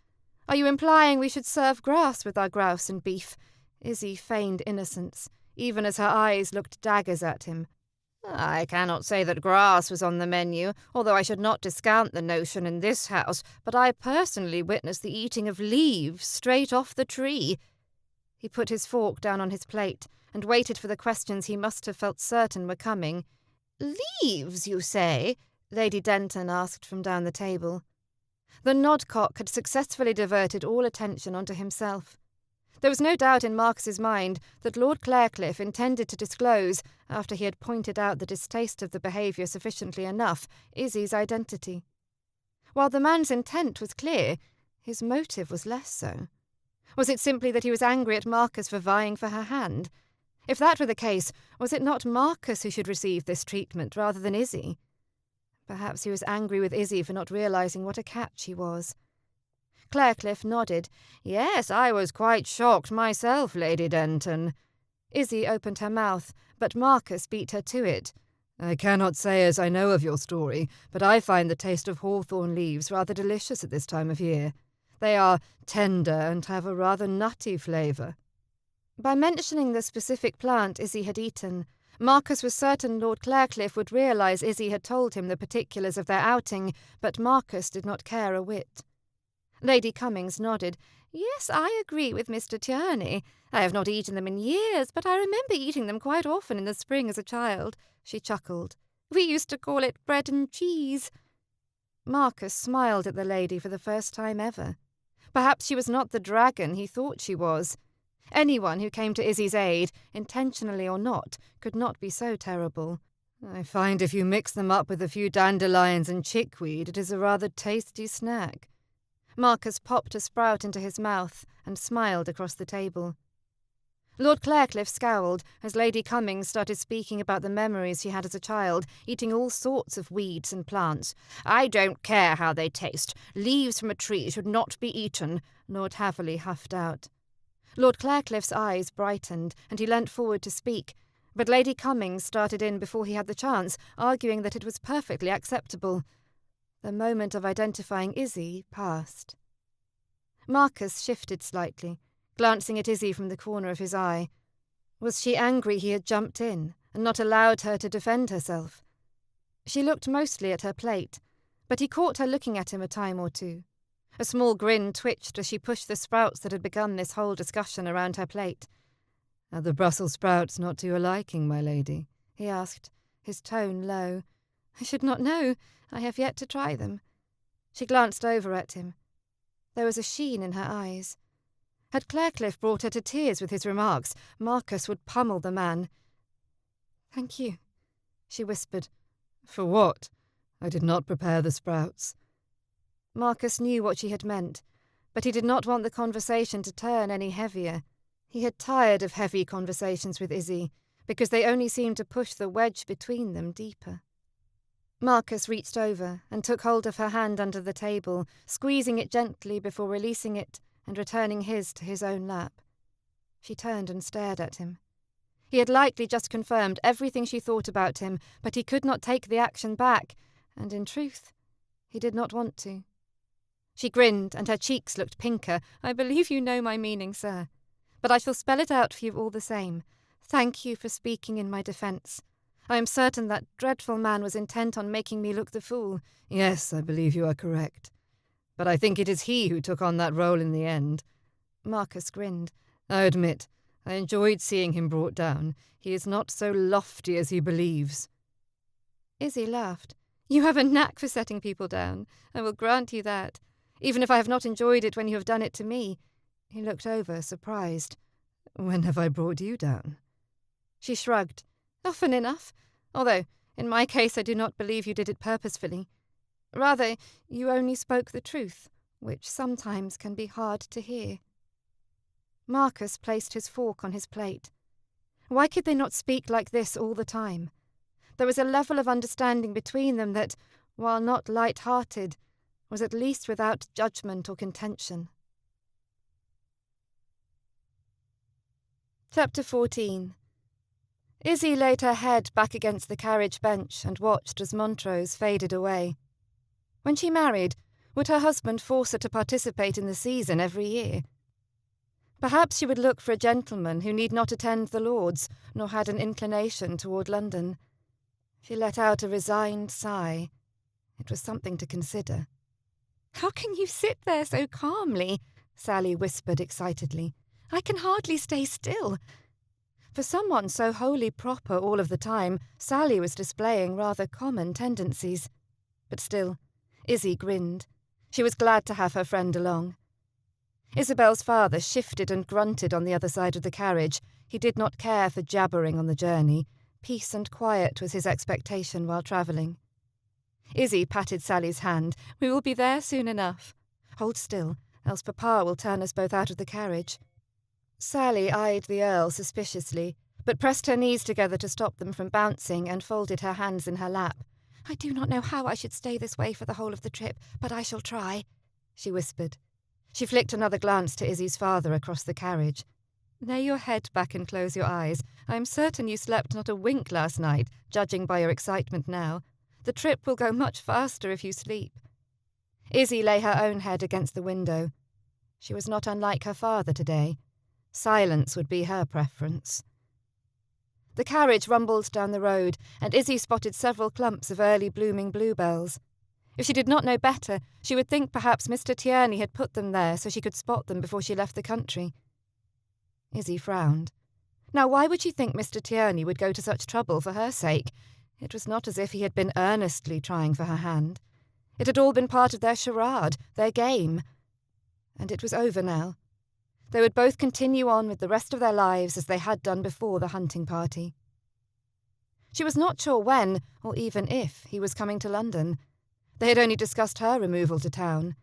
Are you implying we should serve grass with our grouse and beef?" Izzy feigned innocence, even as her eyes looked daggers at him. "I cannot say that grass was on the menu, although I should not discount the notion in this house, but I personally witnessed the eating of leaves straight off the tree." He put his fork down on his plate and waited for the questions he must have felt certain were coming. "Leaves, you say?" Lady Denton asked from down the table. The nodcock had successfully diverted all attention onto himself. There was no doubt in Marcus's mind that Lord Clarecliffe intended to disclose, after he had pointed out the distaste of the behaviour sufficiently enough, Izzy's identity. While the man's intent was clear, his motive was less so. Was it simply that he was angry at Marcus for vying for her hand? If that were the case, was it not Marcus who should receive this treatment rather than Izzy? Perhaps he was angry with Izzy for not realising what a catch he was. Clarecliffe nodded. "Yes, I was quite shocked myself, Lady Denton." Izzy opened her mouth, but Marcus beat her to it. "I cannot say as I know of your story, but I find the taste of hawthorn leaves rather delicious at this time of year. They are tender and have a rather nutty flavour." By mentioning the specific plant Izzy had eaten, Marcus was certain Lord Clarecliffe would realise Izzy had told him the particulars of their outing, but Marcus did not care a whit. Lady Cummings nodded. "Yes, I agree with Mr. Tierney. I have not eaten them in years, but I remember eating them quite often in the spring as a child." She chuckled. "We used to call it bread and cheese." Marcus smiled at the lady for the first time ever. Perhaps she was not the dragon he thought she was. Anyone who came to Izzy's aid, intentionally or not, could not be so terrible. "I find if you mix them up with a few dandelions and chickweed, it is a rather tasty snack." Marcus popped a sprout into his mouth and smiled across the table. Lord Clarecliffe scowled as Lady Cummings started speaking about the memories she had as a child, eating all sorts of weeds and plants. "I don't care how they taste. Leaves from a tree should not be eaten," Lord Haverley huffed out. Lord Clarecliffe's eyes brightened, and he leant forward to speak, but Lady Cummings started in before he had the chance, arguing that it was perfectly acceptable. The moment of identifying Izzy passed. Marcus shifted slightly, glancing at Izzy from the corner of his eye. Was she angry he had jumped in and not allowed her to defend herself? She looked mostly at her plate, but he caught her looking at him a time or two. A small grin twitched as she pushed the sprouts that had begun this whole discussion around her plate. "Are the Brussels sprouts not to your liking, my lady?" he asked, his tone low. "I should not know. I have yet to try them." She glanced over at him. There was a sheen in her eyes. Had Clarecliffe brought her to tears with his remarks, Marcus would pummel the man. "Thank you," she whispered. "For what? I did not prepare the sprouts." Marcus knew what she had meant, but he did not want the conversation to turn any heavier. He had tired of heavy conversations with Izzy, because they only seemed to push the wedge between them deeper. Marcus reached over and took hold of her hand under the table, squeezing it gently before releasing it and returning his to his own lap. She turned and stared at him. He had likely just confirmed everything she thought about him, but he could not take the action back, and in truth, he did not want to. She grinned, and her cheeks looked pinker. "I believe you know my meaning, sir. But I shall spell it out for you all the same. Thank you for speaking in my defence. I am certain that dreadful man was intent on making me look the fool." "Yes, I believe you are correct. But I think it is he who took on that role in the end." Marcus grinned. "I admit, I enjoyed seeing him brought down. He is not so lofty as he believes." Izzy laughed. "You have a knack for setting people down. I will grant you that, even if I have not enjoyed it when you have done it to me." He looked over, surprised. "When have I brought you down?" She shrugged. "Often enough. Although, in my case, I do not believe you did it purposefully. Rather, you only spoke the truth, which sometimes can be hard to hear." Marcus placed his fork on his plate. Why could they not speak like this all the time? There was a level of understanding between them that, while not light-hearted, was at least without judgment or contention. Chapter 14. Izzy laid her head back against the carriage bench and watched as Montrose faded away. When she married, would her husband force her to participate in the season every year? Perhaps she would look for a gentleman who need not attend the Lords, nor had an inclination toward London. She let out a resigned sigh. It was something to consider. "How can you sit there so calmly?" Sally whispered excitedly. "I can hardly stay still." For someone so wholly proper all of the time, Sally was displaying rather common tendencies. But still, Izzy grinned. She was glad to have her friend along. Isabel's father shifted and grunted on the other side of the carriage. He did not care for jabbering on the journey. Peace and quiet was his expectation while travelling. Izzy patted Sally's hand. "We will be there soon enough. Hold still, else Papa will turn us both out of the carriage." Sally eyed the Earl suspiciously, but pressed her knees together to stop them from bouncing and folded her hands in her lap. "I do not know how I should stay this way for the whole of the trip, but I shall try," she whispered. She flicked another glance to Izzy's father across the carriage. "Lay your head back and close your eyes. I am certain you slept not a wink last night, judging by your excitement now. The trip will go much faster if you sleep." Izzy lay her own head against the window. She was not unlike her father today. Silence would be her preference. The carriage rumbled down the road, and Izzy spotted several clumps of early blooming bluebells. If she did not know better, she would think perhaps Mr. Tierney had put them there so she could spot them before she left the country. Izzy frowned. Now why would she think Mr. Tierney would go to such trouble for her sake? It was not as if he had been earnestly trying for her hand. It had all been part of their charade, their game. And it was over now. They would both continue on with the rest of their lives as they had done before the hunting party. She was not sure when, or even if, he was coming to London. They had only discussed her removal to town.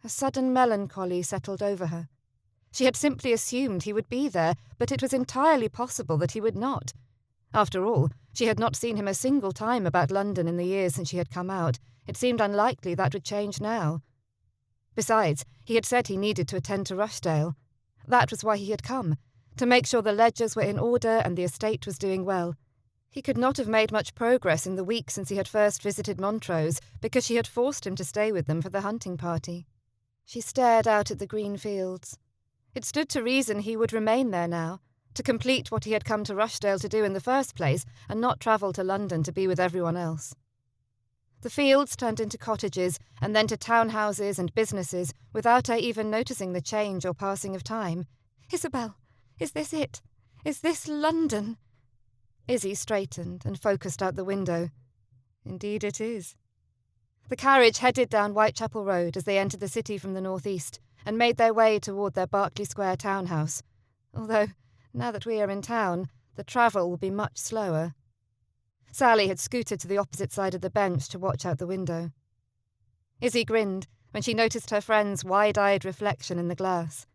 A sudden melancholy settled over her. She had simply assumed he would be there, but it was entirely possible that he would not. After all, she had not seen him a single time about London in the years since she had come out. It seemed unlikely that would change now. Besides, he had said he needed to attend to Rushdale. That was why he had come, to make sure the ledgers were in order and the estate was doing well. He could not have made much progress in the week since he had first visited Montrose, because she had forced him to stay with them for the hunting party. She stared out at the green fields. It stood to reason he would remain there now, to complete what he had come to Rushdale to do in the first place, and not travel to London to be with everyone else. The fields turned into cottages, and then to townhouses and businesses, without her even noticing the change or passing of time. "Isabel, is this it? Is this London?" Izzy straightened and focused out the window. Indeed it is. The carriage headed down Whitechapel Road as they entered the city from the northeast, and made their way toward their Berkeley Square townhouse. Although, now that we are in town, the travel will be much slower. Sally had scooted to the opposite side of the bench to watch out the window. Izzy grinned when she noticed her friend's wide-eyed reflection in the glass.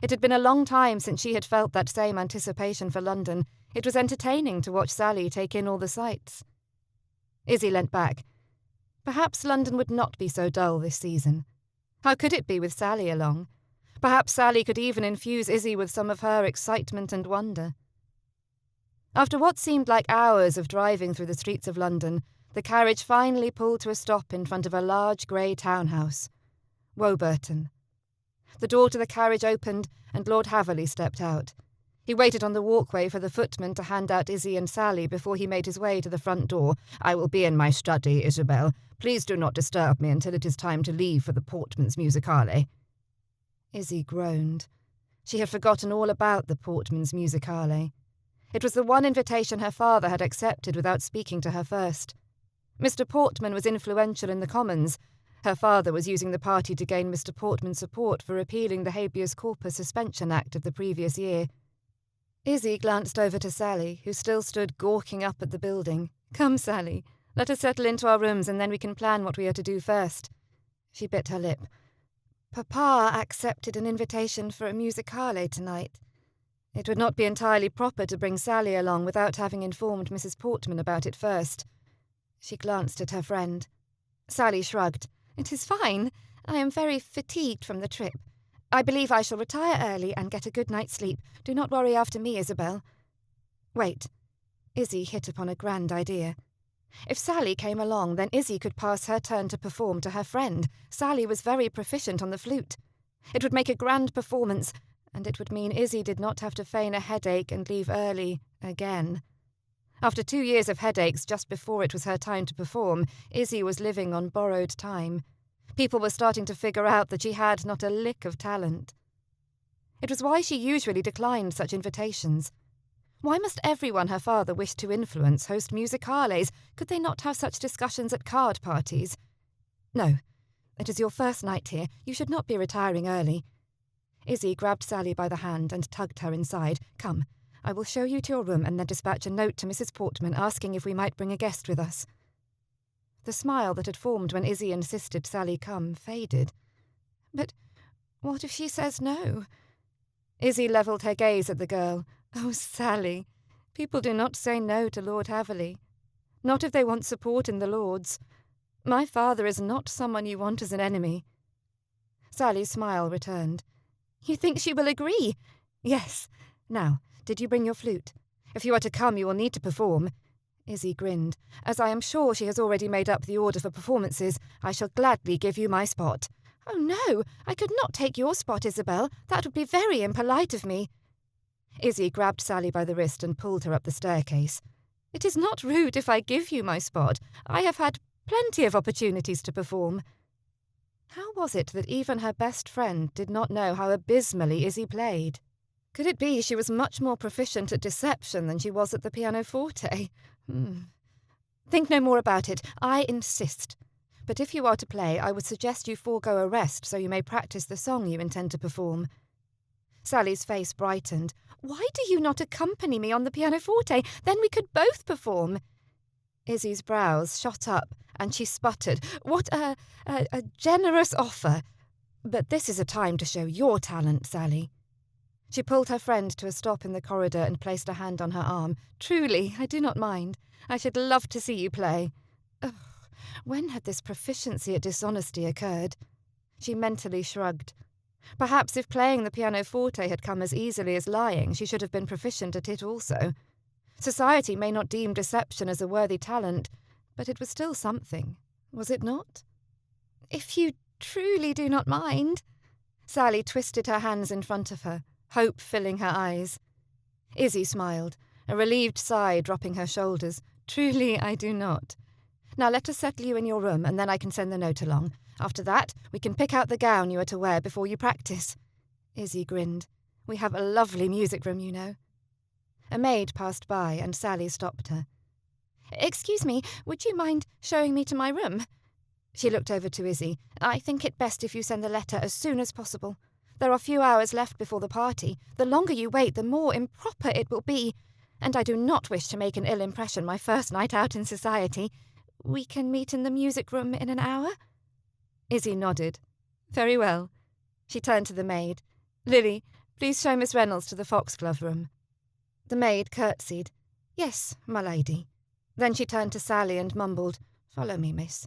It had been a long time since she had felt that same anticipation for London. It was entertaining to watch Sally take in all the sights. Izzy leant back. Perhaps London would not be so dull this season. How could it be with Sally along? Perhaps Sally could even infuse Izzy with some of her excitement and wonder. After what seemed like hours of driving through the streets of London, the carriage finally pulled to a stop in front of a large grey townhouse. Woburton. The door to the carriage opened, and Lord Haverley stepped out. He waited on the walkway for the footman to hand out Izzy and Sally before he made his way to the front door. "I will be in my study, Isabel. Please do not disturb me until it is time to leave for the Portman's Musicale." Izzy groaned. She had forgotten all about the Portman's Musicale. It was the one invitation her father had accepted without speaking to her first. Mr. Portman was influential in the Commons. Her father was using the party to gain Mr. Portman's support for repealing the Habeas Corpus Suspension Act of the previous year. Izzy glanced over to Sally, who still stood gawking up at the building. "Come, Sally, let us settle into our rooms and then we can plan what we are to do first." She bit her lip. "Papa accepted an invitation for a musicale tonight. It would not be entirely proper to bring Sally along without having informed Mrs. Portman about it first." She glanced at her friend. Sally shrugged. "It is fine. I am very fatigued from the trip. I believe I shall retire early and get a good night's sleep. Do not worry after me, Isabel. Wait. Izzy hit upon a grand idea. If Sally came along, then Izzy could pass her turn to perform to her friend. Sally was very proficient on the flute. It would make a grand performance, and it would mean Izzy did not have to feign a headache and leave early again. After 2 years of headaches just before it was her time to perform, Izzy was living on borrowed time. People were starting to figure out that she had not a lick of talent. It was why she usually declined such invitations. Why must everyone her father wished to influence host musicales? Could they not have such discussions at card parties? No. It is your first night here. You should not be retiring early. Izzy grabbed Sally by the hand and tugged her inside. Come, I will show you to your room and then dispatch a note to Mrs. Portman asking if we might bring a guest with us. The smile that had formed when Izzy insisted Sally come faded. But what if she says no? Izzy levelled her gaze at the girl. Oh, Sally, people do not say no to Lord Haverley. Not if they want support in the Lords. My father is not someone you want as an enemy. Sally's smile returned. You think she will agree? Yes. Now, did you bring your flute? If you are to come, you will need to perform. Izzy grinned. As I am sure she has already made up the order for performances, I shall gladly give you my spot. Oh, no, I could not take your spot, Isabel. That would be very impolite of me. Izzy grabbed Sally by the wrist and pulled her up the staircase. It is not rude if I give you my spot. I have had plenty of opportunities to perform. How was it that even her best friend did not know how abysmally Izzy played? Could it be she was much more proficient at deception than she was at the pianoforte? Think no more about it. I insist. But if you are to play, I would suggest you forego a rest so you may practice the song you intend to perform. Sally's face brightened. Why do you not accompany me on the pianoforte? Then we could both perform. Izzy's brows shot up, and she sputtered. What a generous offer. But this is a time to show your talent, Sally. She pulled her friend to a stop in the corridor and placed a hand on her arm. Truly, I do not mind. I should love to see you play. Ugh, when had this proficiency at dishonesty occurred? She mentally shrugged. Perhaps if playing the pianoforte had come as easily as lying, she should have been proficient at it also. Society may not deem deception as a worthy talent, but it was still something, was it not? If you truly do not mind. Sally twisted her hands in front of her, hope filling her eyes. Izzy smiled, a relieved sigh dropping her shoulders. Truly, I do not. Now let us settle you in your room, and then I can send the note along. After that, we can pick out the gown you are to wear before you practice. Izzy grinned. We have a lovely music room, you know. A maid passed by, and Sally stopped her. Excuse me, would you mind showing me to my room? She looked over to Izzy. I think it best if you send the letter as soon as possible. There are few hours left before the party. The longer you wait, the more improper it will be. And I do not wish to make an ill impression my first night out in society. We can meet in the music room in an hour? Izzy nodded. Very well. She turned to the maid. Lily, please show Miss Reynolds to the foxglove room. The maid curtsied. Yes, my lady. Then she turned to Sally and mumbled, Follow me, miss.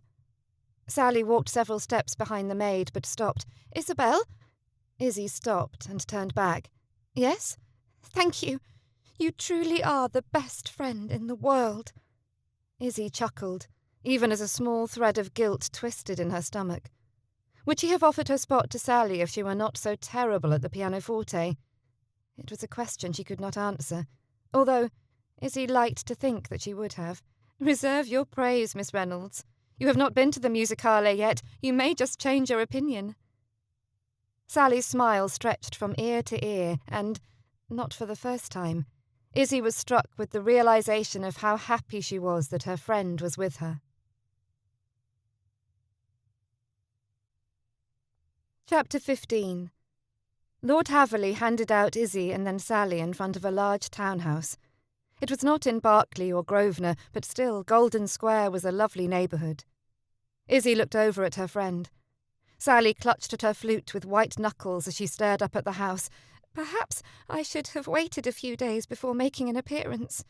Sally walked several steps behind the maid, but stopped. Isabel? Izzy stopped and turned back. Yes? Thank you. You truly are the best friend in the world. Izzy chuckled, even as a small thread of guilt twisted in her stomach. Would she have offered her spot to Sally if she were not so terrible at the pianoforte? It was a question she could not answer, although Izzy liked to think that she would have. Reserve your praise, Miss Reynolds. You have not been to the musicale yet. You may just change your opinion. Sally's smile stretched from ear to ear, and, not for the first time, Izzy was struck with the realization of how happy she was that her friend was with her. Chapter 15. Lord Haverley handed out Izzy and then Sally in front of a large townhouse. It was not in Berkeley or Grosvenor, but still Golden Square was a lovely neighbourhood. Izzy looked over at her friend. Sally clutched at her flute with white knuckles as she stared up at the house. Perhaps I should have waited a few days before making an appearance.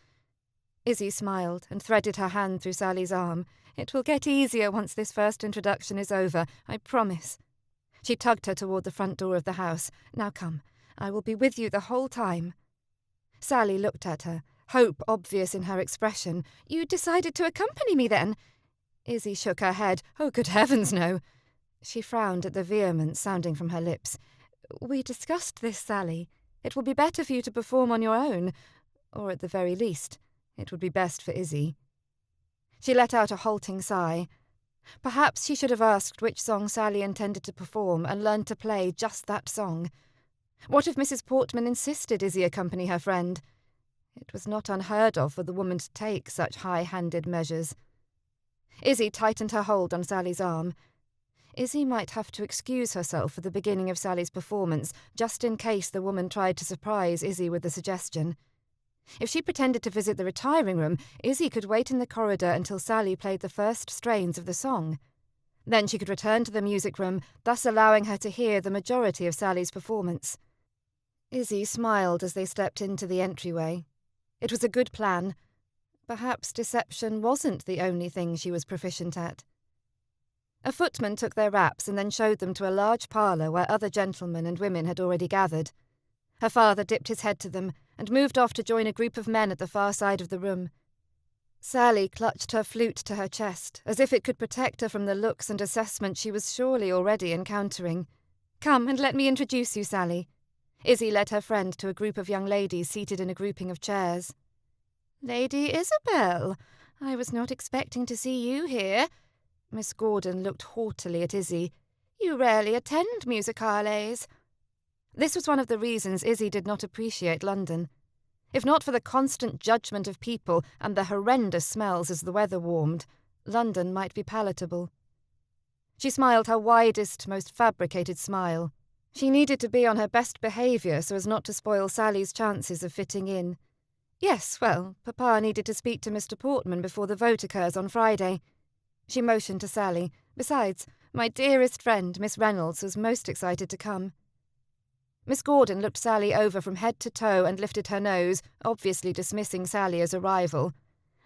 Izzy smiled and threaded her hand through Sally's arm. It will get easier once this first introduction is over, I promise. She tugged her toward the front door of the house. "Now come. I will be with you the whole time." Sally looked at her, hope obvious in her expression. "You decided to accompany me, then?" Izzy shook her head. "Oh, good heavens, no." She frowned at the vehemence sounding from her lips. "We discussed this, Sally. It will be better for you to perform on your own, or at the very least, it would be best for Izzy." She let out a halting sigh. Perhaps she should have asked which song Sally intended to perform and learned to play just that song. What if Mrs. Portman insisted Izzy accompany her friend? It was not unheard of for the woman to take such high-handed measures. Izzy tightened her hold on Sally's arm. Izzy might have to excuse herself for the beginning of Sally's performance, just in case the woman tried to surprise Izzy with the suggestion. If she pretended to visit the retiring room, Izzy could wait in the corridor until Sally played the first strains of the song. Then she could return to the music room, thus allowing her to hear the majority of Sally's performance. Izzy smiled as they stepped into the entryway. It was a good plan. Perhaps deception wasn't the only thing she was proficient at. A footman took their wraps and then showed them to a large parlour where other gentlemen and women had already gathered. Her father dipped his head to them and moved off to join a group of men at the far side of the room. Sally clutched her flute to her chest, as if it could protect her from the looks and assessment she was surely already encountering. "Come and let me introduce you, Sally." Izzy led her friend to a group of young ladies seated in a grouping of chairs. "Lady Isabel, I was not expecting to see you here." Miss Gordon looked haughtily at Izzy. "You rarely attend musicales." This was one of the reasons Izzy did not appreciate London. If not for the constant judgment of people and the horrendous smells as the weather warmed, London might be palatable. She smiled her widest, most fabricated smile. She needed to be on her best behaviour so as not to spoil Sally's chances of fitting in. "Yes, well, Papa needed to speak to Mr. Portman before the vote occurs on Friday." She motioned to Sally. "Besides, my dearest friend, Miss Reynolds, was most excited to come." Miss Gordon looked Sally over from head to toe and lifted her nose, obviously dismissing Sally as a rival.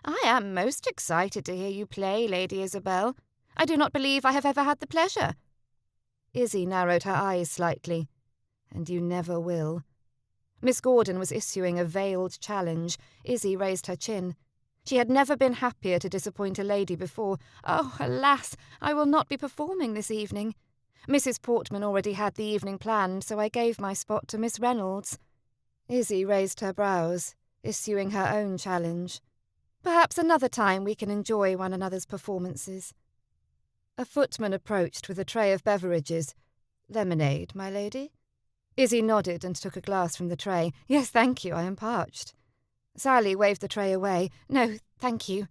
"I am most excited to hear you play, Lady Isabel. I do not believe I have ever had the pleasure." Izzy narrowed her eyes slightly. "And you never will." Miss Gordon was issuing a veiled challenge. Izzy raised her chin. She had never been happier to disappoint a lady before. "Oh, alas, I will not be performing this evening. Mrs. Portman already had the evening planned, so I gave my spot to Miss Reynolds." Izzy raised her brows, issuing her own challenge. "Perhaps another time we can enjoy one another's performances." A footman approached with a tray of beverages. "Lemonade, my lady?" Izzy nodded and took a glass from the tray. "Yes, thank you, I am parched." Sally waved the tray away. "No, thank you."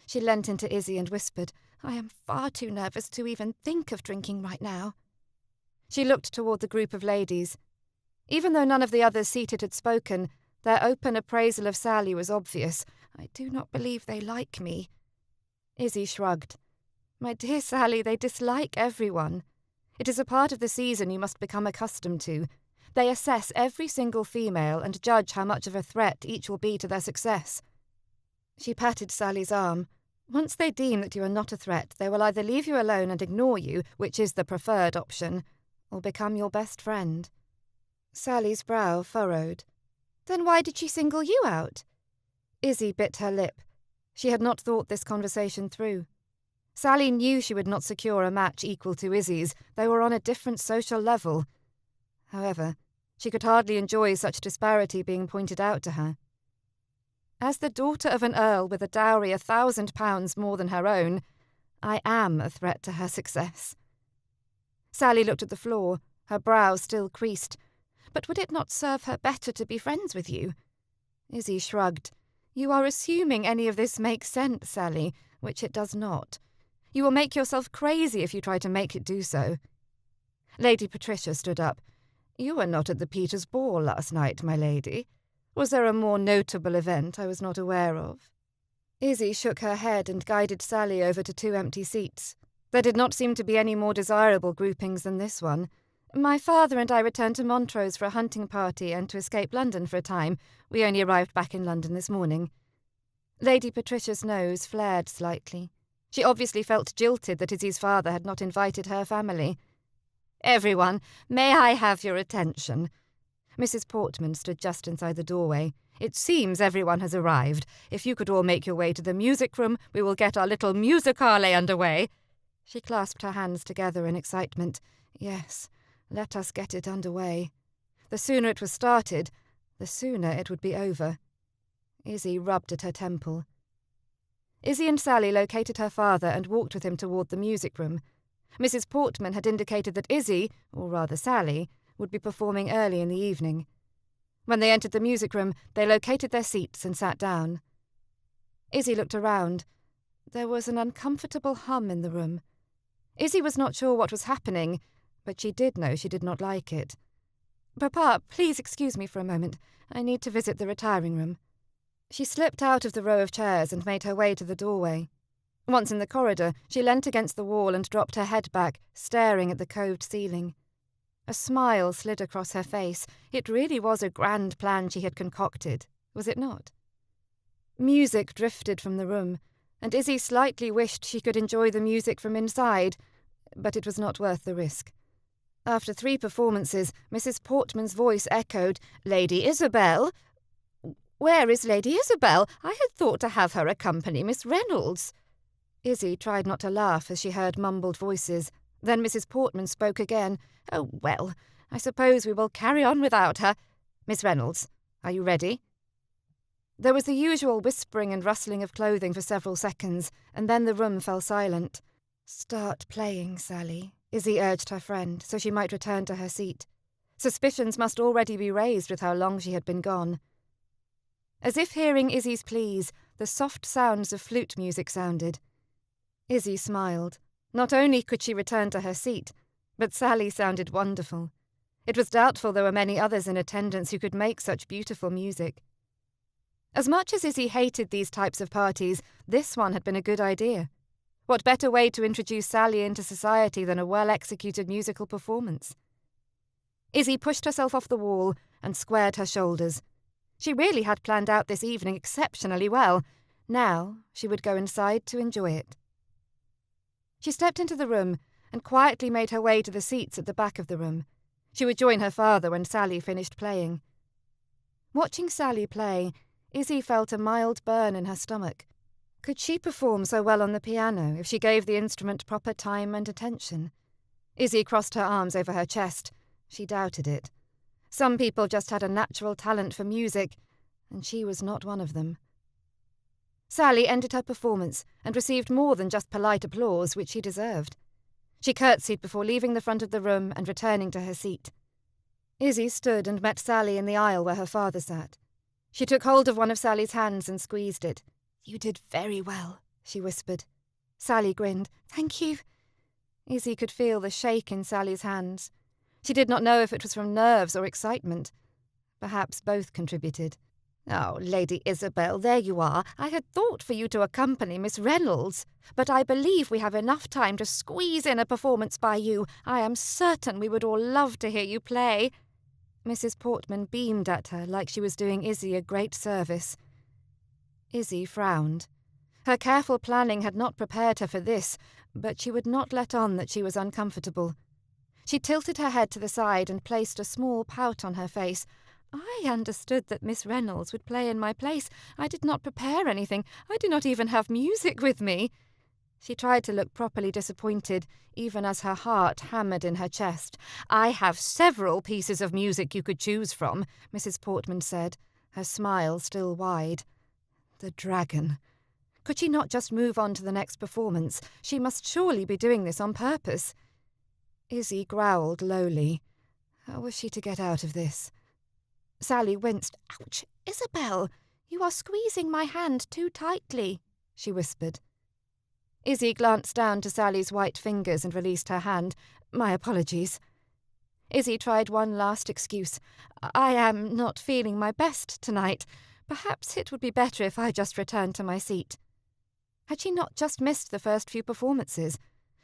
She leant into Izzy and whispered, "I am far too nervous to even think of drinking right now." She looked toward the group of ladies. Even though none of the others seated had spoken, their open appraisal of Sally was obvious. "I do not believe they like me." Izzy shrugged. "My dear Sally, they dislike everyone. It is a part of the season you must become accustomed to. They assess every single female and judge how much of a threat each will be to their success." She patted Sally's arm. "Once they deem that you are not a threat, they will either leave you alone and ignore you, which is the preferred option, or become your best friend." Sally's brow furrowed. "Then why did she single you out?" Izzy bit her lip. She had not thought this conversation through. Sally knew she would not secure a match equal to Izzy's. They were on a different social level. However, she could hardly enjoy such disparity being pointed out to her. "As the daughter of an earl with a dowry £1,000 more than her own, I am a threat to her success." Sally looked at the floor, her brow still creased. "But would it not serve her better to be friends with you?" Izzy shrugged. "You are assuming any of this makes sense, Sally, which it does not. You will make yourself crazy if you try to make it do so." Lady Patricia stood up. "You were not at the Peters ball last night, my lady. Was there a more notable event I was not aware of?" Izzy shook her head and guided Sally over to 2 empty seats. There did not seem to be any more desirable groupings than this one. "My father and I returned to Montrose for a hunting party and to escape London for a time. We only arrived back in London this morning." Lady Patricia's nose flared slightly. She obviously felt jilted that Izzy's father had not invited her family. Everyone, may I have your attention?" Mrs. Portman stood just inside the doorway. "It seems everyone has arrived. If you could all make your way to the music room, we will get our little musicale underway." She clasped her hands together in excitement. Yes, let us get it underway. The sooner it was started, the sooner it would be over. Izzy rubbed at her temple. Izzy and Sally located her father and walked with him toward the music room. Mrs. Portman had indicated that Izzy, or rather Sally, would be performing early in the evening. When they entered the music room, they located their seats and sat down. Izzy looked around. There was an uncomfortable hum in the room. Izzy was not sure what was happening, but she did know she did not like it. "Papa, please excuse me for a moment. I need to visit the retiring room." She slipped out of the row of chairs and made her way to the doorway. Once in the corridor, she leant against the wall and dropped her head back, staring at the coved ceiling. A smile slid across her face. It really was a grand plan she had concocted, was it not? Music drifted from the room, and Izzy slightly wished she could enjoy the music from inside, but it was not worth the risk. After 3 performances, Mrs. Portman's voice echoed, "Lady Isabel? Where is Lady Isabel? I had thought to have her accompany Miss Reynolds." Izzy tried not to laugh as she heard mumbled voices. Then Mrs. Portman spoke again. "Oh, well, I suppose we will carry on without her. Miss Reynolds, are you ready?" There was the usual whispering and rustling of clothing for several seconds, and then the room fell silent. "Start playing, Sally," Izzy urged her friend, so she might return to her seat. Suspicions must already be raised with how long she had been gone. As if hearing Izzy's pleas, the soft sounds of flute music sounded. Izzy smiled. Not only could she return to her seat, but Sally sounded wonderful. It was doubtful there were many others in attendance who could make such beautiful music. As much as Izzy hated these types of parties, this one had been a good idea. What better way to introduce Sally into society than a well-executed musical performance? Izzy pushed herself off the wall and squared her shoulders. She really had planned out this evening exceptionally well. Now she would go inside to enjoy it. She stepped into the room and quietly made her way to the seats at the back of the room. She would join her father when Sally finished playing. Watching Sally play, Izzy felt a mild burn in her stomach. Could she perform so well on the piano if she gave the instrument proper time and attention? Izzy crossed her arms over her chest. She doubted it. Some people just had a natural talent for music, and she was not one of them. Sally ended her performance and received more than just polite applause, which she deserved. She curtsied before leaving the front of the room and returning to her seat. Izzy stood and met Sally in the aisle where her father sat. She took hold of one of Sally's hands and squeezed it. "You did very well," she whispered. Sally grinned. "Thank you." Izzy could feel the shake in Sally's hands. She did not know if it was from nerves or excitement. Perhaps both contributed. "Oh, Lady Isabel, there you are. I had thought for you to accompany Miss Reynolds, but I believe we have enough time to squeeze in a performance by you. I am certain we would all love to hear you play." Mrs. Portman beamed at her like she was doing Izzy a great service. Izzy frowned. Her careful planning had not prepared her for this, but she would not let on that she was uncomfortable. She tilted her head to the side and placed a small pout on her face. "I understood that Miss Reynolds would play in my place. I did not prepare anything. I do not even have music with me." She tried to look properly disappointed, even as her heart hammered in her chest. "I have several pieces of music you could choose from," Mrs. Portman said, her smile still wide. The dragon. Could she not just move on to the next performance? She must surely be doing this on purpose. Izzy growled lowly. How was she to get out of this? Sally winced. "Ouch, Isabel, you are squeezing my hand too tightly," she whispered. Izzy glanced down to Sally's white fingers and released her hand. "My apologies." Izzy tried one last excuse. "I am not feeling my best tonight. Perhaps it would be better if I just returned to my seat." Had she not just missed the first few performances?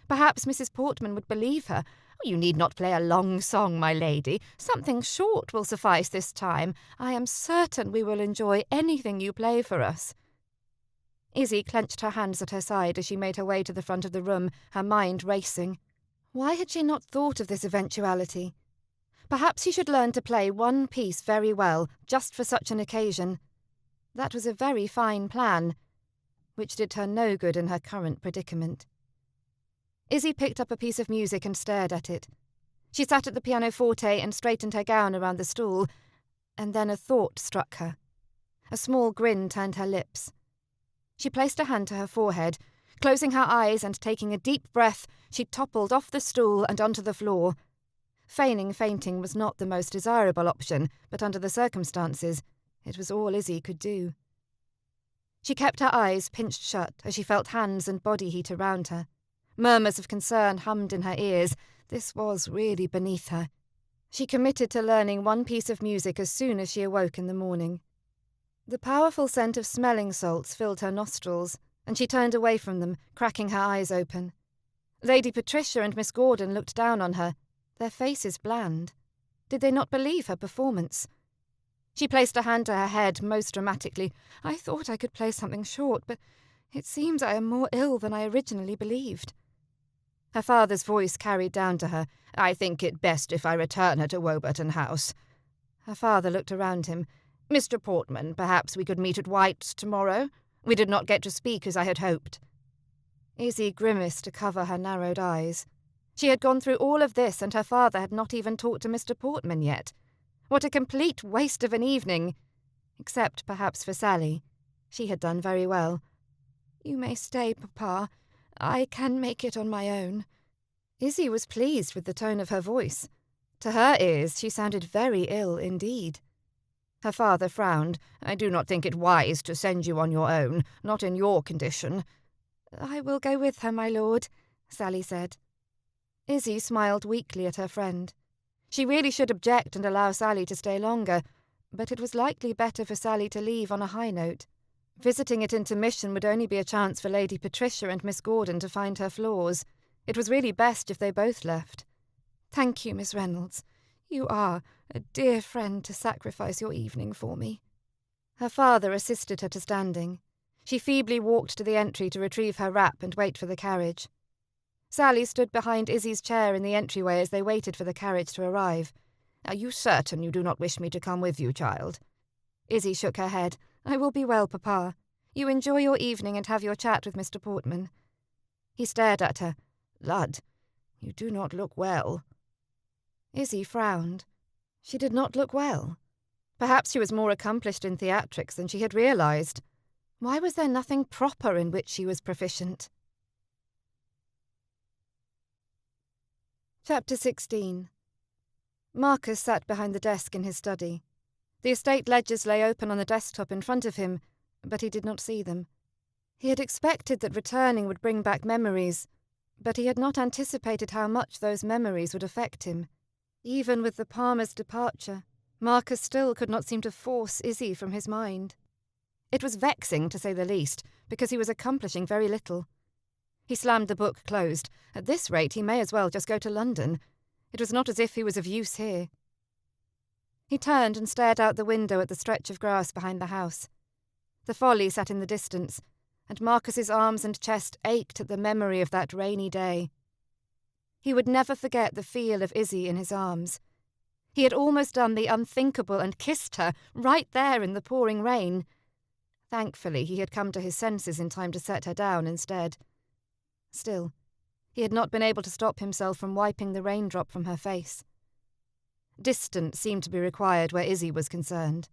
Perhaps Mrs. Portman would believe her. "You need not play a long song, my lady. Something short will suffice this time. I am certain we will enjoy anything you play for us." Izzy clenched her hands at her side as she made her way to the front of the room, her mind racing. Why had she not thought of this eventuality? Perhaps she should learn to play one piece very well, just for such an occasion. That was a very fine plan, which did her no good in her current predicament. Izzy picked up a piece of music and stared at it. She sat at the pianoforte and straightened her gown around the stool, and then a thought struck her. A small grin turned her lips. She placed a hand to her forehead. Closing her eyes and taking a deep breath, she toppled off the stool and onto the floor. Feigning fainting was not the most desirable option, but under the circumstances, it was all Izzy could do. She kept her eyes pinched shut as she felt hands and body heat around her. Murmurs of concern hummed in her ears. This was really beneath her. She committed to learning one piece of music as soon as she awoke in the morning. The powerful scent of smelling salts filled her nostrils, and she turned away from them, cracking her eyes open. Lady Patricia and Miss Gordon looked down on her, their faces bland. Did they not believe her performance? She placed a hand to her head most dramatically. "I thought I could play something short, but it seems I am more ill than I originally believed." Her father's voice carried down to her. "I think it best if I return her to Woburton House." Her father looked around him. "Mr. Portman, perhaps we could meet at White's tomorrow? We did not get to speak as I had hoped." Izzy grimaced to cover her narrowed eyes. She had gone through all of this, and her father had not even talked to Mr. Portman yet. What a complete waste of an evening! Except perhaps for Sally. She had done very well. "You may stay, Papa. I can make it on my own." Izzy was pleased with the tone of her voice. To her ears, she sounded very ill indeed. Her father frowned. "I do not think it wise to send you on your own, not in your condition." "I will go with her, my lord," Sally said. Izzy smiled weakly at her friend. She really should object and allow Sally to stay longer, but it was likely better for Sally to leave on a high note. Visiting at intermission would only be a chance for Lady Patricia and Miss Gordon to find her flaws. It was really best if they both left. "Thank you, Miss Reynolds. You are a dear friend to sacrifice your evening for me." Her father assisted her to standing. She feebly walked to the entry to retrieve her wrap and wait for the carriage. Sally stood behind Izzy's chair in the entryway as they waited for the carriage to arrive. "Are you certain you do not wish me to come with you, child?" Izzy shook her head. "I will be well, Papa. You enjoy your evening and have your chat with Mr. Portman." He stared at her. "Lud, you do not look well." Izzy frowned. She did not look well. Perhaps she was more accomplished in theatrics than she had realised. Why was there nothing proper in which she was proficient? Chapter 16. Marcus sat behind the desk in his study. The estate ledgers lay open on the desktop in front of him, but he did not see them. He had expected that returning would bring back memories, but he had not anticipated how much those memories would affect him. Even with the Palmer's departure, Marcus still could not seem to force Izzy from his mind. It was vexing, to say the least, because he was accomplishing very little. He slammed the book closed. At this rate, he may as well just go to London. It was not as if he was of use here. He turned and stared out the window at the stretch of grass behind the house. The Folly sat in the distance, and Marcus's arms and chest ached at the memory of that rainy day. He would never forget the feel of Izzy in his arms. He had almost done the unthinkable and kissed her right there in the pouring rain. Thankfully, he had come to his senses in time to set her down instead. Still, he had not been able to stop himself from wiping the raindrop from her face. Distance seemed to be required where Izzy was concerned.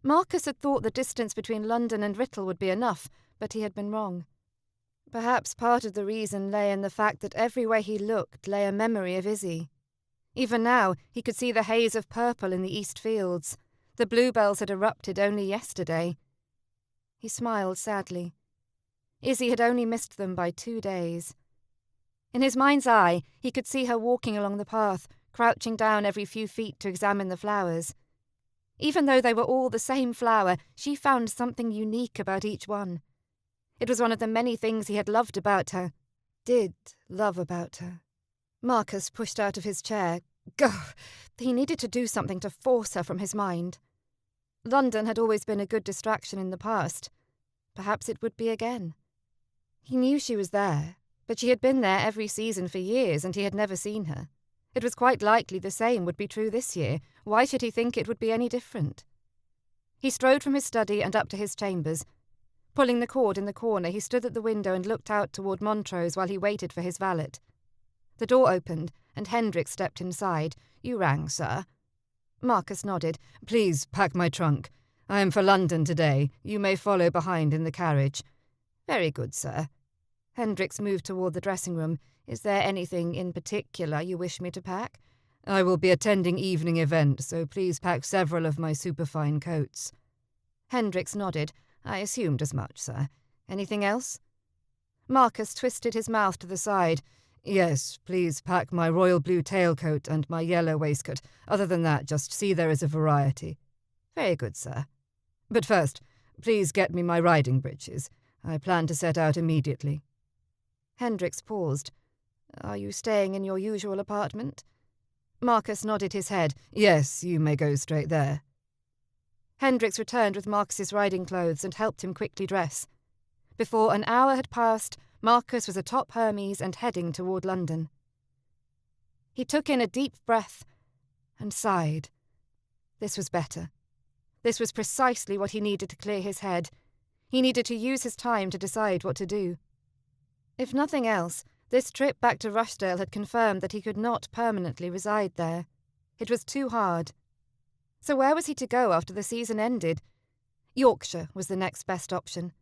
Marcus had thought the distance between London and Writtle would be enough, but he had been wrong. Perhaps part of the reason lay in the fact that everywhere he looked lay a memory of Izzy. Even now, he could see the haze of purple in the east fields. The bluebells had erupted only yesterday. He smiled sadly. Izzy had only missed them by 2 days. In his mind's eye, he could see her walking along the path, crouching down every few feet to examine the flowers. Even though they were all the same flower, she found something unique about each one. It was one of the many things he had loved about her, did love about her. Marcus pushed out of his chair. Gah! He needed to do something to force her from his mind. London had always been a good distraction in the past. Perhaps it would be again. He knew she was there, But she had been there every season for years, and he had never seen her. It was quite likely the same would be true this year. Why should he think it would be any different? He strode from his study and up to his chambers. Pulling the cord in the corner, he stood at the window and looked out toward Montrose while he waited for his valet. The door opened, and Hendrik stepped inside. "You rang, sir?" Marcus nodded. "Please pack my trunk. I am for London today. You may follow behind in the carriage." "Very good, sir." Hendricks moved toward the dressing room. "Is there anything in particular you wish me to pack?" "I will be attending evening events, so please pack several of my superfine coats." Hendricks nodded. "I assumed as much, sir. Anything else?" Marcus twisted his mouth to the side. "Yes, please pack my royal blue tailcoat and my yellow waistcoat. Other than that, just see there is a variety." "Very good, sir." "But first, please get me my riding breeches. I plan to set out immediately." Hendricks paused. "Are you staying in your usual apartment?" Marcus nodded his head. "Yes, you may go straight there." Hendricks returned with Marcus's riding clothes and helped him quickly dress. Before an hour had passed, Marcus was atop Hermes and heading toward London. He took in a deep breath and sighed. This was better. This was precisely what he needed to clear his head. He needed to use his time to decide what to do. If nothing else, this trip back to Rushdale had confirmed that he could not permanently reside there. It was too hard. So where was he to go after the season ended? Yorkshire was the next best option.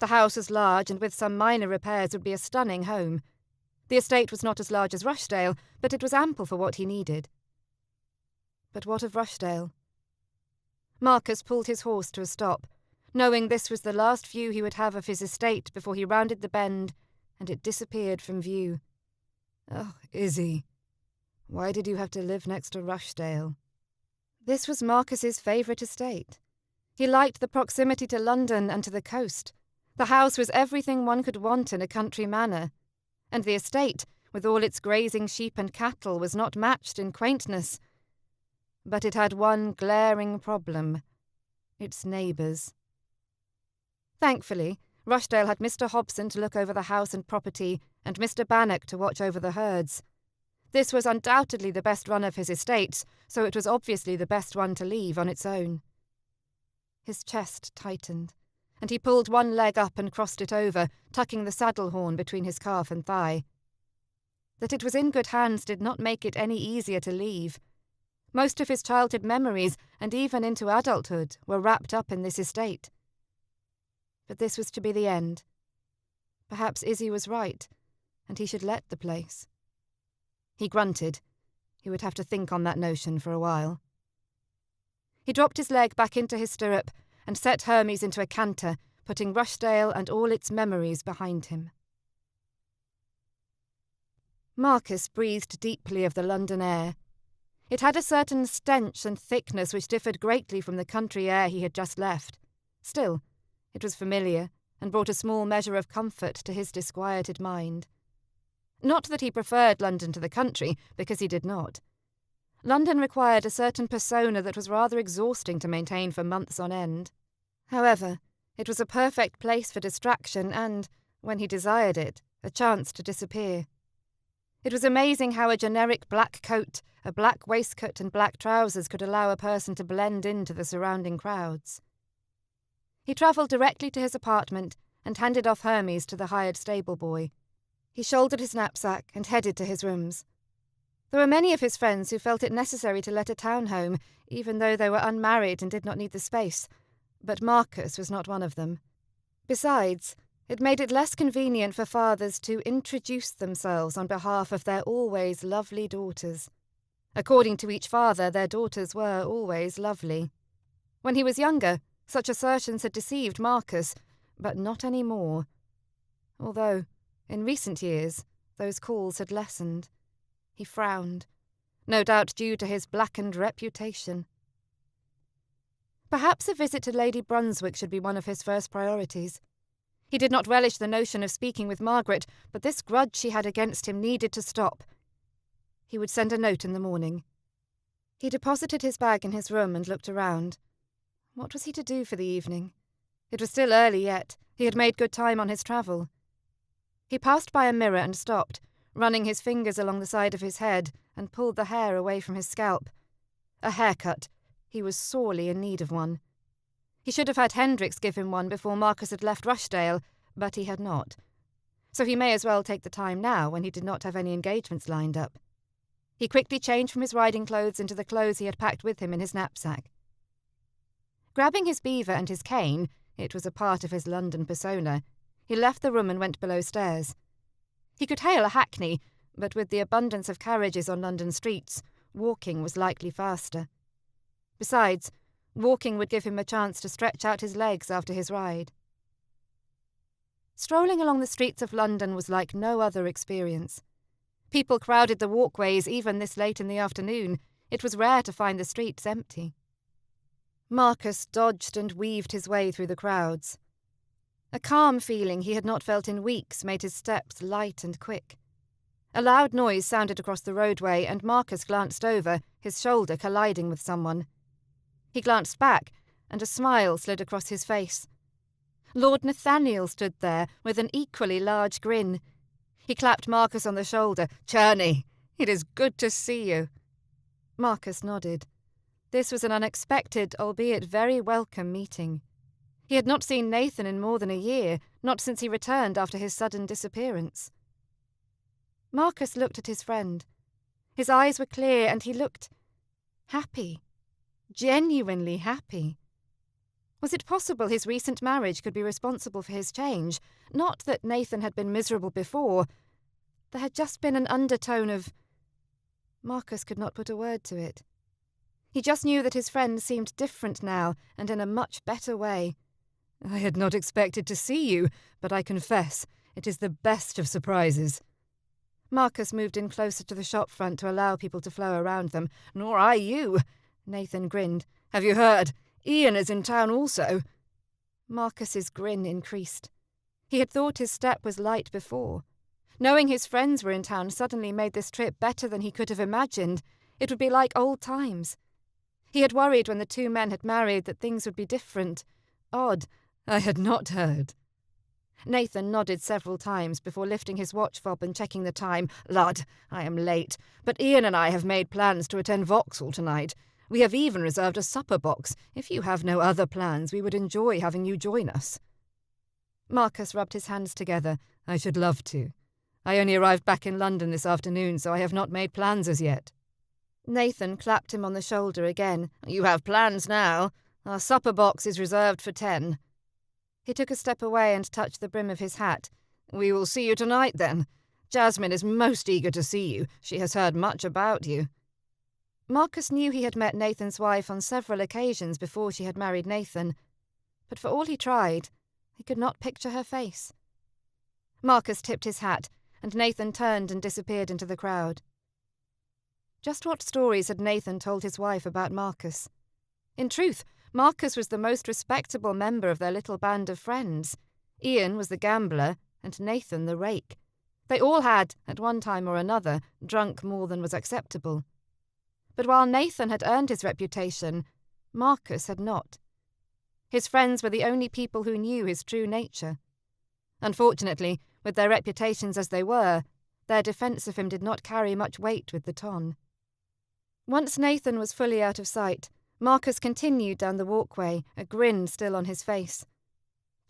The house was large and with some minor repairs would be a stunning home. The estate was not as large as Rushdale, but it was ample for what he needed. But what of Rushdale? Marcus pulled his horse to a stop, knowing this was the last view he would have of his estate before he rounded the bend and it disappeared from view. "Oh, Izzy, why did you have to live next to Rushdale?" This was Marcus's favourite estate. He liked the proximity to London and to the coast. The house was everything one could want in a country manor, and the estate, with all its grazing sheep and cattle, was not matched in quaintness. But it had one glaring problem: its neighbours. Thankfully, Rushdale had Mr. Hobson to look over the house and property, and Mr. Bannock to watch over the herds. This was undoubtedly the best run of his estates, so it was obviously the best one to leave on its own. His chest tightened, and he pulled one leg up and crossed it over, tucking the saddle horn between his calf and thigh. That it was in good hands did not make it any easier to leave. Most of his childhood memories, and even into adulthood, were wrapped up in this estate. But this was to be the end. Perhaps Izzy was right, and he should let the place. He grunted. He would have to think on that notion for a while. He dropped his leg back into his stirrup and set Hermes into a canter, putting Rushdale and all its memories behind him. Marcus breathed deeply of the London air. It had a certain stench and thickness which differed greatly from the country air he had just left. Still, it was familiar, and brought a small measure of comfort to his disquieted mind. Not that he preferred London to the country, because he did not. London required a certain persona that was rather exhausting to maintain for months on end. However, it was a perfect place for distraction and, when he desired it, a chance to disappear. It was amazing how a generic black coat, a black waistcoat and black trousers could allow a person to blend into the surrounding crowds. He travelled directly to his apartment and handed off Hermes to the hired stable boy. He shouldered his knapsack and headed to his rooms. There were many of his friends who felt it necessary to let a town home, even though they were unmarried and did not need the space, but Marcus was not one of them. Besides, it made it less convenient for fathers to introduce themselves on behalf of their always lovely daughters. According to each father, their daughters were always lovely. When he was younger, such assertions had deceived Marcus, but not any more. Although, in recent years, those calls had lessened. He frowned, no doubt due to his blackened reputation. Perhaps a visit to Lady Brunswick should be one of his first priorities. He did not relish the notion of speaking with Margaret, but this grudge she had against him needed to stop. He would send a note in the morning. He deposited his bag in his room and looked around. What was he to do for the evening? It was still early yet. He had made good time on his travel. He passed by a mirror and stopped, running his fingers along the side of his head, and pulled the hair away from his scalp. A haircut. He was sorely in need of one. He should have had Hendricks give him one before Marcus had left Rushdale, but he had not. So he may as well take the time now when he did not have any engagements lined up. He quickly changed from his riding clothes into the clothes he had packed with him in his knapsack. Grabbing his beaver and his cane, it was a part of his London persona, he left the room and went below stairs. He could hail a hackney, but with the abundance of carriages on London streets, walking was likely faster. Besides, walking would give him a chance to stretch out his legs after his ride. Strolling along the streets of London was like no other experience. People crowded the walkways even this late in the afternoon. It was rare to find the streets empty. Marcus dodged and weaved his way through the crowds. A calm feeling he had not felt in weeks made his steps light and quick. A loud noise sounded across the roadway, and Marcus glanced over, his shoulder colliding with someone. He glanced back, and a smile slid across his face. Lord Nathaniel stood there with an equally large grin. He clapped Marcus on the shoulder. "Tierney, it is good to see you." Marcus nodded. This was an unexpected, albeit very welcome meeting. He had not seen Nathan in more than a year, not since he returned after his sudden disappearance. Marcus looked at his friend. His eyes were clear, and he looked happy. Genuinely happy. Was it possible his recent marriage could be responsible for his change? Not that Nathan had been miserable before. There had just been an undertone of... Marcus could not put a word to it. He just knew that his friend seemed different now, and in a much better way. "I had not expected to see you, but I confess, it is the best of surprises." Marcus moved in closer to the shop front to allow people to flow around them. "Nor I you." Nathan grinned. "Have you heard? Ian is in town also." Marcus's grin increased. He had thought his step was light before. Knowing his friends were in town suddenly made this trip better than he could have imagined. It would be like old times. He had worried when the two men had married that things would be different. Odd. "I had not heard." Nathan nodded several times before lifting his watch fob and checking the time. "Lud, I am late, but Ian and I have made plans to attend Vauxhall tonight. We have even reserved a supper box. If you have no other plans, we would enjoy having you join us." Marcus rubbed his hands together. "I should love to. I only arrived back in London this afternoon, so I have not made plans as yet." Nathan clapped him on the shoulder again. "You have plans now. Our supper box is reserved for 10. He took a step away and touched the brim of his hat. "We will see you tonight, then. Jasmine is most eager to see you. She has heard much about you." Marcus knew he had met Nathan's wife on several occasions before she had married Nathan, but for all he tried, he could not picture her face. Marcus tipped his hat, and Nathan turned and disappeared into the crowd. Just what stories had Nathan told his wife about Marcus? In truth, Marcus was the most respectable member of their little band of friends. Ian was the gambler, and Nathan the rake. They all had, at one time or another, drunk more than was acceptable. But while Nathan had earned his reputation, Marcus had not. His friends were the only people who knew his true nature. Unfortunately, with their reputations as they were, their defence of him did not carry much weight with the ton. Once Nathan was fully out of sight, Marcus continued down the walkway, a grin still on his face.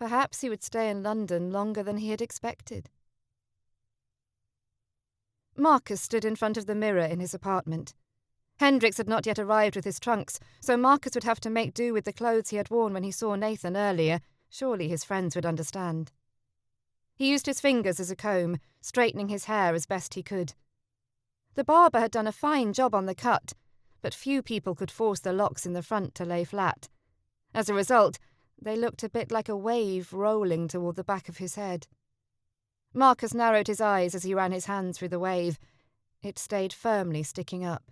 Perhaps he would stay in London longer than he had expected. Marcus stood in front of the mirror in his apartment. Hendricks had not yet arrived with his trunks, so Marcus would have to make do with the clothes he had worn when he saw Nathan earlier. Surely his friends would understand. He used his fingers as a comb, straightening his hair as best he could. The barber had done a fine job on the cut, but few people could force the locks in the front to lay flat. As a result, they looked a bit like a wave rolling toward the back of his head. Marcus narrowed his eyes as he ran his hands through the wave. It stayed firmly sticking up.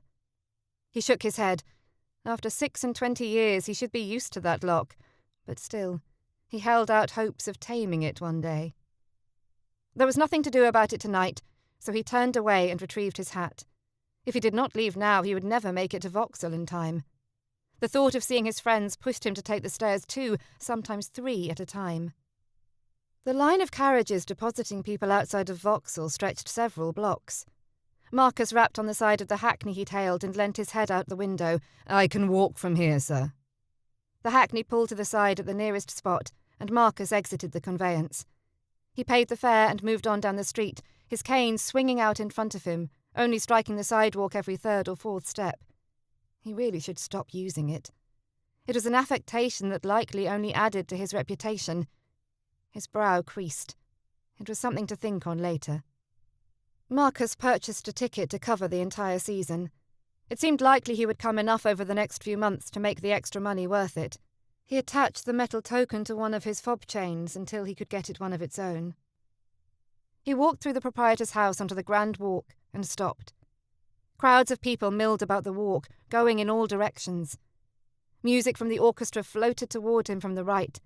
He shook his head. After 26 years he should be used to that lock, but still, he held out hopes of taming it one day. There was nothing to do about it tonight, so he turned away and retrieved his hat. If he did not leave now, he would never make it to Vauxhall in time. The thought of seeing his friends pushed him to take the stairs 2, sometimes 3 at a time. The line of carriages depositing people outside of Vauxhall stretched several blocks. Marcus rapped on the side of the hackney he'd hailed and leant his head out the window. "I can walk from here, sir." The hackney pulled to the side at the nearest spot, and Marcus exited the conveyance. He paid the fare and moved on down the street, his cane swinging out in front of him, only striking the sidewalk every third or fourth step. He really should stop using it. It was an affectation that likely only added to his reputation. His brow creased. It was something to think on later. Marcus purchased a ticket to cover the entire season. It seemed likely he would come enough over the next few months to make the extra money worth it. He attached the metal token to one of his fob chains until he could get it one of its own. He walked through the proprietor's house onto the Grand Walk and stopped. Crowds of people milled about the walk, going in all directions. Music from the orchestra floated toward him from the right.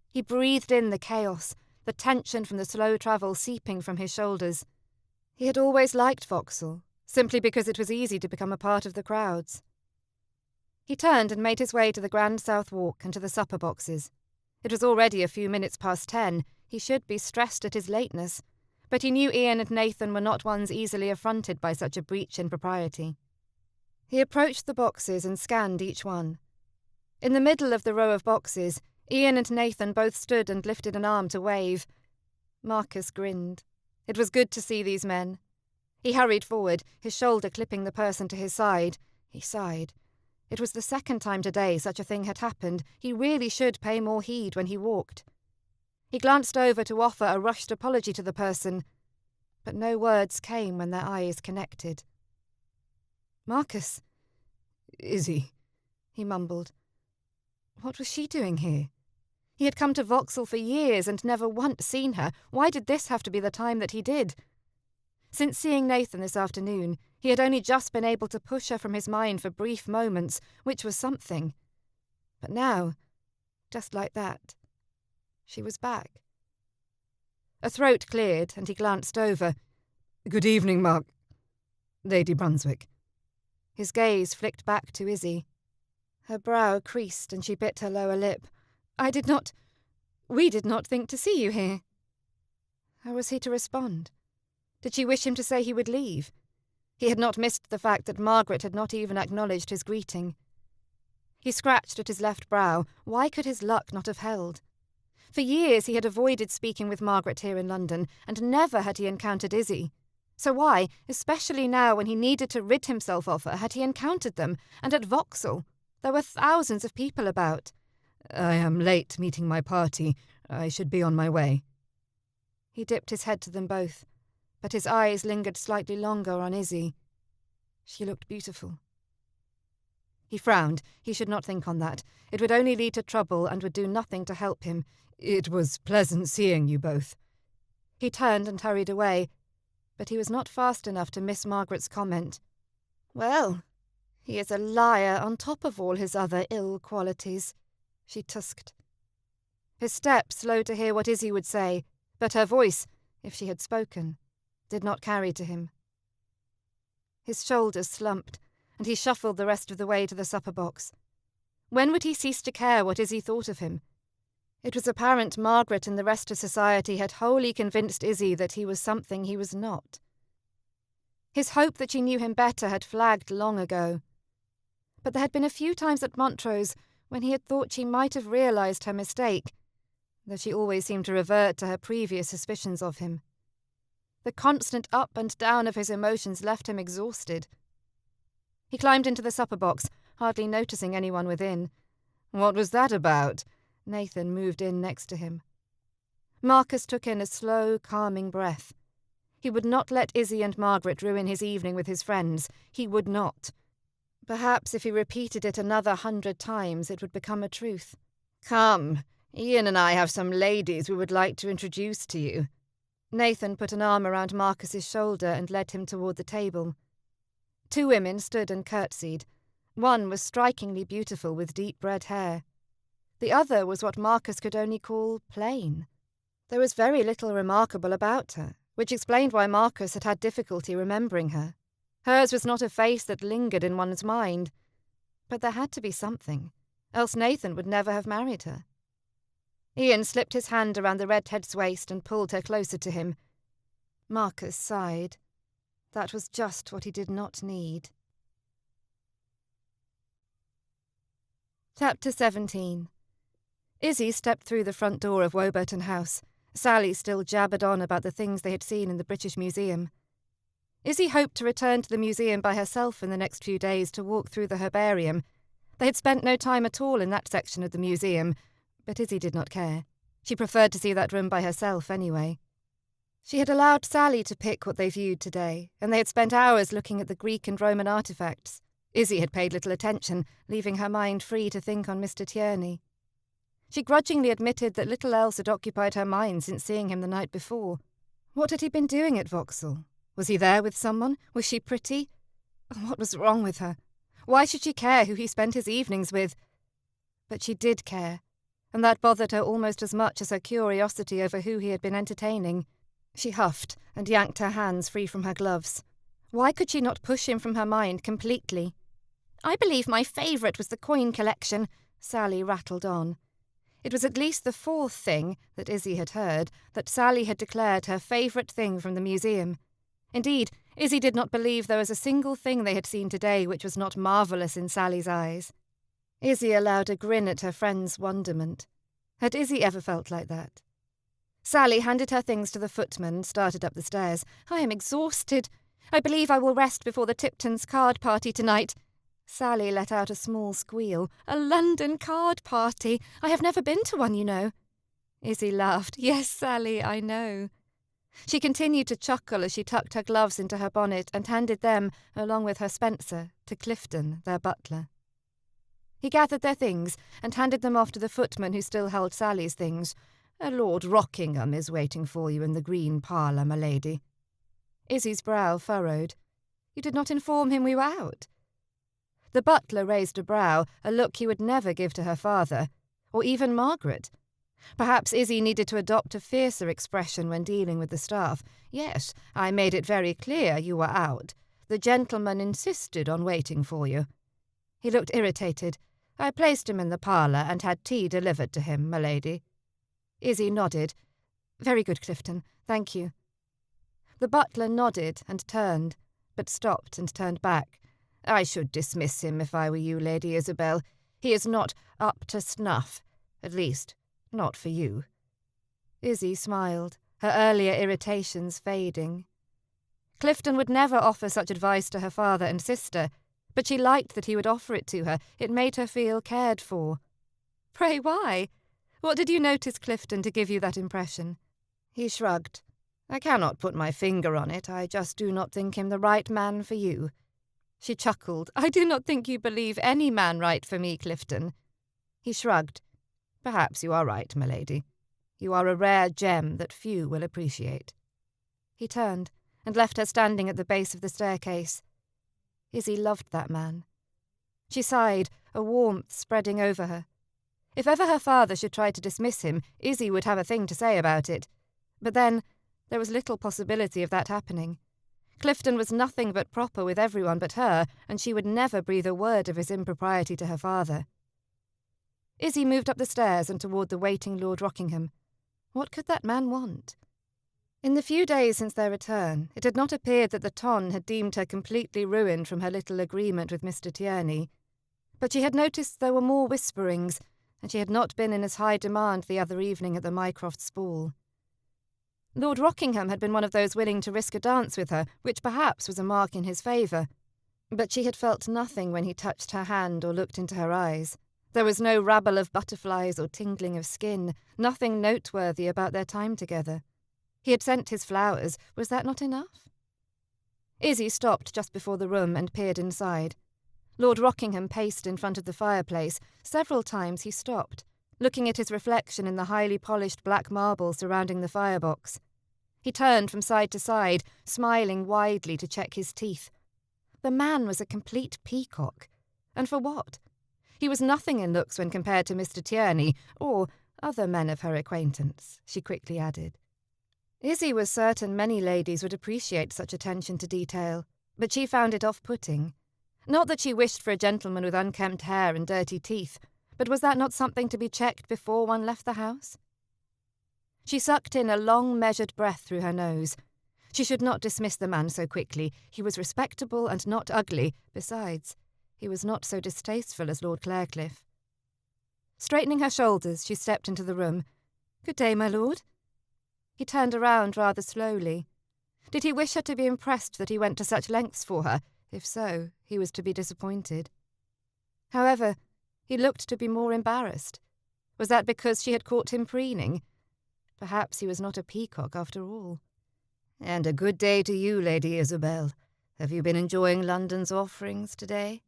He breathed in the chaos, the tension from the slow travel seeping from his shoulders. He had always liked Vauxhall, simply because it was easy to become a part of the crowds. He turned and made his way to the Grand South Walk and to the supper boxes. It was already a few minutes past 10. He should be stressed at his lateness, but he knew Ian and Nathan were not ones easily affronted by such a breach in propriety. He approached the boxes and scanned each one. In the middle of the row of boxes, Ian and Nathan both stood and lifted an arm to wave. Marcus grinned. It was good to see these men. He hurried forward, his shoulder clipping the person to his side. He sighed. It was the second time today such a thing had happened. He really should pay more heed when he walked. He glanced over to offer a rushed apology to the person, but no words came when their eyes connected. "Marcus." "Izzy," he mumbled. What was she doing here? He had come to Vauxhall for years and never once seen her. Why did this have to be the time that he did? Since seeing Nathan this afternoon, he had only just been able to push her from his mind for brief moments, which was something. But now, just like that, she was back. A throat cleared, and he glanced over. "Good evening, Lady Brunswick." His gaze flicked back to Izzy. Her brow creased, and she bit her lower lip. We did not think to see you here." How was he to respond? Did she wish him to say he would leave? He had not missed the fact that Margaret had not even acknowledged his greeting. He scratched at his left brow. Why could his luck not have held? For years he had avoided speaking with Margaret here in London, and never had he encountered Izzy. So why, especially now when he needed to rid himself of her, had he encountered them, and at Vauxhall? There were thousands of people about. "I am late meeting my party. I should be on my way." He dipped his head to them both, but his eyes lingered slightly longer on Izzy. She looked beautiful. He frowned. He should not think on that. It would only lead to trouble and would do nothing to help him. "It was pleasant seeing you both." He turned and hurried away, but he was not fast enough to miss Margaret's comment. "Well, he is a liar on top of all his other ill qualities," she tusked. His steps slowed to hear what Izzy would say, but her voice, if she had spoken, did not carry to him. His shoulders slumped, and he shuffled the rest of the way to the supper box. When would he cease to care what Izzy thought of him? It was apparent Margaret and the rest of society had wholly convinced Izzy that he was something he was not. His hope that she knew him better had flagged long ago. But there had been a few times at Montrose when he had thought she might have realised her mistake, though she always seemed to revert to her previous suspicions of him. The constant up and down of his emotions left him exhausted. He climbed into the supper box, hardly noticing anyone within. "What was that about?" Nathan moved in next to him. Marcus took in a slow, calming breath. He would not let Izzy and Margaret ruin his evening with his friends. He would not. Perhaps if he repeated it another 100 times, it would become a truth. "Come, Ian and I have some ladies we would like to introduce to you." Nathan put an arm around Marcus's shoulder and led him toward the table. 2 women stood and curtsied. One was strikingly beautiful with deep red hair. The other was what Marcus could only call plain. There was very little remarkable about her, which explained why Marcus had had difficulty remembering her. Hers was not a face that lingered in one's mind. But there had to be something, else Nathan would never have married her. Ian slipped his hand around the redhead's waist and pulled her closer to him. Marcus sighed. That was just what he did not need. Chapter 17. Izzy stepped through the front door of Woburton House. Sally still jabbered on about the things they had seen in the British Museum. Izzy hoped to return to the museum by herself in the next few days to walk through the herbarium. They had spent no time at all in that section of the museum, but Izzy did not care. She preferred to see that room by herself anyway. She had allowed Sally to pick what they viewed today, and they had spent hours looking at the Greek and Roman artefacts. Izzy had paid little attention, leaving her mind free to think on Mr. Tierney. She grudgingly admitted that little else had occupied her mind since seeing him the night before. What had he been doing at Vauxhall? Was he there with someone? Was she pretty? What was wrong with her? Why should she care who he spent his evenings with? But she did care, and that bothered her almost as much as her curiosity over who he had been entertaining. She huffed and yanked her hands free from her gloves. Why could she not push him from her mind completely? "I believe my favourite was the coin collection," Sally rattled on. It was at least the fourth thing that Izzy had heard that Sally had declared her favourite thing from the museum. Indeed, Izzy did not believe there was a single thing they had seen today which was not marvellous in Sally's eyes. Izzy allowed a grin at her friend's wonderment. Had Izzy ever felt like that? Sally handed her things to the footman and started up the stairs. "I am exhausted. I believe I will rest before the Tiptons' card party tonight." Sally let out a small squeal. "A London card party! I have never been to one, you know." Izzy laughed. "Yes, Sally, I know." She continued to chuckle as she tucked her gloves into her bonnet and handed them, along with her Spencer, to Clifton, their butler. He gathered their things and handed them off to the footman who still held Sally's things. "Lord Rockingham is waiting for you in the green parlour, my lady." Izzy's brow furrowed. "You did not inform him we were out." The butler raised a brow, a look he would never give to her father, or even Margaret. Perhaps Izzy needed to adopt a fiercer expression when dealing with the staff. "Yes, I made it very clear you were out. The gentleman insisted on waiting for you." He looked irritated. "I placed him in the parlour and had tea delivered to him, my lady." Izzy nodded. "Very good, Clifton. Thank you." The butler nodded and turned, but stopped and turned back. "I should dismiss him if I were you, Lady Isabel. He is not up to snuff. At least, not for you." Izzy smiled, her earlier irritations fading. Clifton would never offer such advice to her father and sister, but she liked that he would offer it to her. It made her feel cared for. "Pray why? What did you notice, Clifton, to give you that impression?" He shrugged. "I cannot put my finger on it. I just do not think him the right man for you." She chuckled. "I do not think you believe any man right for me, Clifton." He shrugged. "Perhaps you are right, my lady. You are a rare gem that few will appreciate." He turned and left her standing at the base of the staircase. Izzy loved that man. She sighed, a warmth spreading over her. If ever her father should try to dismiss him, Izzy would have a thing to say about it. But then, there was little possibility of that happening. Clifton was nothing but proper with everyone but her, and she would never breathe a word of his impropriety to her father. Izzy moved up the stairs and toward the waiting Lord Rockingham. What could that man want? In the few days since their return, it had not appeared that the Ton had deemed her completely ruined from her little agreement with Mr. Tierney. But she had noticed there were more whisperings, and she had not been in as high demand the other evening at the Mycrofts' ball. Lord Rockingham had been one of those willing to risk a dance with her, which perhaps was a mark in his favour. But she had felt nothing when he touched her hand or looked into her eyes. There was no rabble of butterflies or tingling of skin, nothing noteworthy about their time together. He had sent his flowers. Was that not enough? Izzy stopped just before the room and peered inside. Lord Rockingham paced in front of the fireplace. Several times he stopped, looking at his reflection in the highly polished black marble surrounding the firebox. He turned from side to side, smiling widely to check his teeth. The man was a complete peacock. And for what? He was nothing in looks when compared to Mr. Tierney, or other men of her acquaintance, she quickly added. Izzy was certain many ladies would appreciate such attention to detail, but she found it off-putting. Not that she wished for a gentleman with unkempt hair and dirty teeth. But was that not something to be checked before one left the house? She sucked in a long, measured breath through her nose. She should not dismiss the man so quickly. He was respectable and not ugly. Besides, he was not so distasteful as Lord Clarecliffe. Straightening her shoulders, she stepped into the room. "Good day, my lord." He turned around rather slowly. Did he wish her to be impressed that he went to such lengths for her? If so, he was to be disappointed. However, he looked to be more embarrassed. Was that because she had caught him preening? Perhaps he was not a peacock after all. "And a good day to you, Lady Isabel. Have you been enjoying London's offerings today?"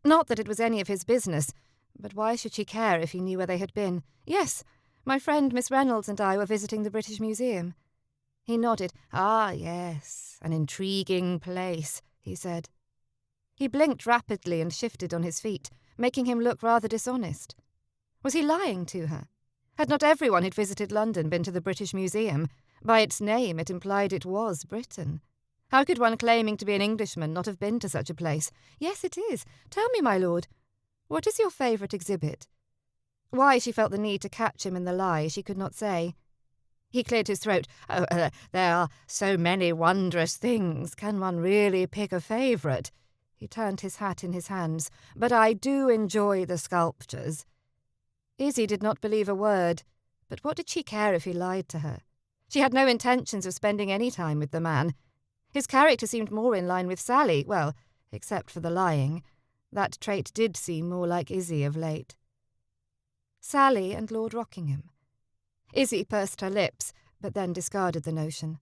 Not that it was any of his business, but why should she care if he knew where they had been? "Yes, my friend Miss Reynolds and I were visiting the British Museum." He nodded. "Ah, yes, an intriguing place," he said. He blinked rapidly and shifted on his feet, making him look rather dishonest. Was he lying to her? Had not everyone who'd visited London been to the British Museum? By its name, it implied it was Britain. How could one claiming to be an Englishman not have been to such a place? "Yes, it is. Tell me, my lord, what is your favourite exhibit?" Why she felt the need to catch him in the lie, she could not say. He cleared his throat. There are so many wondrous things. Can one really pick a favourite?" He turned his hat in his hands. "But I do enjoy the sculptures." Izzy did not believe a word, but what did she care if he lied to her? She had no intentions of spending any time with the man. His character seemed more in line with Sally, well, except for the lying. That trait did seem more like Izzy of late. Sally and Lord Rockingham. Izzy pursed her lips, but then discarded the notion.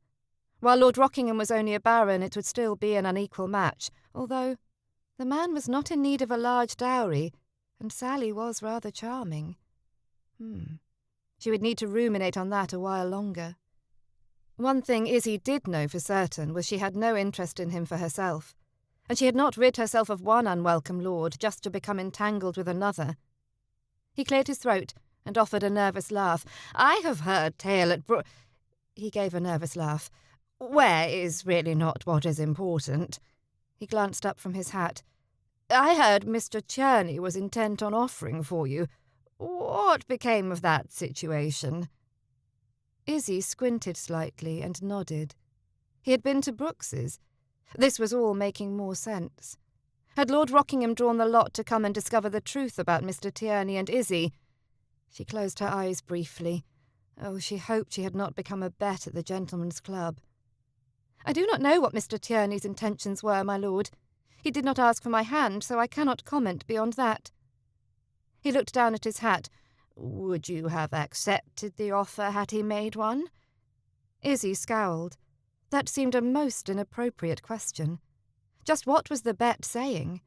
While Lord Rockingham was only a baron, it would still be an unequal match, although the man was not in need of a large dowry, and Sally was rather charming. She would need to ruminate on that a while longer. One thing Izzy did know for certain was she had no interest in him for herself, and she had not rid herself of one unwelcome lord just to become entangled with another. He cleared his throat and offered a nervous laugh. "I have heard tale at He gave a nervous laugh. "Where is really not what is important." He glanced up from his hat. "I heard Mr. Tierney was intent on offering for you. What became of that situation?" Izzy squinted slightly and nodded. He had been to Brooks's. This was all making more sense. Had Lord Rockingham drawn the lot to come and discover the truth about Mr. Tierney and Izzy? She closed her eyes briefly. Oh, she hoped she had not become a bet at the gentlemen's club. "I do not know what Mr. Tierney's intentions were, my lord. He did not ask for my hand, so I cannot comment beyond that." He looked down at his hat. "Would you have accepted the offer had he made one?" Izzy scowled. That seemed a most inappropriate question. Just what was the bet saying?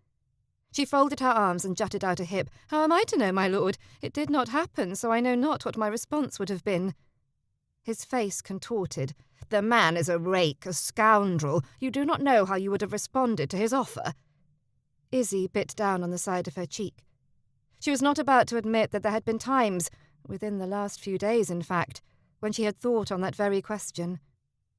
She folded her arms and jutted out a hip. "How am I to know, my lord? It did not happen, so I know not what my response would have been." His face contorted. "The man is a rake, a scoundrel. You do not know how you would have responded to his offer." Izzy bit down on the side of her cheek. She was not about to admit that there had been times, within the last few days in fact, when she had thought on that very question.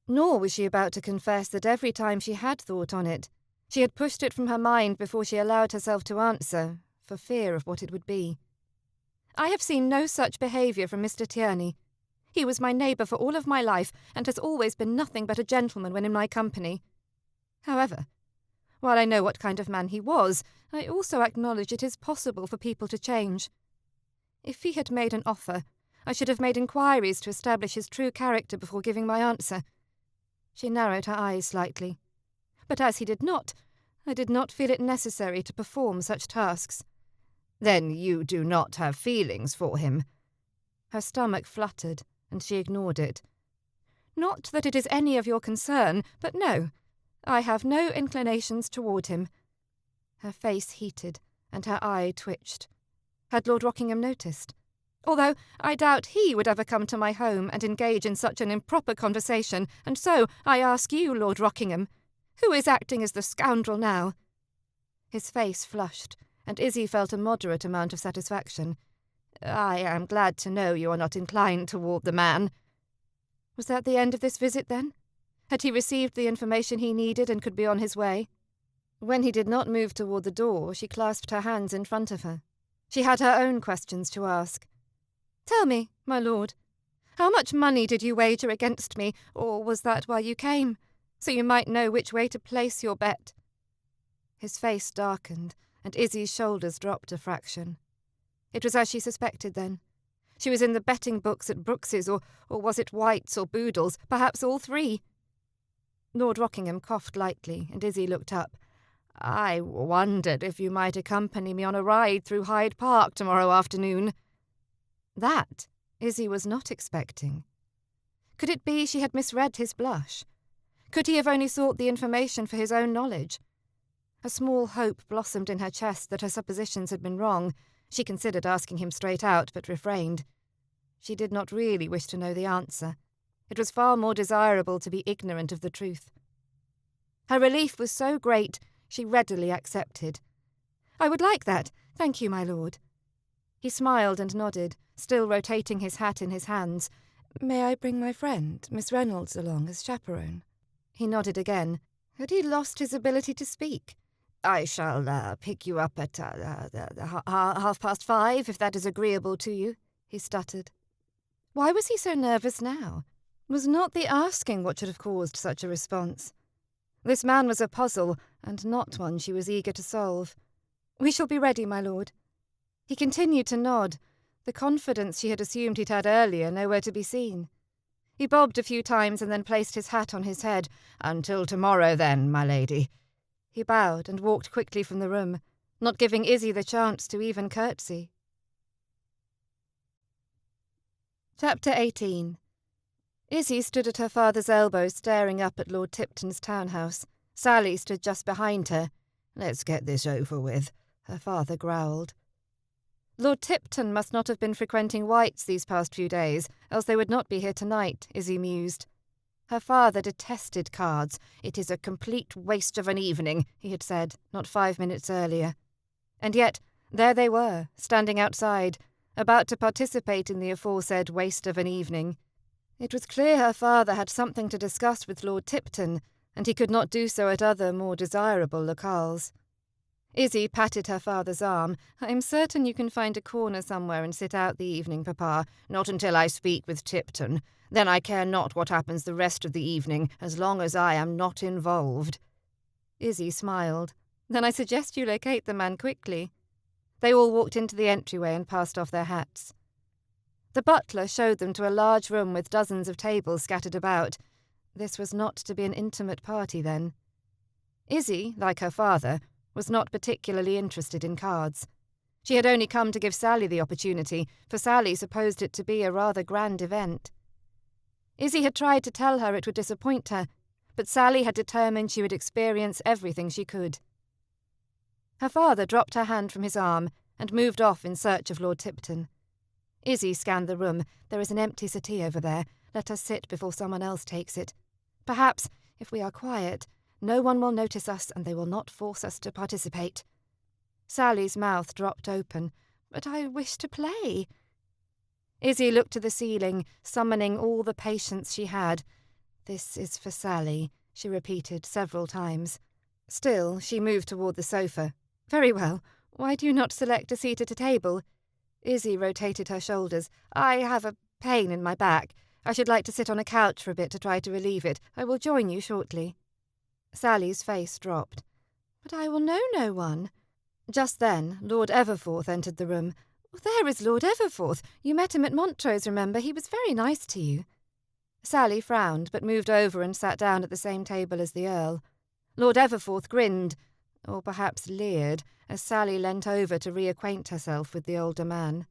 Nor was she about to confess that every time she had thought on it, she had pushed it from her mind before she allowed herself to answer, for fear of what it would be. "I have seen no such behaviour from Mr. Tierney. He was my neighbour for all of my life, and has always been nothing but a gentleman when in my company. However, while I know what kind of man he was, I also acknowledge it is possible for people to change. If he had made an offer, I should have made inquiries to establish his true character before giving my answer." She narrowed her eyes slightly. "But as he did not, I did not feel it necessary to perform such tasks." "Then you do not have feelings for him?" Her stomach fluttered, and she ignored it. "Not that it is any of your concern, but no, I have no inclinations toward him." Her face heated, and her eye twitched. Had Lord Rockingham noticed? Although I doubt he would ever come to my home and engage in such an improper conversation, and so I ask you, Lord Rockingham, who is acting as the scoundrel now? His face flushed, and Izzy felt a moderate amount of satisfaction. "I am glad to know you are not inclined toward the man." Was that the end of this visit, then? Had he received the information he needed and could be on his way? When he did not move toward the door, she clasped her hands in front of her. She had her own questions to ask. "Tell me, my lord, how much money did you wager against me, or was that why you came, so you might know which way to place your bet?" His face darkened, and Izzy's shoulders dropped a fraction. It was as she suspected then. She was in the betting books at Brooks's, or was it White's or Boodle's, perhaps all three. Lord Rockingham coughed lightly, and Izzy looked up. "I wondered if you might accompany me on a ride through Hyde Park tomorrow afternoon." That Izzy was not expecting. Could it be she had misread his blush? Could he have only sought the information for his own knowledge? A small hope blossomed in her chest that her suppositions had been wrong. She considered asking him straight out, but refrained. She did not really wish to know the answer. It was far more desirable to be ignorant of the truth. Her relief was so great, she readily accepted. "I would like that, thank you, my lord." He smiled and nodded, still rotating his hat in his hands. "May I bring my friend, Miss Reynolds, along as chaperone?" He nodded again. Had he lost his ability to speak? "I shall pick you up at 5:30, if that is agreeable to you," he stuttered. Why was he so nervous now? Was not the asking what should have caused such a response? This man was a puzzle, and not one she was eager to solve. "We shall be ready, my lord." He continued to nod, the confidence she had assumed he'd had earlier nowhere to be seen. He bobbed a few times and then placed his hat on his head. "Until tomorrow, then, my lady." He bowed and walked quickly from the room, not giving Izzy the chance to even curtsy. Chapter 18. Izzy stood at her father's elbow staring up at Lord Tipton's townhouse. Sally stood just behind her. "Let's get this over with," her father growled. Lord Tipton must not have been frequenting White's these past few days, else they would not be here tonight, Izzy mused. Her father detested cards. "It is a complete waste of an evening," he had said, not 5 minutes earlier. And yet, there they were, standing outside, about to participate in the aforesaid waste of an evening. It was clear her father had something to discuss with Lord Tipton, and he could not do so at other, more desirable locales. Izzy patted her father's arm. "I'm certain you can find a corner somewhere and sit out the evening, Papa. Not until I speak with Tipton. Then I care not what happens the rest of the evening, as long as I am not involved." Izzy smiled. "Then I suggest you locate the man quickly." They all walked into the entryway and passed off their hats. The butler showed them to a large room with dozens of tables scattered about. This was not to be an intimate party, then. Izzy, like her father, was not particularly interested in cards. She had only come to give Sally the opportunity, for Sally supposed it to be a rather grand event. Izzy had tried to tell her it would disappoint her, but Sally had determined she would experience everything she could. Her father dropped her hand from his arm and moved off in search of Lord Tipton. Izzy scanned the room. "There is an empty settee over there. Let us sit before someone else takes it. Perhaps, if we are quiet, no one will notice us and they will not force us to participate." Sally's mouth dropped open. "But I wish to play." Izzy looked to the ceiling, summoning all the patience she had. "This is for Sally," she repeated several times. Still, she moved toward the sofa. "Very well. Why do you not select a seat at a table?" Izzy rotated her shoulders. "I have a pain in my back. I should like to sit on a couch for a bit to try to relieve it. I will join you shortly." Sally's face dropped. "But I will know no one." Just then, Lord Everforth entered the room. "There is Lord Everforth. You met him at Montrose, remember? He was very nice to you." Sally frowned, but moved over and sat down at the same table as the Earl. Lord Everforth grinned, or perhaps leered, as Sally leant over to reacquaint herself with the older man.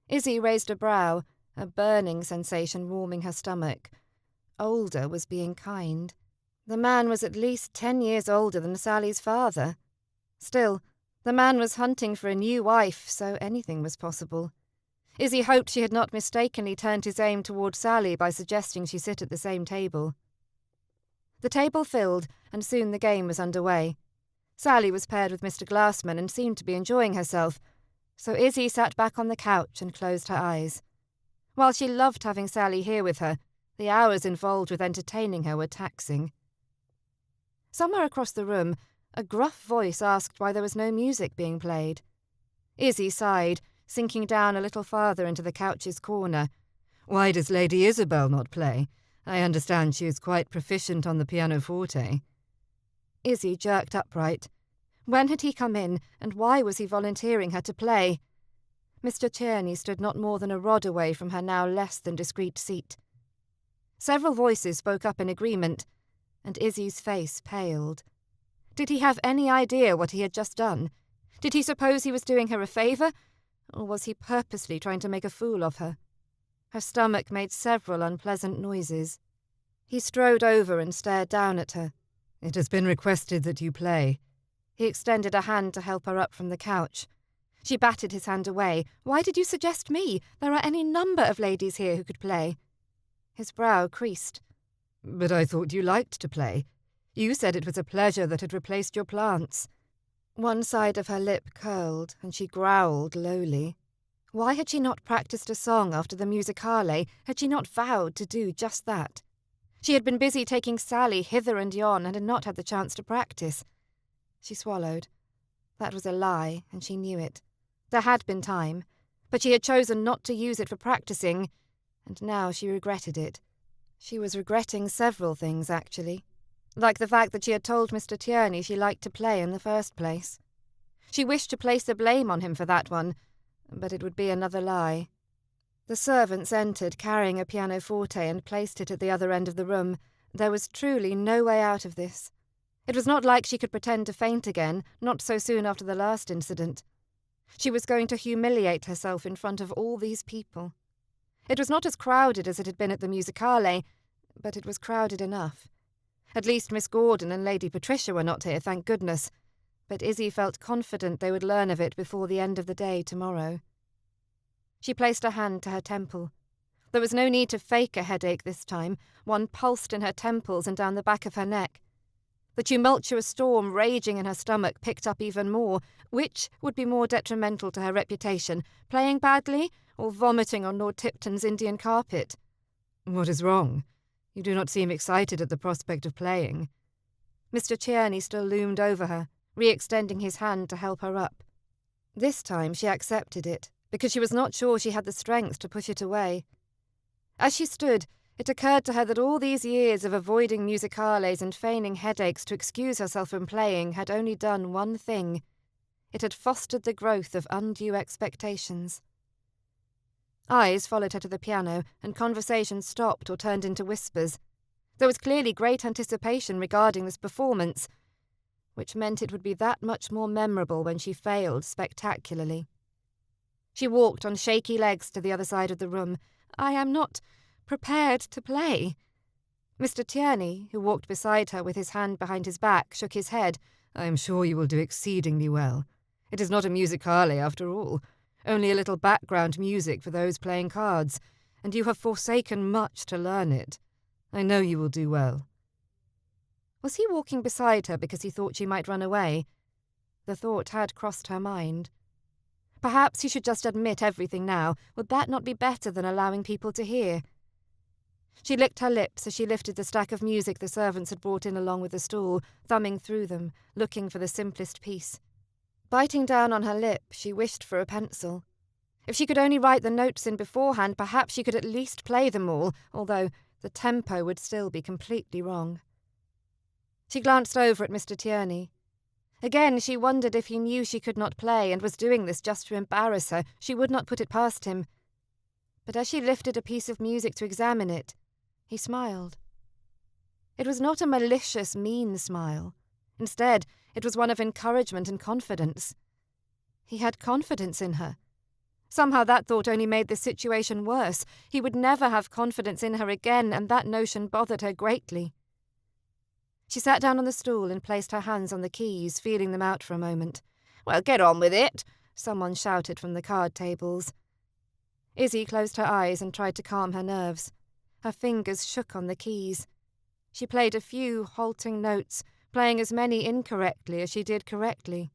Izzy raised a brow, a burning sensation warming her stomach. Older was being kind. The man was at least 10 years older than Sally's father. Still, the man was hunting for a new wife, so anything was possible. Izzy hoped she had not mistakenly turned his aim toward Sally by suggesting she sit at the same table. The table filled, and soon the game was underway. Sally was paired with Mr. Glassman and seemed to be enjoying herself, so Izzy sat back on the couch and closed her eyes. While she loved having Sally here with her, the hours involved with entertaining her were taxing. Somewhere across the room, a gruff voice asked why there was no music being played. Izzy sighed, sinking down a little farther into the couch's corner. "Why does Lady Isabel not play? I understand she is quite proficient on the pianoforte." Izzy jerked upright. When had he come in, and why was he volunteering her to play? Mr. Tierney stood not more than a rod away from her now less than discreet seat. Several voices spoke up in agreement, and Izzy's face paled. Did he have any idea what he had just done? Did he suppose he was doing her a favour, or was he purposely trying to make a fool of her? Her stomach made several unpleasant noises. He strode over and stared down at her. "It has been requested that you play." He extended a hand to help her up from the couch. She batted his hand away. "Why did you suggest me? There are any number of ladies here who could play." His brow creased. "But I thought you liked to play. You said it was a pleasure that had replaced your plants." One side of her lip curled, and she growled lowly. Why had she not practiced a song after the musicale? Had she not vowed to do just that? She had been busy taking Sally hither and yon and had not had the chance to practice. She swallowed. That was a lie, and she knew it. There had been time, but she had chosen not to use it for practicing, and now she regretted it. She was regretting several things, actually, like the fact that she had told Mr. Tierney she liked to play in the first place. She wished to place the blame on him for that one, but it would be another lie. The servants entered carrying a pianoforte and placed it at the other end of the room. There was truly no way out of this. It was not like she could pretend to faint again, not so soon after the last incident. She was going to humiliate herself in front of all these people. It was not as crowded as it had been at the musicale, but it was crowded enough. At least Miss Gordon and Lady Patricia were not here, thank goodness, but Izzy felt confident they would learn of it before the end of the day tomorrow. She placed a hand to her temple. There was no need to fake a headache this time. One pulsed in her temples and down the back of her neck. The tumultuous storm raging in her stomach picked up even more. Which would be more detrimental to her reputation, playing badly or vomiting on Lord Tipton's Indian carpet? "What is wrong? You do not seem excited at the prospect of playing." Mr. Tierney still loomed over her, re-extending his hand to help her up. This time she accepted it, because she was not sure she had the strength to push it away. As she stood, it occurred to her that all these years of avoiding musicales and feigning headaches to excuse herself from playing had only done one thing. It had fostered the growth of undue expectations. Eyes followed her to the piano, and conversation stopped or turned into whispers. There was clearly great anticipation regarding this performance, which meant it would be that much more memorable when she failed spectacularly. She walked on shaky legs to the other side of the room. "I am not prepared to play." Mr. Tierney, who walked beside her with his hand behind his back, shook his head. "I am sure you will do exceedingly well. It is not a musicale after all, only a little background music for those playing cards, and you have forsaken much to learn it. I know you will do well." Was he walking beside her because he thought she might run away? The thought had crossed her mind. Perhaps he should just admit everything now. Would that not be better than allowing people to hear? She licked her lips as she lifted the stack of music the servants had brought in along with the stool, thumbing through them, looking for the simplest piece. Biting down on her lip, she wished for a pencil. If she could only write the notes in beforehand, perhaps she could at least play them all, although the tempo would still be completely wrong. She glanced over at Mr. Tierney. Again she wondered if he knew she could not play and was doing this just to embarrass her. She would not put it past him. But as she lifted a piece of music to examine it, he smiled. It was not a malicious, mean smile. Instead, it was one of encouragement and confidence. He had confidence in her. Somehow that thought only made the situation worse. He would never have confidence in her again, and that notion bothered her greatly. She sat down on the stool and placed her hands on the keys, feeling them out for a moment. "Well, get on with it," someone shouted from the card tables. Izzy closed her eyes and tried to calm her nerves. Her fingers shook on the keys. She played a few halting notes, playing as many incorrectly as she did correctly.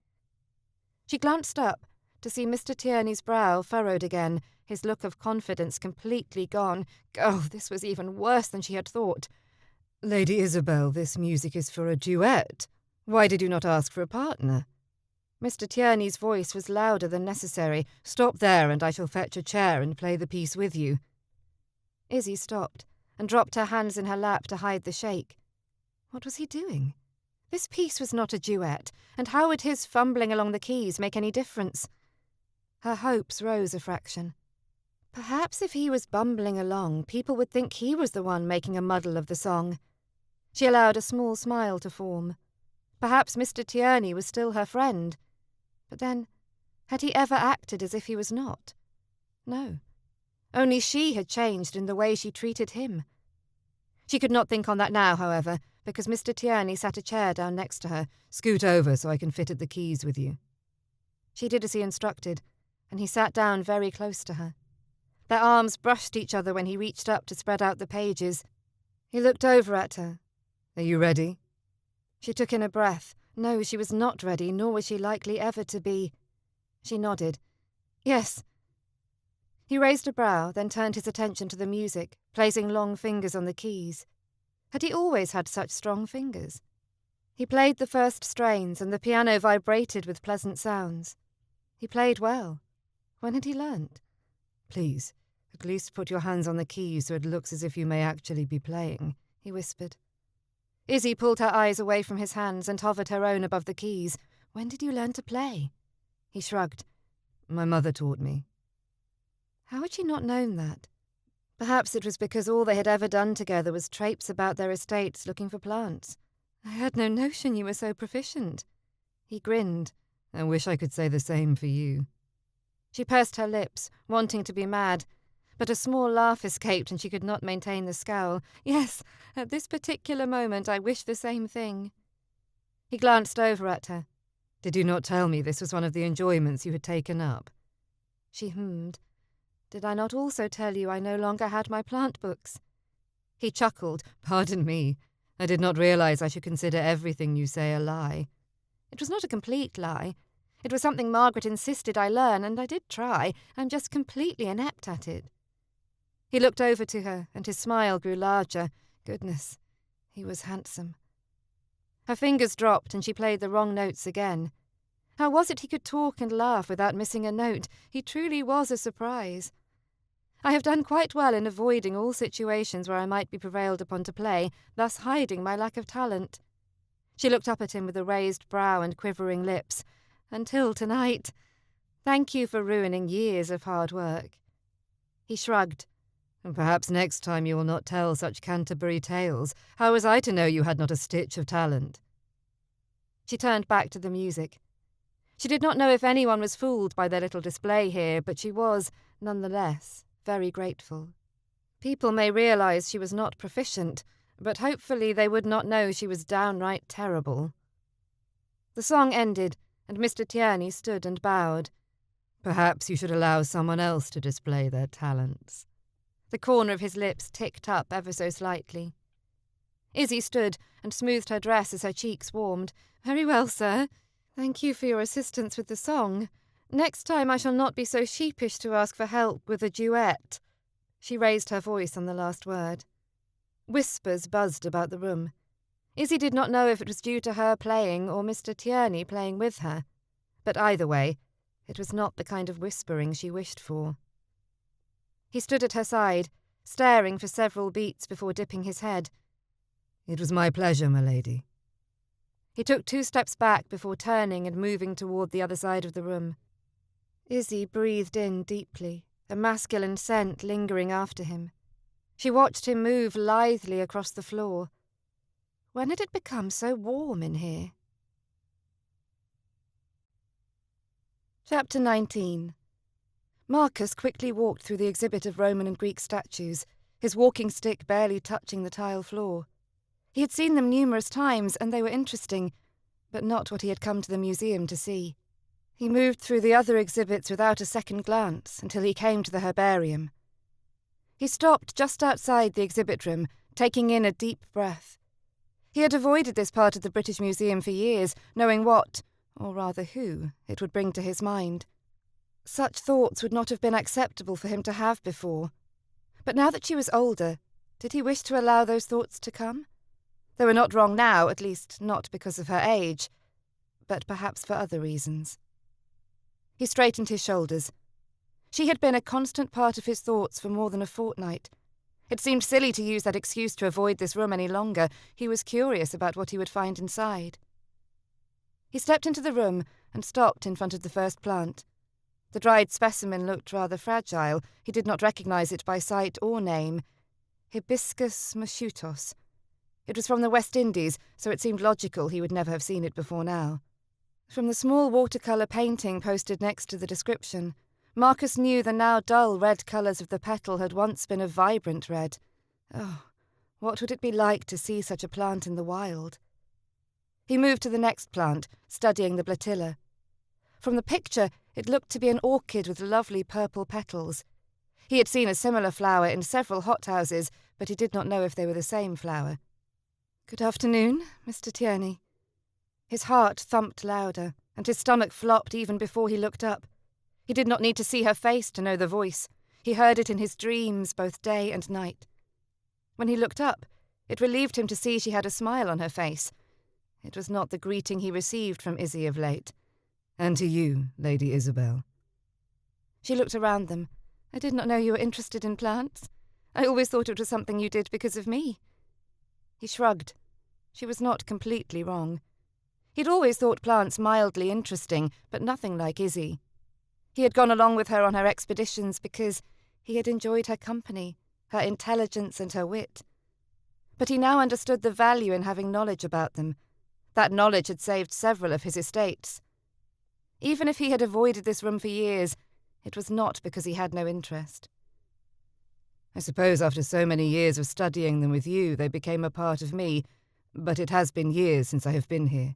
She glanced up to see Mr. Tierney's brow furrowed again, his look of confidence completely gone. Oh, this was even worse than she had thought. "Lady Isabel, this music is for a duet. Why did you not ask for a partner?" Mr. Tierney's voice was louder than necessary. "Stop there, and I shall fetch a chair and play the piece with you." Izzy stopped and dropped her hands in her lap to hide the shake. What was he doing? This piece was not a duet, and how would his fumbling along the keys make any difference? Her hopes rose a fraction. Perhaps if he was bumbling along, people would think he was the one making a muddle of the song. She allowed a small smile to form. Perhaps Mr. Tierney was still her friend. But then, had he ever acted as if he was not? No. Only she had changed in the way she treated him. She could not think on that now, however, because Mr. Tierney sat a chair down next to her. "Scoot over so I can fit at the keys with you." She did as he instructed, and he sat down very close to her. Their arms brushed each other when he reached up to spread out the pages. He looked over at her. "Are you ready?" She took in a breath. No, she was not ready, nor was she likely ever to be. She nodded. "Yes." He raised a brow, then turned his attention to the music, placing long fingers on the keys. Had he always had such strong fingers? He played the first strains, and the piano vibrated with pleasant sounds. He played well. When had he learnt? "Please, at least put your hands on the keys so it looks as if you may actually be playing," he whispered. Izzy pulled her eyes away from his hands and hovered her own above the keys. "When did you learn to play?" He shrugged. "My mother taught me." How had she not known that? Perhaps it was because all they had ever done together was traipse about their estates looking for plants. "I had no notion you were so proficient." He grinned. "I wish I could say the same for you." She pursed her lips, wanting to be mad, but a small laugh escaped and she could not maintain the scowl. "Yes, at this particular moment I wish the same thing." He glanced over at her. "Did you not tell me this was one of the enjoyments you had taken up?" She hummed. "Did I not also tell you I no longer had my plant books?" He chuckled. "Pardon me. I did not realize I should consider everything you say a lie." It was not a complete lie. It was something Margaret insisted I learn, and I did try. I'm just completely inept at it. He looked over to her, and his smile grew larger. Goodness, he was handsome. Her fingers dropped, and she played the wrong notes again. How was it he could talk and laugh without missing a note? He truly was a surprise. I have done quite well in avoiding all situations where I might be prevailed upon to play, thus hiding my lack of talent. She looked up at him with a raised brow and quivering lips. "Until tonight. Thank you for ruining years of hard work." He shrugged. "Perhaps next time you will not tell such Canterbury tales. How was I to know you had not a stitch of talent?" She turned back to the music. She did not know if anyone was fooled by their little display here, but she was, nonetheless, very grateful. People may realize she was not proficient, but hopefully they would not know she was downright terrible. The song ended, and Mr. Tierney stood and bowed. "Perhaps you should allow someone else to display their talents." The corner of his lips ticked up ever so slightly. Izzy stood and smoothed her dress as her cheeks warmed. "Very well, sir. Thank you for your assistance with the song. Next time I shall not be so sheepish to ask for help with a duet." She raised her voice on the last word. Whispers buzzed about the room. Izzy did not know if it was due to her playing or Mr. Tierney playing with her, but either way, it was not the kind of whispering she wished for. He stood at her side, staring for several beats before dipping his head. "It was my pleasure, my lady." He took 2 steps back before turning and moving toward the other side of the room. Izzy breathed in deeply, a masculine scent lingering after him. She watched him move lithely across the floor. When had it become so warm in here? Chapter 19. Marcus quickly walked through the exhibit of Roman and Greek statues, his walking stick barely touching the tile floor. He had seen them numerous times, and they were interesting, but not what he had come to the museum to see. He moved through the other exhibits without a second glance until he came to the herbarium. He stopped just outside the exhibit room, taking in a deep breath. He had avoided this part of the British Museum for years, knowing what, or rather who, it would bring to his mind. Such thoughts would not have been acceptable for him to have before. But now that she was older, did he wish to allow those thoughts to come? They were not wrong now, at least not because of her age. but perhaps for other reasons. He straightened his shoulders. She had been a constant part of his thoughts for more than a fortnight. It seemed silly to use that excuse to avoid this room any longer. He was curious about what he would find inside. He stepped into the room and stopped in front of the first plant. The dried specimen looked rather fragile. He did not recognize it by sight or name. Hibiscus moschutos. It was from the West Indies, so it seemed logical he would never have seen it before now. From the small watercolour painting posted next to the description, Marcus knew the now dull red colours of the petal had once been a vibrant red. Oh, what would it be like to see such a plant in the wild? He moved to the next plant, studying the blatilla. From the picture, it looked to be an orchid with lovely purple petals. He had seen a similar flower in several hothouses, but he did not know if they were the same flower. "Good afternoon, Mr. Tierney." His heart thumped louder, and his stomach flopped even before he looked up. He did not need to see her face to know the voice. He heard it in his dreams both day and night. When he looked up, it relieved him to see she had a smile on her face. It was not the greeting he received from Izzy of late. "And to you, Lady Isabel." She looked around them. "I did not know you were interested in plants. I always thought it was something you did because of me." He shrugged. She was not completely wrong. He'd always thought plants mildly interesting, but nothing like Izzy. He had gone along with her on her expeditions because he had enjoyed her company, her intelligence and her wit. But he now understood the value in having knowledge about them. That knowledge had saved several of his estates. Even if he had avoided this room for years, it was not because he had no interest. "I suppose after so many years of studying them with you, they became a part of me, but it has been years since I have been here."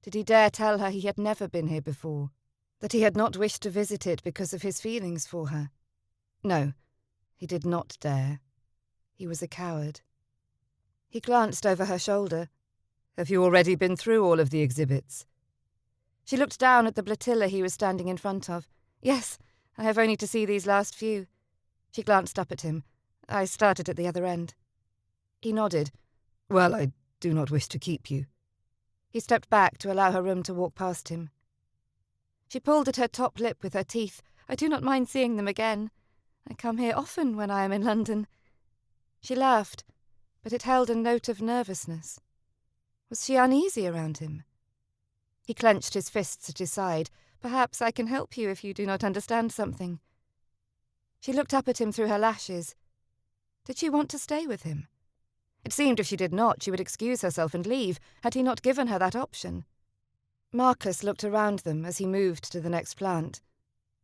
Did he dare tell her he had never been here before? That he had not wished to visit it because of his feelings for her? No, he did not dare. He was a coward. He glanced over her shoulder. "Have you already been through all of the exhibits?" She looked down at the blatilla he was standing in front of. "Yes, I have only to see these last few." She glanced up at him. "I started at the other end." He nodded. "Well, I do not wish to keep you." He stepped back to allow her room to walk past him. She pulled at her top lip with her teeth. "I do not mind seeing them again. I come here often when I am in London." She laughed, but it held a note of nervousness. Was she uneasy around him? He clenched his fists at his side. "Perhaps I can help you if you do not understand something." She looked up at him through her lashes. Did she want to stay with him? It seemed if she did not, she would excuse herself and leave, had he not given her that option. Marcus looked around them as he moved to the next plant.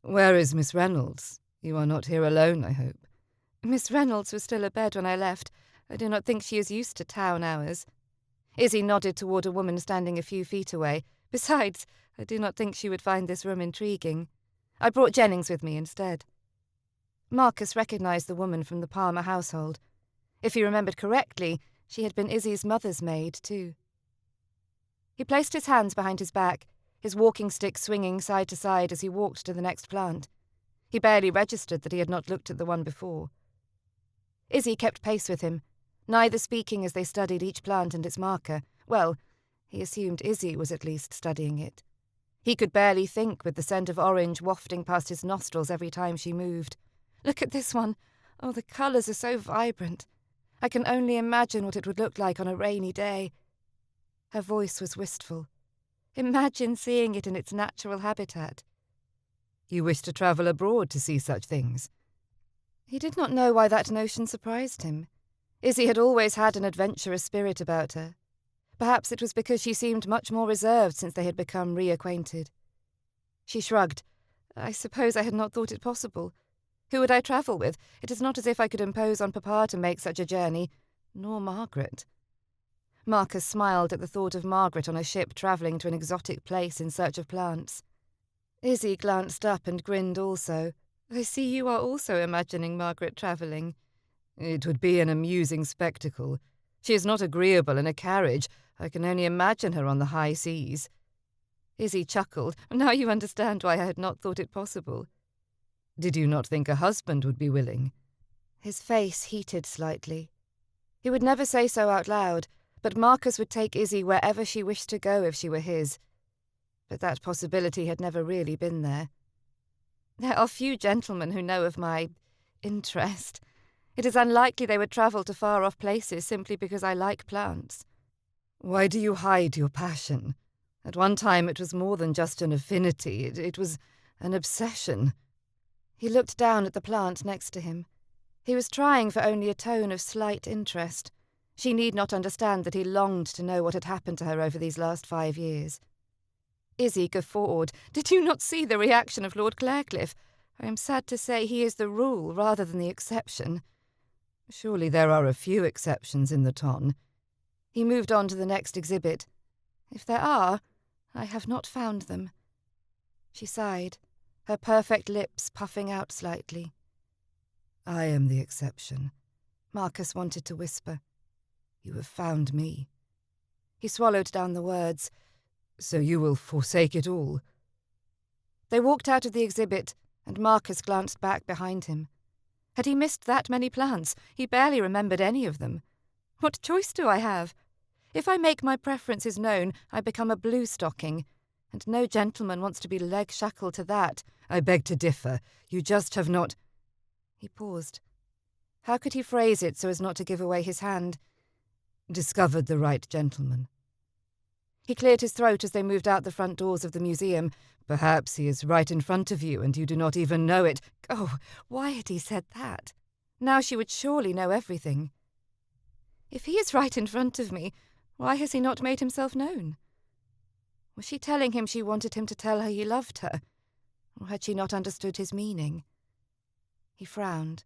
"Where is Miss Reynolds? You are not here alone, I hope." "Miss Reynolds was still abed when I left. I do not think she is used to town hours." Izzy nodded toward a woman standing a few feet away. "Besides, I do not think she would find this room intriguing. I brought Jennings with me instead." Marcus recognized the woman from the Palmer household. If he remembered correctly, she had been Izzy's mother's maid, too. He placed his hands behind his back, his walking stick swinging side to side as he walked to the next plant. He barely registered that he had not looked at the one before. Izzy kept pace with him, neither speaking as they studied each plant and its marker. Well, he assumed Izzy was at least studying it. He could barely think with the scent of orange wafting past his nostrils every time she moved. "Look at this one. Oh, the colours are so vibrant. I can only imagine what it would look like on a rainy day." Her voice was wistful. "Imagine seeing it in its natural habitat." "You wish to travel abroad to see such things?" He did not know why that notion surprised him. Izzy had always had an adventurous spirit about her. Perhaps it was because she seemed much more reserved since they had become reacquainted. She shrugged. "I suppose I had not thought it possible. Who would I travel with? It is not as if I could impose on Papa to make such a journey, nor Margaret." Marcus smiled at the thought of Margaret on a ship travelling to an exotic place in search of plants. Izzy glanced up and grinned also. "I see you are also imagining Margaret travelling." "It would be an amusing spectacle. She is not agreeable in a carriage. I can only imagine her on the high seas." Izzy chuckled. "Now you understand why I had not thought it possible." "Did you not think a husband would be willing?" His face heated slightly. He would never say so out loud, but Marcus would take Izzy wherever she wished to go if she were his. But that possibility had never really been there. There are few gentlemen who know of my interest. It is unlikely they would travel to far-off places simply because I like plants. Why do you hide your passion? At one time it was more than just an affinity, it was an obsession. He looked down at the plant next to him. He was trying for only a tone of slight interest. She need not understand that he longed to know what had happened to her over these last 5 years. Izzy guffawed. "Did you not see the reaction of Lord Clarecliffe? I am sad to say he is the rule rather than the exception." "Surely there are a few exceptions in the ton." He moved on to the next exhibit. "If there are, I have not found them." She sighed, her perfect lips puffing out slightly. "I am the exception," Marcus wanted to whisper. "You have found me." He swallowed down the words. "So you will forsake it all?" They walked out of the exhibit, and Marcus glanced back behind him. Had he missed that many plants? He barely remembered any of them. What choice do I have? If I make my preferences known, I become a blue-stocking, and no gentleman wants to be leg-shackled to that. "I beg to differ. You just have not—" He paused. How could he phrase it so as not to give away his hand? "Discovered the right gentleman." He cleared his throat as they moved out the front doors of the museum. "Perhaps he is right in front of you and you do not even know it." Oh, why had he said that? Now she would surely know everything. If he is right in front of me, why has he not made himself known? Was she telling him she wanted him to tell her he loved her? Or had she not understood his meaning? He frowned.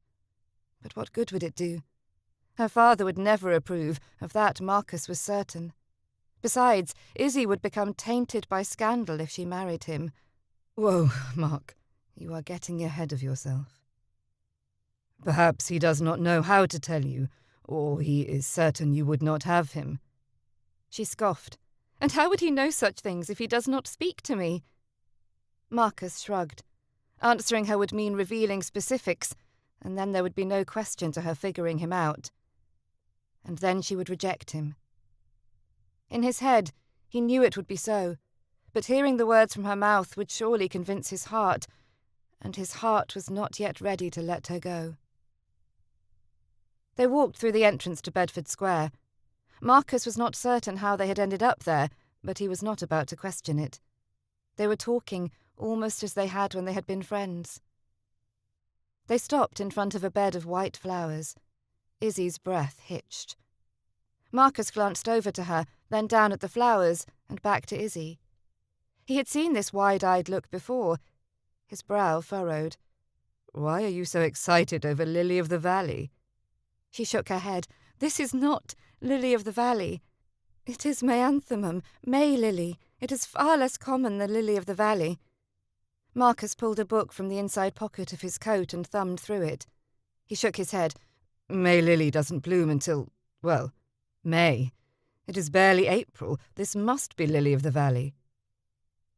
But what good would it do? Her father would never approve, of that Marcus was certain. Besides, Izzy would become tainted by scandal if she married him. "Whoa, Mark, you are getting ahead of yourself. Perhaps he does not know how to tell you, or he is certain you would not have him." She scoffed. "And how would he know such things if he does not speak to me?" Marcus shrugged. Answering her would mean revealing specifics, and then there would be no question to her figuring him out. And then she would reject him. In his head, he knew it would be so, but hearing the words from her mouth would surely convince his heart, and his heart was not yet ready to let her go. They walked through the entrance to Bedford Square. Marcus was not certain how they had ended up there, but he was not about to question it. They were talking, almost as they had when they had been friends. They stopped in front of a bed of white flowers. Izzy's breath hitched. Marcus glanced over to her, then down at the flowers, and back to Izzy. He had seen this wide-eyed look before. His brow furrowed. "Why are you so excited over Lily of the Valley?" She shook her head. "This is not Lily of the Valley. It is Mayanthemum, May lily. It is far less common than Lily of the Valley." Marcus pulled a book from the inside pocket of his coat and thumbed through it. He shook his head. "May lily doesn't bloom until, well, May. It is barely April. This must be Lily of the Valley."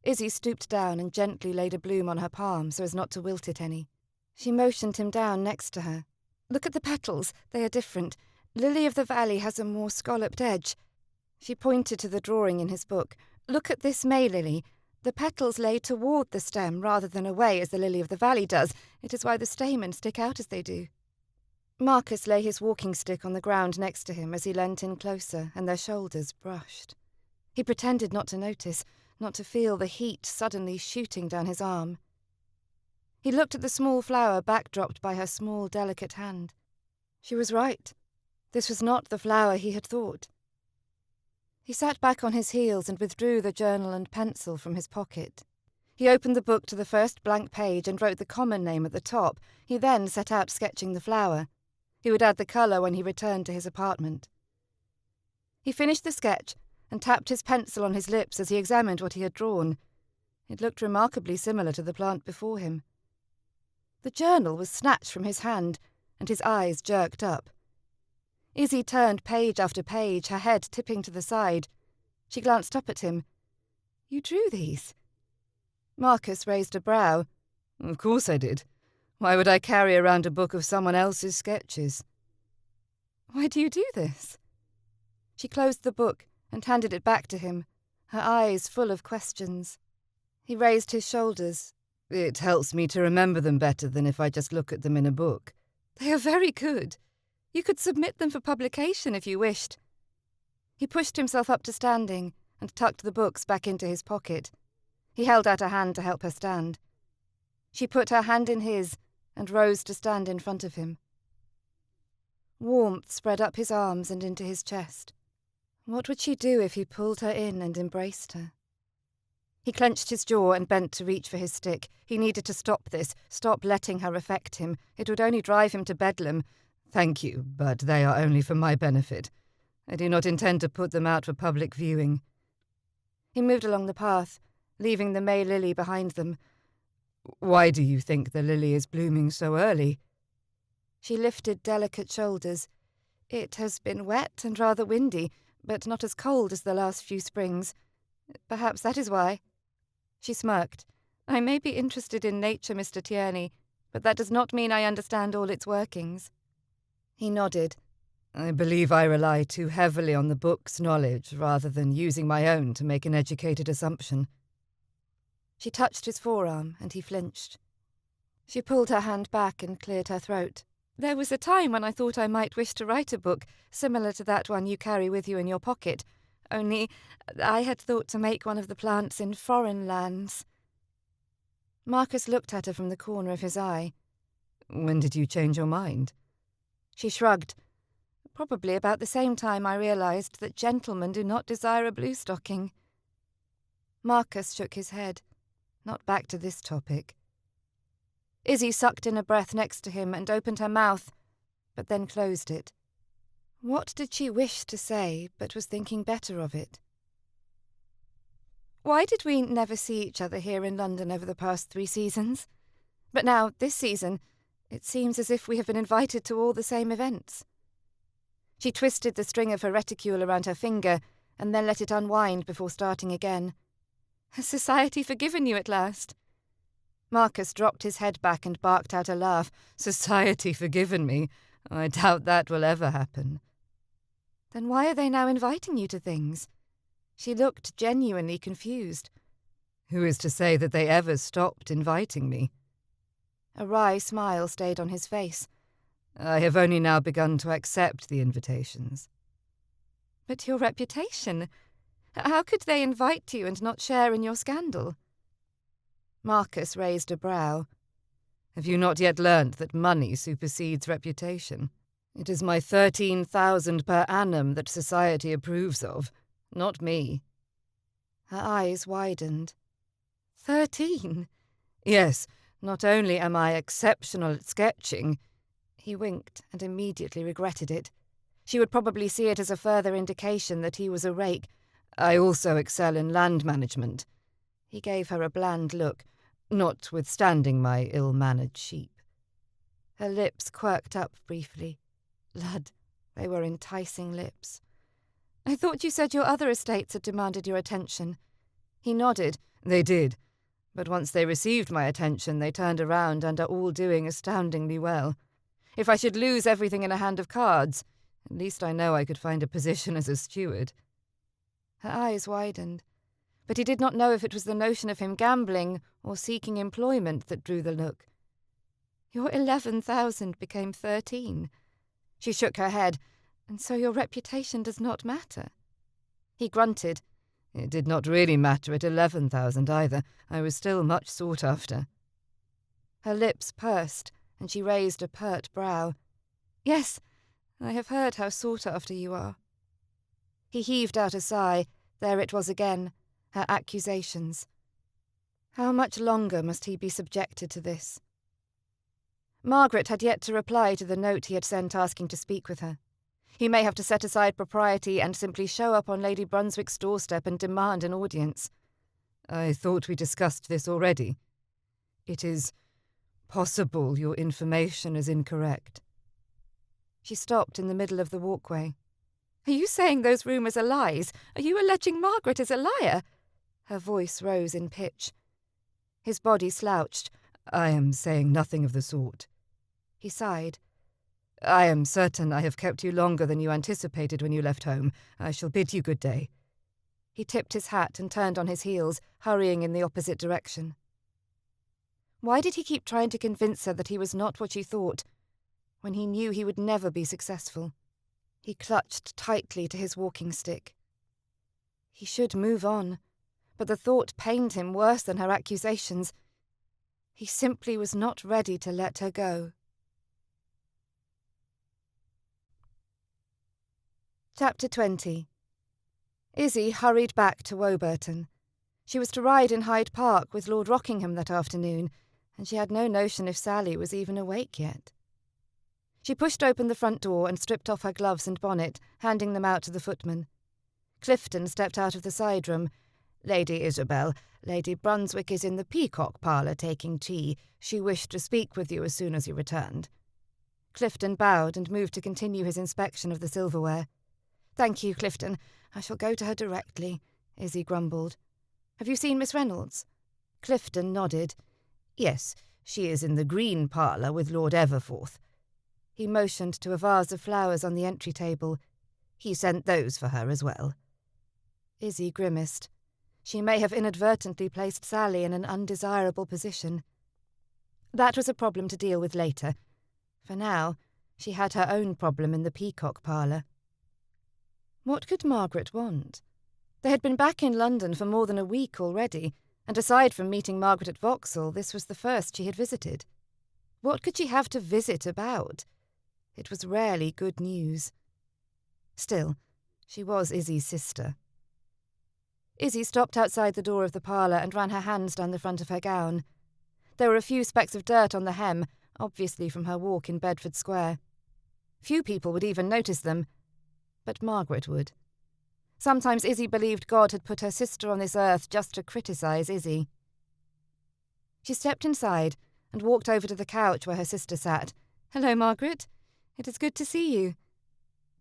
Izzy stooped down and gently laid a bloom on her palm so as not to wilt it any. She motioned him down next to her. "Look at the petals. They are different. Lily of the Valley has a more scalloped edge." She pointed to the drawing in his book. "Look at this May lily. The petals lay toward the stem rather than away as the Lily of the Valley does. It is why the stamens stick out as they do." Marcus lay his walking stick on the ground next to him as he leant in closer, and their shoulders brushed. He pretended not to notice, not to feel the heat suddenly shooting down his arm. He looked at the small flower backdropped by her small, delicate hand. She was right. This was not the flower he had thought. He sat back on his heels and withdrew the journal and pencil from his pocket. He opened the book to the first blank page and wrote the common name at the top. He then set out sketching the flower. He would add the colour when he returned to his apartment. He finished the sketch and tapped his pencil on his lips as he examined what he had drawn. It looked remarkably similar to the plant before him. The journal was snatched from his hand, and his eyes jerked up. Izzy turned page after page, her head tipping to the side. She glanced up at him. "You drew these?" Marcus raised a brow. "Of course I did. Why would I carry around a book of someone else's sketches?" "Why do you do this?" She closed the book and handed it back to him, her eyes full of questions. He raised his shoulders. It helps me to remember them better than if I just look at them in a book. They are very good. You could submit them for publication if you wished. He pushed himself up to standing and tucked the books back into his pocket. He held out a hand to help her stand. She put her hand in his and rose to stand in front of him. Warmth spread up his arms and into his chest. What would she do if he pulled her in and embraced her? He clenched his jaw and bent to reach for his stick. He needed to stop this, stop letting her affect him. It would only drive him to bedlam. Thank you, but they are only for my benefit. I do not intend to put them out for public viewing. He moved along the path, leaving the May lily behind them. Why do you think the lily is blooming so early? She lifted delicate shoulders. It has been wet and rather windy, but not as cold as the last few springs. Perhaps that is why. She smirked. I may be interested in nature, Mr. Tierney, but that does not mean I understand all its workings. He nodded. I believe I rely too heavily on the book's knowledge rather than using my own to make an educated assumption. She touched his forearm, and he flinched. She pulled her hand back and cleared her throat. There was a time when I thought I might wish to write a book, similar to that one you carry with you in your pocket, only I had thought to make one of the plants in foreign lands. Marcus looked at her from the corner of his eye. When did you change your mind? She shrugged. Probably about the same time I realised that gentlemen do not desire a blue stocking. Marcus shook his head. Not back to this topic. Izzy sucked in a breath next to him and opened her mouth, but then closed it. What did she wish to say, but was thinking better of it? Why did we never see each other here in London over the past 3 seasons? But now, this season, it seems as if we have been invited to all the same events. She twisted the string of her reticule around her finger and then let it unwind before starting again. Has society forgiven you at last? Marcus dropped his head back and barked out a laugh. Society forgiven me? I doubt that will ever happen. Then why are they now inviting you to things? She looked genuinely confused. Who is to say that they ever stopped inviting me? A wry smile stayed on his face. I have only now begun to accept the invitations. But your reputation? How could they invite you and not share in your scandal? Marcus raised a brow. Have you not yet learnt that money supersedes reputation? It is my 13,000 per annum that society approves of, not me. Her eyes widened. 13? Yes, not only am I exceptional at sketching. He winked and immediately regretted it. She would probably see it as a further indication that he was a rake. I also excel in land management. He gave her a bland look, notwithstanding my ill-mannered sheep. Her lips quirked up briefly. Lud, they were enticing lips. I thought you said your other estates had demanded your attention. He nodded. They did. But once they received my attention, they turned around and are all doing astoundingly well. If I should lose everything in a hand of cards, at least I know I could find a position as a steward. Her eyes widened, but he did not know if it was the notion of him gambling or seeking employment that drew the look. Your 11,000 became 13. She shook her head. And so your reputation does not matter. He grunted. It did not really matter at 11,000 either. I was still much sought after. Her lips pursed, and she raised a pert brow. Yes, I have heard how sought after you are. He heaved out a sigh. There it was again, her accusations. How much longer must he be subjected to this? Margaret had yet to reply to the note he had sent asking to speak with her. He may have to set aside propriety and simply show up on Lady Brunswick's doorstep and demand an audience. I thought we discussed this already. It is possible your information is incorrect. She stopped in the middle of the walkway. Are you saying those rumours are lies? Are you alleging Margaret is a liar? Her voice rose in pitch. His body slouched. I am saying nothing of the sort. He sighed. I am certain I have kept you longer than you anticipated when you left home. I shall bid you good day." He tipped his hat and turned on his heels, hurrying in the opposite direction. Why did he keep trying to convince her that he was not what she thought, when he knew he would never be successful? He clutched tightly to his walking stick. He should move on, but the thought pained him worse than her accusations. He simply was not ready to let her go. Chapter 20. Izzy hurried back to Woburton. She was to ride in Hyde Park with Lord Rockingham that afternoon, and she had no notion if Sally was even awake yet. She pushed open the front door and stripped off her gloves and bonnet, handing them out to the footman. Clifton stepped out of the side room. "Lady Isabel, Lady Brunswick is in the Peacock parlour taking tea. She wished to speak with you as soon as you returned." Clifton bowed and moved to continue his inspection of the silverware. "Thank you, Clifton. I shall go to her directly," Izzy grumbled. "Have you seen Miss Reynolds?" Clifton nodded. "Yes, she is in the green parlour with Lord Everforth." He motioned to a vase of flowers on the entry table. "He sent those for her as well." Izzy grimaced. She may have inadvertently placed Sally in an undesirable position. That was a problem to deal with later. For now, she had her own problem in the Peacock parlour. What could Margaret want? They had been back in London for more than a week already, and aside from meeting Margaret at Vauxhall, this was the first she had visited. What could she have to visit about? It was rarely good news. Still, she was Izzy's sister. Izzy stopped outside the door of the parlour and ran her hands down the front of her gown. There were a few specks of dirt on the hem, obviously from her walk in Bedford Square. Few people would even notice them, but Margaret would. Sometimes Izzy believed God had put her sister on this earth just to criticise Izzy. She stepped inside and walked over to the couch where her sister sat. "Hello, Margaret. It is good to see you."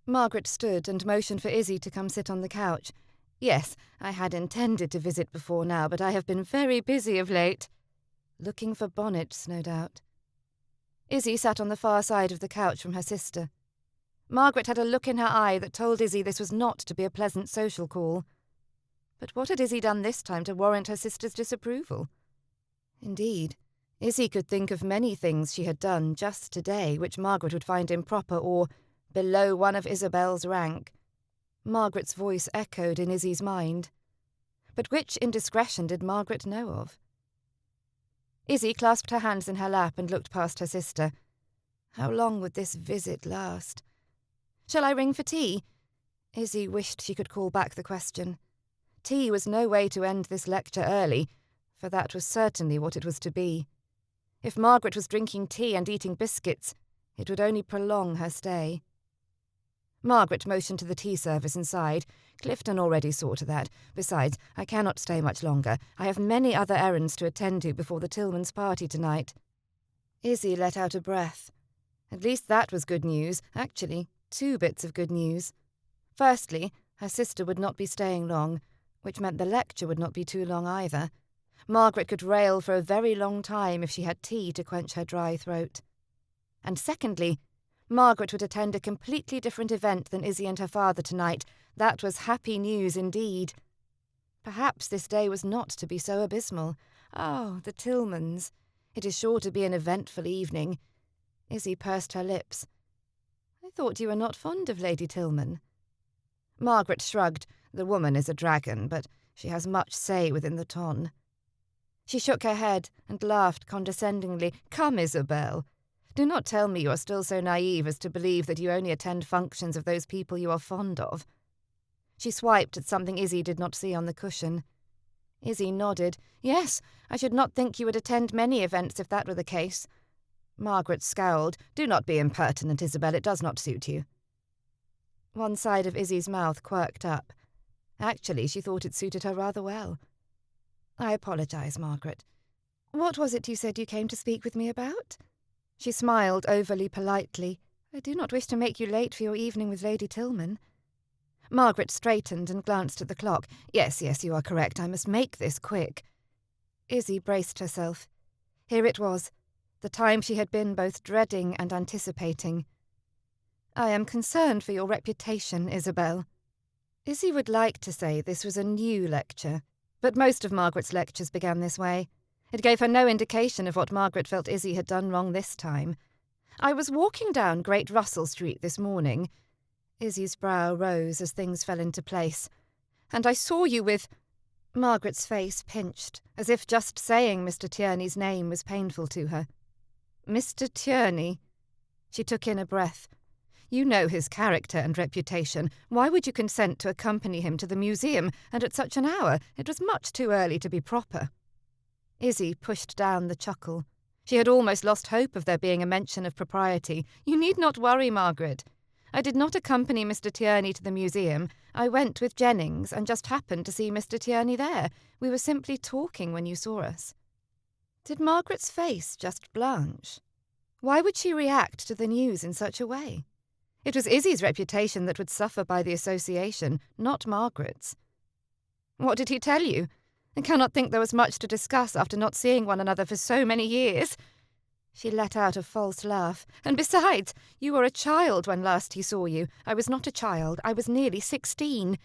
Margaret stood and motioned for Izzy to come sit on the couch. "Yes, I had intended to visit before now, but I have been very busy of late." Looking for bonnets, no doubt. Izzy sat on the far side of the couch from her sister. Margaret had a look in her eye that told Izzy this was not to be a pleasant social call. But what had Izzy done this time to warrant her sister's disapproval? Indeed, Izzy could think of many things she had done just today which Margaret would find improper or below one of Isabel's rank. Margaret's voice echoed in Izzy's mind. But which indiscretion did Margaret know of? Izzy clasped her hands in her lap and looked past her sister. How long would this visit last? "Shall I ring for tea?" Izzy wished she could call back the question. Tea was no way to end this lecture early, for that was certainly what it was to be. If Margaret was drinking tea and eating biscuits, it would only prolong her stay. Margaret motioned to the tea service inside. "Clifton already saw to that. Besides, I cannot stay much longer. I have many other errands to attend to before the Tillmans' party tonight." Izzy let out a breath. At least that was good news, actually. 2 bits of good news. Firstly, her sister would not be staying long, which meant the lecture would not be too long either. Margaret could rail for a very long time if she had tea to quench her dry throat. And secondly, Margaret would attend a completely different event than Izzy and her father tonight. That was happy news indeed. Perhaps this day was not to be so abysmal. Oh, the Tillmans. It is sure to be an eventful evening. Izzy pursed her lips. "I thought you were not fond of Lady Tillman." Margaret shrugged. The woman is a dragon, but she has much say within the ton. She shook her head and laughed condescendingly. "Come, Isabel. Do not tell me you are still so naive as to believe that you only attend functions of those people you are fond of." She swiped at something Izzy did not see on the cushion. Izzy nodded. "Yes, I should not think you would attend many events if that were the case." Margaret scowled. "Do not be impertinent, Isabel. It does not suit you." One side of Izzy's mouth quirked up. Actually, she thought it suited her rather well. "I apologise, Margaret. What was it you said you came to speak with me about?" She smiled overly politely. "I do not wish to make you late for your evening with Lady Tillman." Margaret straightened and glanced at the clock. Yes, you are correct. I must make this quick." Izzy braced herself. Here it was, the time she had been both dreading and anticipating. I am concerned for your reputation, Isabel. Izzy would like to say this was a new lecture, but most of Margaret's lectures began this way. It gave her no indication of what Margaret felt Izzy had done wrong this time. I was walking down Great Russell Street this morning. Izzy's brow rose as things fell into place. And I saw you with... Margaret's face pinched, as if just saying Mr. Tierney's name was painful to her. Mr. Tierney? She took in a breath. You know his character and reputation. Why would you consent to accompany him to the museum, and at such an hour? It was much too early to be proper. Izzy pushed down the chuckle. She had almost lost hope of there being a mention of propriety. You need not worry, Margaret. I did not accompany Mr. Tierney to the museum. I went with Jennings and just happened to see Mr. Tierney there. We were simply talking when you saw us. Did Margaret's face just blanch? Why would she react to the news in such a way? It was Izzy's reputation that would suffer by the association, not Margaret's. What did he tell you? I cannot think there was much to discuss after not seeing one another for so many years. She let out a false laugh. And besides, you were a child when last he saw you. I was not a child. I was nearly 16.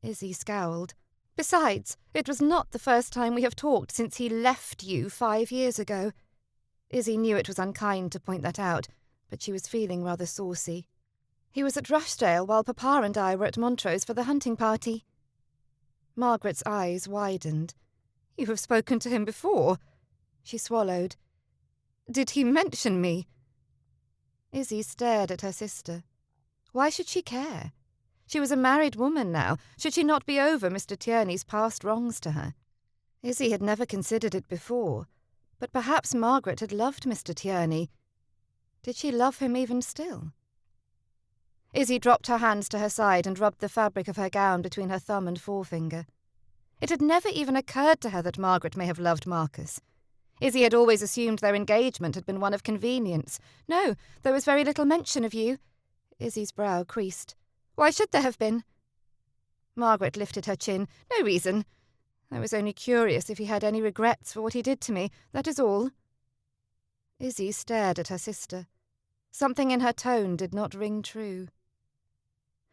Izzy scowled. Besides, it was not the first time we have talked since he left you 5 years ago. Izzy knew it was unkind to point that out, but she was feeling rather saucy. He was at Rushdale while Papa and I were at Montrose for the hunting party. Margaret's eyes widened. You have spoken to him before? She swallowed. Did he mention me? Izzy stared at her sister. Why should she care? She was a married woman now. Should she not be over Mr. Tierney's past wrongs to her? Izzy had never considered it before, but perhaps Margaret had loved Mr. Tierney. Did she love him even still? Izzy dropped her hands to her side and rubbed the fabric of her gown between her thumb and forefinger. It had never even occurred to her that Margaret may have loved Marcus. Izzy had always assumed their engagement had been one of convenience. No, there was very little mention of you. Izzy's brow creased. Why should there have been? Margaret lifted her chin. No reason. I was only curious if he had any regrets for what he did to me, that is all. Izzy stared at her sister. Something in her tone did not ring true.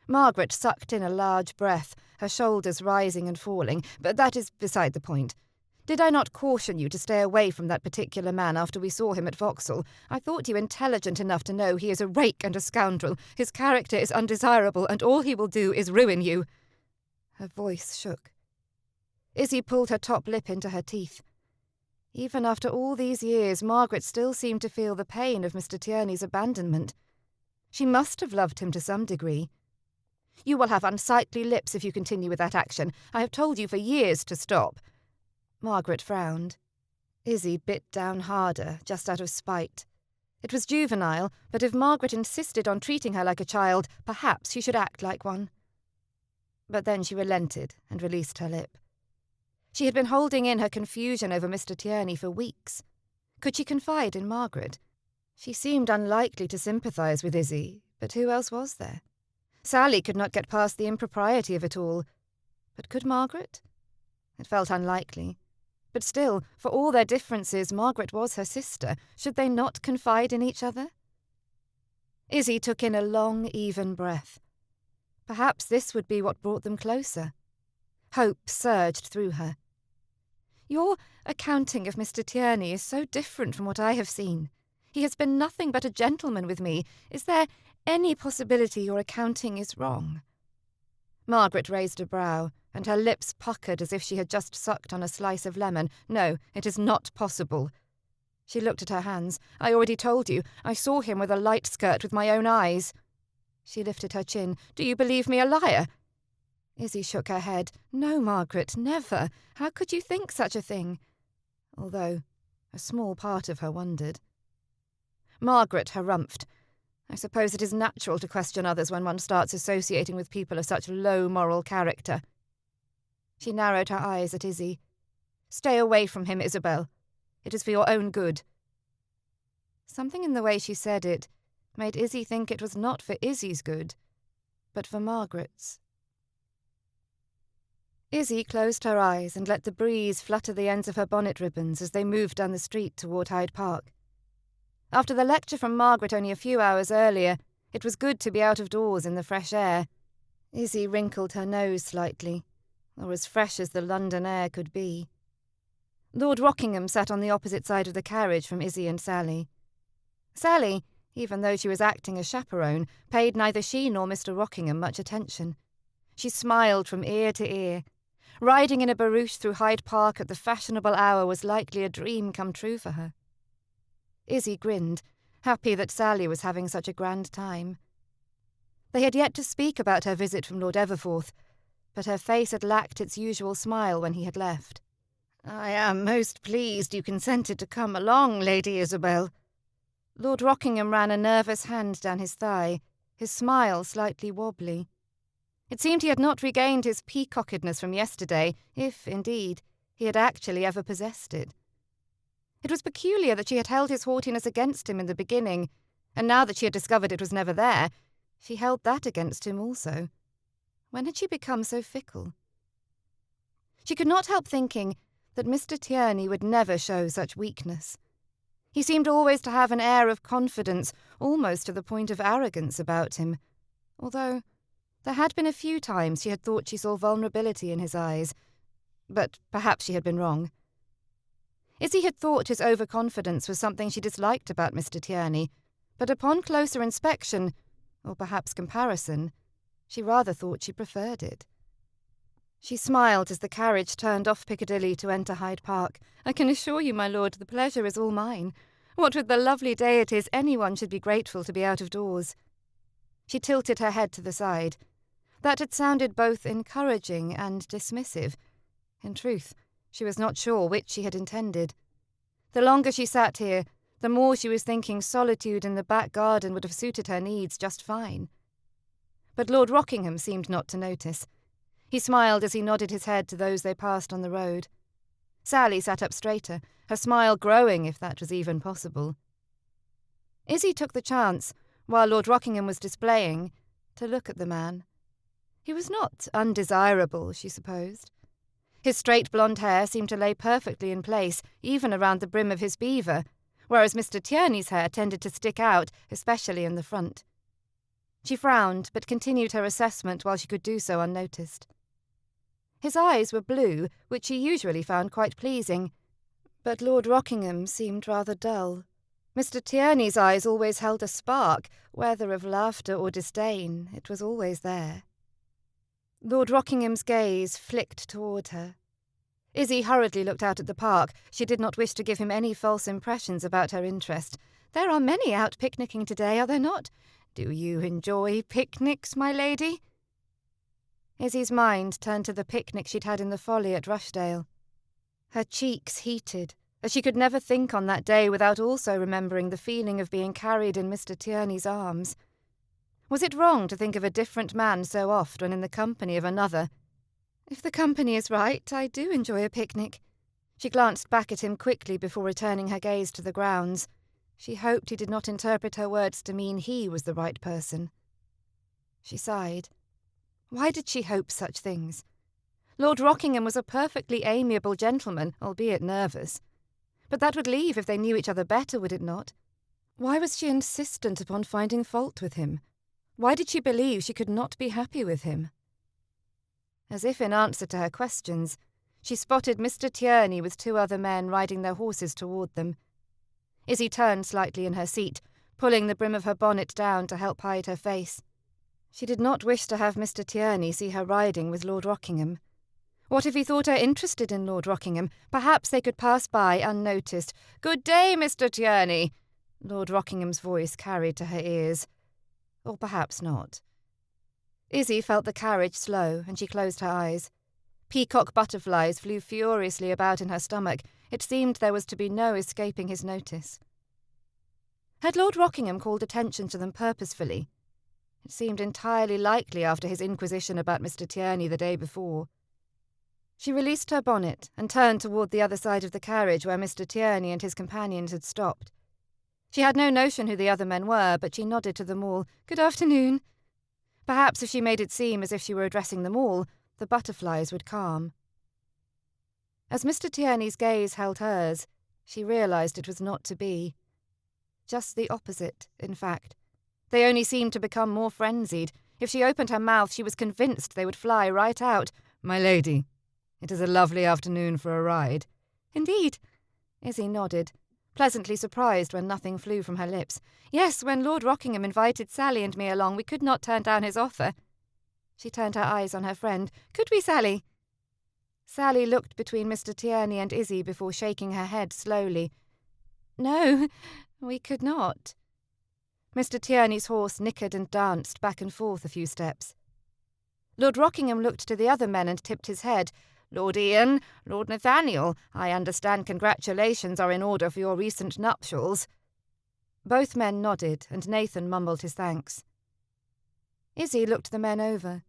Margaret sucked in a large breath, her shoulders rising and falling, but that is beside the point. Did I not caution you to stay away from that particular man after we saw him at Vauxhall? I thought you intelligent enough to know he is a rake and a scoundrel. His character is undesirable, and all he will do is ruin you. Her voice shook. Izzy pulled her top lip into her teeth. Even after all these years, Margaret still seemed to feel the pain of Mr. Tierney's abandonment. She must have loved him to some degree. You will have unsightly lips if you continue with that action. I have told you for years to stop. Margaret frowned. Izzy bit down harder, just out of spite. It was juvenile, but if Margaret insisted on treating her like a child, perhaps she should act like one. But then she relented and released her lip. She had been holding in her confusion over Mr. Tierney for weeks. Could she confide in Margaret? She seemed unlikely to sympathise with Izzy, but who else was there? Sally could not get past the impropriety of it all. But could Margaret? It felt unlikely. But still, for all their differences, Margaret was her sister. Should they not confide in each other? Izzy took in a long, even breath. Perhaps this would be what brought them closer. Hope surged through her. Your accounting of Mr. Tierney is so different from what I have seen. He has been nothing but a gentleman with me. Is there any possibility your accounting is wrong? Margaret raised a brow, and her lips puckered as if she had just sucked on a slice of lemon. No, it is not possible. She looked at her hands. I already told you. I saw him with a light skirt with my own eyes. She lifted her chin. Do you believe me a liar? Izzy shook her head. No, Margaret, never. How could you think such a thing? Although a small part of her wondered. Margaret harumphed. I suppose it is natural to question others when one starts associating with people of such low moral character. She narrowed her eyes at Izzy. Stay away from him, Isabel. It is for your own good. Something in the way she said it made Izzy think it was not for Izzy's good, but for Margaret's. Izzy closed her eyes and let the breeze flutter the ends of her bonnet ribbons as they moved down the street toward Hyde Park. After the lecture from Margaret only a few hours earlier, It was good to be out of doors in the fresh air. Izzy wrinkled her nose slightly, or as fresh as the London air could be. Lord Rockingham sat on the opposite side of the carriage from Izzy and Sally. Sally, even though she was acting as chaperone, paid neither she nor Mr. Rockingham much attention. She smiled from ear to ear. Riding in a barouche through Hyde Park at the fashionable hour was likely a dream come true for her. Izzy grinned, happy that Sally was having such a grand time. They had yet to speak about her visit from Lord Everforth, but her face had lacked its usual smile when he had left. "I am most pleased you consented to come along, Lady Isabel." Lord Rockingham ran a nervous hand down his thigh, his smile slightly wobbly. It seemed he had not regained his peacockedness from yesterday, if, indeed, he had actually ever possessed it. It was peculiar that she had held his haughtiness against him in the beginning, and now that she had discovered it was never there, she held that against him also. When had she become so fickle? She could not help thinking that Mr. Tierney would never show such weakness. He seemed always to have an air of confidence, almost to the point of arrogance about him, although there had been a few times she had thought she saw vulnerability in his eyes, but perhaps she had been wrong. Izzy had thought his overconfidence was something she disliked about Mr. Tierney, but upon closer inspection, or perhaps comparison, she rather thought she preferred it. She smiled as the carriage turned off Piccadilly to enter Hyde Park. "I can assure you, my lord, the pleasure is all mine. What with the lovely day it is, anyone should be grateful to be out of doors." She tilted her head to the side. That had sounded both encouraging and dismissive. In truth, she was not sure which she had intended. The longer she sat here, the more she was thinking solitude in the back garden would have suited her needs just fine. But Lord Rockingham seemed not to notice. He smiled as he nodded his head to those they passed on the road. Sally sat up straighter, her smile growing, if that was even possible. Izzy took the chance, while Lord Rockingham was displaying, to look at the man. He was not undesirable, she supposed. His straight blonde hair seemed to lay perfectly in place, even around the brim of his beaver, whereas Mr. Tierney's hair tended to stick out, especially in the front. She frowned, but continued her assessment while she could do so unnoticed. His eyes were blue, which she usually found quite pleasing, but Lord Rockingham seemed rather dull. Mr. Tierney's eyes always held a spark, whether of laughter or disdain, it was always there. Lord Rockingham's gaze flicked toward her. Izzy hurriedly looked out at the park. She did not wish to give him any false impressions about her interest. "There are many out picnicking today, are there not? Do you enjoy picnics, my lady?" Izzy's mind turned to the picnic she'd had in the Folly at Rushdale. Her cheeks heated, as she could never think on that day without also remembering the feeling of being carried in Mr. Tierney's arms. Was it wrong to think of a different man so oft when in the company of another? "If the company is right, I do enjoy a picnic." She glanced back at him quickly before returning her gaze to the grounds. She hoped he did not interpret her words to mean he was the right person. She sighed. Why did she hope such things? Lord Rockingham was a perfectly amiable gentleman, albeit nervous. But that would leave if they knew each other better, would it not? Why was she insistent upon finding fault with him? Why did she believe she could not be happy with him? As if in answer to her questions, she spotted Mr. Tierney with two other men riding their horses toward them. Izzy turned slightly in her seat, pulling the brim of her bonnet down to help hide her face. She did not wish to have Mr. Tierney see her riding with Lord Rockingham. What if he thought her interested in Lord Rockingham? Perhaps they could pass by unnoticed. "Good day, Mr. Tierney," Lord Rockingham's voice carried to her ears. Or perhaps not. Izzy felt the carriage slow, and she closed her eyes. Peacock butterflies flew furiously about in her stomach. It seemed there was to be no escaping his notice. Had Lord Rockingham called attention to them purposefully? It seemed entirely likely after his inquisition about Mr. Tierney the day before. She released her bonnet and turned toward the other side of the carriage where Mr. Tierney and his companions had stopped. She had no notion who the other men were, but she nodded to them all. "Good afternoon." Perhaps if she made it seem as if she were addressing them all, the butterflies would calm. As Mr. Tierney's gaze held hers, she realized it was not to be. Just the opposite, in fact. They only seemed to become more frenzied. If she opened her mouth, she was convinced they would fly right out. "My lady, it is a lovely afternoon for a ride." "Indeed." Izzy nodded, pleasantly surprised when nothing flew from her lips. "Yes, when Lord Rockingham invited Sally and me along, we could not turn down his offer." She turned her eyes on her friend. "Could we, Sally?" Sally looked between Mr. Tierney and Izzy before shaking her head slowly. "No, we could not." Mr. Tierney's horse nickered and danced back and forth a few steps. Lord Rockingham looked to the other men and tipped his head. "Lord Ian, Lord Nathaniel, I understand congratulations are in order for your recent nuptials." Both men nodded, and Nathan mumbled his thanks. Izzy looked the men over.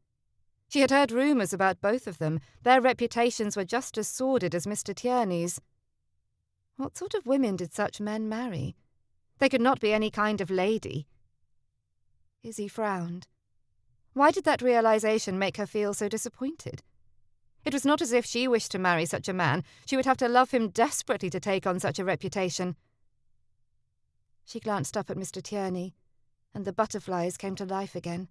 She had heard rumours about both of them. Their reputations were just as sordid as Mr. Tierney's. What sort of women did such men marry? They could not be any kind of lady. Izzy frowned. Why did that realization make her feel so disappointed? It was not as if she wished to marry such a man. She would have to love him desperately to take on such a reputation. She glanced up at Mr. Tierney, and the butterflies came to life again.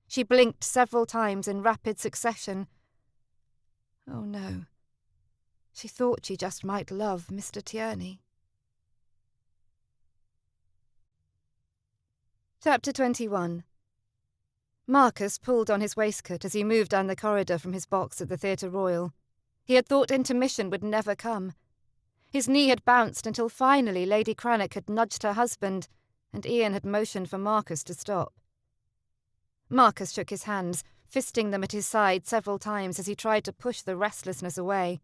She blinked several times in rapid succession. Oh no. She thought she just might love Mr. Tierney. Chapter 21. Marcus pulled on his waistcoat as he moved down the corridor from his box at the Theatre Royal. He had thought intermission would never come. His knee had bounced until finally Lady Crannock had nudged her husband, and Ian had motioned for Marcus to stop. Marcus shook his hands, fisting them at his side several times as he tried to push the restlessness away.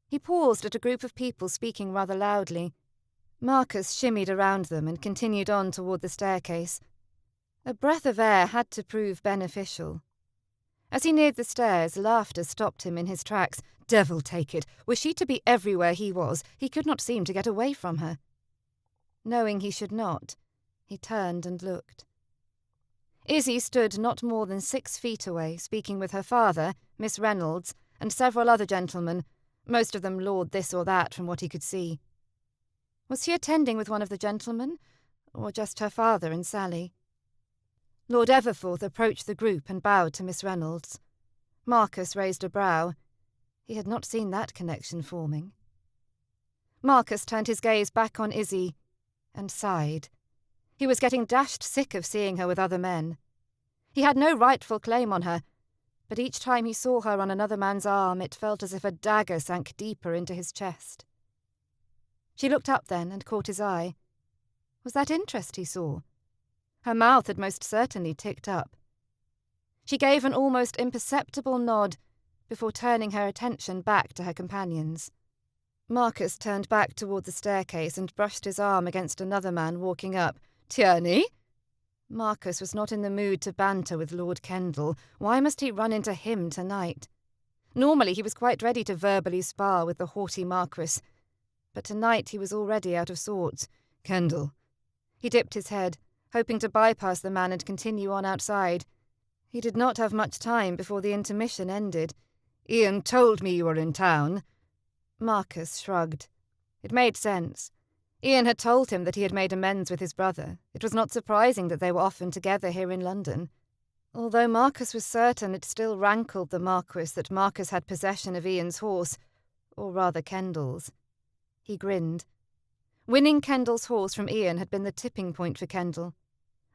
He paused at a group of people speaking rather loudly. Marcus shimmied around them and continued on toward the staircase. A breath of air had to prove beneficial. As he neared the stairs, laughter stopped him in his tracks. Devil take it! Was she to be everywhere he was? He could not seem to get away from her. Knowing he should not, he turned and looked. Izzy stood not more than 6 feet away, speaking with her father, Miss Reynolds, and several other gentlemen, most of them lord this or that from what he could see. Was she attending with one of the gentlemen, or just her father and Sally? Lord Everforth approached the group and bowed to Miss Reynolds. Marcus raised a brow. He had not seen that connection forming. Marcus turned his gaze back on Izzy and sighed. He was getting dashed sick of seeing her with other men. He had no rightful claim on her, but each time he saw her on another man's arm it felt as if a dagger sank deeper into his chest. She looked up then and caught his eye. Was that interest he saw? Her mouth had most certainly ticked up. She gave an almost imperceptible nod before turning her attention back to her companions. Marcus turned back toward the staircase and brushed his arm against another man walking up. "Tierney?" Marcus was not in the mood to banter with Lord Kendall. Why must he run into him tonight? Normally he was quite ready to verbally spar with the haughty Marquis, but tonight he was already out of sorts. "Kendall." He dipped his head, hoping to bypass the man and continue on outside. He did not have much time before the intermission ended. "Ian told me you were in town." Marcus shrugged. It made sense. Ian had told him that he had made amends with his brother. It was not surprising that they were often together here in London. Although Marcus was certain it still rankled the Marquis that Marcus had possession of Ian's horse, or rather Kendall's. He grinned. Winning Kendall's horse from Ian had been the tipping point for Kendall.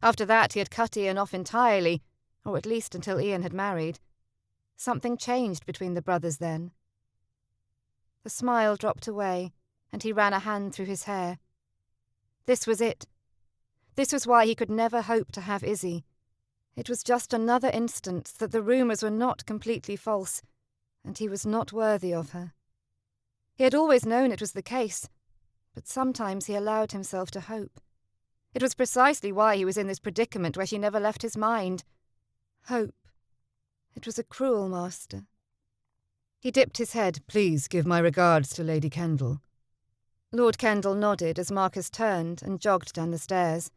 After that he had cut Ian off entirely, or at least until Ian had married. Something changed between the brothers then. The smile dropped away, and he ran a hand through his hair. This was it. This was why he could never hope to have Izzy. It was just another instance that the rumours were not completely false, and he was not worthy of her. He had always known it was the case, but sometimes he allowed himself to hope. It was precisely why he was in this predicament where she never left his mind. Hope. It was a cruel master. He dipped his head. "Please give my regards to Lady Kendall." Lord Kendall nodded as Marcus turned and jogged down the stairs.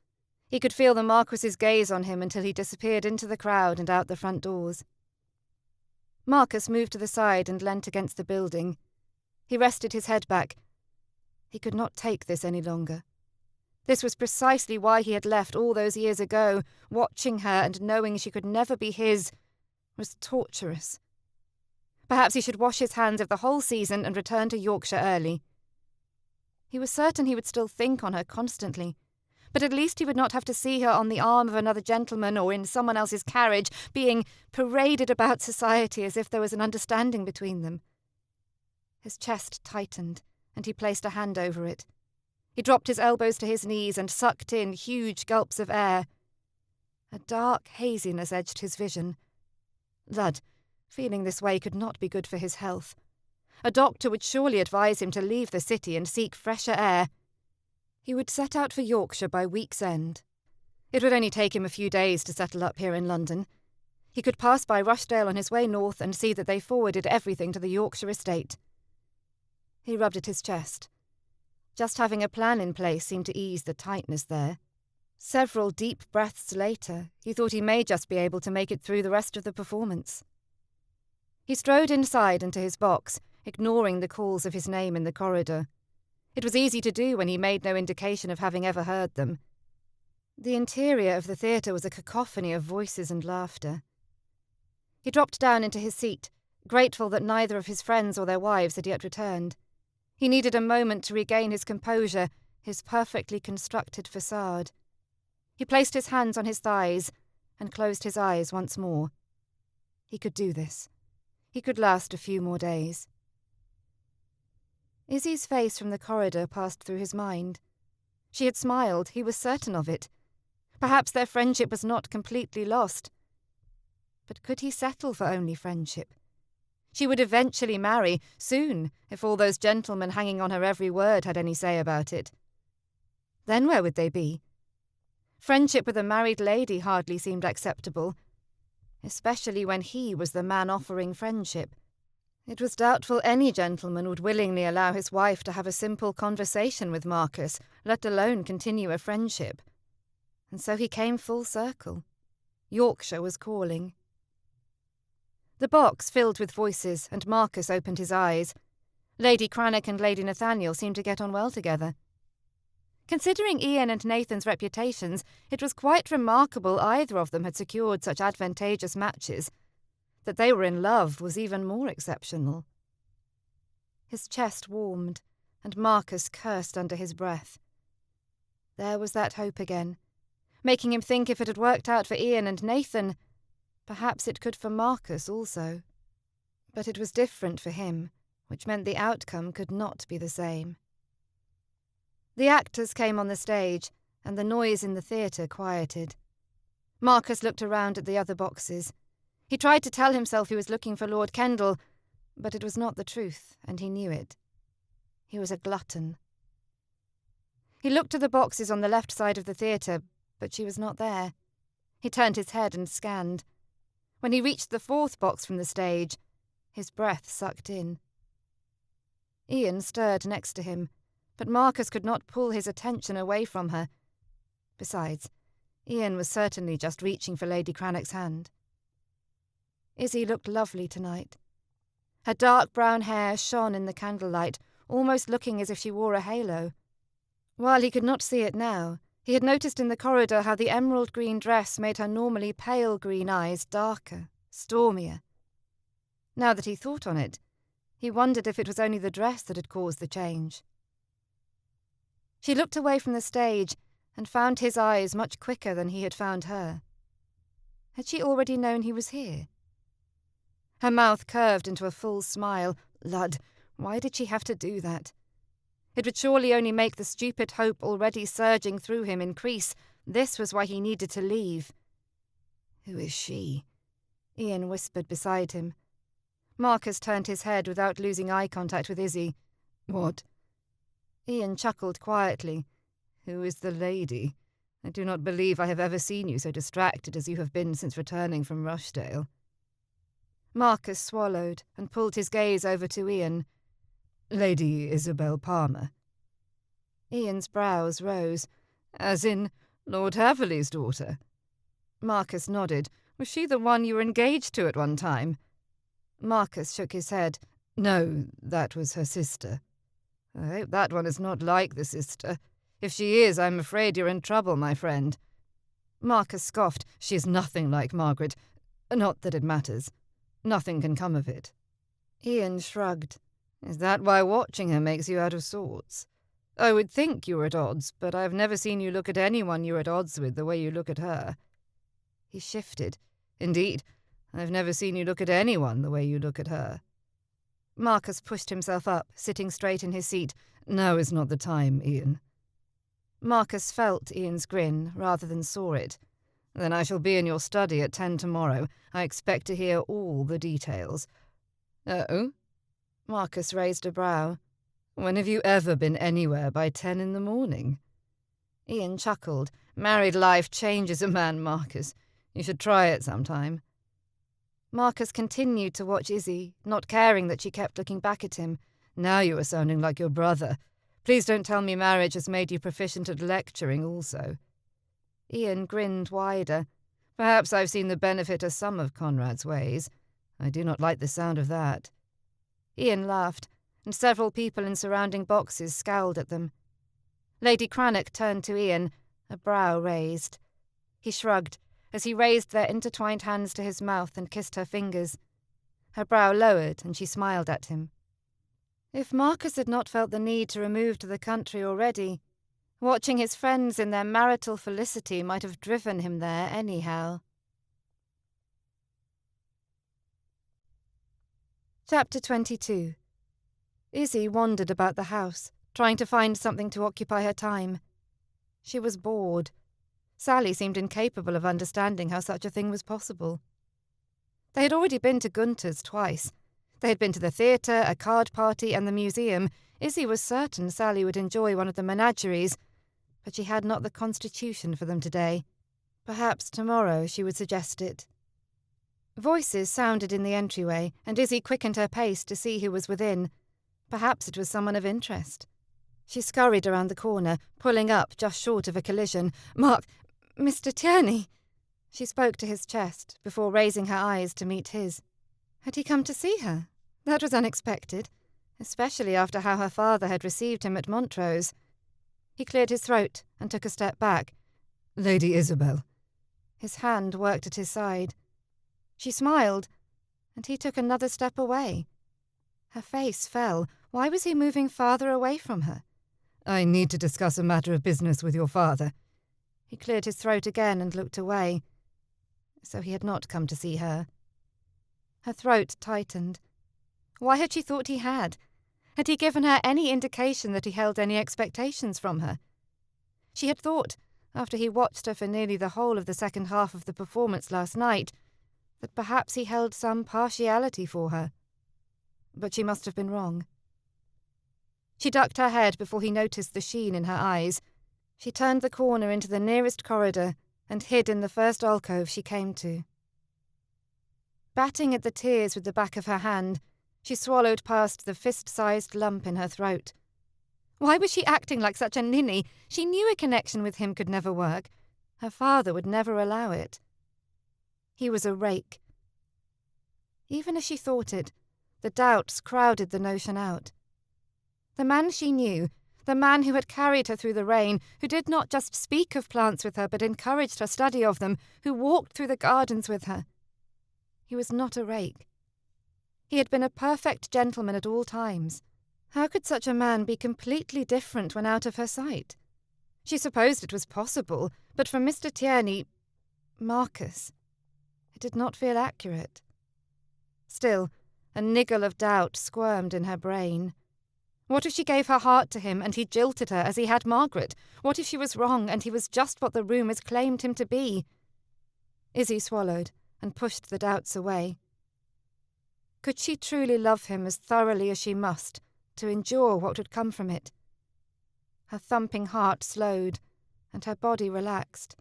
He could feel the Marquis's gaze on him until he disappeared into the crowd and out the front doors. Marcus moved to the side and leant against the building. He rested his head back. He could not take this any longer. This was precisely why he had left all those years ago. Watching her and knowing she could never be his was torturous. Perhaps he should wash his hands of the whole season and return to Yorkshire early. He was certain he would still think on her constantly, but at least he would not have to see her on the arm of another gentleman or in someone else's carriage, being paraded about society as if there was an understanding between them. His chest tightened, and he placed a hand over it. He dropped his elbows to his knees and sucked in huge gulps of air. A dark haziness edged his vision. Lud, feeling this way could not be good for his health. A doctor would surely advise him to leave the city and seek fresher air. He would set out for Yorkshire by week's end. It would only take him a few days to settle up here in London. He could pass by Rushdale on his way north and see that they forwarded everything to the Yorkshire estate. He rubbed at his chest. Just having a plan in place seemed to ease the tightness there. Several deep breaths later, he thought he may just be able to make it through the rest of the performance. He strode inside into his box, ignoring the calls of his name in the corridor. It was easy to do when he made no indication of having ever heard them. The interior of the theatre was a cacophony of voices and laughter. He dropped down into his seat, grateful that neither of his friends or their wives had yet returned. He needed a moment to regain his composure, his perfectly constructed facade. He placed his hands on his thighs and closed his eyes once more. He could do this. He could last a few more days. Izzie's face from the corridor passed through his mind. She had smiled, he was certain of it. Perhaps their friendship was not completely lost. But could he settle for only friendship? She would eventually marry, soon, if all those gentlemen hanging on her every word had any say about it. Then where would they be? Friendship with a married lady hardly seemed acceptable, especially when he was the man offering friendship. It was doubtful any gentleman would willingly allow his wife to have a simple conversation with Marcus, let alone continue a friendship. And so he came full circle. Yorkshire was calling. The box filled with voices, and Marcus opened his eyes. Lady Cranach and Lady Nathaniel seemed to get on well together. Considering Ian and Nathan's reputations, it was quite remarkable either of them had secured such advantageous matches. That they were in love was even more exceptional. His chest warmed, and Marcus cursed under his breath. There was that hope again, making him think if it had worked out for Ian and Nathan, perhaps it could for Marcus also. But it was different for him, which meant the outcome could not be the same. The actors came on the stage, and the noise in the theatre quieted. Marcus looked around at the other boxes. He tried to tell himself he was looking for Lord Kendall, but it was not the truth, and he knew it. He was a glutton. He looked to the boxes on the left side of the theatre, but she was not there. He turned his head and scanned. When he reached the fourth box from the stage, his breath sucked in. Ian stirred next to him, but Marcus could not pull his attention away from her. Besides, Ian was certainly just reaching for Lady Cranach's hand. Izzie looked lovely tonight. Her dark brown hair shone in the candlelight, almost looking as if she wore a halo. While he could not see it now, he had noticed in the corridor how the emerald green dress made her normally pale green eyes darker, stormier. Now that he thought on it, he wondered if it was only the dress that had caused the change. She looked away from the stage and found his eyes much quicker than he had found her. Had she already known he was here? Her mouth curved into a full smile. Lud, why did she have to do that? It would surely only make the stupid hope already surging through him increase. This was why he needed to leave. Who is she? Ian whispered beside him. Marcus turned his head without losing eye contact with Izzie. What? Ian chuckled quietly. Who is the lady? I do not believe I have ever seen you so distracted as you have been since returning from Rushdale. Marcus swallowed and pulled his gaze over to Ian. Lady Isabel Palmer. Ian's brows rose. As in Lord Haverley's daughter? Marcus nodded. Was she the one you were engaged to at one time? Marcus shook his head. No, that was her sister. I hope that one is not like the sister. If she is, I'm afraid you're in trouble, my friend." Marcus scoffed. "She is nothing like Margaret. Not that it matters. Nothing can come of it." Ian shrugged. "Is that why watching her makes you out of sorts? I would think you were at odds, but I've never seen you look at anyone you're at odds with the way you look at her." He shifted. "Indeed, I've never seen you look at anyone the way you look at her." Marcus pushed himself up, sitting straight in his seat. "Now is not the time, Ian." Marcus felt Ian's grin rather than saw it. "Then I shall be in your study at 10 tomorrow. I expect to hear all the details." "Oh?" Marcus raised a brow. "When have you ever been anywhere by 10 in the morning?" Ian chuckled. "Married life changes a man, Marcus. You should try it sometime." Marcus continued to watch Izzy, not caring that she kept looking back at him. "Now you are sounding like your brother. Please don't tell me marriage has made you proficient at lecturing also." Ian grinned wider. "Perhaps I've seen the benefit of some of Conrad's ways. I do not like the sound of that." Ian laughed, and several people in surrounding boxes scowled at them. Lady Cranach turned to Ian, a brow raised. He shrugged, as he raised their intertwined hands to his mouth and kissed her fingers. Her brow lowered, and she smiled at him. If Marcus had not felt the need to remove to the country already, watching his friends in their marital felicity might have driven him there anyhow. Chapter 22. Izzy wandered about the house, trying to find something to occupy her time. She was bored. Sally seemed incapable of understanding how such a thing was possible. They had already been to Gunter's twice. They had been to the theatre, a card party, and the museum. Izzy was certain Sally would enjoy one of the menageries, but she had not the constitution for them today. Perhaps tomorrow she would suggest it. Voices sounded in the entryway, and Izzy quickened her pace to see who was within. Perhaps it was someone of interest. She scurried around the corner, pulling up just short of a collision. "Mark! Mr. Tierney!" She spoke to his chest, before raising her eyes to meet his. Had he come to see her? That was unexpected, especially after how her father had received him at Montrose. He cleared his throat and took a step back. "Lady Isabel." His hand worked at his side. She smiled, and he took another step away. Her face fell. Why was he moving farther away from her? "I need to discuss a matter of business with your father." He cleared his throat again and looked away. So he had not come to see her. Her throat tightened. Why had she thought he had? Had he given her any indication that he held any expectations from her? She had thought, after he watched her for nearly the whole of the second half of the performance last night, that perhaps he held some partiality for her. But she must have been wrong. She ducked her head before he noticed the sheen in her eyes. She turned the corner into the nearest corridor and hid in the first alcove she came to. Batting at the tears with the back of her hand, she swallowed past the fist-sized lump in her throat. Why was she acting like such a ninny? She knew a connection with him could never work. Her father would never allow it. He was a rake. Even as she thought it, the doubts crowded the notion out. The man she knew, the man who had carried her through the rain, who did not just speak of plants with her but encouraged her study of them, who walked through the gardens with her. He was not a rake. He had been a perfect gentleman at all times. How could such a man be completely different when out of her sight? She supposed it was possible, but from Mr. Tierney, Marcus, it did not feel accurate. Still, a niggle of doubt squirmed in her brain. What if she gave her heart to him and he jilted her as he had Margaret? What if she was wrong and he was just what the rumours claimed him to be? Izzy swallowed and pushed the doubts away. Could she truly love him as thoroughly as she must, to endure what would come from it? Her thumping heart slowed, and her body relaxed.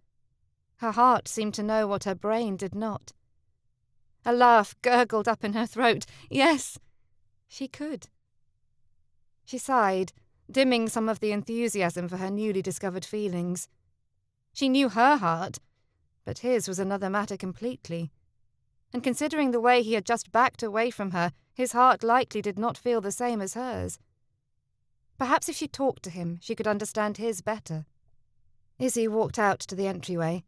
Her heart seemed to know what her brain did not. A laugh gurgled up in her throat. Yes, she could. She sighed, dimming some of the enthusiasm for her newly discovered feelings. She knew her heart, but his was another matter completely. And considering the way he had just backed away from her, his heart likely did not feel the same as hers. Perhaps if she talked to him, she could understand his better. Izzy walked out to the entryway.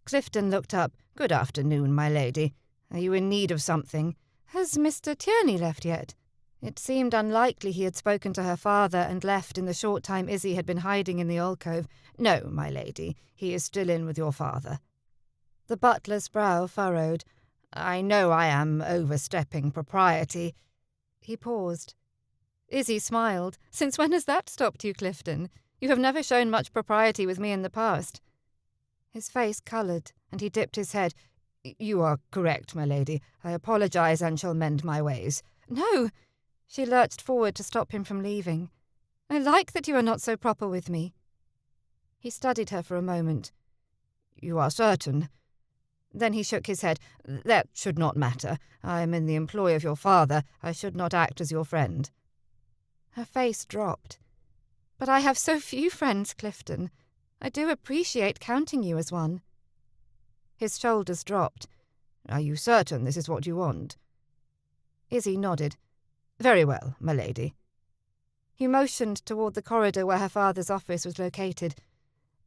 Clifton looked up. "Good afternoon, my lady. Are you in need of something? Has Mr. Tierney left yet?" It seemed unlikely he had spoken to her father and left in the short time Izzy had been hiding in the alcove. "No, my lady, he is still in with your father." The butler's brow furrowed. "I know I am overstepping propriety." He paused. Izzy smiled. "Since when has that stopped you, Clifton? You have never shown much propriety with me in the past." His face coloured, and he dipped his head. "You are correct, my lady. I apologise and shall mend my ways." "No!" She lurched forward to stop him from leaving. "I like that you are not so proper with me." He studied her for a moment. "You are certain?" Then he shook his head. "That should not matter. I am in the employ of your father. I should not act as your friend." Her face dropped. "But I have so few friends, Clifton. I do appreciate counting you as one." His shoulders dropped. "Are you certain this is what you want?" Izzy nodded. "Very well, my lady." He motioned toward the corridor where her father's office was located.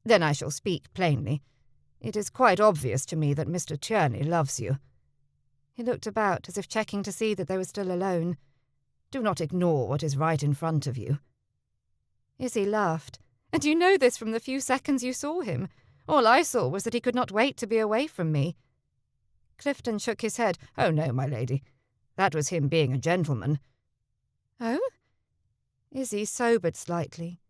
"Then I shall speak plainly. It is quite obvious to me that Mr. Tierney loves you." He looked about as if checking to see that they were still alone. "Do not ignore what is right in front of you." Izzy laughed. "And you know this from the few seconds you saw him. All I saw was that he could not wait to be away from me." Clifton shook his head. "Oh, no, my lady. That was him being a gentleman." "Oh?" Izzy sobered slightly.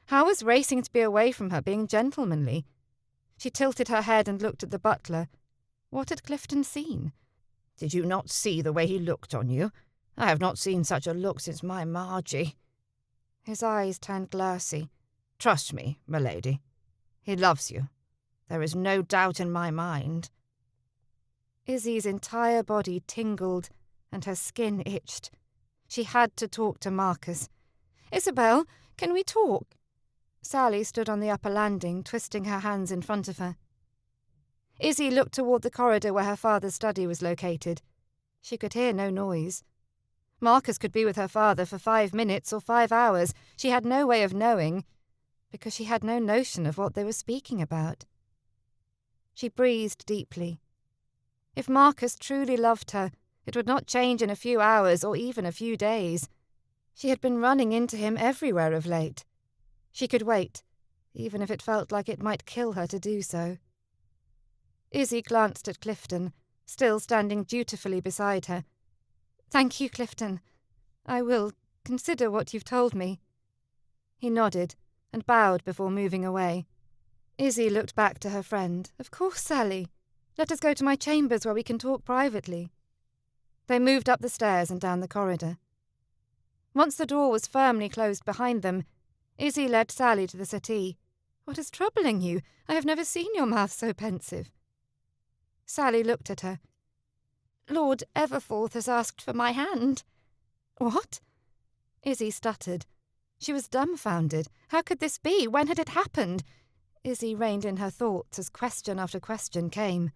How was racing to be away from her being gentlemanly? She tilted her head and looked at the butler. What had Clifton seen? "Did you not see the way he looked on you? I have not seen such a look since my Margie." His eyes turned glassy. "Trust me, my lady. He loves you. There is no doubt in my mind." Izzy's entire body tingled and her skin itched. She had to talk to Marcus. "Isabel, can we talk?" Sally stood on the upper landing, twisting her hands in front of her. Izzy looked toward the corridor where her father's study was located. She could hear no noise. Marcus could be with her father for 5 minutes or 5 hours. She had no way of knowing, because she had no notion of what they were speaking about. She breathed deeply. If Marcus truly loved her, it would not change in a few hours or even a few days. She had been running into him everywhere of late. She could wait, even if it felt like it might kill her to do so. Izzy glanced at Clifton, still standing dutifully beside her. "Thank you, Clifton. I will consider what you've told me." He nodded and bowed before moving away. Izzy looked back to her friend. "Of course, Sally. Let us go to my chambers where we can talk privately." They moved up the stairs and down the corridor. Once the door was firmly closed behind them, Izzy led Sally to the settee. "What is troubling you? I have never seen your mouth so pensive." Sally looked at her. "Lord Everforth has asked for my hand." "What?" Izzy stuttered. She was dumbfounded. How could this be? When had it happened? Izzy reined in her thoughts as question after question came.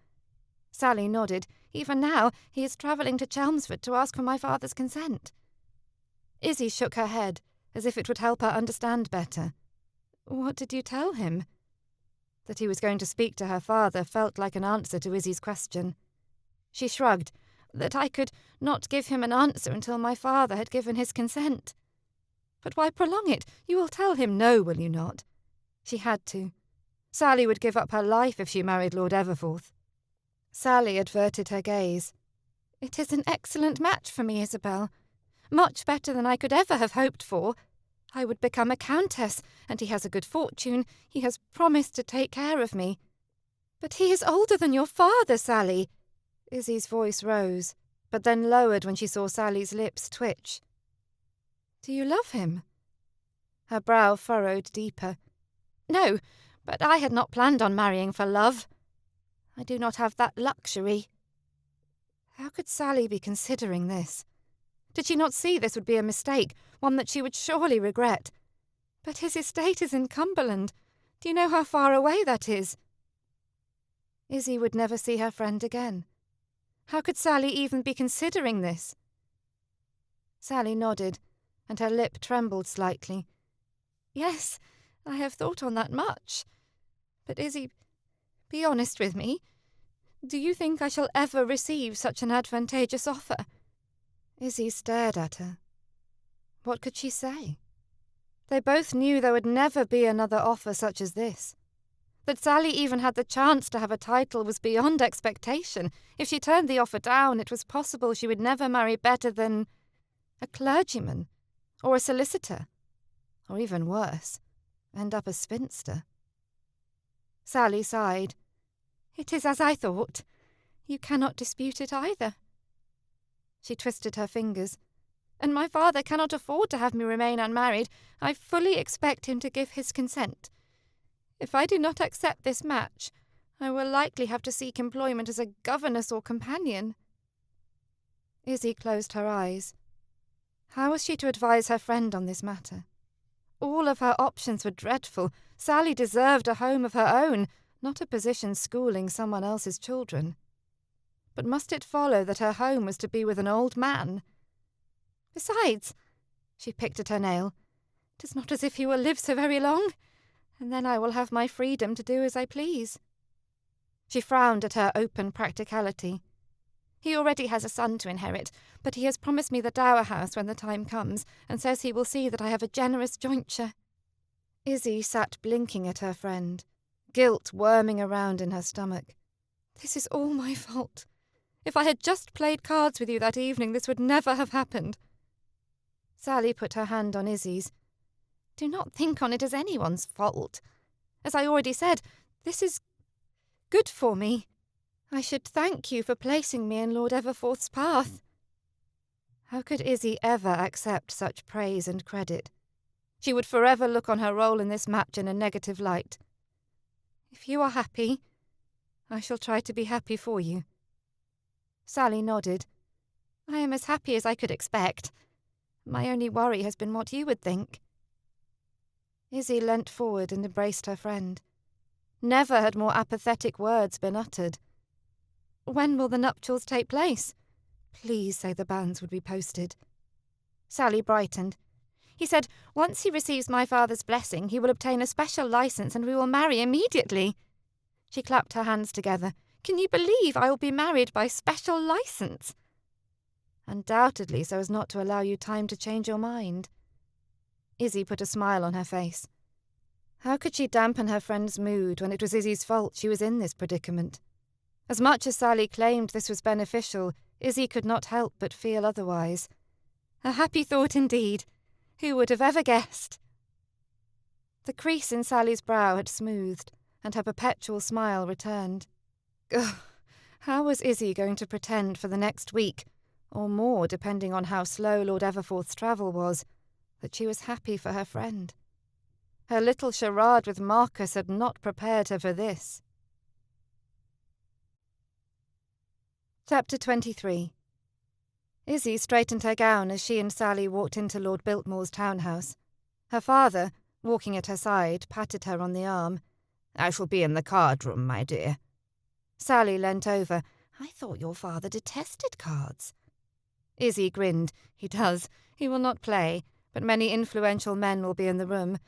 Sally nodded. "Even now, he is travelling to Chelmsford to ask for my father's consent." Izzy shook her head, as if it would help her understand better. "What did you tell him?" That he was going to speak to her father felt like an answer to Izzy's question. She shrugged. "That I could not give him an answer until my father had given his consent." "But why prolong it? You will tell him no, will you not?" She had to. Sally would give up her life if she married Lord Everforth. Sally averted her gaze. "It is an excellent match for me, Isabel. Much better than I could ever have hoped for. I would become a countess, and he has a good fortune. He has promised to take care of me." "But he is older than your father, Sally." Izzy's voice rose, but then lowered when she saw Sally's lips twitch. "Do you love him?" Her brow furrowed deeper. "No, but I had not planned on marrying for love. I do not have that luxury." How could Sally be considering this? Did she not see this would be a mistake, one that she would surely regret? "But his estate is in Cumberland. Do you know how far away that is?" Izzy would never see her friend again. How could Sally even be considering this? Sally nodded, and her lip trembled slightly. Yes, I have thought on that much. But Izzy, be honest with me. Do you think I shall ever receive such an advantageous offer? Izzy stared at her. What could she say? They both knew there would never be another offer such as this. That Sally even had the chance to have a title was beyond expectation. If she turned the offer down, it was possible she would never marry better than a clergyman, or a solicitor, or even worse, end up a spinster. Sally sighed. It is as I thought. You cannot dispute it either. She twisted her fingers. And my father cannot afford to have me remain unmarried. I fully expect him to give his consent. If I do not accept this match, I will likely have to seek employment as a governess or companion. Izzy closed her eyes. How was she to advise her friend on this matter? All of her options were dreadful. Sally deserved a home of her own, not a position schooling someone else's children. But must it follow that her home was to be with an old man? Besides, she picked at her nail, it is not as if he will live so very long, and then I will have my freedom to do as I please. She frowned at her open practicality. He already has a son to inherit, but he has promised me the dower house when the time comes, and says he will see that I have a generous jointure. Izzy sat blinking at her friend, guilt worming around in her stomach. This is all my fault. If I had just played cards with you that evening, this would never have happened. Sally put her hand on Izzy's. Do not think on it as anyone's fault. As I already said, this is good for me. I should thank you for placing me in Lord Everforth's path. How could Izzy ever accept such praise and credit? She would forever look on her role in this match in a negative light. If you are happy, I shall try to be happy for you. Sally nodded. I am as happy as I could expect. My only worry has been what you would think. Izzy leant forward and embraced her friend. Never had more apathetic words been uttered. When will the nuptials take place? Please say the banns would be posted. Sally brightened. He said, once he receives my father's blessing, he will obtain a special licence and we will marry immediately. She clapped her hands together. Can you believe I will be married by special licence? Undoubtedly, so as not to allow you time to change your mind. Izzy put a smile on her face. How could she dampen her friend's mood when it was Izzy's fault she was in this predicament? As much as Sally claimed this was beneficial, Izzy could not help but feel otherwise. A happy thought indeed. Who would have ever guessed? The crease in Sally's brow had smoothed, and her perpetual smile returned. Ugh, how was Izzy going to pretend for the next week, or more depending on how slow Lord Everforth's travel was, that she was happy for her friend? Her little charade with Marcus had not prepared her for this. Chapter 23. Izzy straightened her gown as she and Sally walked into Lord Biltmore's townhouse. Her father, walking at her side, patted her on the arm. I shall be in the card-room, my dear. Sally leant over. I thought your father detested cards. Izzy grinned. He does. He will not play, but many influential men will be in the room.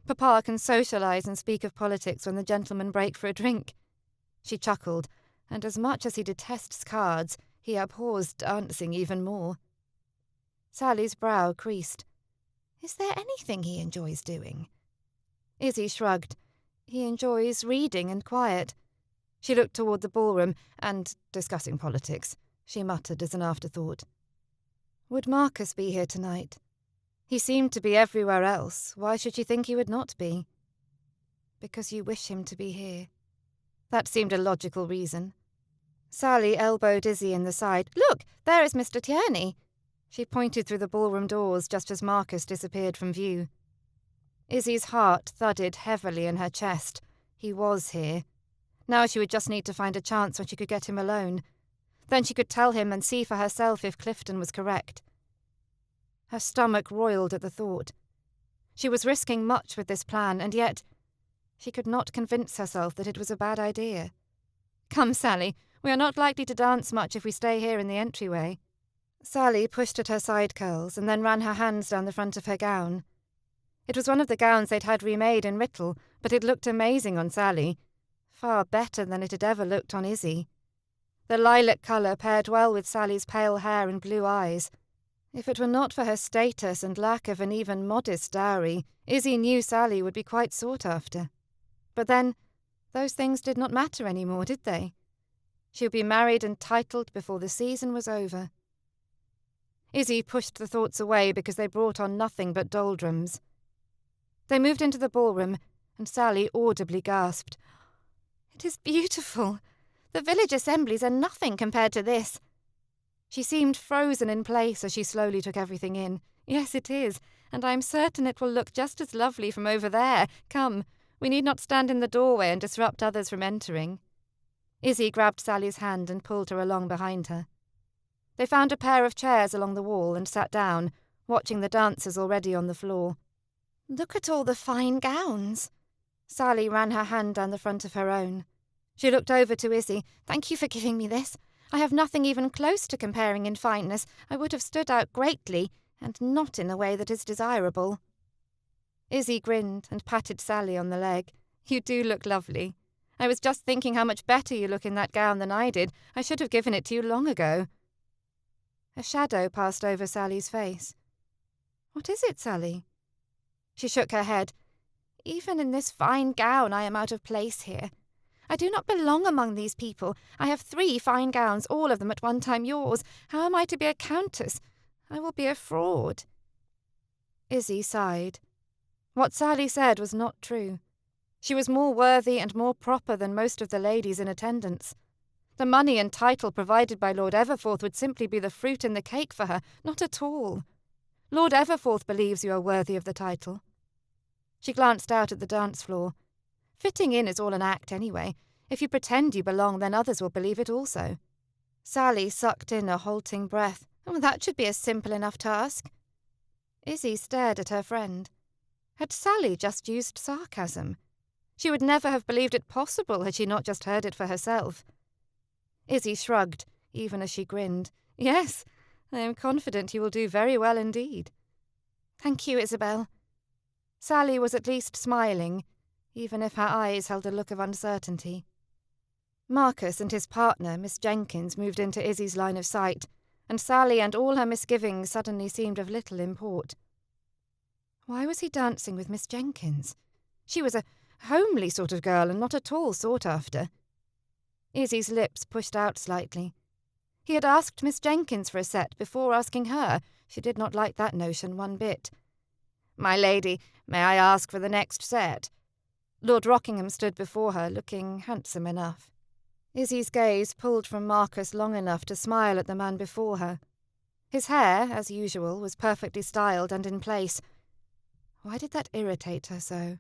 Papa can socialise and speak of politics when the gentlemen break for a drink. She chuckled, and as much as he detests cards, he abhors dancing even more. Sally's brow creased. Is there anything he enjoys doing? Izzy shrugged. He enjoys reading and quiet. She looked toward the ballroom, and discussing politics, she muttered as an afterthought. Would Marcus be here tonight? He seemed to be everywhere else. Why should she think he would not be? Because you wish him to be here. That seemed a logical reason. Sally elbowed Izzy in the side. Look, there is Mr. Tierney. She pointed through the ballroom doors just as Marcus disappeared from view. Izzy's heart thudded heavily in her chest. He was here. Now she would just need to find a chance when she could get him alone. Then she could tell him and see for herself if Clifton was correct. Her stomach roiled at the thought. She was risking much with this plan, and yet she could not convince herself that it was a bad idea. Come, Sally, we are not likely to dance much if we stay here in the entryway. Sally pushed at her side curls and then ran her hands down the front of her gown. It was one of the gowns they'd had remade in Writtle, but it looked amazing on Sally. Far better than it had ever looked on Izzy. The lilac colour paired well with Sally's pale hair and blue eyes. If it were not for her status and lack of an even modest dowry, Izzy knew Sally would be quite sought after. But then, those things did not matter any more, did they? She would be married and titled before the season was over. Izzy pushed the thoughts away because they brought on nothing but doldrums. They moved into the ballroom, and Sally audibly gasped, "It is beautiful! The village assemblies are nothing compared to this." She seemed frozen in place as she slowly took everything in. "Yes, it is, and I am certain it will look just as lovely from over there. Come, we need not stand in the doorway and disrupt others from entering." Izzy grabbed Sally's hand and pulled her along behind her. They found a pair of chairs along the wall and sat down, watching the dancers already on the floor. Look at all the fine gowns. Sally ran her hand down the front of her own. She looked over to Izzy. "Thank you for giving me this. I have nothing even close to comparing in fineness. I would have stood out greatly, and not in a way that is desirable." Izzy grinned and patted Sally on the leg. "You do look lovely. I was just thinking how much better you look in that gown than I did. I should have given it to you long ago." A shadow passed over Sally's face. "What is it, Sally?" She shook her head. "Even in this fine gown I am out of place here. I do not belong among these people. I have 3 fine gowns, all of them at one time yours. How am I to be a countess? I will be a fraud." Izzy sighed. What Sally said was not true. She was more worthy and more proper than most of the ladies in attendance. The money and title provided by Lord Everforth would simply be the fruit in the cake for her, not at all. Lord Everforth believes you are worthy of the title. She glanced out at the dance floor. Fitting in is all an act anyway. If you pretend you belong, then others will believe it also. Sally sucked in a halting breath. That should be a simple enough task." Izzy stared at her friend. Had Sally just used sarcasm? She would never have believed it possible had she not just heard it for herself. Izzy shrugged, even as she grinned. "Yes, I am confident you will do very well indeed." "Thank you, Isabel." Sally was at least smiling, even if her eyes held a look of uncertainty. Marcus and his partner, Miss Jenkins, moved into Izzy's line of sight, and Sally and all her misgivings suddenly seemed of little import. Why was he dancing with Miss Jenkins? She was a homely sort of girl and not at all sought after. Izzy's lips pushed out slightly. He had asked Miss Jenkins for a set before asking her. She did not like that notion one bit. "My lady, may I ask for the next set?" Lord Rockingham stood before her, looking handsome enough. Izzy's gaze pulled from Marcus long enough to smile at the man before her. His hair, as usual, was perfectly styled and in place. Why did that irritate her so?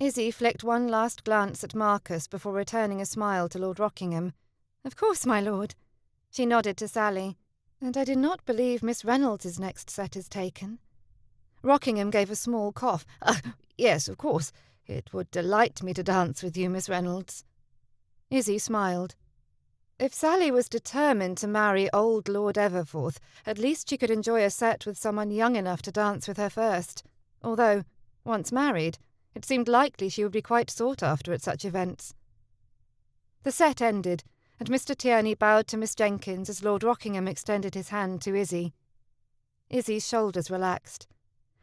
Izzy flicked one last glance at Marcus before returning a smile to Lord Rockingham. "Of course, my lord." She nodded to Sally. "And I do not believe Miss Reynolds's next set is taken." Rockingham gave a small cough. "Yes, of course. It would delight me to dance with you, Miss Reynolds." Izzy smiled. If Sally was determined to marry old Lord Everforth, at least she could enjoy a set with someone young enough to dance with her first. Although, once married, it seemed likely she would be quite sought after at such events. The set ended, and Mr. Tierney bowed to Miss Jenkins as Lord Rockingham extended his hand to Izzy. Izzy's shoulders relaxed.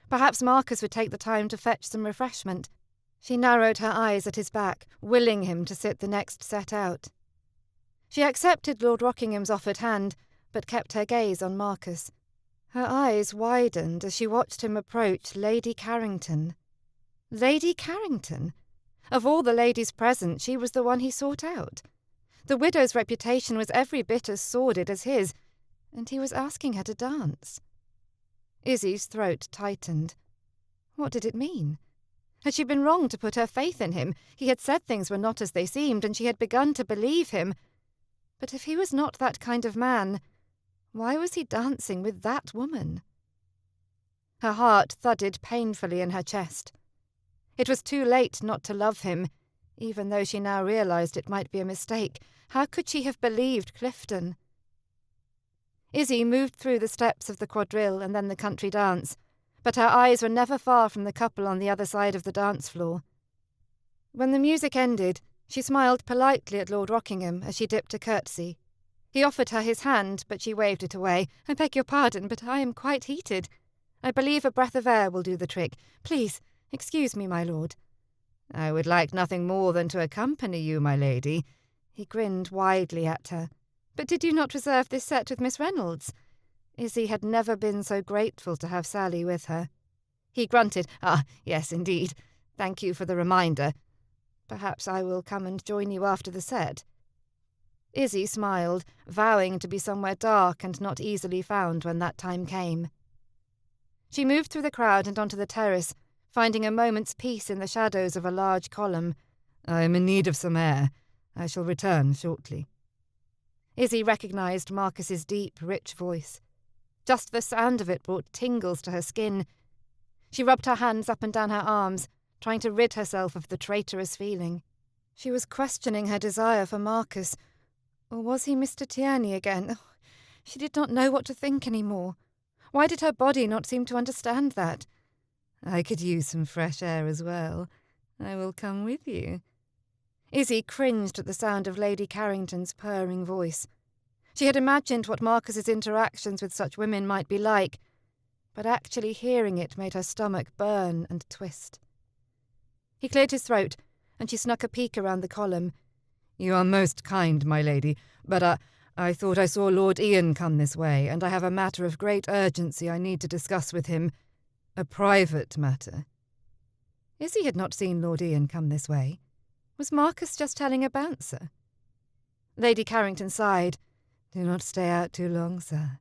Perhaps Marcus would take the time to fetch some refreshment. She narrowed her eyes at his back, willing him to sit the next set out. She accepted Lord Rockingham's offered hand, but kept her gaze on Marcus. Her eyes widened as she watched him approach Lady Carrington. Lady Carrington? Of all the ladies present, she was the one he sought out. The widow's reputation was every bit as sordid as his, and he was asking her to dance. Izzy's throat tightened. What did it mean? Had she been wrong to put her faith in him? He had said things were not as they seemed, and she had begun to believe him. But if he was not that kind of man, why was he dancing with that woman? Her heart thudded painfully in her chest. It was too late not to love him, even though she now realized it might be a mistake. How could she have believed Clifton? Izzy moved through the steps of the quadrille and then the country dance, but her eyes were never far from the couple on the other side of the dance floor. When the music ended, she smiled politely at Lord Rockingham as she dipped a curtsy. He offered her his hand, but she waved it away. "I beg your pardon, but I am quite heated. I believe a breath of air will do the trick. Please, excuse me, my lord." "I would like nothing more than to accompany you, my lady." He grinned widely at her. "But did you not reserve this set with Miss Reynolds?" Izzy had never been so grateful to have Sally with her. He grunted. "Ah, yes, indeed. Thank you for the reminder. Perhaps I will come and join you after the set." Izzy smiled, vowing to be somewhere dark and not easily found when that time came. She moved through the crowd and onto the terrace, finding a moment's peace in the shadows of a large column. "I am in need of some air. I shall return shortly." Izzy recognised Marcus's deep, rich voice. Just the sound of it brought tingles to her skin. She rubbed her hands up and down her arms, trying to rid herself of the traitorous feeling. She was questioning her desire for Marcus. Or was he Mr. Tierney again? Oh, she did not know what to think any more. Why did her body not seem to understand that? "I could use some fresh air as well. I will come with you." Izzy cringed at the sound of Lady Carrington's purring voice. She had imagined what Marcus's interactions with such women might be like, but actually hearing it made her stomach burn and twist. He cleared his throat, and she snuck a peek around the column. "You are most kind, my lady, but I thought I saw Lord Ian come this way, and I have a matter of great urgency I need to discuss with him. A private matter." Izzy had not seen Lord Ian come this way. Was Marcus just telling a bouncer? Lady Carrington sighed. "Do not stay out too long, sir.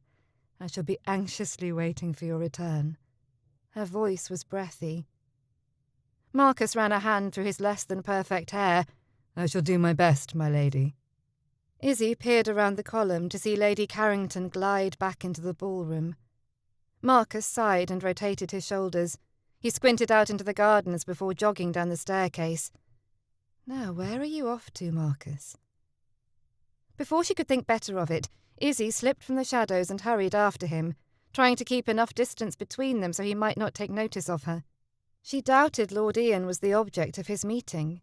I shall be anxiously waiting for your return." Her voice was breathy. Marcus ran a hand through his less-than-perfect hair. "I shall do my best, my lady." Izzy peered around the column to see Lady Carrington glide back into the ballroom. Marcus sighed and rotated his shoulders. He squinted out into the gardens before jogging down the staircase. "Now, where are you off to, Marcus?" Before she could think better of it, Izzy slipped from the shadows and hurried after him, trying to keep enough distance between them so he might not take notice of her. She doubted Lord Ian was the object of his meeting.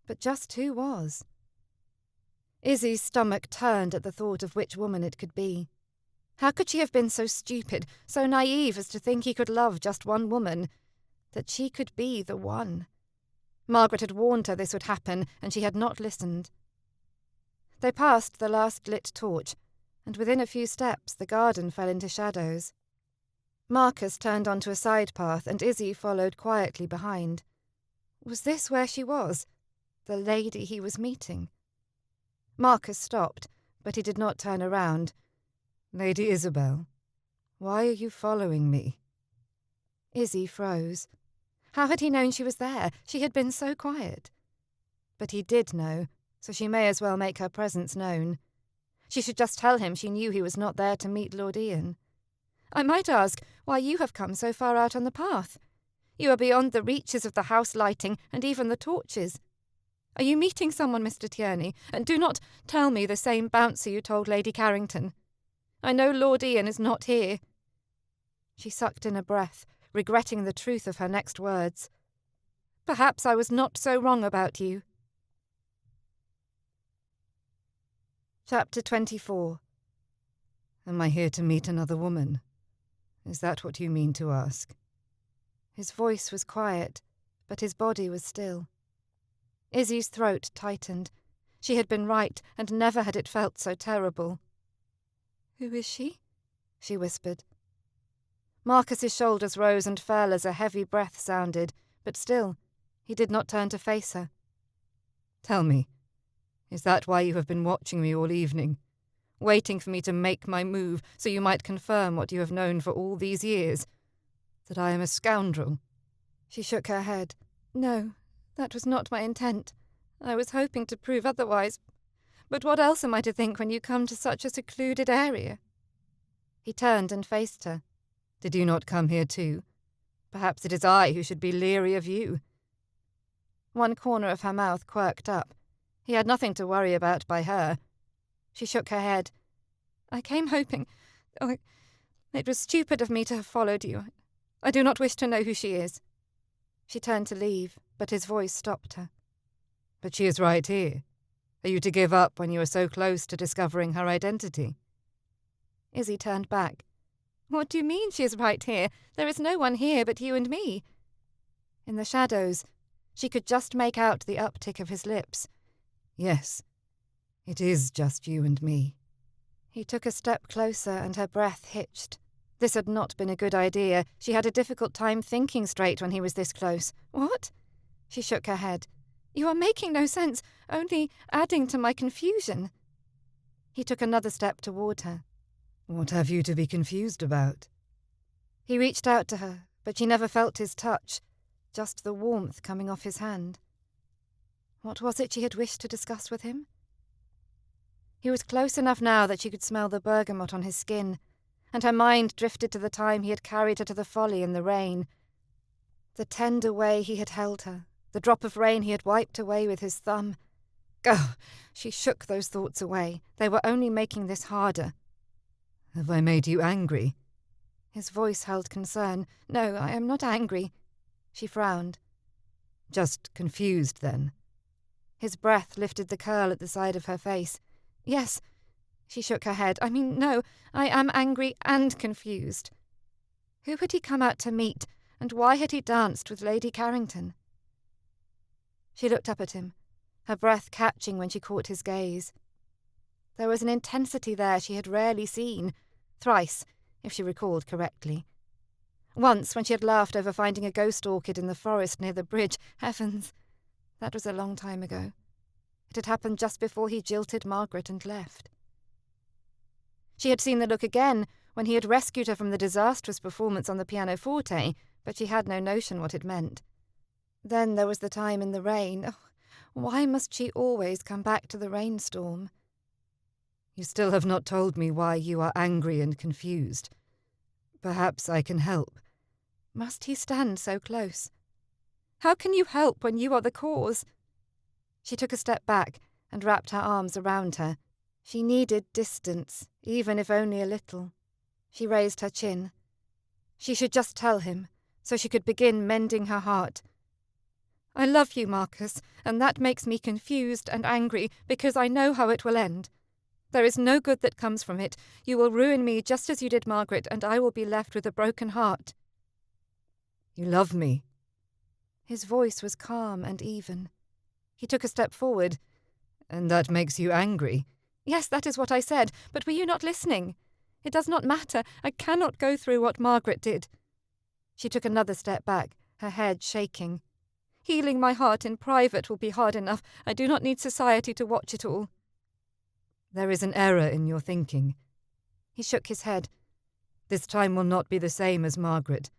But just who was? Izzy's stomach turned at the thought of which woman it could be. How could she have been so stupid, so naive as to think he could love just one woman? That she could be the one. Margaret had warned her this would happen, and she had not listened. They passed the last lit torch, and within a few steps the garden fell into shadows. Marcus turned onto a side path, and Izzy followed quietly behind. Was this where she was? The lady he was meeting? Marcus stopped, but he did not turn around. "Lady Isabel, why are you following me?" Izzy froze. How had he known she was there? She had been so quiet. But he did know, so she may as well make her presence known. She should just tell him she knew he was not there to meet Lord Ian. "I might ask why you have come so far out on the path. You are beyond the reaches of the house lighting and even the torches. Are you meeting someone, Mr. Tierney? And do not tell me the same bouncer you told Lady Carrington. I know Lord Ian is not here." She sucked in a breath, regretting the truth of her next words. "Perhaps I was not so wrong about you." Chapter 24. "Am I here to meet another woman? Is that what you mean to ask?" His voice was quiet, but his body was still. Izzy's throat tightened. She had been right, and never had it felt so terrible. "Who is she?" she whispered. Marcus's shoulders rose and fell as a heavy breath sounded, but still, he did not turn to face her. "Tell me, is that why you have been watching me all evening? Waiting for me to make my move so you might confirm what you have known for all these years? That I am a scoundrel?" She shook her head. "No, that was not my intent. I was hoping to prove otherwise. But what else am I to think when you come to such a secluded area?" He turned and faced her. "Did you not come here too? Perhaps it is I who should be leery of you." One corner of her mouth quirked up. He had nothing to worry about by her. She shook her head. "I came hoping... Oh, it was stupid of me to have followed you. I do not wish to know who she is." She turned to leave, but his voice stopped her. "But she is right here. Are you to give up when you are so close to discovering her identity?" Izzy turned back. "What do you mean she is right here? There is no one here but you and me." In the shadows, she could just make out the uptick of his lips. "Yes, it is just you and me." He took a step closer and her breath hitched. This had not been a good idea. She had a difficult time thinking straight when he was this close. "What?" She shook her head. "You are making no sense, only adding to my confusion." He took another step toward her. "What have you to be confused about?" He reached out to her, but she never felt his touch, just the warmth coming off his hand. What was it she had wished to discuss with him? He was close enough now that she could smell the bergamot on his skin, and her mind drifted to the time he had carried her to the folly in the rain. The tender way he had held her, the drop of rain he had wiped away with his thumb. Go! She shook those thoughts away. They were only making this harder. "Have I made you angry?" His voice held concern. "No, I am not angry." She frowned. "Just confused, then?" His breath lifted the curl at the side of her face. "Yes." She shook her head. "I mean, no, I am angry and confused." Who had he come out to meet, and why had he danced with Lady Carrington? She looked up at him, her breath catching when she caught his gaze. There was an intensity there she had rarely seen, thrice, if she recalled correctly. Once, when she had laughed over finding a ghost orchid in the forest near the bridge. Heavens! That was a long time ago. It had happened just before he jilted Margaret and left. She had seen the look again when he had rescued her from the disastrous performance on the pianoforte, but she had no notion what it meant. Then there was the time in the rain. Oh, why must she always come back to the rainstorm? "You still have not told me why you are angry and confused. Perhaps I can help." Must he stand so close? "How can you help when you are the cause?" She took a step back and wrapped her arms around her. She needed distance, even if only a little. She raised her chin. She should just tell him, so she could begin mending her heart. "I love you, Marcus, and that makes me confused and angry because I know how it will end. There is no good that comes from it. You will ruin me just as you did Margaret, and I will be left with a broken heart." "You love me?" His voice was calm and even. He took a step forward. "And that makes you angry?" "Yes, that is what I said, but were you not listening? It does not matter. I cannot go through what Margaret did." She took another step back, her head shaking. "Healing my heart in private will be hard enough. I do not need society to watch it all." "There is an error in your thinking." He shook his head. "This time will not be the same as Margaret."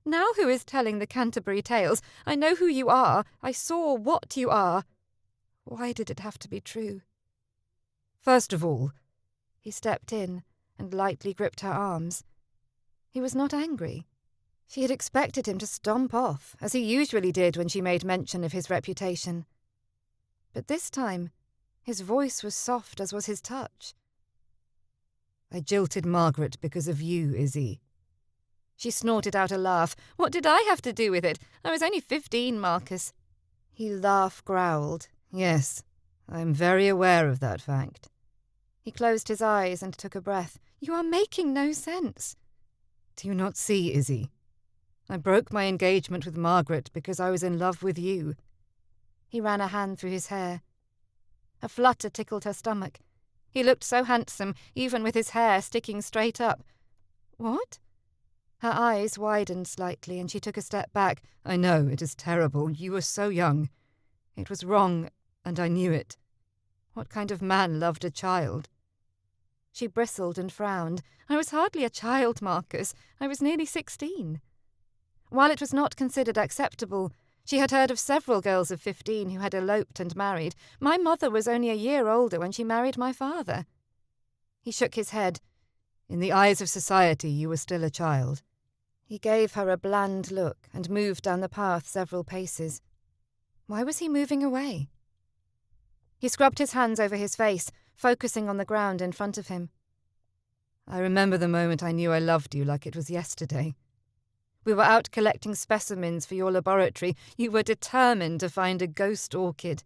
"Now who is telling the Canterbury tales? I know who you are. I saw what you are. Why did it have to be true?" "First of all—" He stepped in and lightly gripped her arms. He was not angry. She had expected him to stomp off, as he usually did when she made mention of his reputation. But this time, his voice was soft as was his touch. "I jilted Margaret because of you, Izzy." She snorted out a laugh. "What did I have to do with it? I was only 15, Marcus." He growled. "Yes, I am very aware of that fact." He closed his eyes and took a breath. "You are making no sense." "Do you not see, Izzy? I broke my engagement with Margaret because I was in love with you." He ran a hand through his hair. A flutter tickled her stomach. He looked so handsome, even with his hair sticking straight up. "What?" Her eyes widened slightly and she took a step back. "I know, it is terrible. You were so young. It was wrong, and I knew it. What kind of man loved a child?" She bristled and frowned. "I was hardly a child, Marcus. I was nearly 16. While it was not considered acceptable, she had heard of several girls of 15 who had eloped and married. My mother was only a year older when she married my father. He shook his head. "In the eyes of society, you were still a child." He gave her a bland look and moved down the path several paces. Why was he moving away? He scrubbed his hands over his face, focusing on the ground in front of him. "I remember the moment I knew I loved you like it was yesterday." We were out collecting specimens for your laboratory. You were determined to find a ghost orchid."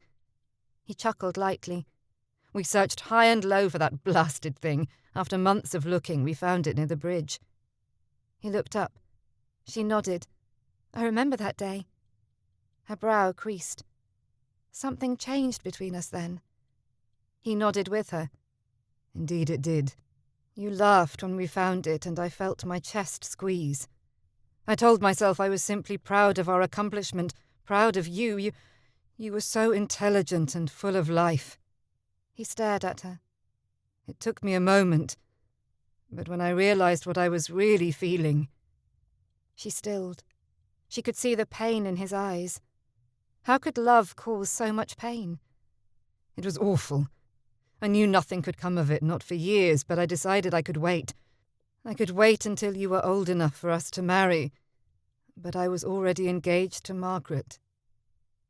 He chuckled lightly. "We searched high and low for that blasted thing. After months of looking, we found it near the bridge." He looked up. She nodded. "I remember that day." Her brow creased. "Something changed between us then." He nodded with her. "Indeed it did. You laughed when we found it, and I felt my chest squeeze. I told myself I was simply proud of our accomplishment, proud of you. You were so intelligent and full of life." He stared at her. "It took me a moment, but when I realized what I was really feeling—" She stilled. She could see the pain in his eyes. How could love cause so much pain? "It was awful. I knew nothing could come of it, not for years, but I decided I could wait. I could wait until you were old enough for us to marry. But I was already engaged to Margaret."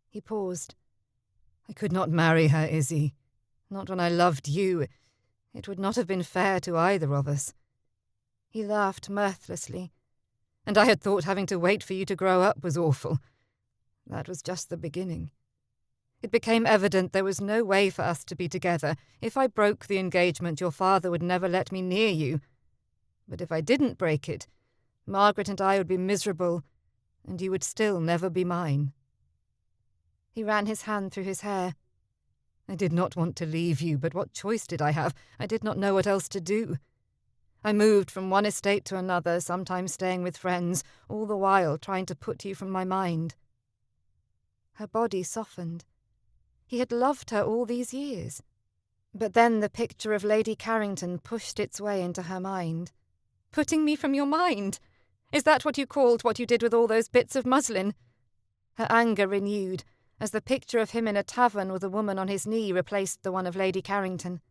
He paused. "I could not marry her, Izzy. Not when I loved you. It would not have been fair to either of us." He laughed mirthlessly. "And I had thought having to wait for you to grow up was awful. That was just the beginning. It became evident there was no way for us to be together. If I broke the engagement, your father would never let me near you. But if I didn't break it, Margaret and I would be miserable, and you would still never be mine." He ran his hand through his hair. "I did not want to leave you, but what choice did I have? I did not know what else to do. I moved from one estate to another, sometimes staying with friends, all the while trying to put you from my mind." Her body softened. He had loved her all these years. But then the picture of Lady Carrington pushed its way into her mind. "Putting me from your mind? Is that what you called what you did with all those bits of muslin?" Her anger renewed, as the picture of him in a tavern with a woman on his knee replaced the one of Lady Carrington.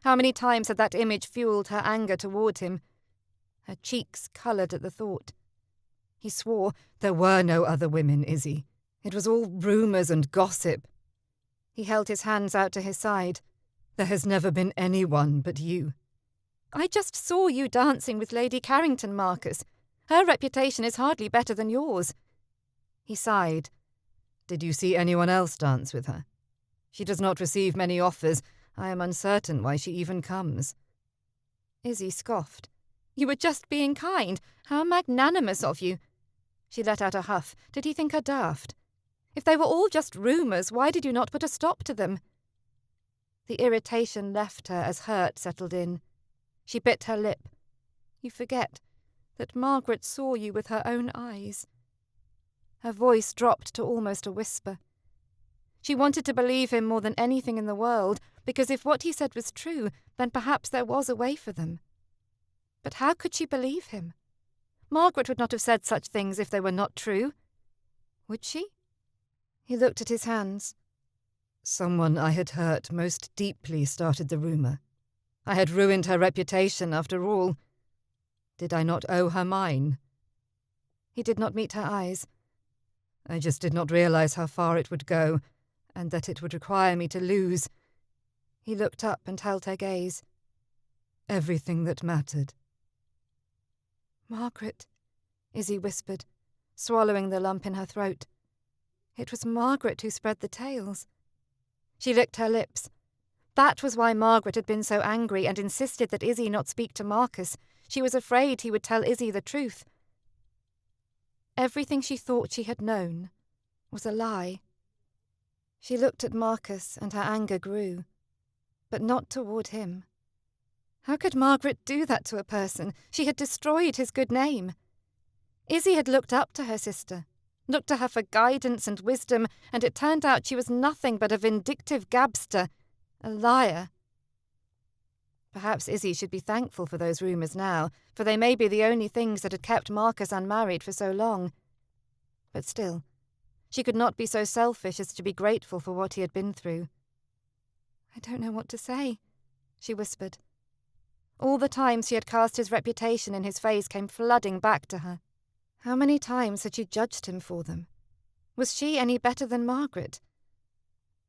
How many times had that image fueled her anger toward him? Her cheeks coloured at the thought. He swore. "There were no other women, Izzy. It was all rumours and gossip." He held his hands out to his side. "There has never been anyone but you." "I just saw you dancing with Lady Carrington, Marcus. Her reputation is hardly better than yours." He sighed. "Did you see anyone else dance with her? She does not receive many offers. I am uncertain why she even comes." Izzy scoffed. "You were just being kind. How magnanimous of you." She let out a huff. Did he think her daft? If they were all just rumours, why did you not put a stop to them? The irritation left her as hurt settled in. She bit her lip. "You forget that Margaret saw you with her own eyes." Her voice dropped to almost a whisper. She wanted to believe him more than anything in the world, because if what he said was true, then perhaps there was a way for them. But how could she believe him? Margaret would not have said such things if they were not true. Would she? He looked at his hands. "Someone I had hurt most deeply started the rumour. I had ruined her reputation after all. Did I not owe her mine?" He did not meet her eyes. "I just did not realise how far it would go, and that it would require me to lose." He looked up and held her gaze. "Everything that mattered." "Margaret," Izzy whispered, swallowing the lump in her throat. It was Margaret who spread the tales. She licked her lips. That was why Margaret had been so angry and insisted that Izzy not speak to Marcus. She was afraid he would tell Izzy the truth. Everything she thought she had known was a lie. She looked at Marcus and her anger grew, but not toward him. How could Margaret do that to a person? She had destroyed his good name. Izzy had looked up to her sister, looked to her for guidance and wisdom, and it turned out she was nothing but a vindictive gabster, a liar. Perhaps Izzy should be thankful for those rumours now, for they may be the only things that had kept Marcus unmarried for so long. But still, she could not be so selfish as to be grateful for what he had been through. "I don't know what to say," she whispered. All the times she had cast his reputation in his face came flooding back to her. How many times had she judged him for them? Was she any better than Margaret?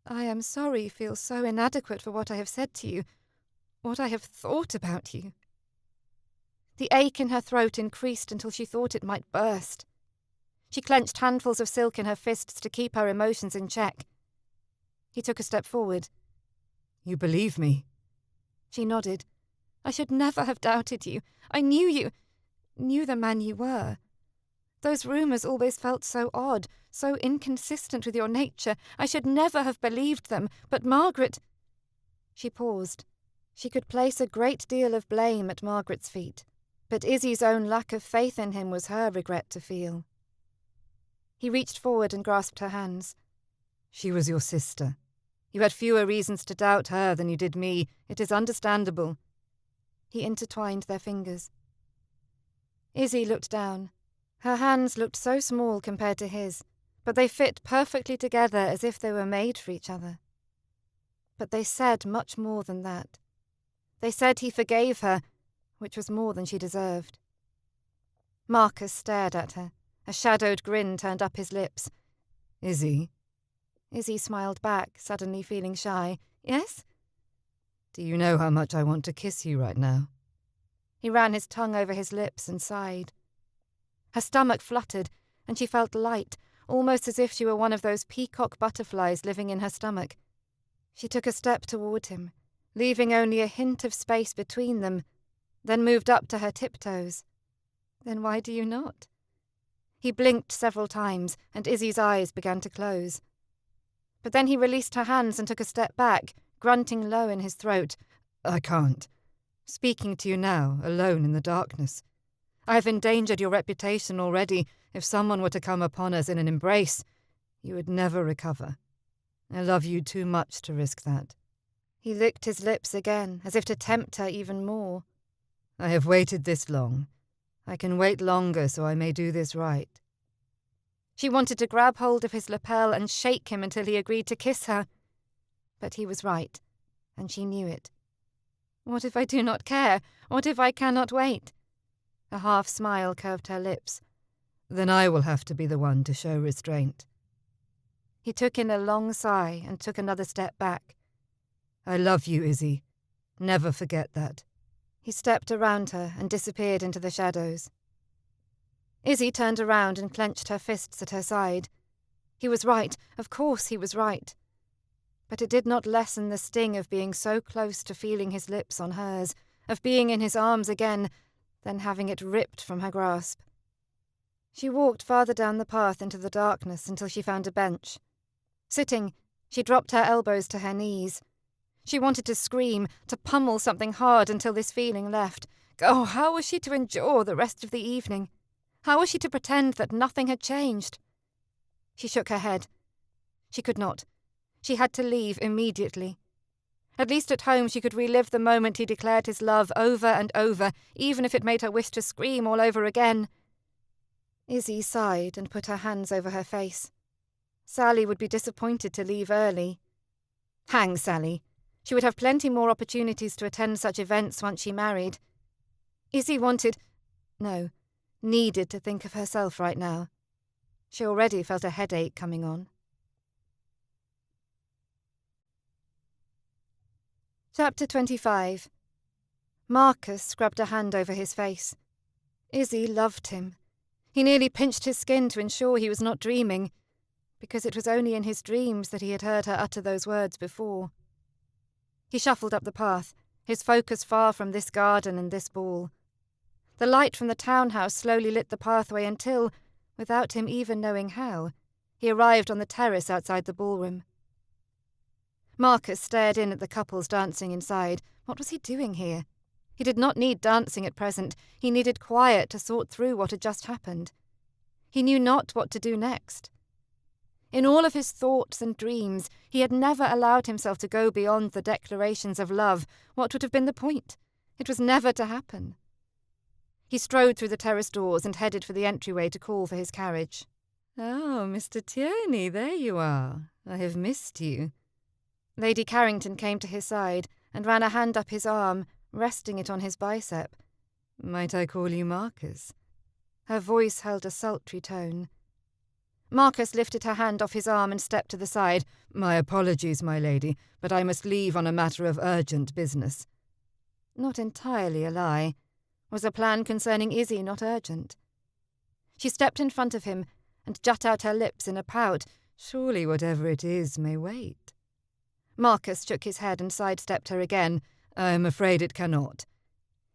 "I am sorry you feel so inadequate for what I have said to you, what I have thought about you." The ache in her throat increased until she thought it might burst. She clenched handfuls of silk in her fists to keep her emotions in check. He took a step forward. You believe me? She nodded. I should never have doubted you. I knew the man you were. Those rumours always felt so odd, so inconsistent with your nature. I should never have believed them, but Margaret— She paused. She could place a great deal of blame at Margaret's feet, but Izzy's own lack of faith in him was her regret to feel. He reached forward and grasped her hands. She was your sister. You had fewer reasons to doubt her than you did me. It is understandable. He intertwined their fingers. Izzy looked down. Her hands looked so small compared to his, but they fit perfectly together as if they were made for each other. But they said much more than that. They said he forgave her, which was more than she deserved. Marcus stared at her. A shadowed grin turned up his lips. Izzy? Izzy smiled back, suddenly feeling shy. Yes? Do you know how much I want to kiss you right now? He ran his tongue over his lips and sighed. Her stomach fluttered, and she felt light, almost as if she were one of those peacock butterflies living in her stomach. She took a step toward him, leaving only a hint of space between them, then moved up to her tiptoes. Then why do you not? He blinked several times, and Izzy's eyes began to close. But then he released her hands and took a step back, grunting low in his throat. I can't. Speaking to you now, alone in the darkness. I have endangered your reputation already. If someone were to come upon us in an embrace, you would never recover. I love you too much to risk that. He licked his lips again, as if to tempt her even more. I have waited this long. I can wait longer so I may do this right. She wanted to grab hold of his lapel and shake him until he agreed to kiss her. But he was right, and she knew it. What if I do not care? What if I cannot wait? A half smile curved her lips. Then I will have to be the one to show restraint. He took in a long sigh and took another step back. I love you, Izzy. Never forget that. He stepped around her and disappeared into the shadows. Izzy turned around and clenched her fists at her side. He was right. Of course he was right. But it did not lessen the sting of being so close to feeling his lips on hers, of being in his arms again, then having it ripped from her grasp. She walked farther down the path into the darkness until she found a bench. Sitting, she dropped her elbows to her knees. She wanted to scream, to pummel something hard until this feeling left. Oh, how was she to endure the rest of the evening? How was she to pretend that nothing had changed? She shook her head. She could not. She had to leave immediately. At least at home she could relive the moment he declared his love over and over, even if it made her wish to scream all over again. Izzy sighed and put her hands over her face. Sally would be disappointed to leave early. Hang Sally. She would have plenty more opportunities to attend such events once she married. Izzy needed to think of herself right now. She already felt a headache coming on. Chapter 25. Marcus scrubbed a hand over his face. Izzy loved him. He nearly pinched his skin to ensure he was not dreaming, because it was only in his dreams that he had heard her utter those words before. He shuffled up the path, his focus far from this garden and this ball. The light from the townhouse slowly lit the pathway until, without him even knowing how, he arrived on the terrace outside the ballroom. Marcus stared in at the couples dancing inside. What was he doing here? He did not need dancing at present. He needed quiet to sort through what had just happened. He knew not what to do next. In all of his thoughts and dreams, he had never allowed himself to go beyond the declarations of love. What would have been the point? It was never to happen. He strode through the terrace doors and headed for the entryway to call for his carriage. Oh, Mr. Tierney, there you are. I have missed you. Lady Carrington came to his side and ran a hand up his arm, resting it on his bicep. Might I call you Marcus? Her voice held a sultry tone. Marcus lifted her hand off his arm and stepped to the side. My apologies, my lady, but I must leave on a matter of urgent business. Not entirely a lie. Was a plan concerning Izzy not urgent? She stepped in front of him and jut out her lips in a pout. Surely whatever it is may wait. Marcus shook his head and sidestepped her again. I am afraid it cannot.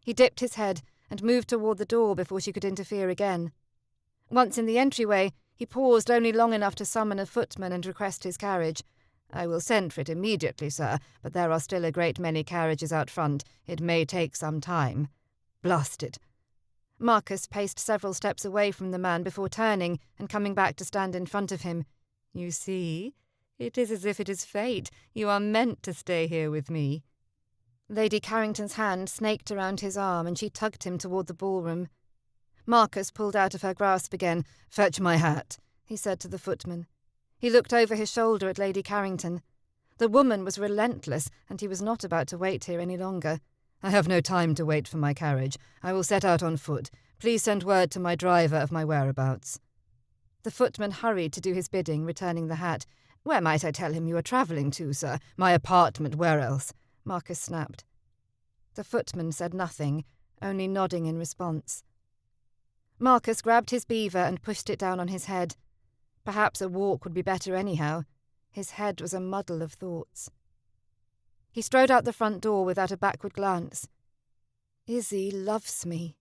He dipped his head and moved toward the door before she could interfere again. Once in the entryway, he paused only long enough to summon a footman and request his carriage. I will send for it immediately, sir, but there are still a great many carriages out front. It may take some time. Blast it. Marcus paced several steps away from the man before turning and coming back to stand in front of him. You see, it is as if it is fate. You are meant to stay here with me. Lady Carrington's hand snaked around his arm and she tugged him toward the ballroom. Marcus pulled out of her grasp again. Fetch my hat, he said to the footman. He looked over his shoulder at Lady Carrington. The woman was relentless, and he was not about to wait here any longer. I have no time to wait for my carriage. I will set out on foot. Please send word to my driver of my whereabouts. The footman hurried to do his bidding, returning the hat. Where might I tell him you are travelling to, sir? My apartment, where else? Marcus snapped. The footman said nothing, only nodding in response. Marcus grabbed his beaver and pushed it down on his head. Perhaps a walk would be better anyhow. His head was a muddle of thoughts. He strode out the front door without a backward glance. Izzy loves me.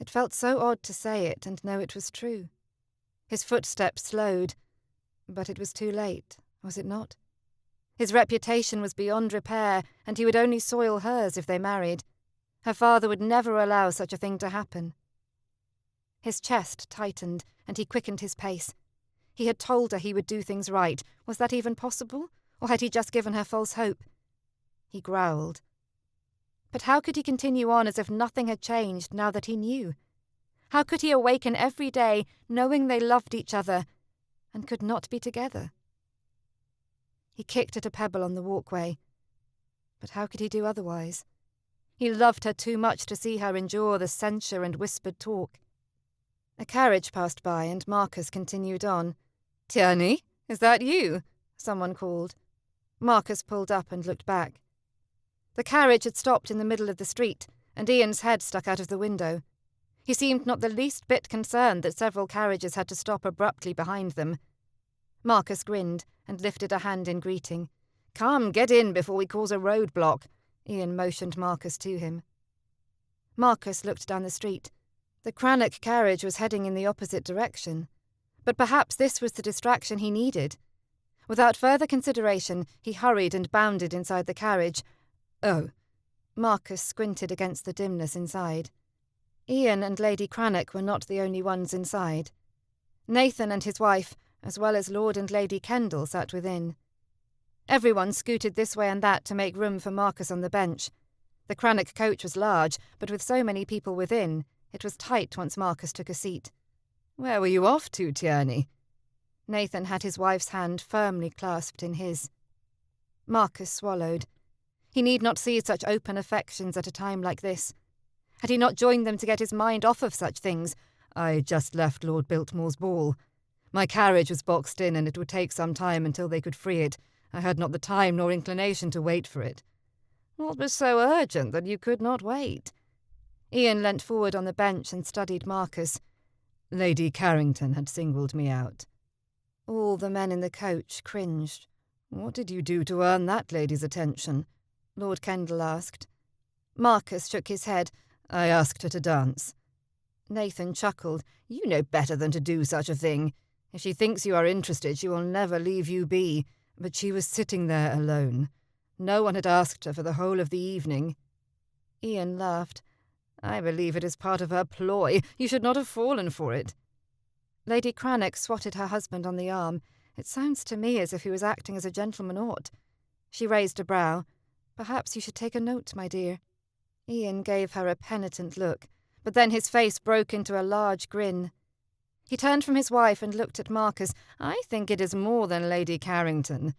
It felt so odd to say it and know it was true. His footsteps slowed, but it was too late, was it not? His reputation was beyond repair, and he would only soil hers if they married. Her father would never allow such a thing to happen. His chest tightened, and he quickened his pace. He had told her he would do things right. Was that even possible? Or had he just given her false hope? He growled. But how could he continue on as if nothing had changed now that he knew? How could he awaken every day knowing they loved each other and could not be together? He kicked at a pebble on the walkway. But how could he do otherwise? He loved her too much to see her endure the censure and whispered talk. A carriage passed by and Marcus continued on. Tierney, is that you? Someone called. Marcus pulled up and looked back. The carriage had stopped in the middle of the street, and Ian's head stuck out of the window. He seemed not the least bit concerned that several carriages had to stop abruptly behind them. Marcus grinned and lifted a hand in greeting. Come, get in before we cause a roadblock. Ian motioned Marcus to him. Marcus looked down the street. The Cranach carriage was heading in the opposite direction. But perhaps this was the distraction he needed. Without further consideration, he hurried and bounded inside the carriage. Oh. Marcus squinted against the dimness inside. Ian and Lady Cranach were not the only ones inside. Nathan and his wife, as well as Lord and Lady Kendall, sat within. Everyone scooted this way and that to make room for Marcus on the bench. The Cranach coach was large, but with so many people within, it was tight once Marcus took a seat. Where were you off to, Tierney? Nathan had his wife's hand firmly clasped in his. Marcus swallowed. He need not see such open affections at a time like this. Had he not joined them to get his mind off of such things? I just left Lord Biltmore's ball. My carriage was boxed in, and it would take some time until they could free it. I had not the time nor inclination to wait for it. What was so urgent that you could not wait? Ian leant forward on the bench and studied Marcus. Lady Carrington had singled me out. All the men in the coach cringed. What did you do to earn that lady's attention? Lord Kendall asked. Marcus shook his head. I asked her to dance. Nathan chuckled. You know better than to do such a thing. If she thinks you are interested, she will never leave you be. But she was sitting there alone. No one had asked her for the whole of the evening. Ian laughed. I believe it is part of her ploy. You should not have fallen for it. Lady Cranach swatted her husband on the arm. It sounds to me as if he was acting as a gentleman ought. She raised a brow. Perhaps you should take a note, my dear. Ian gave her a penitent look, but then his face broke into a large grin. He turned from his wife and looked at Marcus. I think it is more than Lady Carrington.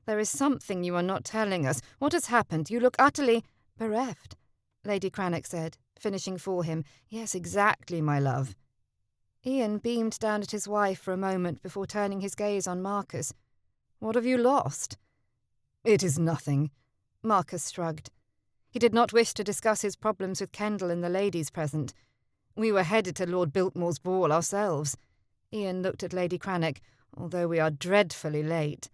There is something you are not telling us. What has happened? You look utterly bereft, Lady Cranach said, finishing for him. Yes, exactly, my love. Ian beamed down at his wife for a moment before turning his gaze on Marcus. What have you lost? It is nothing. Marcus shrugged. He did not wish to discuss his problems with Kendall and the ladies present. We were headed to Lord Biltmore's ball ourselves. Ian looked at Lady Cranach, although we are dreadfully late.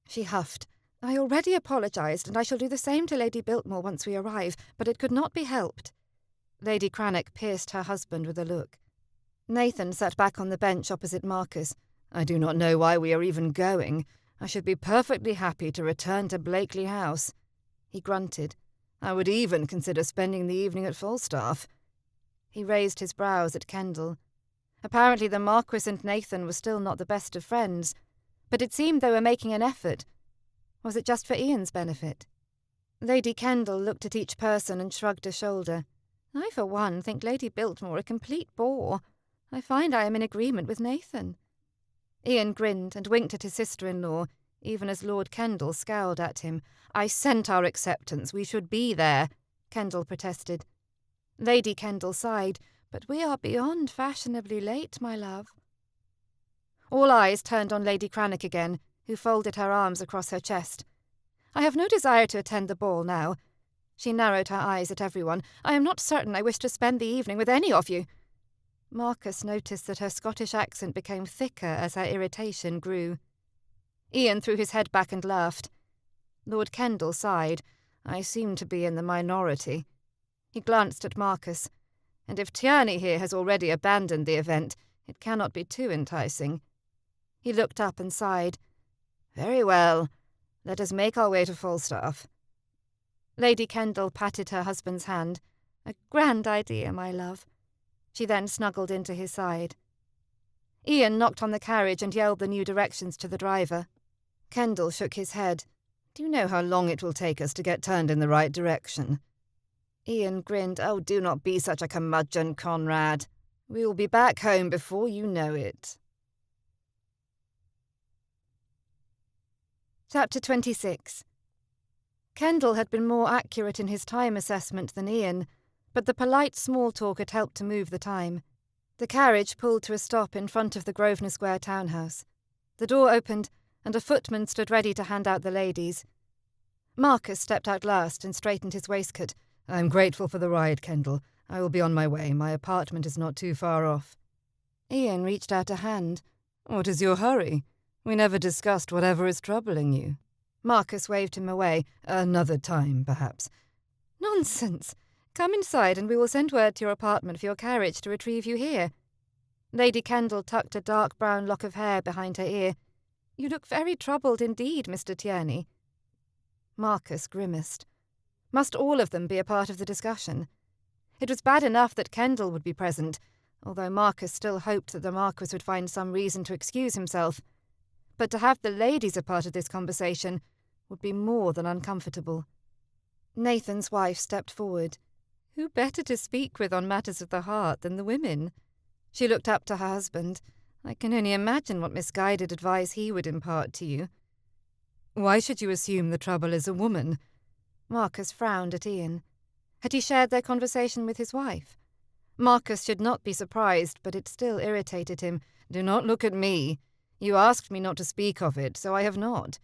She huffed. I already apologised, and I shall do the same to Lady Biltmore once we arrive, but it could not be helped. Lady Cranach pierced her husband with a look. Nathan sat back on the bench opposite Marcus. I do not know why we are even going. I should be perfectly happy to return to Blakely House. He grunted. I would even consider spending the evening at Falstaff. He raised his brows at Kendall. Apparently the Marquis and Nathan were still not the best of friends, but it seemed they were making an effort. Was it just for Ian's benefit? Lady Kendall looked at each person and shrugged a shoulder. I, for one, think Lady Biltmore a complete bore. I find I am in agreement with Nathan. Ian grinned and winked at his sister-in-law, even as Lord Kendall scowled at him. I sent our acceptance. We should be there, Kendall protested. Lady Kendall sighed. But we are beyond fashionably late, my love. All eyes turned on Lady Cranach again, who folded her arms across her chest. I have no desire to attend the ball now. She narrowed her eyes at everyone. I am not certain I wish to spend the evening with any of you. Marcus noticed that her Scottish accent became thicker as her irritation grew. Ian threw his head back and laughed. Lord Kendall sighed. I seem to be in the minority. He glanced at Marcus. And if Tierney here has already abandoned the event, it cannot be too enticing. He looked up and sighed. Very well. Let us make our way to Falstaff. Lady Kendall patted her husband's hand. A grand idea, my love. She then snuggled into his side. Ian knocked on the carriage and yelled the new directions to the driver. Kendall shook his head. Do you know how long it will take us to get turned in the right direction? Ian grinned. Oh, do not be such a curmudgeon, Conrad. We will be back home before you know it. Chapter 26. Kendall had been more accurate in his time assessment than Ian, but the polite small talk had helped to move the time. The carriage pulled to a stop in front of the Grosvenor Square townhouse. The door opened, and a footman stood ready to hand out the ladies. Marcus stepped out last and straightened his waistcoat. I am grateful for the ride, Kendall. I will be on my way. My apartment is not too far off. Ian reached out a hand. What is your hurry? We never discussed whatever is troubling you. Marcus waved him away. Another time, perhaps. Nonsense. Come inside and we will send word to your apartment for your carriage to retrieve you here. Lady Kendall tucked a dark brown lock of hair behind her ear. You look very troubled indeed, Mr. Tierney. Marcus grimaced. Must all of them be a part of the discussion? It was bad enough that Kendall would be present, although Marcus still hoped that the Marquis would find some reason to excuse himself. But to have the ladies a part of this conversation would be more than uncomfortable. Nathan's wife stepped forward. Who better to speak with on matters of the heart than the women? She looked up to her husband. I can only imagine what misguided advice he would impart to you. Why should you assume the trouble is a woman? Marcus frowned at Ian. Had he shared their conversation with his wife? Marcus should not be surprised, but it still irritated him. Do not look at me. You asked me not to speak of it, so I have not.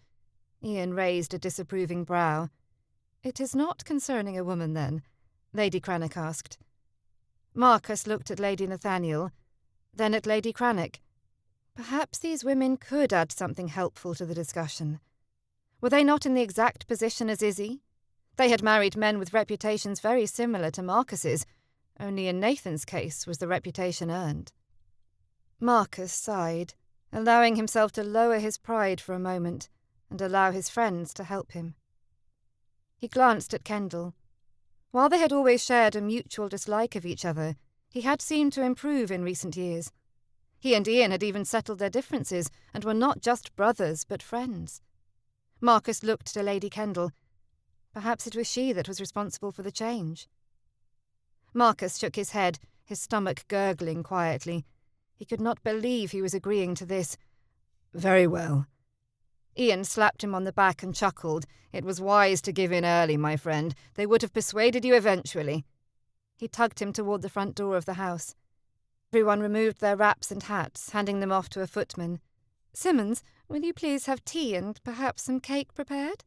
Ian raised a disapproving brow. It is not concerning a woman, then? Lady Cranach asked. Marcus looked at Lady Nathaniel, then at Lady Cranach. Perhaps these women could add something helpful to the discussion. Were they not in the exact position as Izzy? They had married men with reputations very similar to Marcus's, only in Nathan's case was the reputation earned. Marcus sighed, allowing himself to lower his pride for a moment and allow his friends to help him. He glanced at Kendall. While they had always shared a mutual dislike of each other, he had seemed to improve in recent years. He and Ian had even settled their differences and were not just brothers but friends. Marcus looked to Lady Kendall. Perhaps it was she that was responsible for the change. Marcus shook his head, his stomach gurgling quietly. He could not believe he was agreeing to this. Very well. Ian slapped him on the back and chuckled. It was wise to give in early, my friend. They would have persuaded you eventually. He tugged him toward the front door of the house. Everyone removed their wraps and hats, handing them off to a footman. Simmons, will you please have tea and perhaps some cake prepared?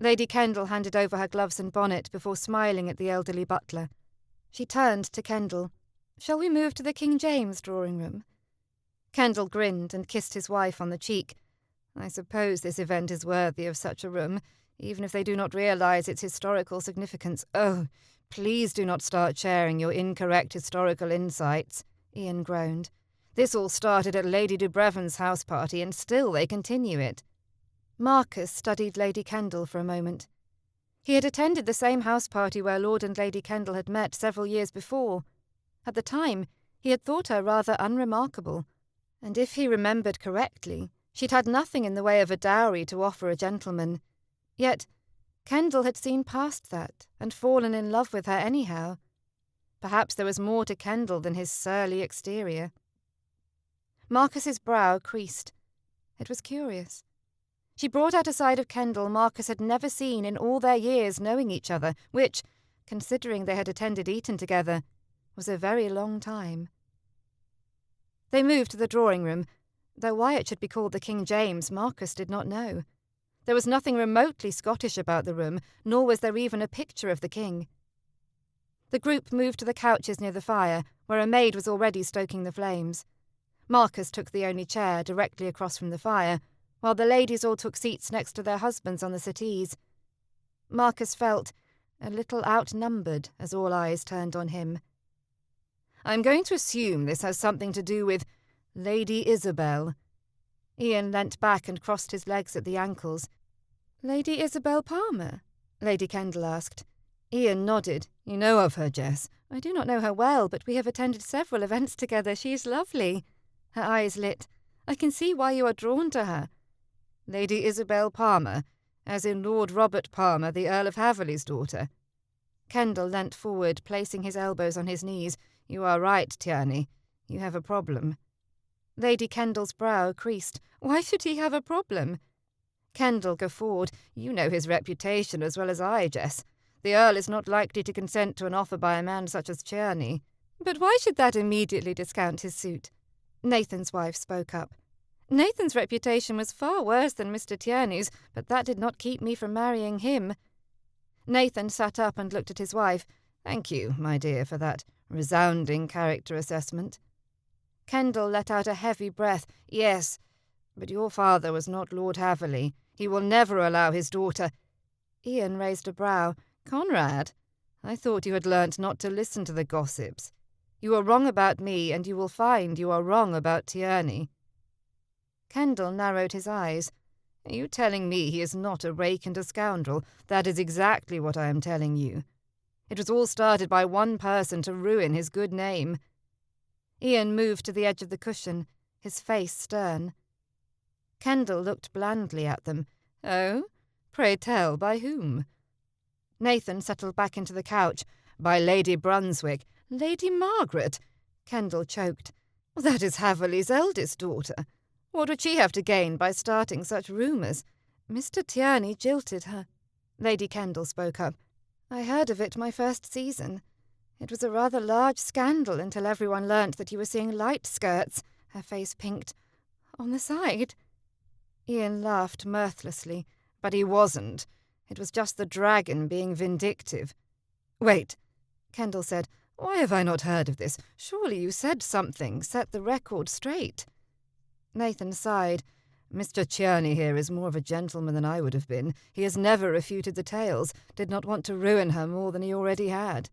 Lady Kendall handed over her gloves and bonnet before smiling at the elderly butler. She turned to Kendall. "Shall we move to the King James drawing-room?" Kendall grinned and kissed his wife on the cheek. "I suppose this event is worthy of such a room, even if they do not realise its historical significance." "Oh, please do not start sharing your incorrect historical insights," Ian groaned. "This all started at Lady de Brevon's house party, and still they continue it." Marcus studied Lady Kendall for a moment. He had attended the same house party where Lord and Lady Kendall had met several years before. At the time, he had thought her rather unremarkable, and if he remembered correctly, she'd had nothing in the way of a dowry to offer a gentleman. Yet Kendall had seen past that and fallen in love with her anyhow. Perhaps there was more to Kendall than his surly exterior. Marcus's brow creased. It was curious. She brought out a side of Kendall Marcus had never seen in all their years knowing each other, which, considering they had attended Eton together, was a very long time. They moved to the drawing-room, though why it should be called the King James, Marcus did not know. There was nothing remotely Scottish about the room, nor was there even a picture of the king. The group moved to the couches near the fire, where a maid was already stoking the flames. Marcus took the only chair directly across from the fire, while the ladies all took seats next to their husbands on the settees. Marcus felt a little outnumbered as all eyes turned on him. "I'm going to assume this has something to do with Lady Isabel." Ian leant back and crossed his legs at the ankles. "Lady Isabel Palmer?" Lady Kendall asked. Ian nodded. "You know of her, Jess?" "I do not know her well, but we have attended several events together. She is lovely." Her eyes lit. "I can see why you are drawn to her." "Lady Isabel Palmer, as in Lord Robert Palmer, the Earl of Haverley's daughter." Kendall leant forward, placing his elbows on his knees. "You are right, Tierney. You have a problem." Lady Kendall's brow creased. "Why should he have a problem?" Kendall guffawed. "You know his reputation as well as I, Jess. The Earl is not likely to consent to an offer by a man such as Tierney." "But why should that immediately discount his suit?" Nathan's wife spoke up. "Nathan's reputation was far worse than Mr. Tierney's, but that did not keep me from marrying him." Nathan sat up and looked at his wife. "Thank you, my dear, for that resounding character assessment." Kendall let out a heavy breath. "Yes, but your father was not Lord Haverley. He will never allow his daughter—" Ian raised a brow. "Conrad, I thought you had learnt not to listen to the gossips. You are wrong about me, and you will find you are wrong about Tierney." Kendall narrowed his eyes. "Are you telling me he is not a rake and a scoundrel? That is exactly what I am telling you. It was all started by one person to ruin his good name." Ian moved to the edge of the cushion, his face stern. Kendall looked blandly at them. "Oh? Pray tell, by whom?" Nathan settled back into the couch. "By Lady Brunswick." "Lady Margaret!" Kendall choked. "That is Haverley's eldest daughter. What would she have to gain by starting such rumours?" "Mr. Tierney jilted her." Lady Kendall spoke up. "I heard of it my first season. It was a rather large scandal until everyone learnt that you were seeing light skirts," her face pinked, "on the side." Ian laughed mirthlessly. "But he wasn't. It was just the dragon being vindictive." "Wait," Kendall said. "Why have I not heard of this? Surely you said something, set the record straight." Nathan sighed. "Mr. Tierney here is more of a gentleman than I would have been. He has never refuted the tales, did not want to ruin her more than he already had."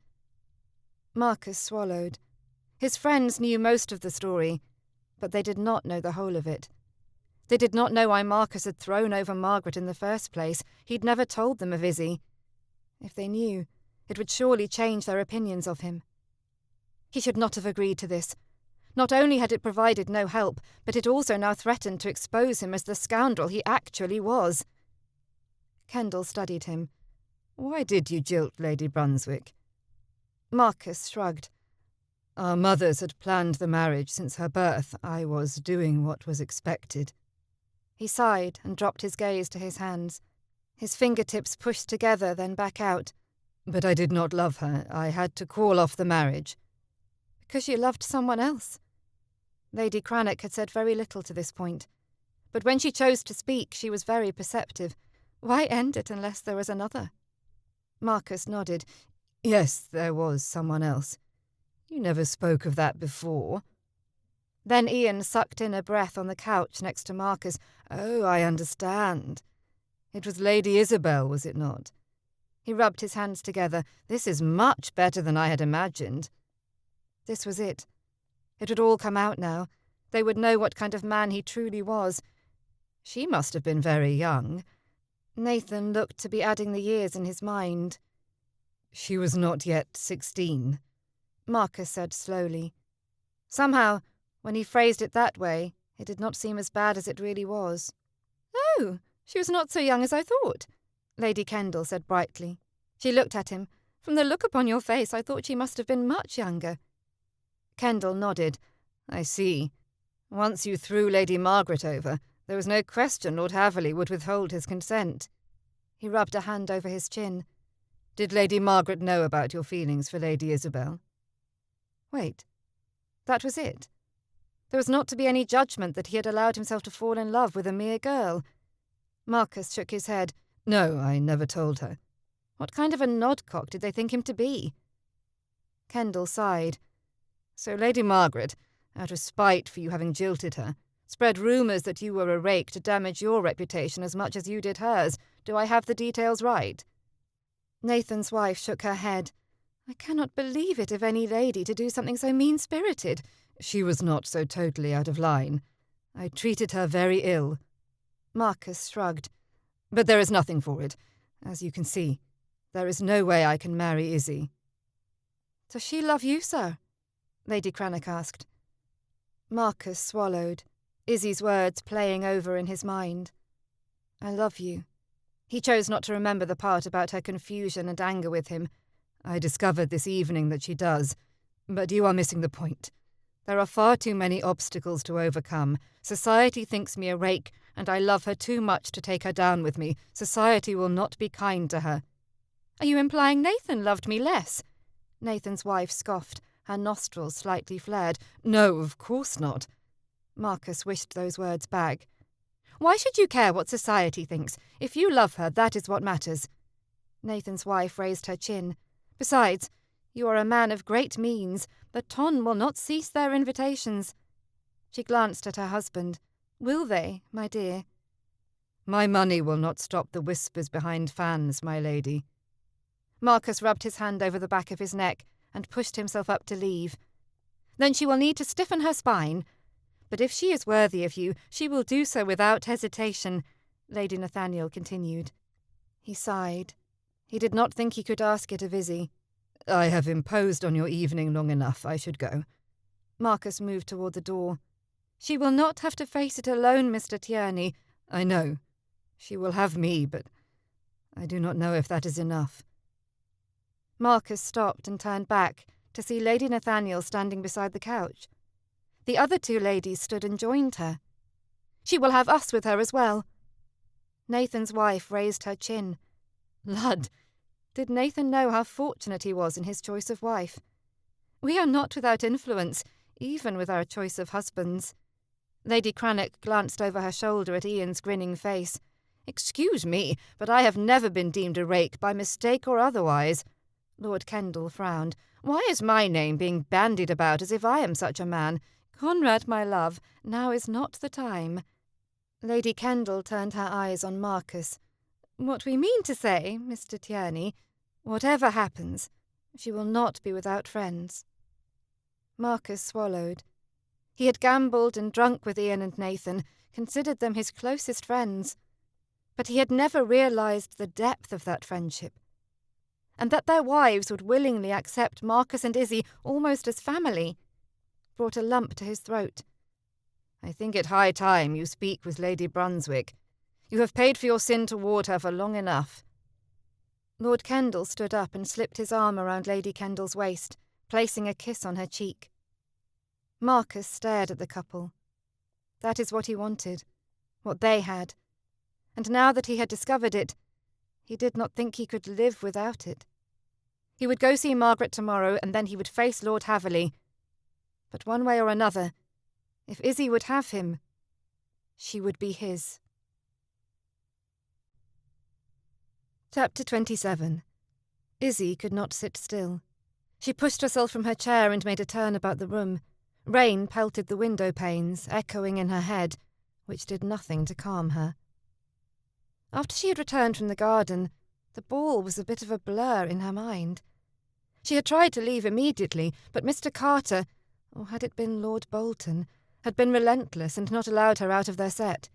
Marcus swallowed. His friends knew most of the story, but they did not know the whole of it. They did not know why Marcus had thrown over Margaret in the first place. He'd never told them of Izzy. If they knew, it would surely change their opinions of him. He should not have agreed to this. Not only had it provided no help, but it also now threatened to expose him as the scoundrel he actually was. Kendall studied him. "Why did you jilt Lady Brunswick?" Marcus shrugged. "Our mothers had planned the marriage since her birth. I was doing what was expected." He sighed and dropped his gaze to his hands. His fingertips pushed together, then back out. "But I did not love her. I had to call off the marriage." "Because you loved someone else." Lady Cranach had said very little to this point, but when she chose to speak she was very perceptive. Why end it unless there was another? Marcus nodded. Yes, there was someone else. You never spoke of that before. Then Ian sucked in a breath on the couch next to Marcus. Oh, I understand. It was Lady Isabel, was it not? He rubbed his hands together. This is much better than I had imagined. This was it. It would all come out now. They would know what kind of man he truly was. She must have been very young. Nathan looked to be adding the years in his mind. She was not yet 16, Marcus said slowly. Somehow, when he phrased it that way, it did not seem as bad as it really was. Oh, she was not so young as I thought, Lady Kendall said brightly. She looked at him. From the look upon your face, I thought she must have been much younger. Kendall nodded. I see. Once you threw Lady Margaret over, there was no question Lord Haverley would withhold his consent. He rubbed a hand over his chin. Did Lady Margaret know about your feelings for Lady Isabel? Wait. That was it. There was not to be any judgment that he had allowed himself to fall in love with a mere girl. Marcus shook his head. No, I never told her. What kind of a nodcock did they think him to be? Kendall sighed. So Lady Margaret, out of spite for you having jilted her, spread rumours that you were a rake to damage your reputation as much as you did hers. Do I have the details right? Nathan's wife shook her head. I cannot believe it of any lady to do something so mean-spirited. She was not so totally out of line. I treated her very ill. Marcus shrugged. But there is nothing for it. As you can see, there is no way I can marry Izzy. Does she love you, sir? Lady Cranach asked. Marcus swallowed, Izzy's words playing over in his mind. I love you. He chose not to remember the part about her confusion and anger with him. I discovered this evening that she does, but you are missing the point. There are far too many obstacles to overcome. Society thinks me a rake, and I love her too much to take her down with me. Society will not be kind to her. Are you implying Nathan loved me less? Nathan's wife scoffed, her nostrils slightly flared. No, of course not. Marcus wished those words back. Why should you care what society thinks? If you love her, that is what matters. Nathan's wife raised her chin. Besides, you are a man of great means. The ton will not cease their invitations. She glanced at her husband. Will they, my dear? My money will not stop the whispers behind fans, my lady. Marcus rubbed his hand over the back of his neck and pushed himself up to leave. Then she will need to stiffen her spine. But if she is worthy of you, she will do so without hesitation, Lady Nathaniel continued. He sighed. He did not think he could ask it of Izzy. I have imposed on your evening long enough. I should go. Marcus moved toward the door. She will not have to face it alone, Mr. Tierney. I know. She will have me, but I do not know if that is enough. Marcus stopped and turned back to see Lady Nathaniel standing beside the couch. The other two ladies stood and joined her. She will have us with her as well. Nathan's wife raised her chin. Lud! Did Nathan know how fortunate he was in his choice of wife? We are not without influence, even with our choice of husbands. Lady Cranach glanced over her shoulder at Ian's grinning face. Excuse me, but I have never been deemed a rake by mistake or otherwise. Lord Kendall frowned. Why is my name being bandied about as if I am such a man? Conrad, my love, now is not the time. Lady Kendall turned her eyes on Marcus. What we mean to say, Mr. Tierney, whatever happens, she will not be without friends. Marcus swallowed. He had gambled and drunk with Ian and Nathan, considered them his closest friends. But he had never realized the depth of that friendship, and that their wives would willingly accept Marcus and Izzy almost as family, brought a lump to his throat. I think it high time you speak with Lady Brunswick. You have paid for your sin toward her for long enough. Lord Kendall stood up and slipped his arm around Lady Kendall's waist, placing a kiss on her cheek. Marcus stared at the couple. That is what he wanted, what they had. And now that he had discovered it, he did not think he could live without it. He would go see Margaret tomorrow, and then he would face Lord Haverley. But one way or another, if Izzy would have him, she would be his. Chapter 27. Izzy could not sit still. She pushed herself from her chair and made a turn about the room. Rain pelted the window panes, echoing in her head, which did nothing to calm her. After she had returned from the garden, the ball was a bit of a blur in her mind. She had tried to leave immediately, but Mr. Carter, or had it been Lord Bolton, had been relentless and not allowed her out of their set.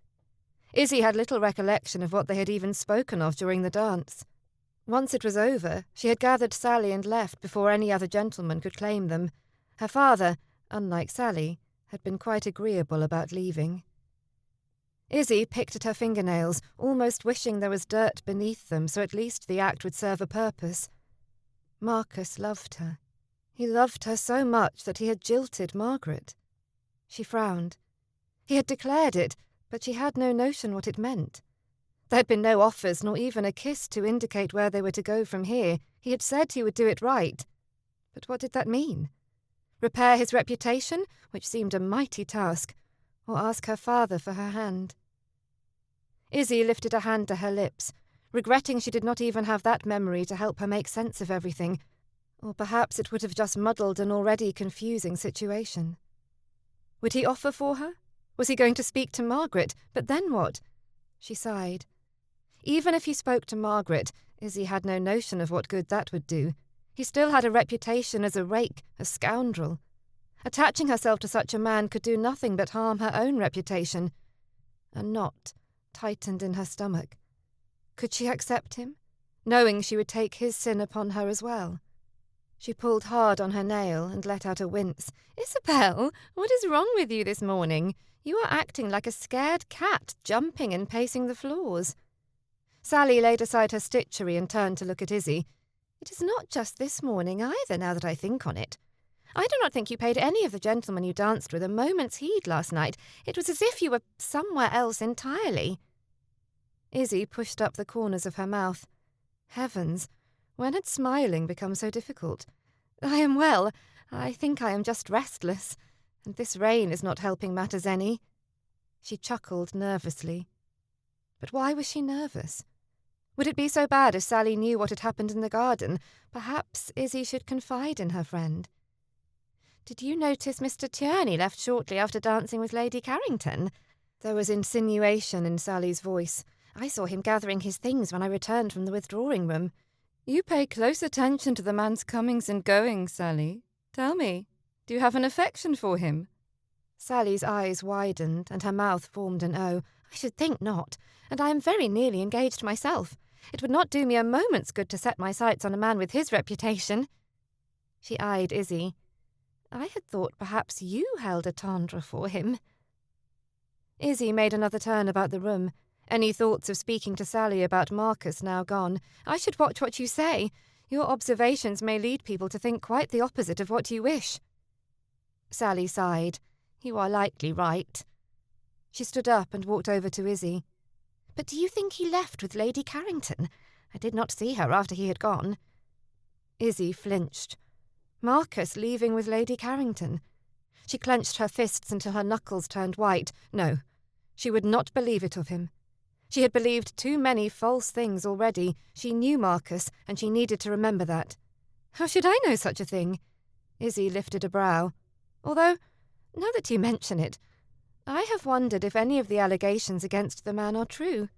Izzy had little recollection of what they had even spoken of during the dance. Once it was over, she had gathered Sally and left before any other gentleman could claim them. Her father, unlike Sally, had been quite agreeable about leaving. Izzy picked at her fingernails, almost wishing there was dirt beneath them, so at least the act would serve a purpose. Marcus loved her. He loved her so much that he had jilted Margaret. She frowned. He had declared it, but she had no notion what it meant. There had been no offers, nor even a kiss to indicate where they were to go from here. He had said he would do it right. But what did that mean? Repair his reputation, which seemed a mighty task, or ask her father for her hand? Izzy lifted a hand to her lips, regretting she did not even have that memory to help her make sense of everything, or perhaps it would have just muddled an already confusing situation. Would he offer for her? Was he going to speak to Margaret? But then what? She sighed. Even if he spoke to Margaret, Izzy had no notion of what good that would do. He still had a reputation as a rake, a scoundrel. Attaching herself to such a man could do nothing but harm her own reputation. A knot tightened in her stomach. Could she accept him, knowing she would take his sin upon her as well? She pulled hard on her nail and let out a wince. "Isabel, what is wrong with you this morning? You are acting like a scared cat, jumping and pacing the floors." Sally laid aside her stitchery and turned to look at Izzy. "It is not just this morning either, now that I think on it. I do not think you paid any of the gentlemen you danced with a moment's heed last night. It was as if you were somewhere else entirely." Izzy pushed up the corners of her mouth. Heavens, when had smiling become so difficult? "I am well. I think I am just restless. And this rain is not helping matters any." She chuckled nervously. But why was she nervous? Would it be so bad if Sally knew what had happened in the garden? Perhaps Izzy should confide in her friend. "Did you notice Mr. Tierney left shortly after dancing with Lady Carrington?" There was insinuation in Sally's voice. "I saw him gathering his things when I returned from the withdrawing room." "You pay close attention to the man's comings and goings, Sally. Tell me, do you have an affection for him?" Sally's eyes widened and her mouth formed an O. "I should think not, and I am very nearly engaged myself. It would not do me a moment's good to set my sights on a man with his reputation." She eyed Izzy. "I had thought perhaps you held a tendre for him." Izzy made another turn about the room. Any thoughts of speaking to Sally about Marcus now gone. "I should watch what you say. Your observations may lead people to think quite the opposite of what you wish." Sally sighed. "You are likely right." She stood up and walked over to Izzy. "But do you think he left with Lady Carrington? I did not see her after he had gone." Izzy flinched. Marcus leaving with Lady Carrington? She clenched her fists until her knuckles turned white. No, she would not believe it of him. She had believed too many false things already. She knew Marcus, and she needed to remember that. How should I know such a thing? Izzy lifted a brow. Although, now that you mention it, I have wondered if any of the allegations against the man are true.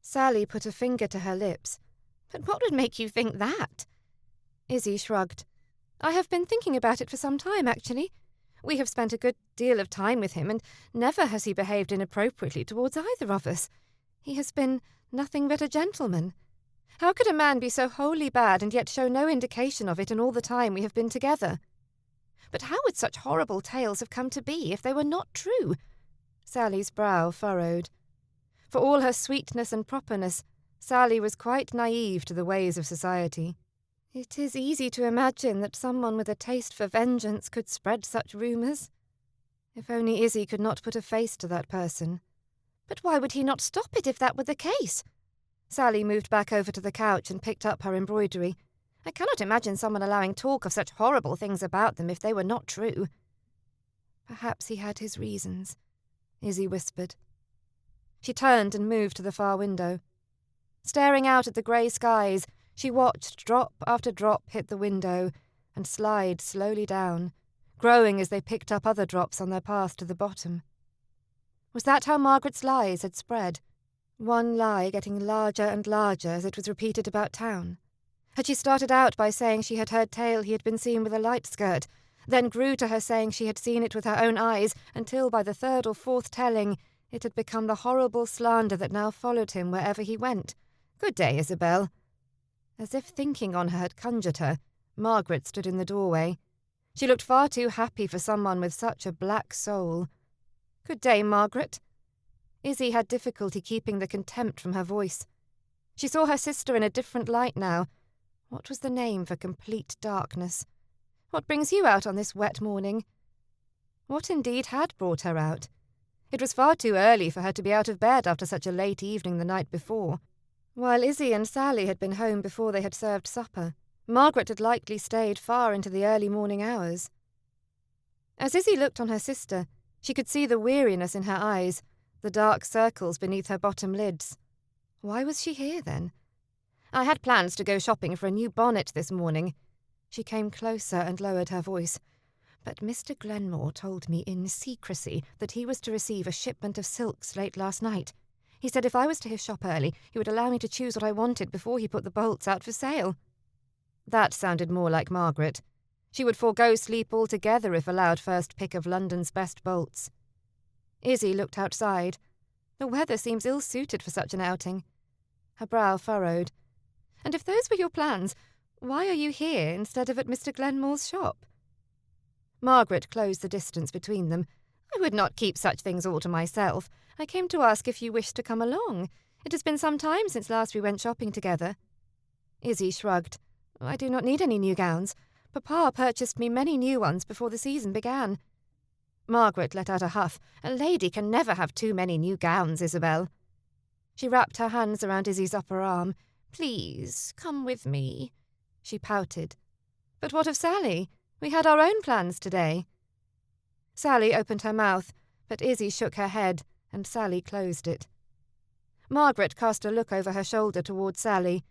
Sally put a finger to her lips. "But what would make you think that?" Izzy shrugged. "I have been thinking about it for some time, actually. We have spent a good deal of time with him, and never has he behaved inappropriately towards either of us. He has been nothing but a gentleman. How could a man be so wholly bad and yet show no indication of it in all the time we have been together?" "But how would such horrible tales have come to be if they were not true?" Sally's brow furrowed. For all her sweetness and properness, Sally was quite naive to the ways of society. It is easy to imagine that someone with a taste for vengeance could spread such rumours. If only Izzy could not put a face to that person. "But why would he not stop it if that were the case?" Sally moved back over to the couch and picked up her embroidery. "I cannot imagine someone allowing talk of such horrible things about them if they were not true." "Perhaps he had his reasons," Izzy whispered. She turned and moved to the far window. Staring out at the grey skies, she watched drop after drop hit the window and slide slowly down, growing as they picked up other drops on their path to the bottom. Was that how Margaret's lies had spread? One lie getting larger and larger as it was repeated about town? Had she started out by saying she had heard tale he had been seen with a light skirt, then grew to her saying she had seen it with her own eyes, until by the third or fourth telling it had become the horrible slander that now followed him wherever he went? "Good day, Isabel." As if thinking on her had conjured her, Margaret stood in the doorway. She looked far too happy for someone with such a black soul. "Good day, Margaret." Izzy had difficulty keeping the contempt from her voice. She saw her sister in a different light now. What was the name for complete darkness? What brings you out on this wet morning? What indeed had brought her out? It was far too early for her to be out of bed after such a late evening the night before. While Izzy and Sally had been home before they had served supper, Margaret had likely stayed far into the early morning hours. As Izzy looked on her sister, she could see the weariness in her eyes, the dark circles beneath her bottom lids. Why was she here, then? "I had plans to go shopping for a new bonnet this morning." She came closer and lowered her voice. "But Mr. Glenmore told me in secrecy that he was to receive a shipment of silks late last night. He said if I was to his shop early, he would allow me to choose what I wanted before he put the bolts out for sale." That sounded more like Margaret. She would forego sleep altogether if allowed first pick of London's best bolts. Izzy looked outside. The weather seems ill-suited for such an outing. Her brow furrowed. "And if those were your plans, why are you here instead of at Mr. Glenmore's shop?" Margaret closed the distance between them. "I would not keep such things all to myself. I came to ask if you wished to come along. It has been some time since last we went shopping together." Izzy shrugged. "I do not need any new gowns. Papa purchased me many new ones before the season began." Margaret let out a huff. "A lady can never have too many new gowns, Isabel." She wrapped her hands around Izzy's upper arm. "Please, come with me." She pouted. "But what of Sally? We had our own plans today." Sally opened her mouth, but Izzy shook her head, and Sally closed it. Margaret cast a look over her shoulder towards Sally.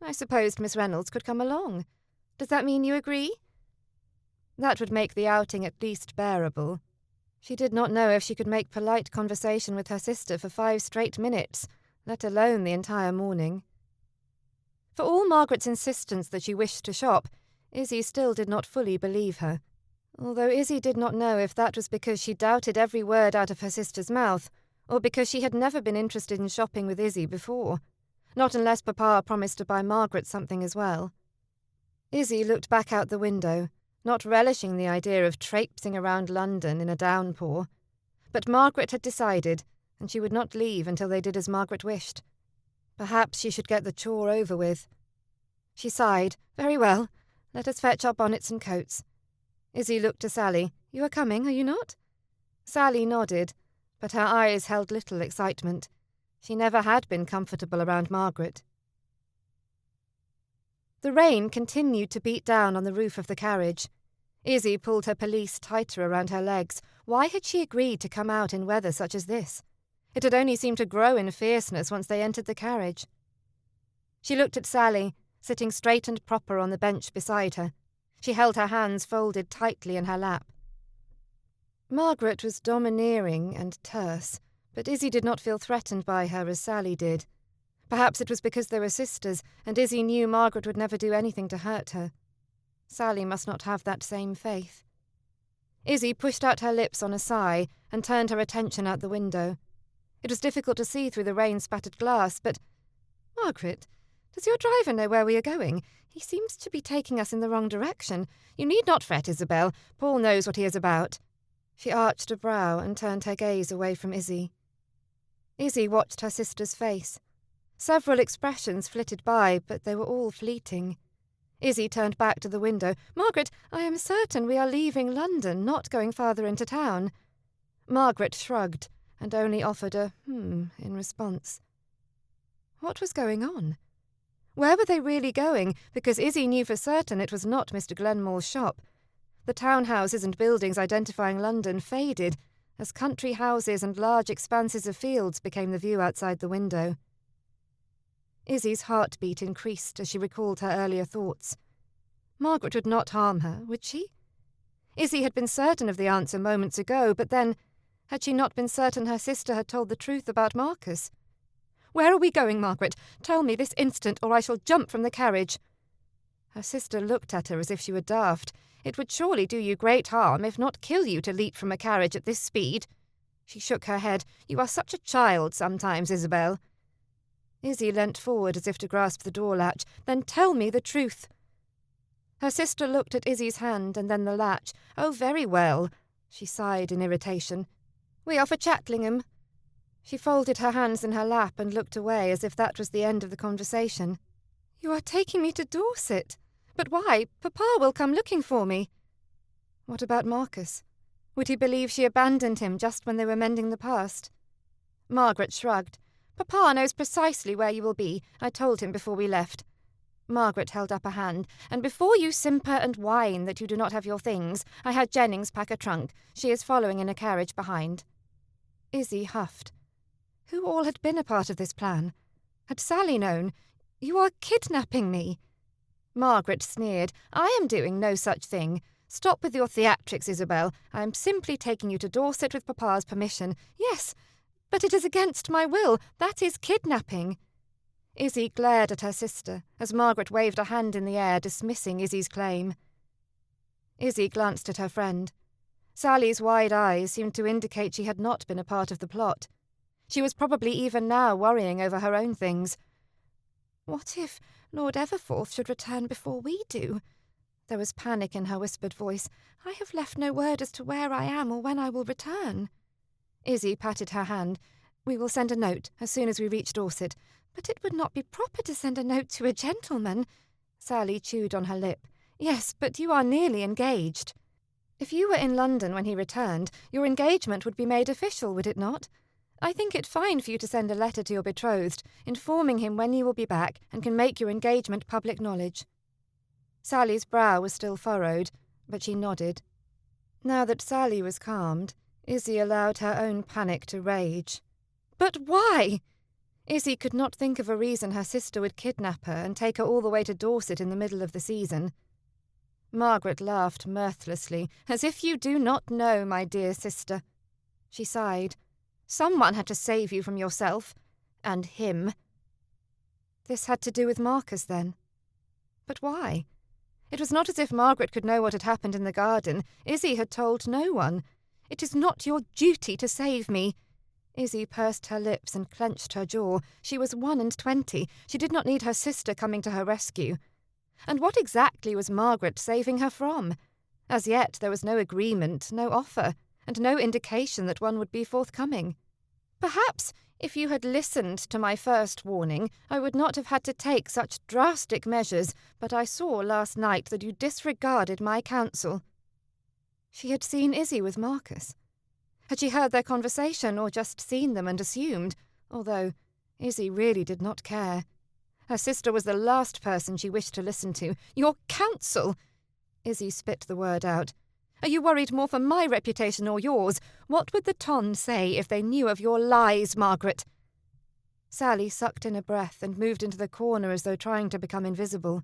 "I supposed Miss Reynolds could come along. Does that mean you agree?" That would make the outing at least bearable. She did not know if she could make polite conversation with her sister for 5 straight minutes, let alone the entire morning. For all Margaret's insistence that she wished to shop, Izzy still did not fully believe her, although Izzy did not know if that was because she doubted every word out of her sister's mouth, or because she had never been interested in shopping with Izzy before, not unless Papa promised to buy Margaret something as well. Izzy looked back out the window, not relishing the idea of traipsing around London in a downpour. But Margaret had decided, and she would not leave until they did as Margaret wished. Perhaps she should get the chore over with. She sighed. "Very well. Let us fetch our bonnets and coats." Izzy looked to Sally. "You are coming, are you not?" Sally nodded, but her eyes held little excitement. She never had been comfortable around Margaret. The rain continued to beat down on the roof of the carriage. Izzy pulled her pelisse tighter around her legs. Why had she agreed to come out in weather such as this? It had only seemed to grow in fierceness once they entered the carriage. She looked at Sally, sitting straight and proper on the bench beside her. She held her hands folded tightly in her lap. Margaret was domineering and terse, but Izzy did not feel threatened by her as Sally did. Perhaps it was because they were sisters, and Izzy knew Margaret would never do anything to hurt her. Sally must not have that same faith. Izzy pushed out her lips on a sigh and turned her attention out the window. It was difficult to see through the rain-spattered glass, but... "Margaret, does your driver know where we are going? He seems to be taking us in the wrong direction. You need not fret, Isabel. Paul knows what he is about." She arched a brow and turned her gaze away from Izzy. Izzy watched her sister's face. Several expressions flitted by, but they were all fleeting. Izzy turned back to the window. "Margaret, I am certain we are leaving London, not going farther into town." Margaret shrugged, and only offered a in response. What was going on? Where were they really going? Because Izzy knew for certain it was not Mr. Glenmore's shop. The townhouses and buildings identifying London faded, as country houses and large expanses of fields became the view outside the window. Izzy's heartbeat increased as she recalled her earlier thoughts. Margaret would not harm her, would she? Izzy had been certain of the answer moments ago, but then, had she not been certain her sister had told the truth about Marcus? "Where are we going, Margaret? Tell me this instant, or I shall jump from the carriage." Her sister looked at her as if she were daft. It would surely do you great harm, if not kill you, to leap from a carriage at this speed. She shook her head. "You are such a child sometimes, Isabel." Izzy leant forward as if to grasp the door latch. "Then tell me the truth." Her sister looked at Izzy's hand and then the latch. "Oh, very well," she sighed in irritation. "We are for Chatlingham." She folded her hands in her lap and looked away as if that was the end of the conversation. "You are taking me to Dorset. But why? Papa will come looking for me." What about Marcus? Would he believe she abandoned him just when they were mending the past? Margaret shrugged. "Papa knows precisely where you will be. I told him before we left." Margaret held up a hand. "And before you simper and whine that you do not have your things, I had Jennings pack a trunk. She is following in a carriage behind." Izzy huffed. Who all had been a part of this plan? Had Sally known? "You are kidnapping me." Margaret sneered. "I am doing no such thing. Stop with your theatrics, Isabel. I am simply taking you to Dorset with Papa's permission. Yes, but it is against my will. That is kidnapping." Izzy glared at her sister as Margaret waved a hand in the air, dismissing Izzy's claim. Izzy glanced at her friend. Sally's wide eyes seemed to indicate she had not been a part of the plot. She was probably even now worrying over her own things. "What if Lord Everforth should return before we do?" There was panic in her whispered voice. "I have left no word as to where I am or when I will return." Izzy patted her hand. "We will send a note as soon as we reach Dorset." "But it would not be proper to send a note to a gentleman." Sally chewed on her lip. "Yes, but you are nearly engaged." "If you were in London when he returned, your engagement would be made official, would it not? I think it fine for you to send a letter to your betrothed, informing him when you will be back and can make your engagement public knowledge." Sally's brow was still furrowed, but she nodded. Now that Sally was calmed, Izzy allowed her own panic to rage. "But why?" Izzy could not think of a reason her sister would kidnap her and take her all the way to Dorset in the middle of the season. Margaret laughed mirthlessly. "As if you do not know, my dear sister." She sighed. "Someone had to save you from yourself. And him." This had to do with Marcus, then. But why? It was not as if Margaret could know what had happened in the garden. Izzy had told no one. "It is not your duty to save me." Izzy pursed her lips and clenched her jaw. She was 21. She did not need her sister coming to her rescue. And what exactly was Margaret saving her from? As yet there was no agreement, no offer, and no indication that one would be forthcoming. "Perhaps, if you had listened to my first warning, I would not have had to take such drastic measures, but I saw last night that you disregarded my counsel." She had seen Izzy with Marcus. Had she heard their conversation or just seen them and assumed, although Izzy really did not care. Her sister was the last person she wished to listen to. "Your counsel!" Izzy spit the word out. "Are you worried more for my reputation or yours? What would the Ton say if they knew of your lies, Margaret?" Sally sucked in a breath and moved into the corner as though trying to become invisible.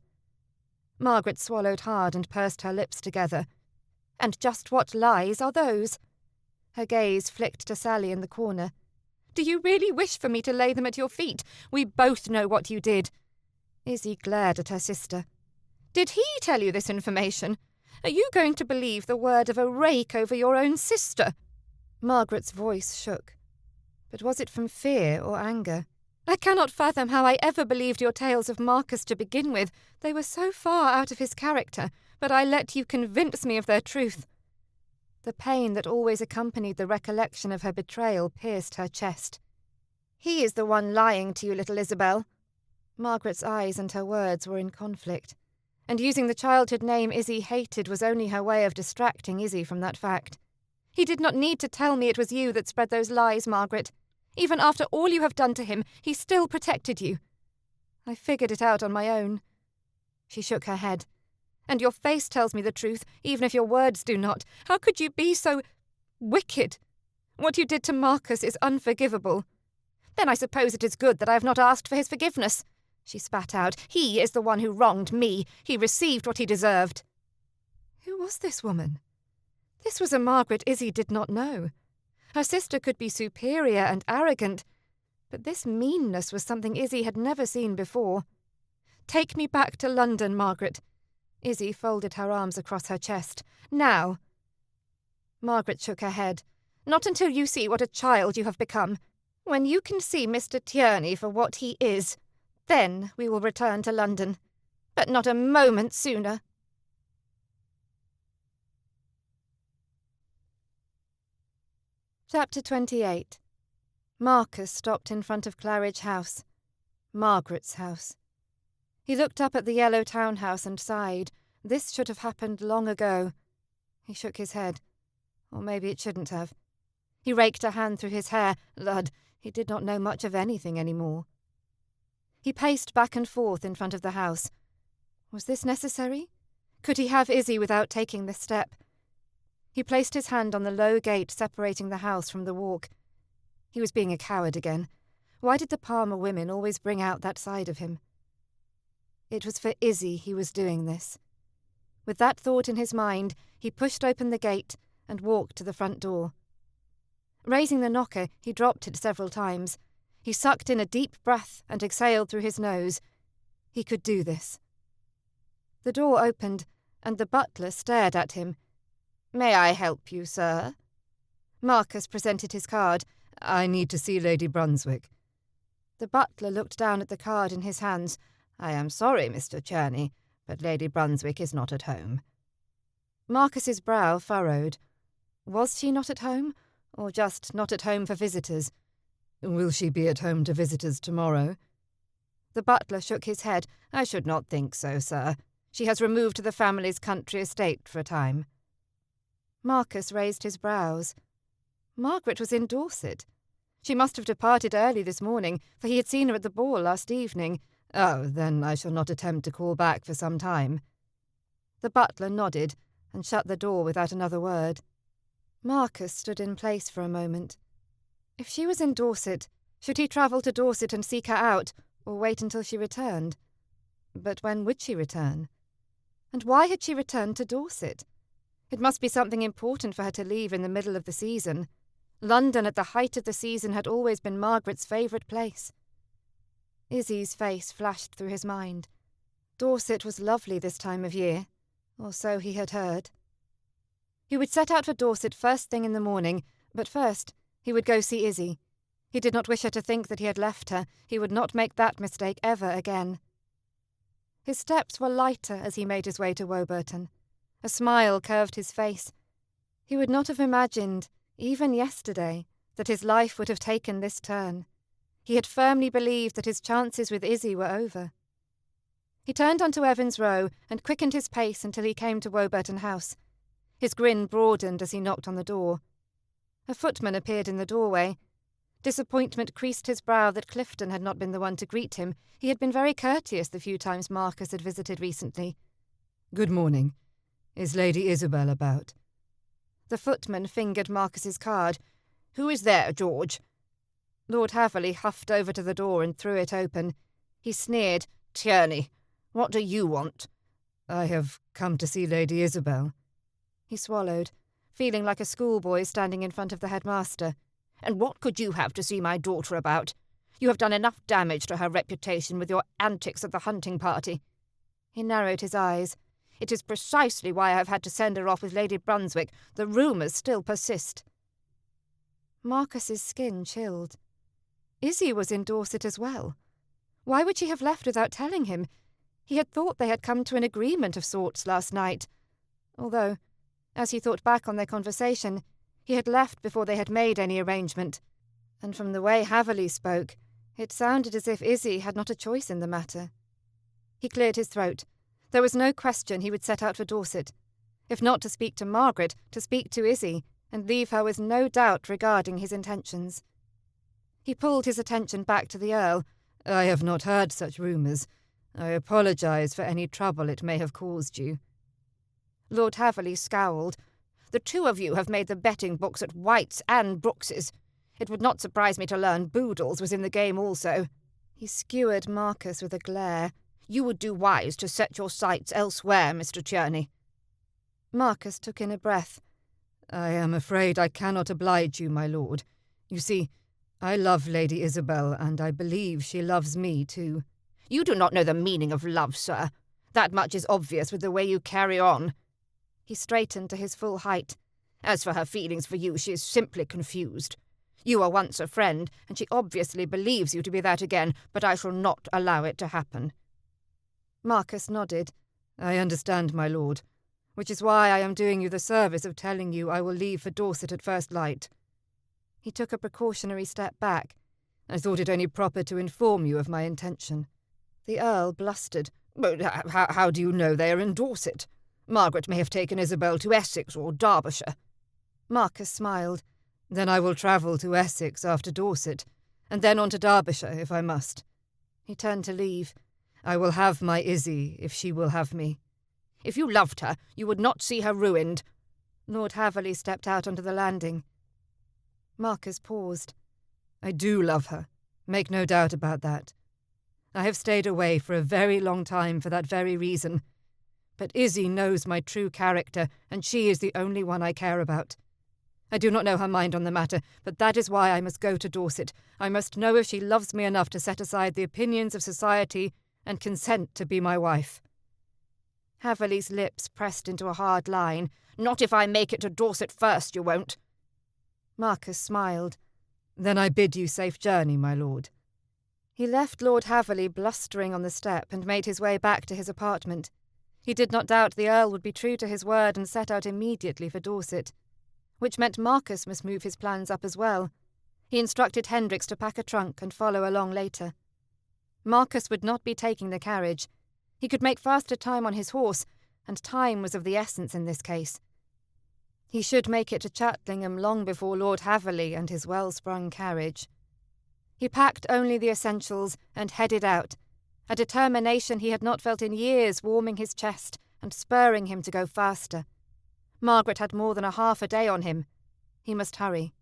Margaret swallowed hard and pursed her lips together. "And just what lies are those?" Her gaze flicked to Sally in the corner. "Do you really wish for me to lay them at your feet? We both know what you did." Izzy glared at her sister. "Did he tell you this information? Are you going to believe the word of a rake over your own sister?" Margaret's voice shook. But was it from fear or anger? "I cannot fathom how I ever believed your tales of Marcus to begin with. They were so far out of his character, but I let you convince me of their truth." The pain that always accompanied the recollection of her betrayal pierced her chest. "He is the one lying to you, little Isabel." Margaret's eyes and her words were in conflict, and using the childhood name Izzy hated was only her way of distracting Izzy from that fact. "He did not need to tell me it was you that spread those lies, Margaret. Even after all you have done to him, he still protected you. I figured it out on my own." She shook her head. "And your face tells me the truth, even if your words do not. How could you be so wicked? What you did to Marcus is unforgivable." "Then I suppose it is good that I have not asked for his forgiveness." she spat out. He is the one who wronged me. He received what he deserved. Who was this woman? This was a Margaret Izzy did not know. Her sister could be superior and arrogant, but this meanness was something Izzy had never seen before. Take me back to London, Margaret. Izzy folded her arms across her chest. Now. Margaret shook her head. Not until you see what a child you have become. When you can see Mr. Tierney for what he is, then we will return to London. But not a moment sooner. Chapter 28. Marcus stopped in front of Claridge House. Margaret's house. He looked up at the yellow townhouse and sighed. This should have happened long ago. He shook his head. Or maybe it shouldn't have. He raked a hand through his hair. Lud, he did not know much of anything anymore. He paced back and forth in front of the house. Was this necessary? Could he have Izzy without taking this step? He placed his hand on the low gate separating the house from the walk. He was being a coward again. Why did the Palmer women always bring out that side of him? It was for Izzy he was doing this. With that thought in his mind, he pushed open the gate and walked to the front door. Raising the knocker, he dropped it several times. He sucked in a deep breath and exhaled through his nose. He could do this. The door opened, and the butler stared at him. "May I help you, sir?" Marcus presented his card. "I need to see Lady Brunswick." The butler looked down at the card in his hands. "I am sorry, Mr. Tierney, but Lady Brunswick is not at home." Marcus's brow furrowed. Was she not at home, or just not at home for visitors? "Will she be at home to visitors tomorrow?" The butler shook his head. "I should not think so, sir. She has removed to the family's country estate for a time." Marcus raised his brows. Margaret was in Dorset. She must have departed early this morning, for he had seen her at the ball last evening. "Oh, then I shall not attempt to call back for some time." The butler nodded and shut the door without another word. Marcus stood in place for a moment. If she was in Dorset, should he travel to Dorset and seek her out, or wait until she returned? But when would she return? And why had she returned to Dorset? It must be something important for her to leave in the middle of the season. London at the height of the season had always been Margaret's favourite place. Izzy's face flashed through his mind. Dorset was lovely this time of year, or so he had heard. He would set out for Dorset first thing in the morning, but first he would go see Izzy. He did not wish her to think that he had left her. He would not make that mistake ever again. His steps were lighter as he made his way to Woburton. A smile curved his face. He would not have imagined, even yesterday, that his life would have taken this turn. He had firmly believed that his chances with Izzy were over. He turned onto Evans Row and quickened his pace until he came to Woburton House. His grin broadened as he knocked on the door. A footman appeared in the doorway. Disappointment creased his brow that Clifton had not been the one to greet him. He had been very courteous the few times Marcus had visited recently. "Good morning. Is Lady Isabel about?" The footman fingered Marcus's card. "Who is there, George?" Lord Haverley huffed over to the door and threw it open. He sneered. "Tierney, what do you want?" "I have come to see Lady Isabel." He swallowed, feeling like a schoolboy standing in front of the headmaster. "And what could you have to see my daughter about? You have done enough damage to her reputation with your antics at the hunting party." He narrowed his eyes. "It is precisely why I have had to send her off with Lady Brunswick. The rumours still persist." Marcus's skin chilled. Izzy was in Dorset as well. Why would she have left without telling him? He had thought they had come to an agreement of sorts last night. Although, as he thought back on their conversation, he had left before they had made any arrangement. And from the way Haverley spoke, it sounded as if Izzy had not a choice in the matter. He cleared his throat. There was no question he would set out for Dorset. If not to speak to Margaret, to speak to Izzy, and leave her with no doubt regarding his intentions. He pulled his attention back to the Earl. "I have not heard such rumours. I apologise for any trouble it may have caused you." Lord Haverley scowled. "The two of you have made the betting books at White's and Brooks's. It would not surprise me to learn Boodles was in the game also." He skewered Marcus with a glare. "You would do wise to set your sights elsewhere, Mr. Tierney." Marcus took in a breath. "I am afraid I cannot oblige you, my lord. You see, I love Lady Isabel, and I believe she loves me too." "You do not know the meaning of love, sir. That much is obvious with the way you carry on." He straightened to his full height. "As for her feelings for you, she is simply confused. You were once a friend, and she obviously believes you to be that again, but I shall not allow it to happen." Marcus nodded. "I understand, my lord, which is why I am doing you the service of telling you I will leave for Dorset at first light." He took a precautionary step back. "I thought it only proper to inform you of my intention." The Earl blustered. "But how do you know they are in Dorset? Margaret may have taken Isabel to Essex or Derbyshire." Marcus smiled. "Then I will travel to Essex after Dorset, and then on to Derbyshire if I must." He turned to leave. "I will have my Izzy if she will have me." "If you loved her, you would not see her ruined." Lord Haverley stepped out onto the landing. Marcus paused. "I do love her. Make no doubt about that. I have stayed away for a very long time for that very reason. But Izzy knows my true character, and she is the only one I care about. I do not know her mind on the matter, but that is why I must go to Dorset. I must know if she loves me enough to set aside the opinions of society and consent to be my wife." Haverley's lips pressed into a hard line. "Not if I make it to Dorset first, you won't." Marcus smiled. "Then I bid you safe journey, my lord." He left Lord Haverley blustering on the step and made his way back to his apartment. He did not doubt the Earl would be true to his word and set out immediately for Dorset, which meant Marcus must move his plans up as well. He instructed Hendricks to pack a trunk and follow along later. Marcus would not be taking the carriage. He could make faster time on his horse, and time was of the essence in this case. He should make it to Chatlingham long before Lord Haverley and his well-sprung carriage. He packed only the essentials and headed out, a determination he had not felt in years warming his chest and spurring him to go faster. Margaret had more than a half a day on him. He must hurry.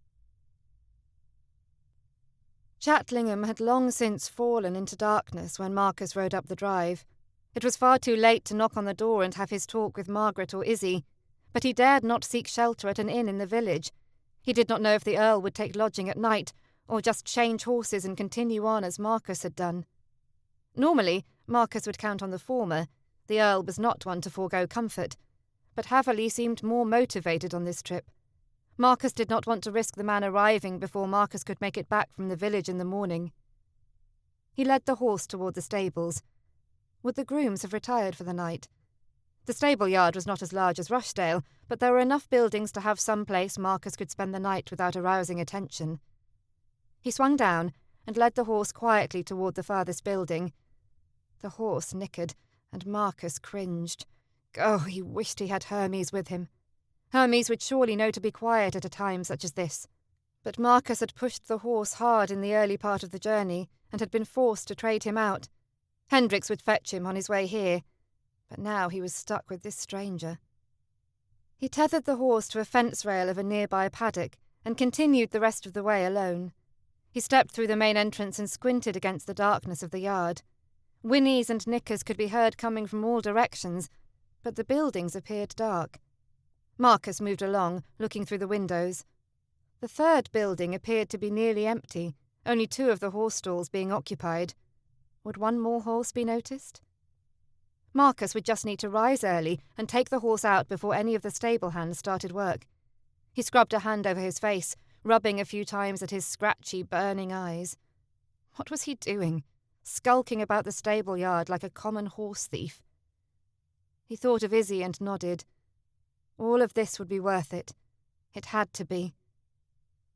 Chatlingham had long since fallen into darkness when Marcus rode up the drive. It was far too late to knock on the door and have his talk with Margaret or Izzy, but he dared not seek shelter at an inn in the village. He did not know if the Earl would take lodging at night, or just change horses and continue on as Marcus had done. Normally, Marcus would count on the former. The Earl was not one to forego comfort. But Haverley seemed more motivated on this trip. Marcus did not want to risk the man arriving before Marcus could make it back from the village in the morning. He led the horse toward the stables. Would the grooms have retired for the night? The stable yard was not as large as Rushdale, but there were enough buildings to have some place Marcus could spend the night without arousing attention. He swung down and led the horse quietly toward the farthest building. The horse nickered, and Marcus cringed. Oh, he wished he had Hermes with him. Hermes would surely know to be quiet at a time such as this. But Marcus had pushed the horse hard in the early part of the journey, and had been forced to trade him out. Hendricks would fetch him on his way here, but now he was stuck with this stranger. He tethered the horse to a fence rail of a nearby paddock, and continued the rest of the way alone. He stepped through the main entrance and squinted against the darkness of the yard. Whinnies and nickers could be heard coming from all directions, but the buildings appeared dark. Marcus moved along, looking through the windows. The third building appeared to be nearly empty, only 2 of the horse stalls being occupied. Would one more horse be noticed? Marcus would just need to rise early and take the horse out before any of the stable hands started work. He scrubbed a hand over his face, rubbing a few times at his scratchy, burning eyes. What was he doing? Skulking about the stable yard like a common horse thief. He thought of Izzy and nodded. All of this would be worth it. It had to be.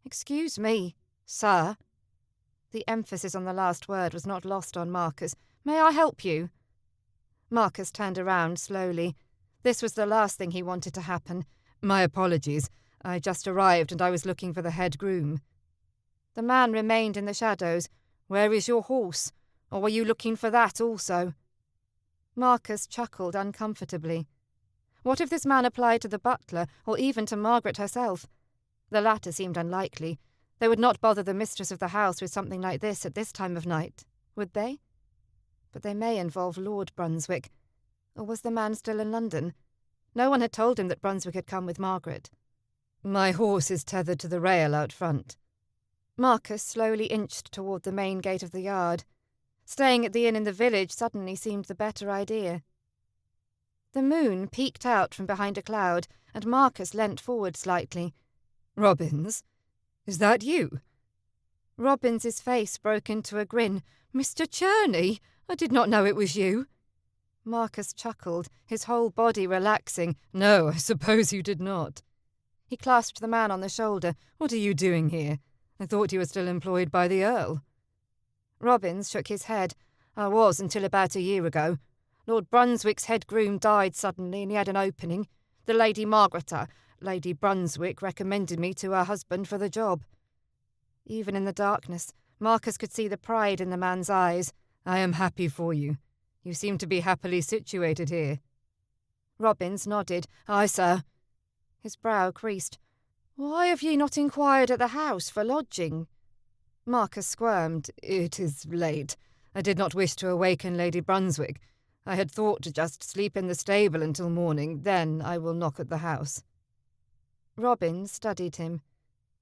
"Excuse me, sir." The emphasis on the last word was not lost on Marcus. "May I help you?" Marcus turned around slowly. This was the last thing he wanted to happen. "My apologies. I just arrived and I was looking for the head groom." The man remained in the shadows. "Where is your horse? Or were you looking for that also?" Marcus chuckled uncomfortably. What if this man applied to the butler, or even to Margaret herself? The latter seemed unlikely. They would not bother the mistress of the house with something like this at this time of night, Would they? But they may involve Lord Brunswick. Or was the man still in London? No one had told him that Brunswick had come with Margaret. My horse is tethered to the rail out front. Marcus slowly inched toward the main gate of the yard. Staying at the inn in the village suddenly seemed the better idea. The moon peeked out from behind a cloud, and Marcus leant forward slightly. Robbins? Is that you? Robbins's face broke into a grin. Mr. Tierney, I did not know it was you. Marcus chuckled, his whole body relaxing. No, I suppose you did not. He clasped the man on the shoulder. What are you doing here? I thought you were still employed by the Earl. Robbins shook his head. I was until about a year ago. Lord Brunswick's head groom died suddenly and he had an opening. The Lady Lady Brunswick, recommended me to her husband for the job. Even in the darkness, Marcus could see the pride in the man's eyes. I am happy for you. You seem to be happily situated here. Robbins nodded. Aye, sir. His brow creased. Why have ye not inquired at the house for lodging? Marcus squirmed. It is late. I did not wish to awaken Lady Brunswick. I had thought to just sleep in the stable until morning, then I will knock at the house. Robbins studied him.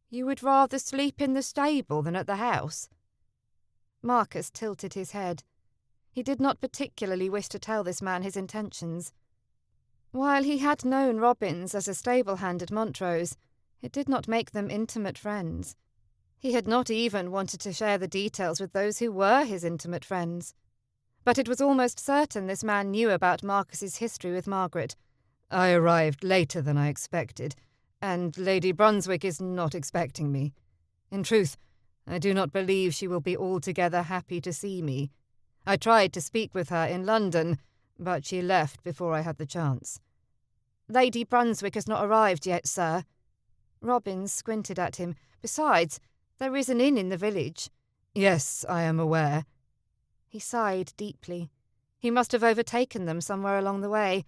You would rather sleep in the stable than at the house? Marcus tilted his head. He did not particularly wish to tell this man his intentions. While he had known Robbins as a stable hand at Montrose, it did not make them intimate friends. He had not even wanted to share the details with those who were his intimate friends. But it was almost certain this man knew about Marcus's history with Margaret. I arrived later than I expected, and Lady Brunswick is not expecting me. In truth, I do not believe she will be altogether happy to see me. I tried to speak with her in London, but she left before I had the chance. Lady Brunswick has not arrived yet, sir. Robbins squinted at him. Besides, there is an inn in the village. Yes, I am aware. He sighed deeply. He must have overtaken them somewhere along the way.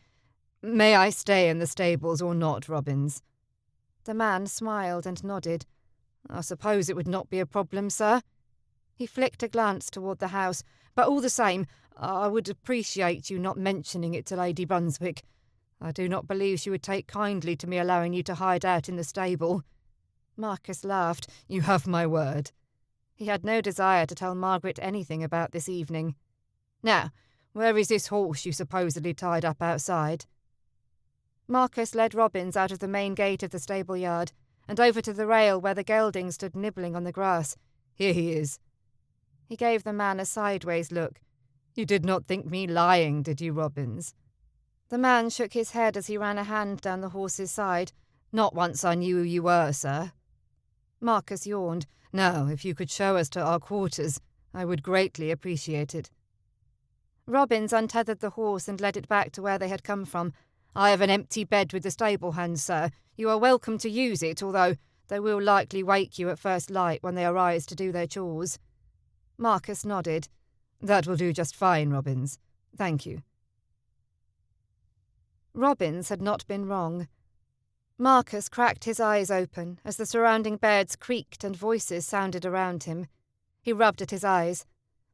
May I stay in the stables or not, Robbins? The man smiled and nodded. I suppose it would not be a problem, sir. He flicked a glance toward the house. But all the same, I would appreciate you not mentioning it to Lady Brunswick. I do not believe she would take kindly to me allowing you to hide out in the stable. Marcus laughed. You have my word. He had no desire to tell Margaret anything about this evening. Now, where is this horse you supposedly tied up outside? Marcus led Robbins out of the main gate of the stable yard and over to the rail where the gelding stood nibbling on the grass. Here he is. He gave the man a sideways look. You did not think me lying, did you, Robbins? The man shook his head as he ran a hand down the horse's side. Not once I knew who you were, sir. Marcus yawned. Now, if you could show us to our quarters, I would greatly appreciate it. Robbins untethered the horse and led it back to where they had come from. I have an empty bed with the stable hands, sir. You are welcome to use it, although they will likely wake you at first light when they arise to do their chores. Marcus nodded. That will do just fine, Robbins. Thank you. Robbins had not been wrong. Marcus cracked his eyes open as the surrounding beds creaked and voices sounded around him. He rubbed at his eyes.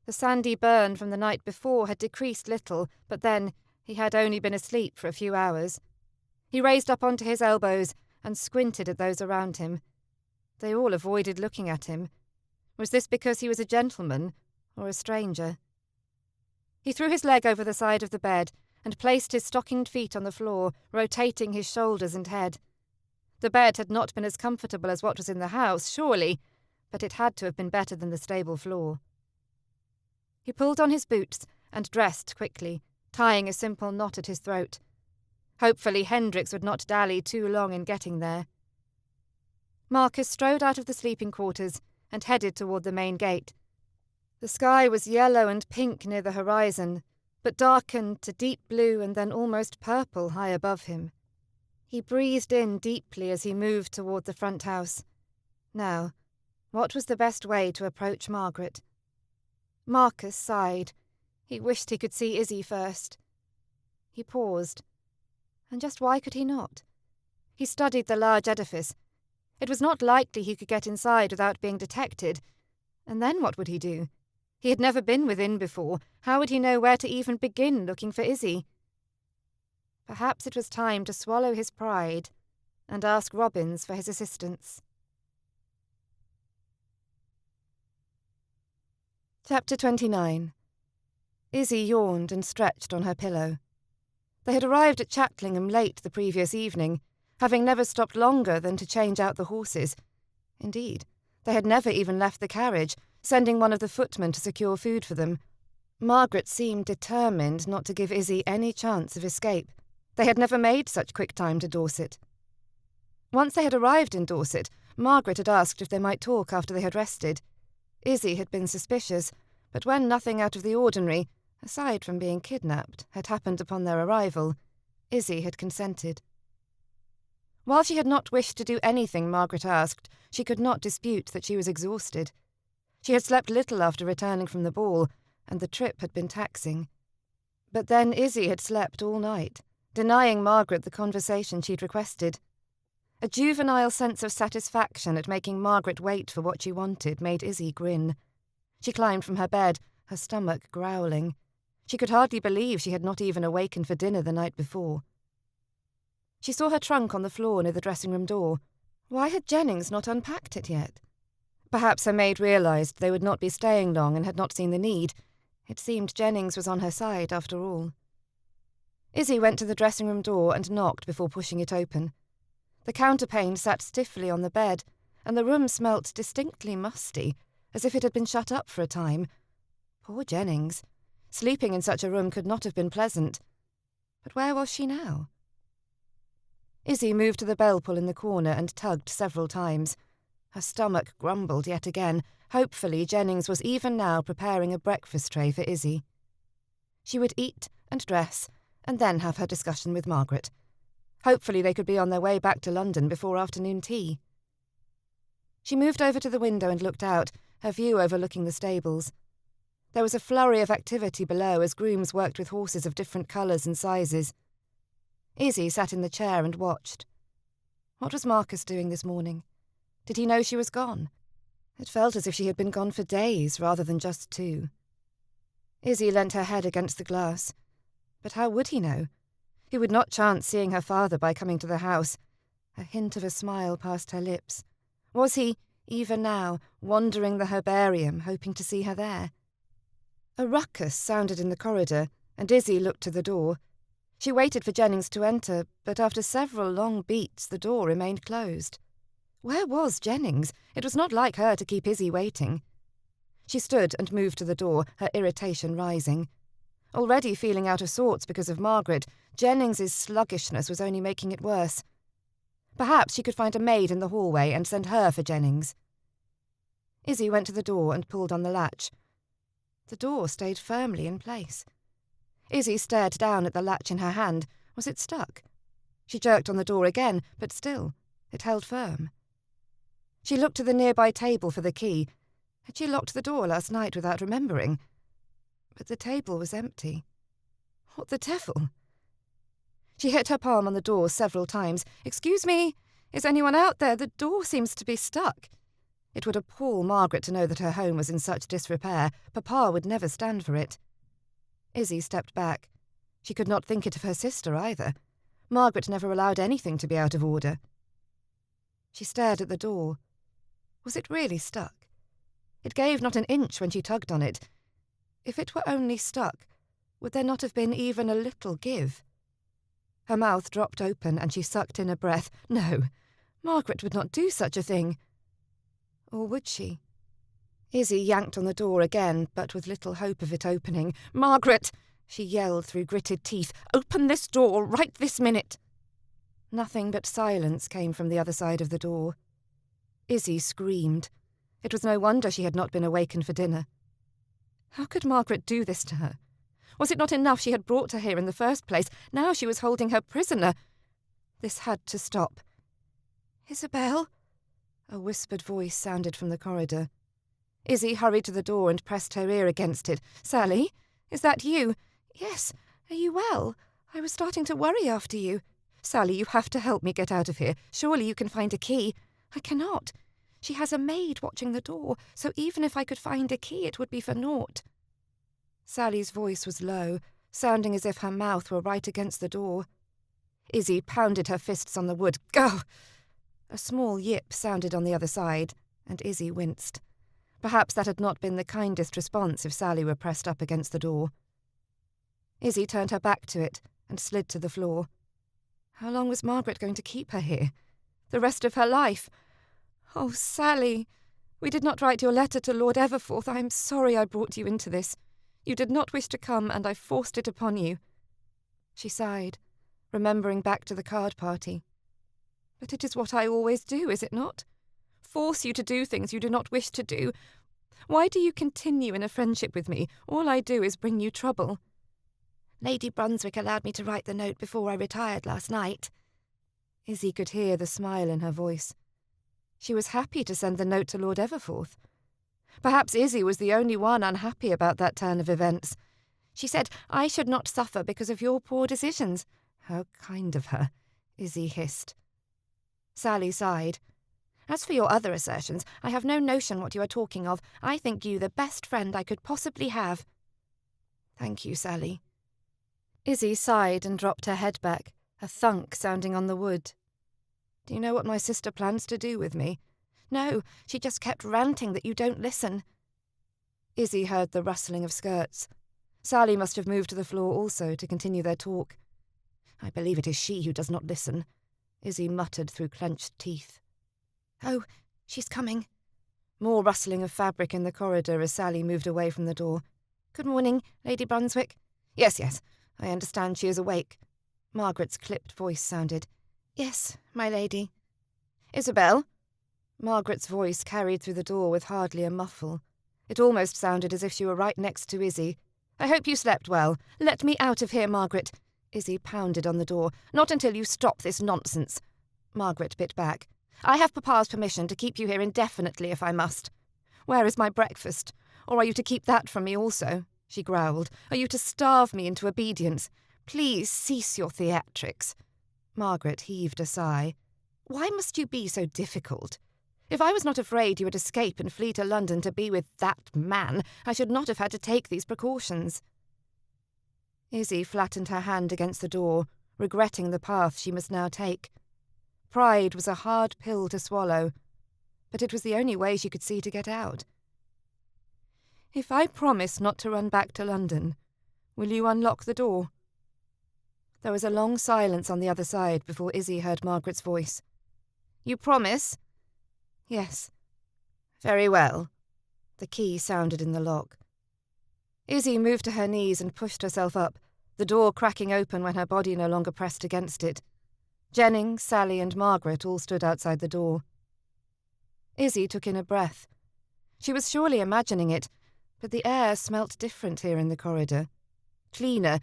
The sandy burn from the night before had decreased little, but then he had only been asleep for a few hours. He raised up onto his elbows and squinted at those around him. They all avoided looking at him. Was this because he was a gentleman or a stranger? He threw his leg over the side of the bed and placed his stockinged feet on the floor, rotating his shoulders and head. The bed had not been as comfortable as what was in the house, surely, but it had to have been better than the stable floor. He pulled on his boots and dressed quickly, tying a simple knot at his throat. Hopefully Hendricks would not dally too long in getting there. Marcus strode out of the sleeping quarters and headed toward the main gate. The sky was yellow and pink near the horizon, but darkened to deep blue and then almost purple high above him. He breathed in deeply as he moved toward the front house. Now, what was the best way to approach Margaret? Marcus sighed. He wished he could see Izzy first. He paused. And just why could he not? He studied the large edifice. It was not likely he could get inside without being detected. And then what would he do? He had never been within before. How would he know where to even begin looking for Izzy? Perhaps it was time to swallow his pride and ask Robbins for his assistance. Chapter 29. Izzy yawned and stretched on her pillow. They had arrived at Chatlingham late the previous evening, having never stopped longer than to change out the horses. Indeed, they had never even left the carriage, sending one of the footmen to secure food for them. Margaret seemed determined not to give Izzy any chance of escape. They had never made such quick time to Dorset. Once they had arrived in Dorset, Margaret had asked if they might talk after they had rested. Izzy had been suspicious, but when nothing out of the ordinary, aside from being kidnapped, had happened upon their arrival, Izzy had consented. While she had not wished to do anything Margaret asked, she could not dispute that she was exhausted. She had slept little after returning from the ball, and the trip had been taxing. But then Izzy had slept all night, denying Margaret the conversation she'd requested. A juvenile sense of satisfaction at making Margaret wait for what she wanted made Izzy grin. She climbed from her bed, her stomach growling. She could hardly believe she had not even awakened for dinner the night before. She saw her trunk on the floor near the dressing-room door. Why had Jennings not unpacked it yet? Perhaps her maid realised they would not be staying long and had not seen the need. It seemed Jennings was on her side after all. Izzy went to the dressing-room door and knocked before pushing it open. The counterpane sat stiffly on the bed, and the room smelt distinctly musty, as if it had been shut up for a time. Poor Jennings. Sleeping in such a room could not have been pleasant. But where was she now? Izzy moved to the bell-pull in the corner and tugged several times. Her stomach grumbled yet again. Hopefully Jennings was even now preparing a breakfast tray for Izzy. She would eat and dress, and then have her discussion with Margaret. Hopefully they could be on their way back to London before afternoon tea. She moved over to the window and looked out, her view overlooking the stables. There was a flurry of activity below as grooms worked with horses of different colours and sizes. Izzy sat in the chair and watched. What was Marcus doing this morning? Did he know she was gone? It felt as if she had been gone for days rather than just 2. Izzy leant her head against the glass. But how would he know? He would not chance seeing her father by coming to the house. A hint of a smile passed her lips. Was he, even now, wandering the herbarium, hoping to see her there? A ruckus sounded in the corridor, and Izzy looked to the door. She waited for Jennings to enter, but after several long beats the door remained closed. Where was Jennings? It was not like her to keep Izzy waiting. She stood and moved to the door, her irritation rising. Already feeling out of sorts because of Margaret, Jennings's sluggishness was only making it worse. Perhaps she could find a maid in the hallway and send her for Jennings. Izzy went to the door and pulled on the latch. The door stayed firmly in place. Izzy stared down at the latch in her hand. Was it stuck? She jerked on the door again, but still, it held firm. She looked to the nearby table for the key. Had she locked the door last night without remembering? But the table was empty. What the devil? She hit her palm on the door several times. "Excuse me, is anyone out there? The door seems to be stuck." It would appall Margaret to know that her home was in such disrepair. Papa would never stand for it. Izzy stepped back. She could not think it of her sister either. Margaret never allowed anything to be out of order. She stared at the door. Was it really stuck? It gave not an inch when she tugged on it. If it were only stuck, would there not have been even a little give? Her mouth dropped open and she sucked in a breath. No, Margaret would not do such a thing. Or would she? Izzy yanked on the door again, but with little hope of it opening. "Margaret!" she yelled through gritted teeth. "Open this door right this minute!" Nothing but silence came from the other side of the door. Izzy screamed. It was no wonder she had not been awakened for dinner. How could Margaret do this to her? Was it not enough she had brought her here in the first place? Now she was holding her prisoner. This had to stop. "Isabel?" A whispered voice sounded from the corridor. Izzy hurried to the door and pressed her ear against it. "Sally? Is that you?" "Yes. Are you well? I was starting to worry after you." "Sally, you have to help me get out of here. Surely you can find a key." "I cannot." She has a maid watching the door, so even if I could find a key, it would be for naught." Sally's voice was low, sounding as if her mouth were right against the door. Izzy pounded her fists on the wood. "Go!" A small yip sounded on the other side, and Izzy winced. Perhaps that had not been the kindest response if Sally were pressed up against the door. Izzy turned her back to it and slid to the floor. How long was Margaret going to keep her here? The rest of her life? "Oh, Sally, we did not write your letter to Lord Everforth. I am sorry I brought you into this. You did not wish to come, and I forced it upon you." She sighed, remembering back to the card party. "But it is what I always do, is it not? Force you to do things you do not wish to do. Why do you continue in a friendship with me? All I do is bring you trouble." "Lady Brunswick allowed me to write the note before I retired last night." Izzy could hear the smile in her voice. She was happy to send the note to Lord Everforth. Perhaps Izzy was the only one unhappy about that turn of events. "She said I should not suffer because of your poor decisions." How kind of her, Izzy hissed. Sally sighed. "As for your other assertions, I have no notion what you are talking of. I think you the best friend I could possibly have." "Thank you, Sally." Izzy sighed and dropped her head back, a thunk sounding on the wood. "Do you know what my sister plans to do with me?" "No, she just kept ranting that you don't listen." Izzy heard the rustling of skirts. Sally must have moved to the floor also to continue their talk. "I believe it is she who does not listen," Izzy muttered through clenched teeth. "Oh, she's coming." More rustling of fabric in the corridor as Sally moved away from the door. "Good morning, Lady Brunswick." Yes, I understand she is awake." Margaret's clipped voice sounded. "Yes, my lady." "Isabel?" Margaret's voice carried through the door with hardly a muffle. It almost sounded as if she were right next to Izzy. "I hope you slept well. Let me out of here, Margaret." Izzy pounded on the door. "Not until you stop this nonsense." Margaret bit back. "I have Papa's permission to keep you here indefinitely if I must." "Where is my breakfast? Or are you to keep that from me also?" she growled. "Are you to starve me into obedience? Please cease your theatrics." Margaret heaved a sigh. "Why must you be so difficult? If I was not afraid you would escape and flee to London to be with that man, I should not have had to take these precautions." Izzy flattened her hand against the door, regretting the path she must now take. Pride was a hard pill to swallow, but it was the only way she could see to get out. "If I promise not to run back to London, will you unlock the door?" There was a long silence on the other side before Izzy heard Margaret's voice. "You promise?" "Yes." "Very well." The key sounded in the lock. Izzy moved to her knees and pushed herself up, the door cracking open when her body no longer pressed against it. Jennings, Sally and Margaret all stood outside the door. Izzy took in a breath. She was surely imagining it, but the air smelt different here in the corridor. Cleaner,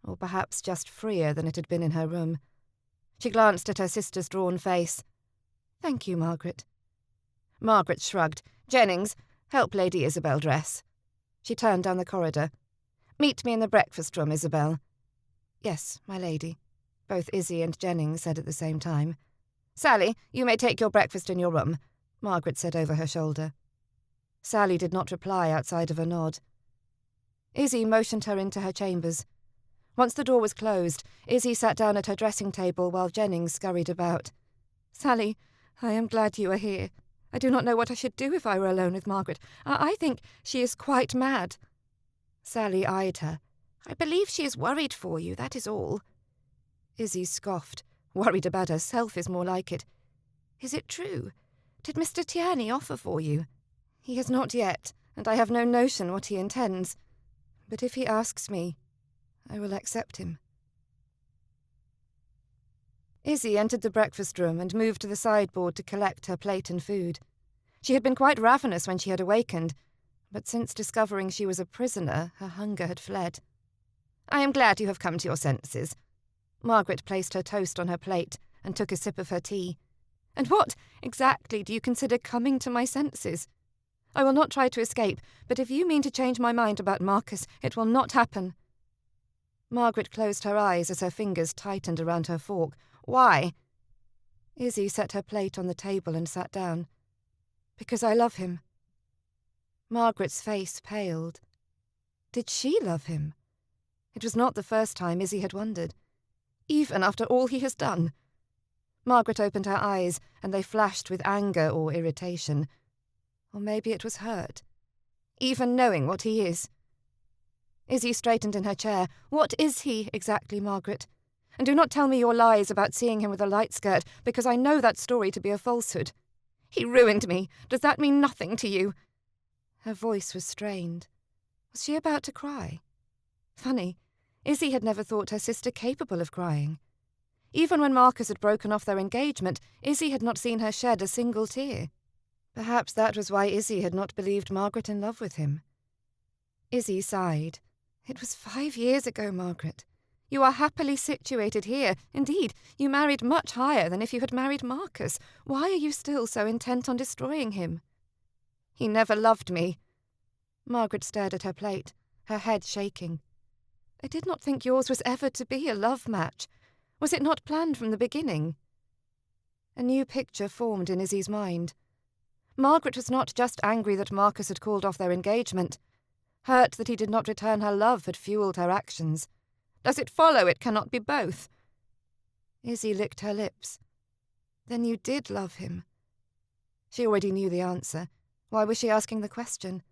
or perhaps just freer than it had been in her room. She glanced at her sister's drawn face. "Thank you, Margaret." Margaret shrugged. "Jennings, help Lady Isabel dress." She turned down the corridor. "Meet me in the breakfast room, Isabel." "Yes, my lady," both Izzy and Jennings said at the same time. "Sally, you may take your breakfast in your room," Margaret said over her shoulder. Sally did not reply outside of a nod. Izzy motioned her into her chambers. Once the door was closed, Izzy sat down at her dressing table while Jennings scurried about. "Sally, I am glad you are here. I do not know what I should do if I were alone with Margaret. I think she is quite mad." Sally eyed her. "I believe she is worried for you, that is all." Izzy scoffed. "Worried about herself is more like it." "Is it true? Did Mr. Tierney offer for you?" "He has not yet, and I have no notion what he intends. But if he asks me, I will accept him." Izzy entered the breakfast room and moved to the sideboard to collect her plate and food. She had been quite ravenous when she had awakened, but since discovering she was a prisoner, her hunger had fled. "I am glad you have come to your senses." Margaret placed her toast on her plate and took a sip of her tea. "And what exactly do you consider coming to my senses? I will not try to escape, but if you mean to change my mind about Marcus, it will not happen." Margaret closed her eyes as her fingers tightened around her fork. "Why?" Izzy set her plate on the table and sat down. Because I love him. Margaret's face paled. Did she love him? It was not the first time Izzy had wondered. Even after all he has done. Margaret opened her eyes, and they flashed with anger or irritation. Or maybe it was hurt. Even knowing what he is. Izzy straightened in her chair. What is he exactly, Margaret? And do not tell me your lies about seeing him with a light skirt, because I know that story to be a falsehood. He ruined me. Does that mean nothing to you? Her voice was strained. Was she about to cry? Funny, Izzy had never thought her sister capable of crying. Even when Marcus had broken off their engagement, Izzy had not seen her shed a single tear. Perhaps that was why Izzy had not believed Margaret in love with him. Izzy sighed. It was 5 years ago, Margaret. You are happily situated here. Indeed, you married much higher than if you had married Marcus. Why are you still so intent on destroying him? He never loved me. Margaret stared at her plate, her head shaking. I did not think yours was ever to be a love match. Was it not planned from the beginning? A new picture formed in Izzy's mind. Margaret was not just angry that Marcus had called off their engagement. Hurt that he did not return her love had fueled her actions. Does it follow it cannot be both? Izzy licked her lips. Then you did love him. She already knew the answer. Why was she asking the question?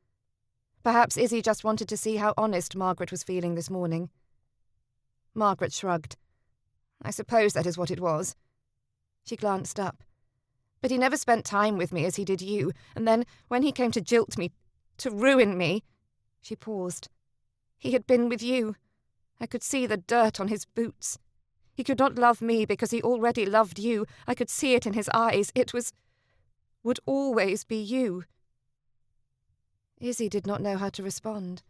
Perhaps Izzy just wanted to see how honest Margaret was feeling this morning. Margaret shrugged. I suppose that is what it was. She glanced up. But he never spent time with me as he did you, and then, when he came to jilt me, to ruin me... She paused. He had been with you. I could see the dirt on his boots. He could not love me because he already loved you. I could see it in his eyes. It would always be you. Izzy did not know how to respond.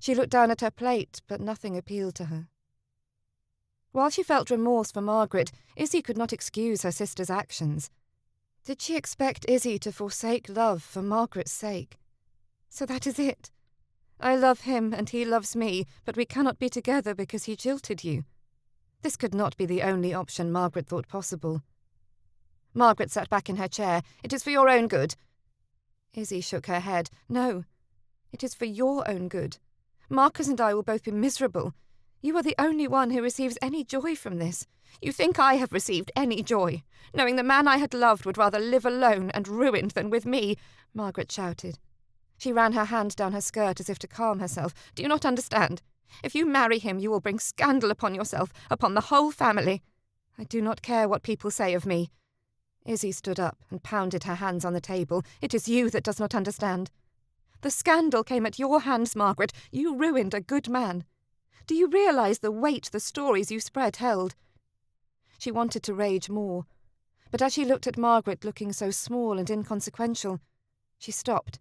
She looked down at her plate, but nothing appealed to her. While she felt remorse for Margaret, Izzy could not excuse her sister's actions. Did she expect Izzy to forsake love for Margaret's sake? So that is it. I love him and he loves me, but we cannot be together because he jilted you. This could not be the only option Margaret thought possible. Margaret sat back in her chair. It is for your own good. Izzy shook her head. No, it is for your own good. Marcus and I will both be miserable. You are the only one who receives any joy from this. You think I have received any joy, knowing the man I had loved would rather live alone and ruined than with me, Margaret shouted. She ran her hand down her skirt as if to calm herself. Do you not understand? If you marry him, you will bring scandal upon yourself, upon the whole family. I do not care what people say of me. Izzy stood up and pounded her hands on the table. It is you that does not understand. The scandal came at your hands, Margaret. You ruined a good man. Do you realise the weight the stories you spread held? She wanted to rage more, but as she looked at Margaret looking so small and inconsequential, she stopped.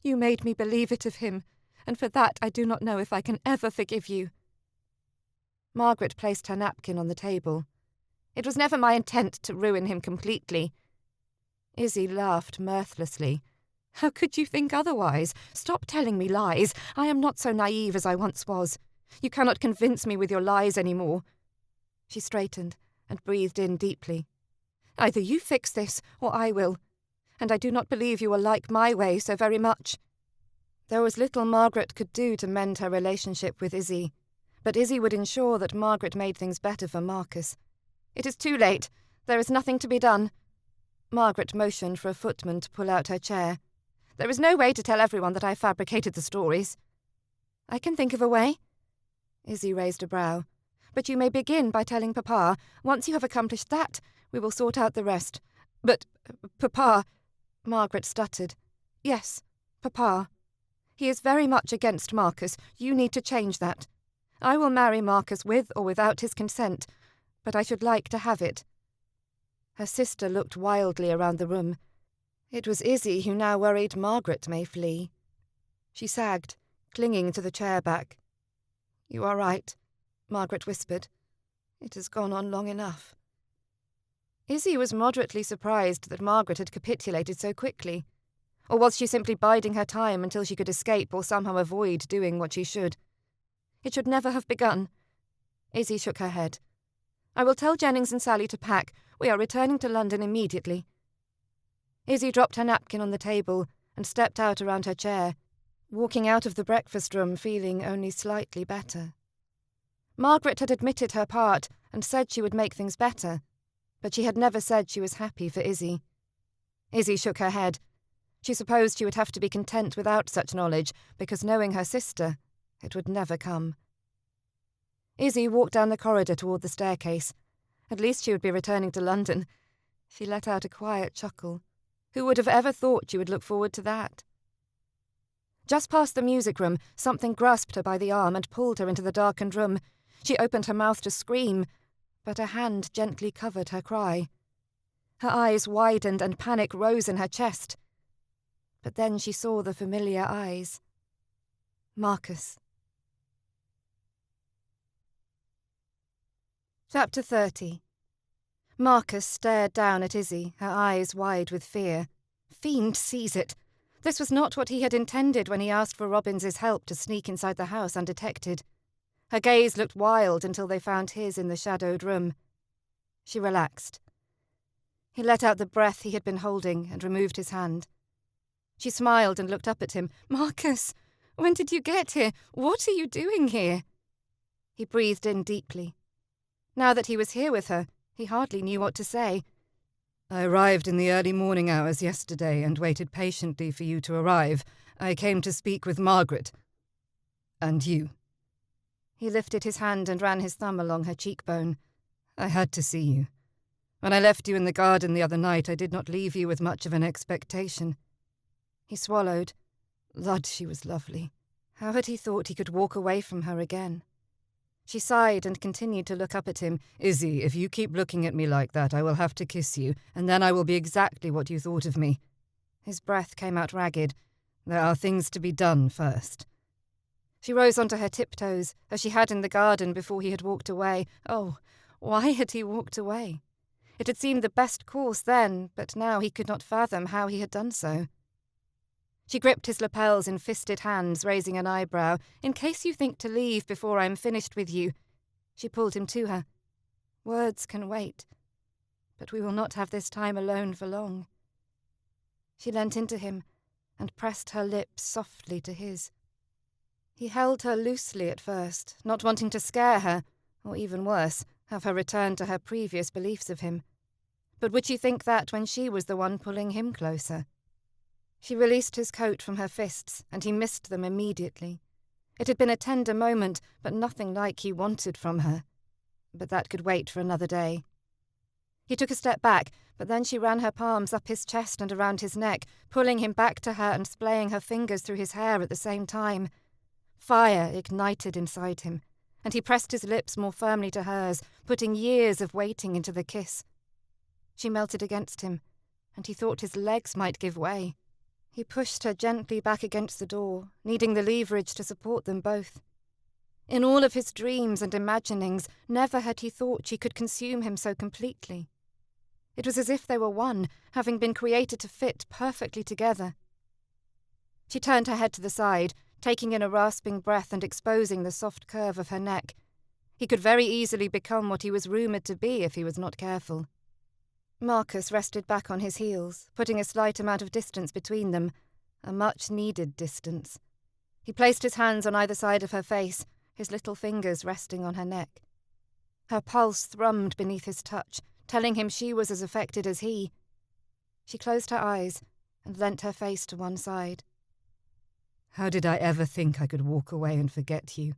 You made me believe it of him, and for that I do not know if I can ever forgive you. Margaret placed her napkin on the table. It was never my intent to ruin him completely. Izzy laughed mirthlessly. How could you think otherwise? Stop telling me lies. I am not so naive as I once was. You cannot convince me with your lies any more. She straightened and breathed in deeply. Either you fix this, or I will. And I do not believe you will like my way so very much. There was little Margaret could do to mend her relationship with Izzy, but Izzy would ensure that Margaret made things better for Marcus. It is too late. There is nothing to be done. Margaret motioned for a footman to pull out her chair. There is no way to tell everyone that I fabricated the stories. I can think of a way. Izzy raised a brow. But you may begin by telling Papa. Once you have accomplished that, we will sort out the rest. But, Papa... Margaret stuttered. Yes, Papa. He is very much against Marcus. You need to change that. I will marry Marcus with or without his consent, but I should like to have it. Her sister looked wildly around the room. It was Izzy who now worried Margaret may flee. She sagged, clinging to the chair back. You are right, Margaret whispered. It has gone on long enough. Izzy was moderately surprised that Margaret had capitulated so quickly. Or was she simply biding her time until she could escape or somehow avoid doing what she should? It should never have begun. Izzy shook her head. I will tell Jennings and Sally to pack. We are returning to London immediately. Izzy dropped her napkin on the table and stepped out around her chair, walking out of the breakfast room feeling only slightly better. Margaret had admitted her part and said she would make things better, but she had never said she was happy for Izzy. Izzy shook her head. She supposed she would have to be content without such knowledge, because knowing her sister, it would never come. Izzy walked down the corridor toward the staircase. At least she would be returning to London. She let out a quiet chuckle. Who would have ever thought she would look forward to that? Just past the music room, something grasped her by the arm and pulled her into the darkened room. She opened her mouth to scream, but a hand gently covered her cry. Her eyes widened and panic rose in her chest. But then she saw the familiar eyes. Marcus. Chapter 30. Marcus stared down at Izzy, her eyes wide with fear. Fiend seize it! This was not what he had intended when he asked for Robbins's help to sneak inside the house undetected. Her gaze looked wild until they found his in the shadowed room. She relaxed. He let out the breath he had been holding and removed his hand. She smiled and looked up at him. "Marcus, when did you get here? What are you doing here?" He breathed in deeply. Now that he was here with her, he hardly knew what to say. "I arrived in the early morning hours yesterday and waited patiently for you to arrive. I came to speak with Margaret. And you." He lifted his hand and ran his thumb along her cheekbone. "I had to see you. When I left you in the garden the other night, I did not leave you with much of an expectation." He swallowed. Lud, she was lovely. How had he thought he could walk away from her again? She sighed and continued to look up at him. "Izzy, if you keep looking at me like that, I will have to kiss you, and then I will be exactly what you thought of me." His breath came out ragged. "There are things to be done first." She rose onto her tiptoes, as she had in the garden before he had walked away. Oh, why had he walked away? It had seemed the best course then, but now he could not fathom how he had done so. She gripped his lapels in fisted hands, raising an eyebrow. "In case you think to leave before I am finished with you." She pulled him to her. "Words can wait, but we will not have this time alone for long." She leant into him and pressed her lips softly to his. He held her loosely at first, not wanting to scare her, or even worse, have her return to her previous beliefs of him. But would she think that when she was the one pulling him closer? She released his coat from her fists, and he missed them immediately. It had been a tender moment, but nothing like he wanted from her. But that could wait for another day. He took a step back, but then she ran her palms up his chest and around his neck, pulling him back to her and splaying her fingers through his hair at the same time. Fire ignited inside him, and he pressed his lips more firmly to hers, putting years of waiting into the kiss. She melted against him, and he thought his legs might give way. He pushed her gently back against the door, needing the leverage to support them both. In all of his dreams and imaginings, never had he thought she could consume him so completely. It was as if they were one, having been created to fit perfectly together. She turned her head to the side, taking in a rasping breath and exposing the soft curve of her neck. He could very easily become what he was rumoured to be if he was not careful. Marcus rested back on his heels, putting a slight amount of distance between them, a much-needed distance. He placed his hands on either side of her face, his little fingers resting on her neck. Her pulse thrummed beneath his touch, telling him she was as affected as he. She closed her eyes and leant her face to one side. "How did I ever think I could walk away and forget you?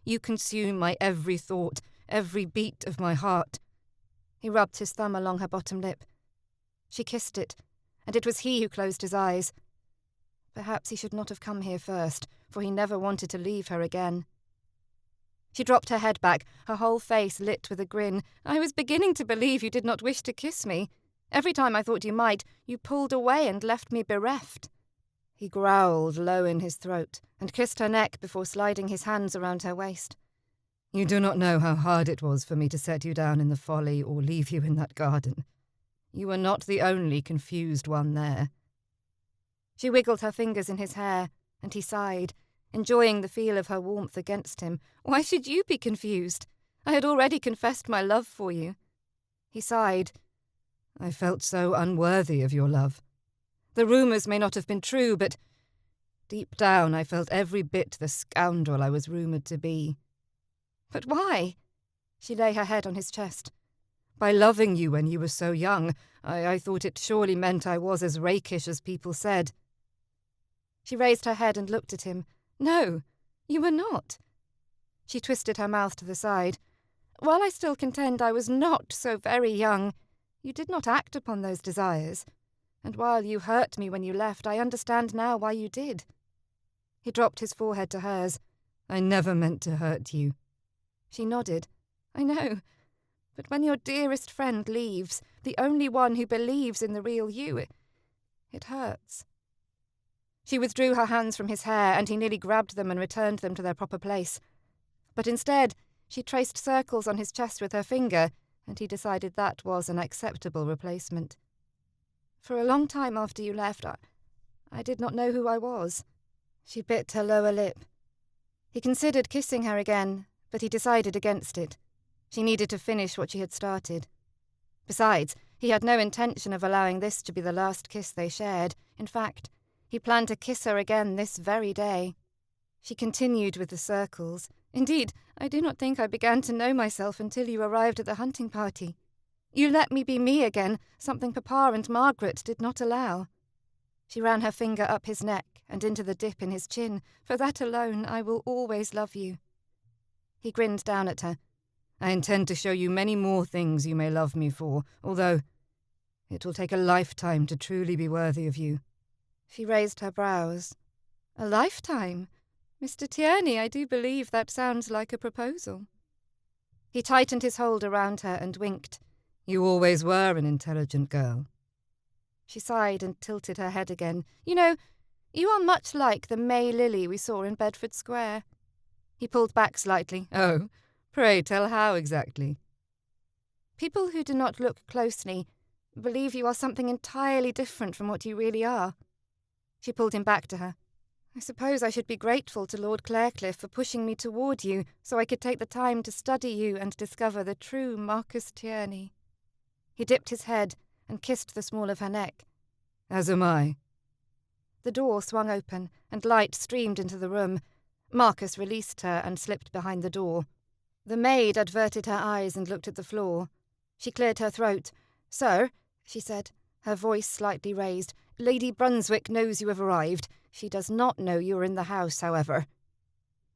You consume my every thought, every beat of my heart." He rubbed his thumb along her bottom lip. She kissed it, and it was he who closed his eyes. Perhaps he should not have come here first, for he never wanted to leave her again. She dropped her head back, her whole face lit with a grin. "I was beginning to believe you did not wish to kiss me. Every time I thought you might, you pulled away and left me bereft." He growled low in his throat and kissed her neck before sliding his hands around her waist. "You do not know how hard it was for me to set you down in the folly or leave you in that garden. You were not the only confused one there." She wiggled her fingers in his hair, and he sighed, enjoying the feel of her warmth against him. "Why should you be confused? I had already confessed my love for you." He sighed. "I felt so unworthy of your love." The rumours may not have been true, but deep down I felt every bit the scoundrel I was rumoured to be. But why? She lay her head on his chest. By loving you when you were so young, I thought it surely meant I was as rakish as people said. She raised her head and looked at him. No, you were not. She twisted her mouth to the side. While I still contend I was not so very young, you did not act upon those desires. And while you hurt me when you left, I understand now why you did. He dropped his forehead to hers. I never meant to hurt you. She nodded. I know. But when your dearest friend leaves, the only one who believes in the real you, it hurts. She withdrew her hands from his hair, and he nearly grabbed them and returned them to their proper place. But instead, she traced circles on his chest with her finger, and he decided that was an acceptable replacement. For a long time after you left, I did not know who I was. She bit her lower lip. He considered kissing her again, but he decided against it. She needed to finish what she had started. Besides, he had no intention of allowing this to be the last kiss they shared. In fact, he planned to kiss her again this very day. She continued with the circles. Indeed, I do not think I began to know myself until you arrived at the hunting party. You let me be me again, something Papa and Margaret did not allow. She ran her finger up his neck and into the dip in his chin. For that alone, I will always love you. He grinned down at her. I intend to show you many more things you may love me for, although it will take a lifetime to truly be worthy of you. She raised her brows. A lifetime? Mr. Tierney, I do believe that sounds like a proposal. He tightened his hold around her and winked. You always were an intelligent girl. She sighed and tilted her head again. You know, you are much like the May lily we saw in Bedford Square. He pulled back slightly. Oh, pray tell how exactly. People who do not look closely believe you are something entirely different from what you really are. She pulled him back to her. I suppose I should be grateful to Lord Clarecliffe for pushing me toward you so I could take the time to study you and discover the true Marcus Tierney. He dipped his head and kissed the small of her neck. As am I. The door swung open and light streamed into the room. Marcus released her and slipped behind the door. The maid averted her eyes and looked at the floor. She cleared her throat. Sir, she said, her voice slightly raised, Lady Brunswick knows you have arrived. She does not know you are in the house, however.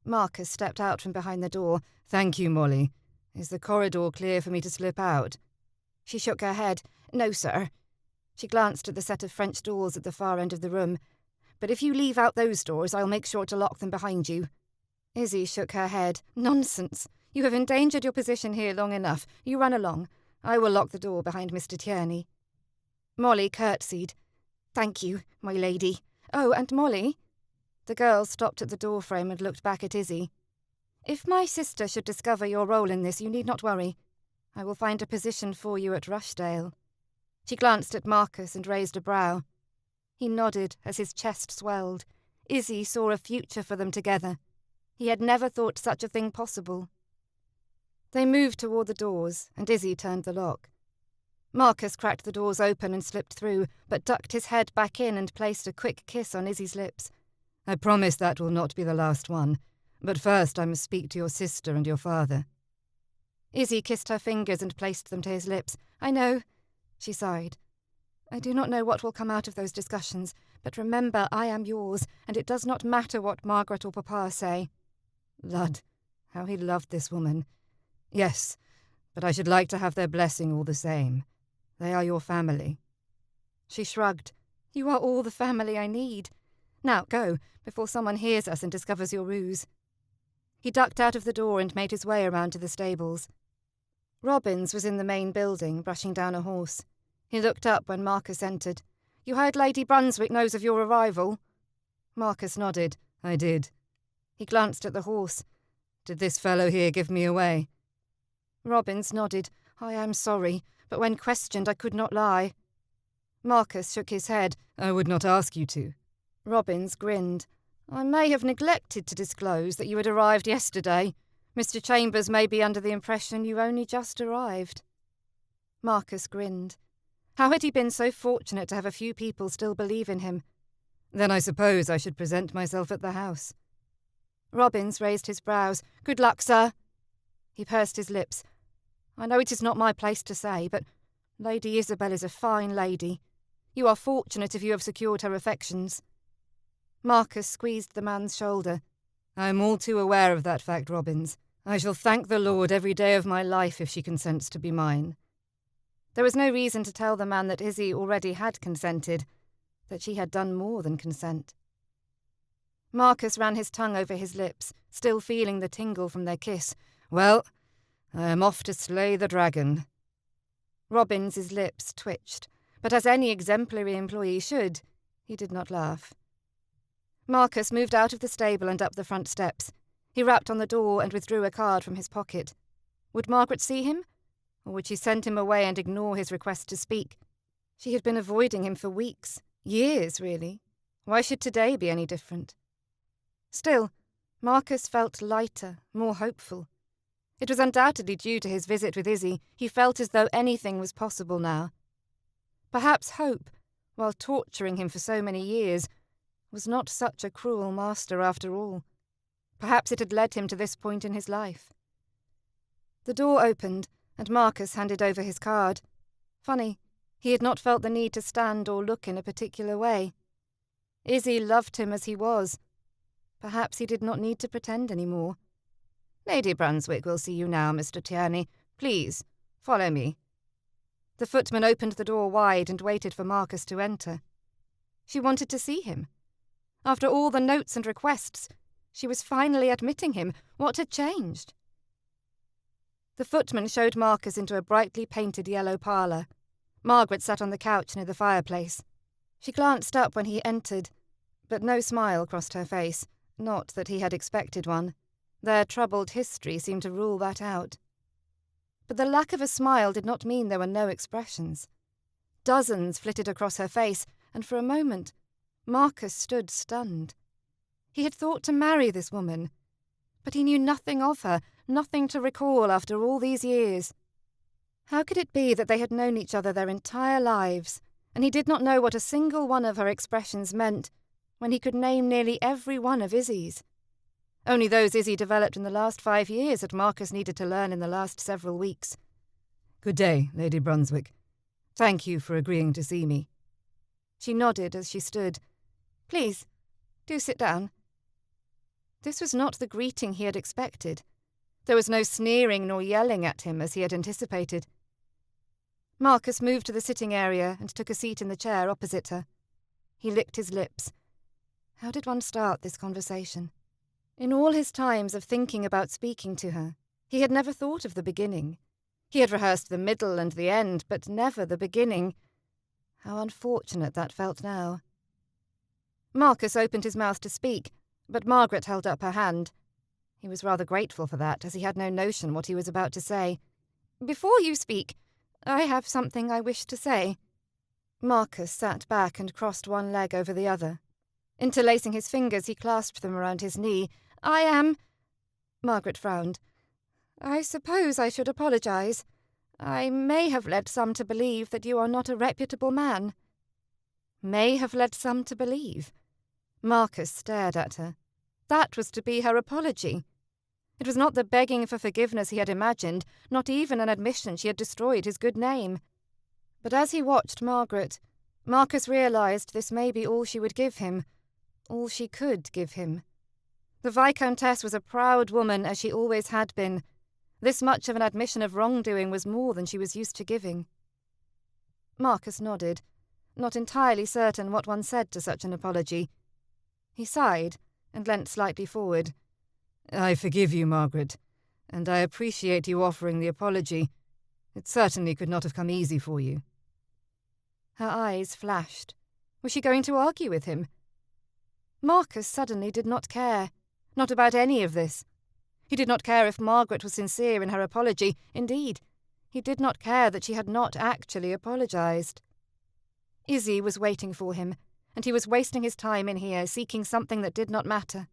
Marcus stepped out from behind the door. Thank you, Molly. Is the corridor clear for me to slip out? She shook her head. No, sir. She glanced at the set of French doors at the far end of the room. But if you leave out those doors, I'll make sure to lock them behind you. Izzy shook her head. Nonsense. You have endangered your position here long enough. You run along. I will lock the door behind Mr. Tierney. Molly curtsied. Thank you, my lady. Oh, and Molly. The girl stopped at the doorframe and looked back at Izzy. If my sister should discover your role in this, you need not worry. I will find a position for you at Rushdale. She glanced at Marcus and raised a brow. He nodded as his chest swelled. Izzy saw a future for them together. He had never thought such a thing possible. They moved toward the doors, and Izzy turned the lock. Marcus cracked the doors open and slipped through, but ducked his head back in and placed a quick kiss on Izzy's lips. I promise that will not be the last one, but first I must speak to your sister and your father. Izzy kissed her fingers and placed them to his lips. I know, she sighed. I do not know what will come out of those discussions, but remember I am yours, and it does not matter what Margaret or Papa say. Lud, how he loved this woman. Yes, but I should like to have their blessing all the same. They are your family. She shrugged. You are all the family I need. Now go, before someone hears us and discovers your ruse. He ducked out of the door and made his way around to the stables. Robbins was in the main building, brushing down a horse. He looked up when Marcus entered. You heard Lady Brunswick knows of your arrival? Marcus nodded. I did. He glanced at the horse. Did this fellow here give me away? Robbins nodded. I am sorry, but when questioned I could not lie. Marcus shook his head. I would not ask you to. Robbins grinned. I may have neglected to disclose that you had arrived yesterday. Mr. Chambers may be under the impression you only just arrived. Marcus grinned. How had he been so fortunate to have a few people still believe in him? Then I suppose I should present myself at the house. Robbins raised his brows. Good luck, sir. He pursed his lips. I know it is not my place to say, but Lady Isabel is a fine lady. You are fortunate if you have secured her affections. Marcus squeezed the man's shoulder. I am all too aware of that fact, Robbins. I shall thank the Lord every day of my life if she consents to be mine. There was no reason to tell the man that Izzy already had consented, that she had done more than consent. Marcus ran his tongue over his lips, still feeling the tingle from their kiss. Well, I am off to slay the dragon. Robbins's lips twitched, but as any exemplary employee should, he did not laugh. Marcus moved out of the stable and up the front steps. He rapped on the door and withdrew a card from his pocket. Would Margaret see him? Or would she send him away and ignore his request to speak? She had been avoiding him for weeks, years, really. Why should today be any different? Still, Marcus felt lighter, more hopeful. It was undoubtedly due to his visit with Izzy. He felt as though anything was possible now. Perhaps hope, while torturing him for so many years, was not such a cruel master after all. Perhaps it had led him to this point in his life. The door opened, and Marcus handed over his card. Funny, he had not felt the need to stand or look in a particular way. Izzy loved him as he was. Perhaps he did not need to pretend any more. Lady Brunswick will see you now, Mr. Tierney. Please, follow me. The footman opened the door wide and waited for Marcus to enter. She wanted to see him. After all the notes and requests, she was finally admitting him. What had changed? The footman showed Marcus into a brightly painted yellow parlour. Margaret sat on the couch near the fireplace. She glanced up when he entered, but no smile crossed her face, not that he had expected one. Their troubled history seemed to rule that out. But the lack of a smile did not mean there were no expressions. Dozens flitted across her face, and for a moment, Marcus stood stunned. He had thought to marry this woman, but he knew nothing of her, nothing to recall after all these years. How could it be that they had known each other their entire lives, and he did not know what a single one of her expressions meant, when he could name nearly every one of Izzy's? Only those Izzy developed in the last 5 years had Marcus needed to learn in the last several weeks. Good day, Lady Brunswick. Thank you for agreeing to see me. She nodded as she stood. Please, do sit down. This was not the greeting he had expected. There was no sneering nor yelling at him as he had anticipated. Marcus moved to the sitting area and took a seat in the chair opposite her. He licked his lips. How did one start this conversation? In all his times of thinking about speaking to her, he had never thought of the beginning. He had rehearsed the middle and the end, but never the beginning. How unfortunate that felt now. Marcus opened his mouth to speak, but Margaret held up her hand. He was rather grateful for that, as he had no notion what he was about to say. Before you speak, I have something I wish to say. Marcus sat back and crossed one leg over the other. Interlacing his fingers, he clasped them around his knee. I am... Margaret frowned. I suppose I should apologize. I may have led some to believe that you are not a reputable man. May have led some to believe. Marcus stared at her. That was to be her apology. It was not the begging for forgiveness he had imagined, not even an admission she had destroyed his good name. But as he watched Margaret, Marcus realized this may be all she would give him, all she could give him. The Viscountess was a proud woman, as she always had been. This much of an admission of wrongdoing was more than she was used to giving. Marcus nodded, not entirely certain what one said to such an apology. He sighed and leant slightly forward. I forgive you, Margaret, and I appreciate you offering the apology. It certainly could not have come easy for you. Her eyes flashed. Was she going to argue with him? Marcus suddenly did not care. Not about any of this. He did not care if Margaret was sincere in her apology. Indeed, he did not care that she had not actually apologized. Izzy was waiting for him, and he was wasting his time in here seeking something that did not matter.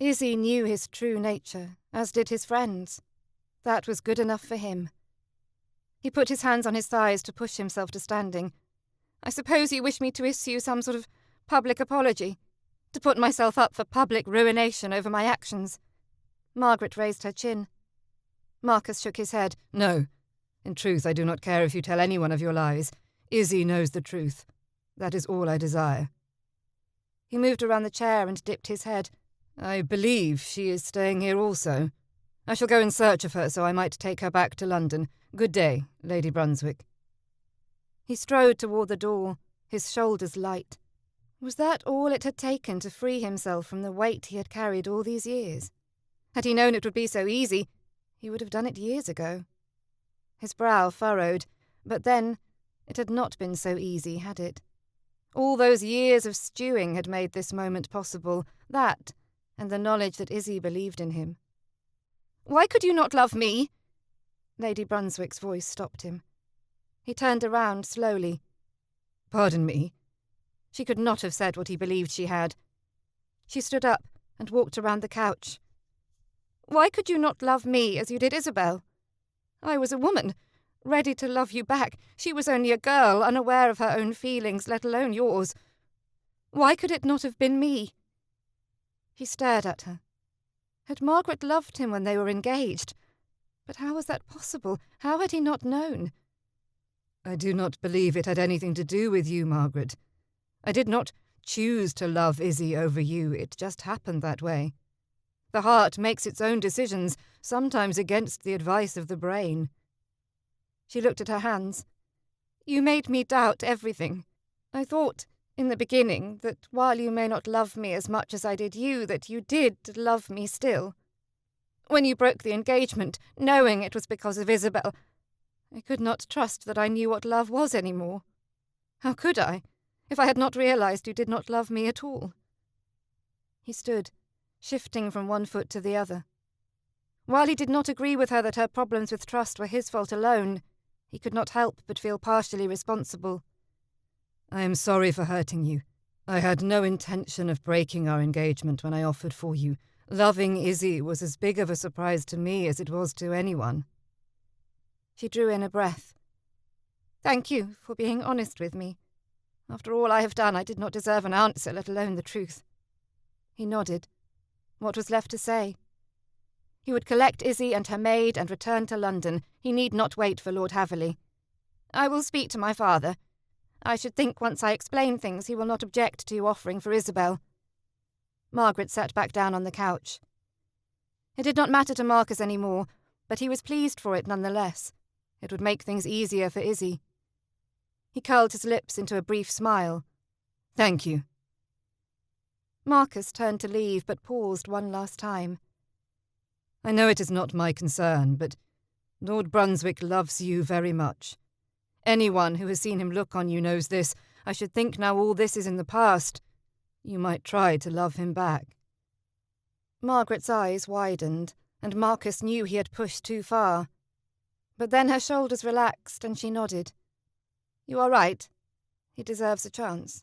Izzy knew his true nature, as did his friends. That was good enough for him. He put his hands on his thighs to push himself to standing. "I suppose you wish me to issue some sort of public apology, to put myself up for public ruination over my actions." Margaret raised her chin. Marcus shook his head. "No. In truth, I do not care if you tell anyone of your lies. Izzy knows the truth. That is all I desire." He moved around the chair and dipped his head. "I believe she is staying here also. I shall go in search of her so I might take her back to London. Good day, Lady Brunswick." He strode toward the door, his shoulders light. Was that all it had taken to free himself from the weight he had carried all these years? Had he known it would be so easy, he would have done it years ago. His brow furrowed, but then it had not been so easy, had it? All those years of stewing had made this moment possible, that, and the knowledge that Izzy believed in him. "Why could you not love me?" Lady Brunswick's voice stopped him. He turned around slowly. "Pardon me?" She could not have said what he believed she had. She stood up and walked around the couch. "Why could you not love me as you did Isabel? I was a woman, ready to love you back. She was only a girl, unaware of her own feelings, let alone yours. Why could it not have been me?" He stared at her. Had Margaret loved him when they were engaged? But how was that possible? How had he not known? "I do not believe it had anything to do with you, Margaret. I did not choose to love Izzy over you. It just happened that way. The heart makes its own decisions, sometimes against the advice of the brain." She looked at her hands. "You made me doubt everything. I thought, in the beginning, that while you may not love me as much as I did you, that you did love me still. When you broke the engagement, knowing it was because of Isabel, I could not trust that I knew what love was any more. How could I, if I had not realized you did not love me at all?" He stood, shifting from one foot to the other. While he did not agree with her that her problems with trust were his fault alone, he could not help but feel partially responsible. "I am sorry for hurting you. I had no intention of breaking our engagement when I offered for you. Loving Izzy was as big of a surprise to me as it was to anyone." She drew in a breath. "Thank you for being honest with me. After all I have done, I did not deserve an answer, let alone the truth." He nodded. What was left to say? He would collect Izzy and her maid and return to London. He need not wait for Lord Haverley. "I will speak to my father. I should think once I explain things he will not object to you offering for Isabel." Margaret sat back down on the couch. It did not matter to Marcus any more, but he was pleased for it nonetheless. It would make things easier for Izzy. He curled his lips into a brief smile. "Thank you." Marcus turned to leave, but paused one last time. "I know it is not my concern, but Lord Brunswick loves you very much. Anyone who has seen him look on you knows this. I should think now all this is in the past, you might try to love him back." Margaret's eyes widened, and Marcus knew he had pushed too far. But then her shoulders relaxed, and she nodded. "You are right. He deserves a chance."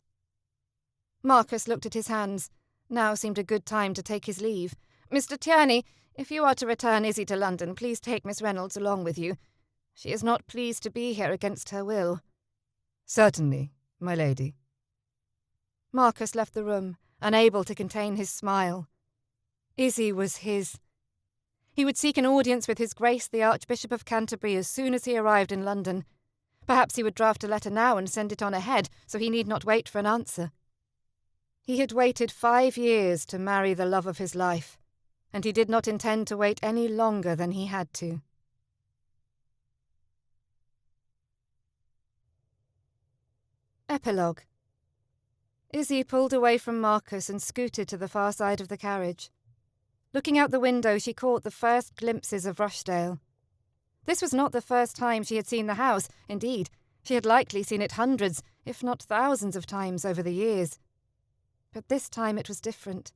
Marcus looked at his hands. Now seemed a good time to take his leave. "Mr. Tierney, if you are to return Izzy to London, please take Miss Reynolds along with you. She is not pleased to be here against her will." "Certainly, my lady." Marcus left the room, unable to contain his smile. Izzy was his. He would seek an audience with His Grace the Archbishop of Canterbury as soon as he arrived in London. Perhaps he would draft a letter now and send it on ahead, so he need not wait for an answer. He had waited 5 years to marry the love of his life, and he did not intend to wait any longer than he had to. Epilogue. Izzy pulled away from Marcus and scooted to the far side of the carriage. Looking out the window, she caught the first glimpses of Rushdale. This was not the first time she had seen the house. Indeed, she had likely seen it hundreds, if not thousands of times over the years. But this time it was different.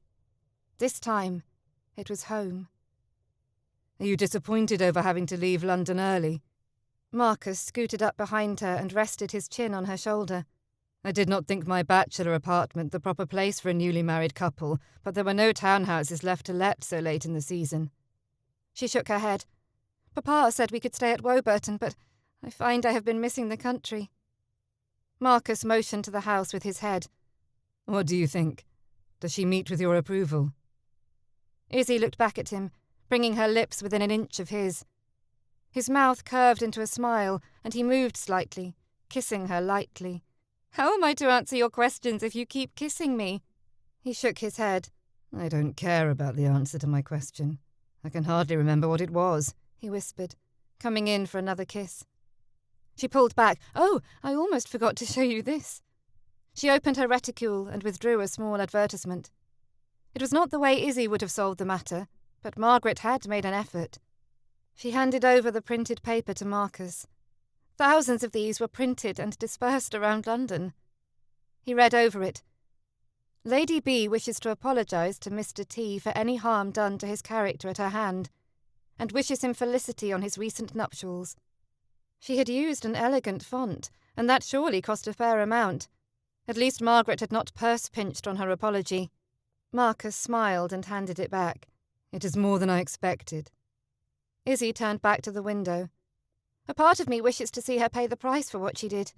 This time it was home. "Are you disappointed over having to leave London early?" Marcus scooted up behind her and rested his chin on her shoulder. "I did not think my bachelor apartment the proper place for a newly married couple, but there were no townhouses left to let so late in the season." She shook her head. "Papa said we could stay at Woburton, but I find I have been missing the country." Marcus motioned to the house with his head. "What do you think? Does she meet with your approval?" Izzy looked back at him, bringing her lips within an inch of his. His mouth curved into a smile, and he moved slightly, kissing her lightly. "How am I to answer your questions if you keep kissing me?" He shook his head. "I don't care about the answer to my question. I can hardly remember what it was," he whispered, coming in for another kiss. She pulled back. "Oh, I almost forgot to show you this." She opened her reticule and withdrew a small advertisement. It was not the way Izzy would have solved the matter, but Margaret had made an effort. She handed over the printed paper to Marcus. Thousands of these were printed and dispersed around London. He read over it. "Lady B wishes to apologise to Mr. T for any harm done to his character at her hand, and wishes him felicity on his recent nuptials." She had used an elegant font, and that surely cost a fair amount. At least Margaret had not purse-pinched on her apology. Marcus smiled and handed it back. "It is more than I expected." Izzy turned back to the window. "A part of me wishes to see her pay the price for what she did."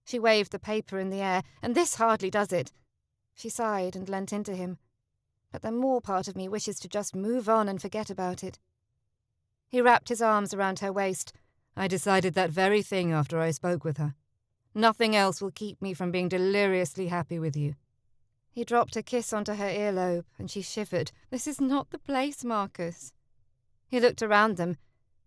She waved the paper in the air. "And this hardly does it." She sighed and leant into him. "But the more part of me wishes to just move on and forget about it." He wrapped his arms around her waist. "I decided that very thing after I spoke with her. Nothing else will keep me from being deliriously happy with you." He dropped a kiss onto her earlobe, and she shivered. "This is not the place, Marcus." He looked around them.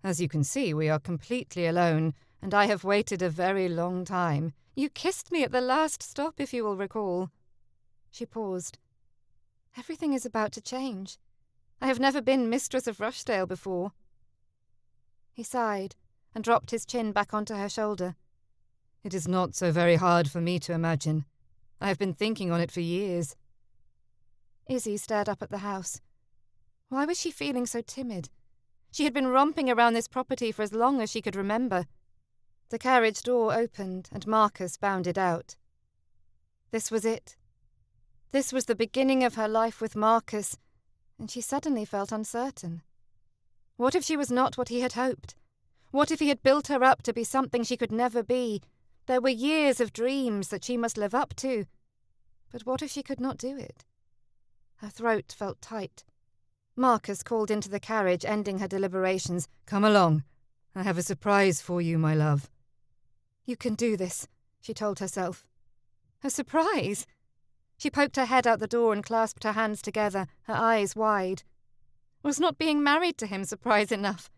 "As you can see, we are completely alone, and I have waited a very long time." "You kissed me at the last stop, if you will recall." She paused. "Everything is about to change. I have never been mistress of Rushdale before." He sighed and dropped his chin back onto her shoulder. "It is not so very hard for me to imagine. I have been thinking on it for years." Izzy stared up at the house. Why was she feeling so timid? She had been romping around this property for as long as she could remember. The carriage door opened and Marcus bounded out. This was it. This was the beginning of her life with Marcus, and she suddenly felt uncertain. What if she was not what he had hoped? What if he had built her up to be something she could never be? There were years of dreams that she must live up to. But what if she could not do it? Her throat felt tight. Marcus called into the carriage, ending her deliberations. "Come along. I have a surprise for you, my love." "You can do this," she told herself. A surprise? She poked her head out the door and clasped her hands together, her eyes wide. Was not being married to him surprise enough?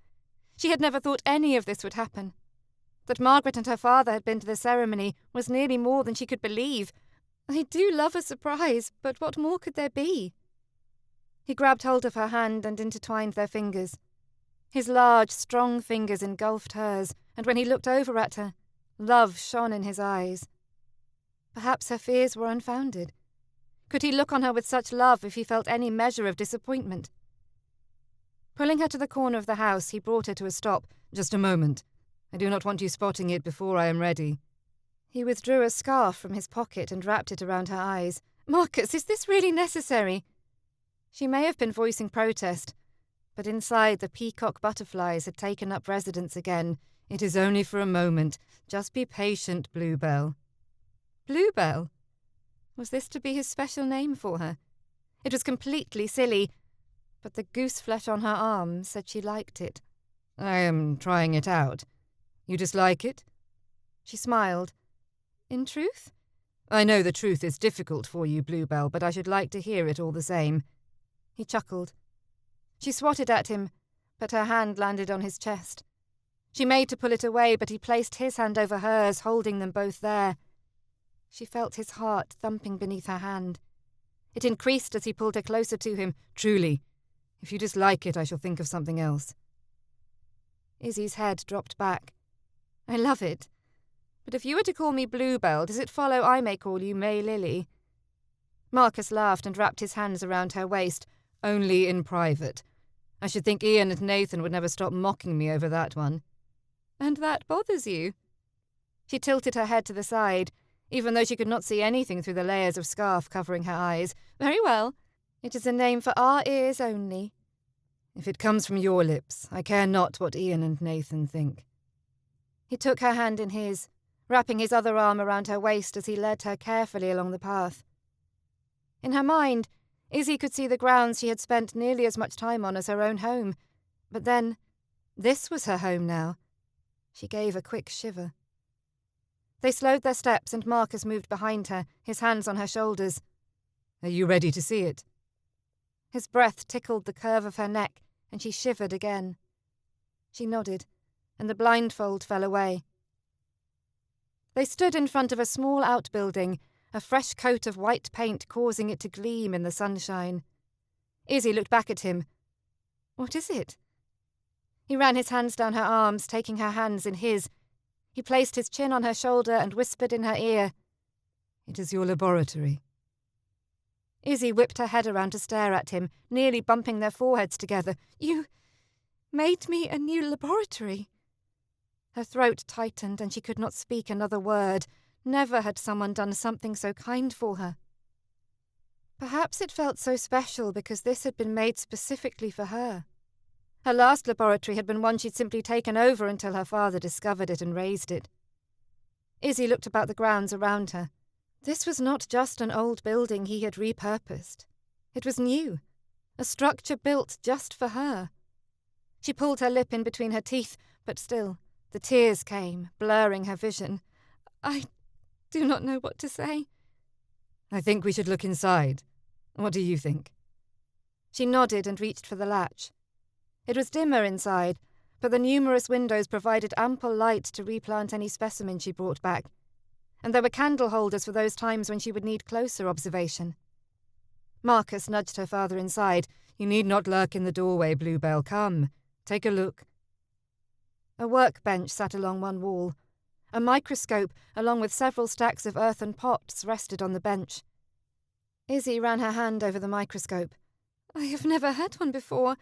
She had never thought any of this would happen. That Margaret and her father had been to the ceremony was nearly more than she could believe. I do love a surprise, but what more could there be? He grabbed hold of her hand and intertwined their fingers. His large, strong fingers engulfed hers, and when he looked over at her, love shone in his eyes. Perhaps her fears were unfounded. Could he look on her with such love if he felt any measure of disappointment? Pulling her to the corner of the house, he brought her to a stop. "Just a moment. I do not want you spotting it before I am ready." He withdrew a scarf from his pocket and wrapped it around her eyes. "Marcus, is this really necessary?" She may have been voicing protest, but inside the peacock butterflies had taken up residence again. "It is only for a moment. Just be patient, Bluebell." Bluebell? Was this to be his special name for her? It was completely silly, but the goose-flesh on her arm said she liked it. "I am trying it out. You dislike it?" She smiled. "In truth?" "I know the truth is difficult for you, Bluebell, but I should like to hear it all the same." He chuckled. She swatted at him, but her hand landed on his chest. She made to pull it away, but he placed his hand over hers, holding them both there. She felt his heart thumping beneath her hand. It increased as he pulled her closer to him. "Truly, if you dislike it, I shall think of something else." Izzy's head dropped back. "I love it. But if you were to call me Bluebell, does it follow I may call you May Lily?" Marcus laughed and wrapped his hands around her waist. "Only in private. I should think Ian and Nathan would never stop mocking me over that one." "And that bothers you?" She tilted her head to the side, even though she could not see anything through the layers of scarf covering her eyes. "Very well. It is a name for our ears only." "If it comes from your lips, I care not what Ian and Nathan think." He took her hand in his, wrapping his other arm around her waist as he led her carefully along the path. In her mind, Izzy could see the grounds she had spent nearly as much time on as her own home, but then, this was her home now. She gave a quick shiver. They slowed their steps and Marcus moved behind her, his hands on her shoulders. Are you ready to see it? His breath tickled the curve of her neck, and she shivered again. She nodded, and the blindfold fell away. They stood in front of a small outbuilding, a fresh coat of white paint causing it to gleam in the sunshine. Izzy looked back at him. What is it? He ran his hands down her arms, taking her hands in his. He placed his chin on her shoulder and whispered in her ear, It is your laboratory. Izzy whipped her head around to stare at him, nearly bumping their foreheads together. You made me a new laboratory. Her throat tightened and she could not speak another word. Never had someone done something so kind for her. Perhaps it felt so special because this had been made specifically for her. Her last laboratory had been one she'd simply taken over until her father discovered it and raised it. Izzy looked about the grounds around her. This was not just an old building he had repurposed. It was new, a structure built just for her. She pulled her lip in between her teeth, but still, the tears came, blurring her vision. I do not know what to say. I think we should look inside. What do you think? She nodded and reached for the latch. It was dimmer inside, but the numerous windows provided ample light to replant any specimen she brought back, and there were candle holders for those times when she would need closer observation. Marcus nudged her father inside. You need not lurk in the doorway, Bluebell. Come, take a look. A workbench sat along one wall. A microscope, along with several stacks of earthen pots, rested on the bench. Izzy ran her hand over the microscope. I have never had one before.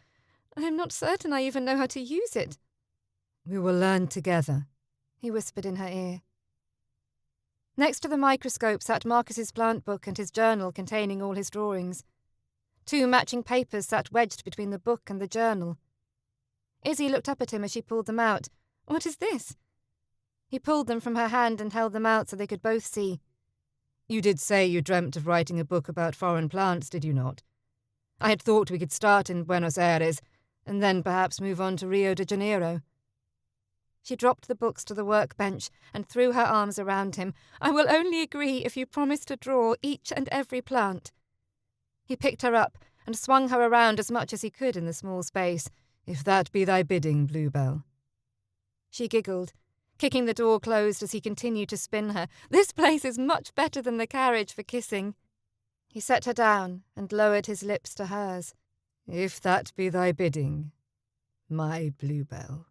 I am not certain I even know how to use it. We will learn together, he whispered in her ear. Next to the microscope sat Marcus's plant book and his journal containing all his drawings. 2 matching papers sat wedged between the book and the journal. Izzy looked up at him as she pulled them out. What is this? He pulled them from her hand and held them out so they could both see. You did say you dreamt of writing a book about foreign plants, did you not? I had thought we could start in Buenos Aires and then perhaps move on to Rio de Janeiro. She dropped the books to the workbench and threw her arms around him. I will only agree if you promise to draw each and every plant. He picked her up and swung her around as much as he could in the small space. If that be thy bidding, Bluebell. She giggled, kicking the door closed as he continued to spin her. This place is much better than the carriage for kissing. He set her down and lowered his lips to hers. If that be thy bidding, my Bluebell.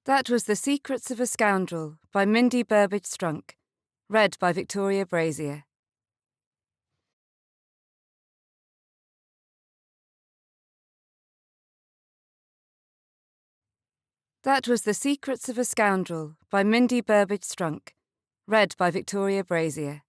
That was The Secrets of a Scoundrel by Mindy Burbage-Strunk, read by Victoria Brazier. That was The Secrets of a Scoundrel by Mindy Burbage-Strunk, read by Victoria Brazier.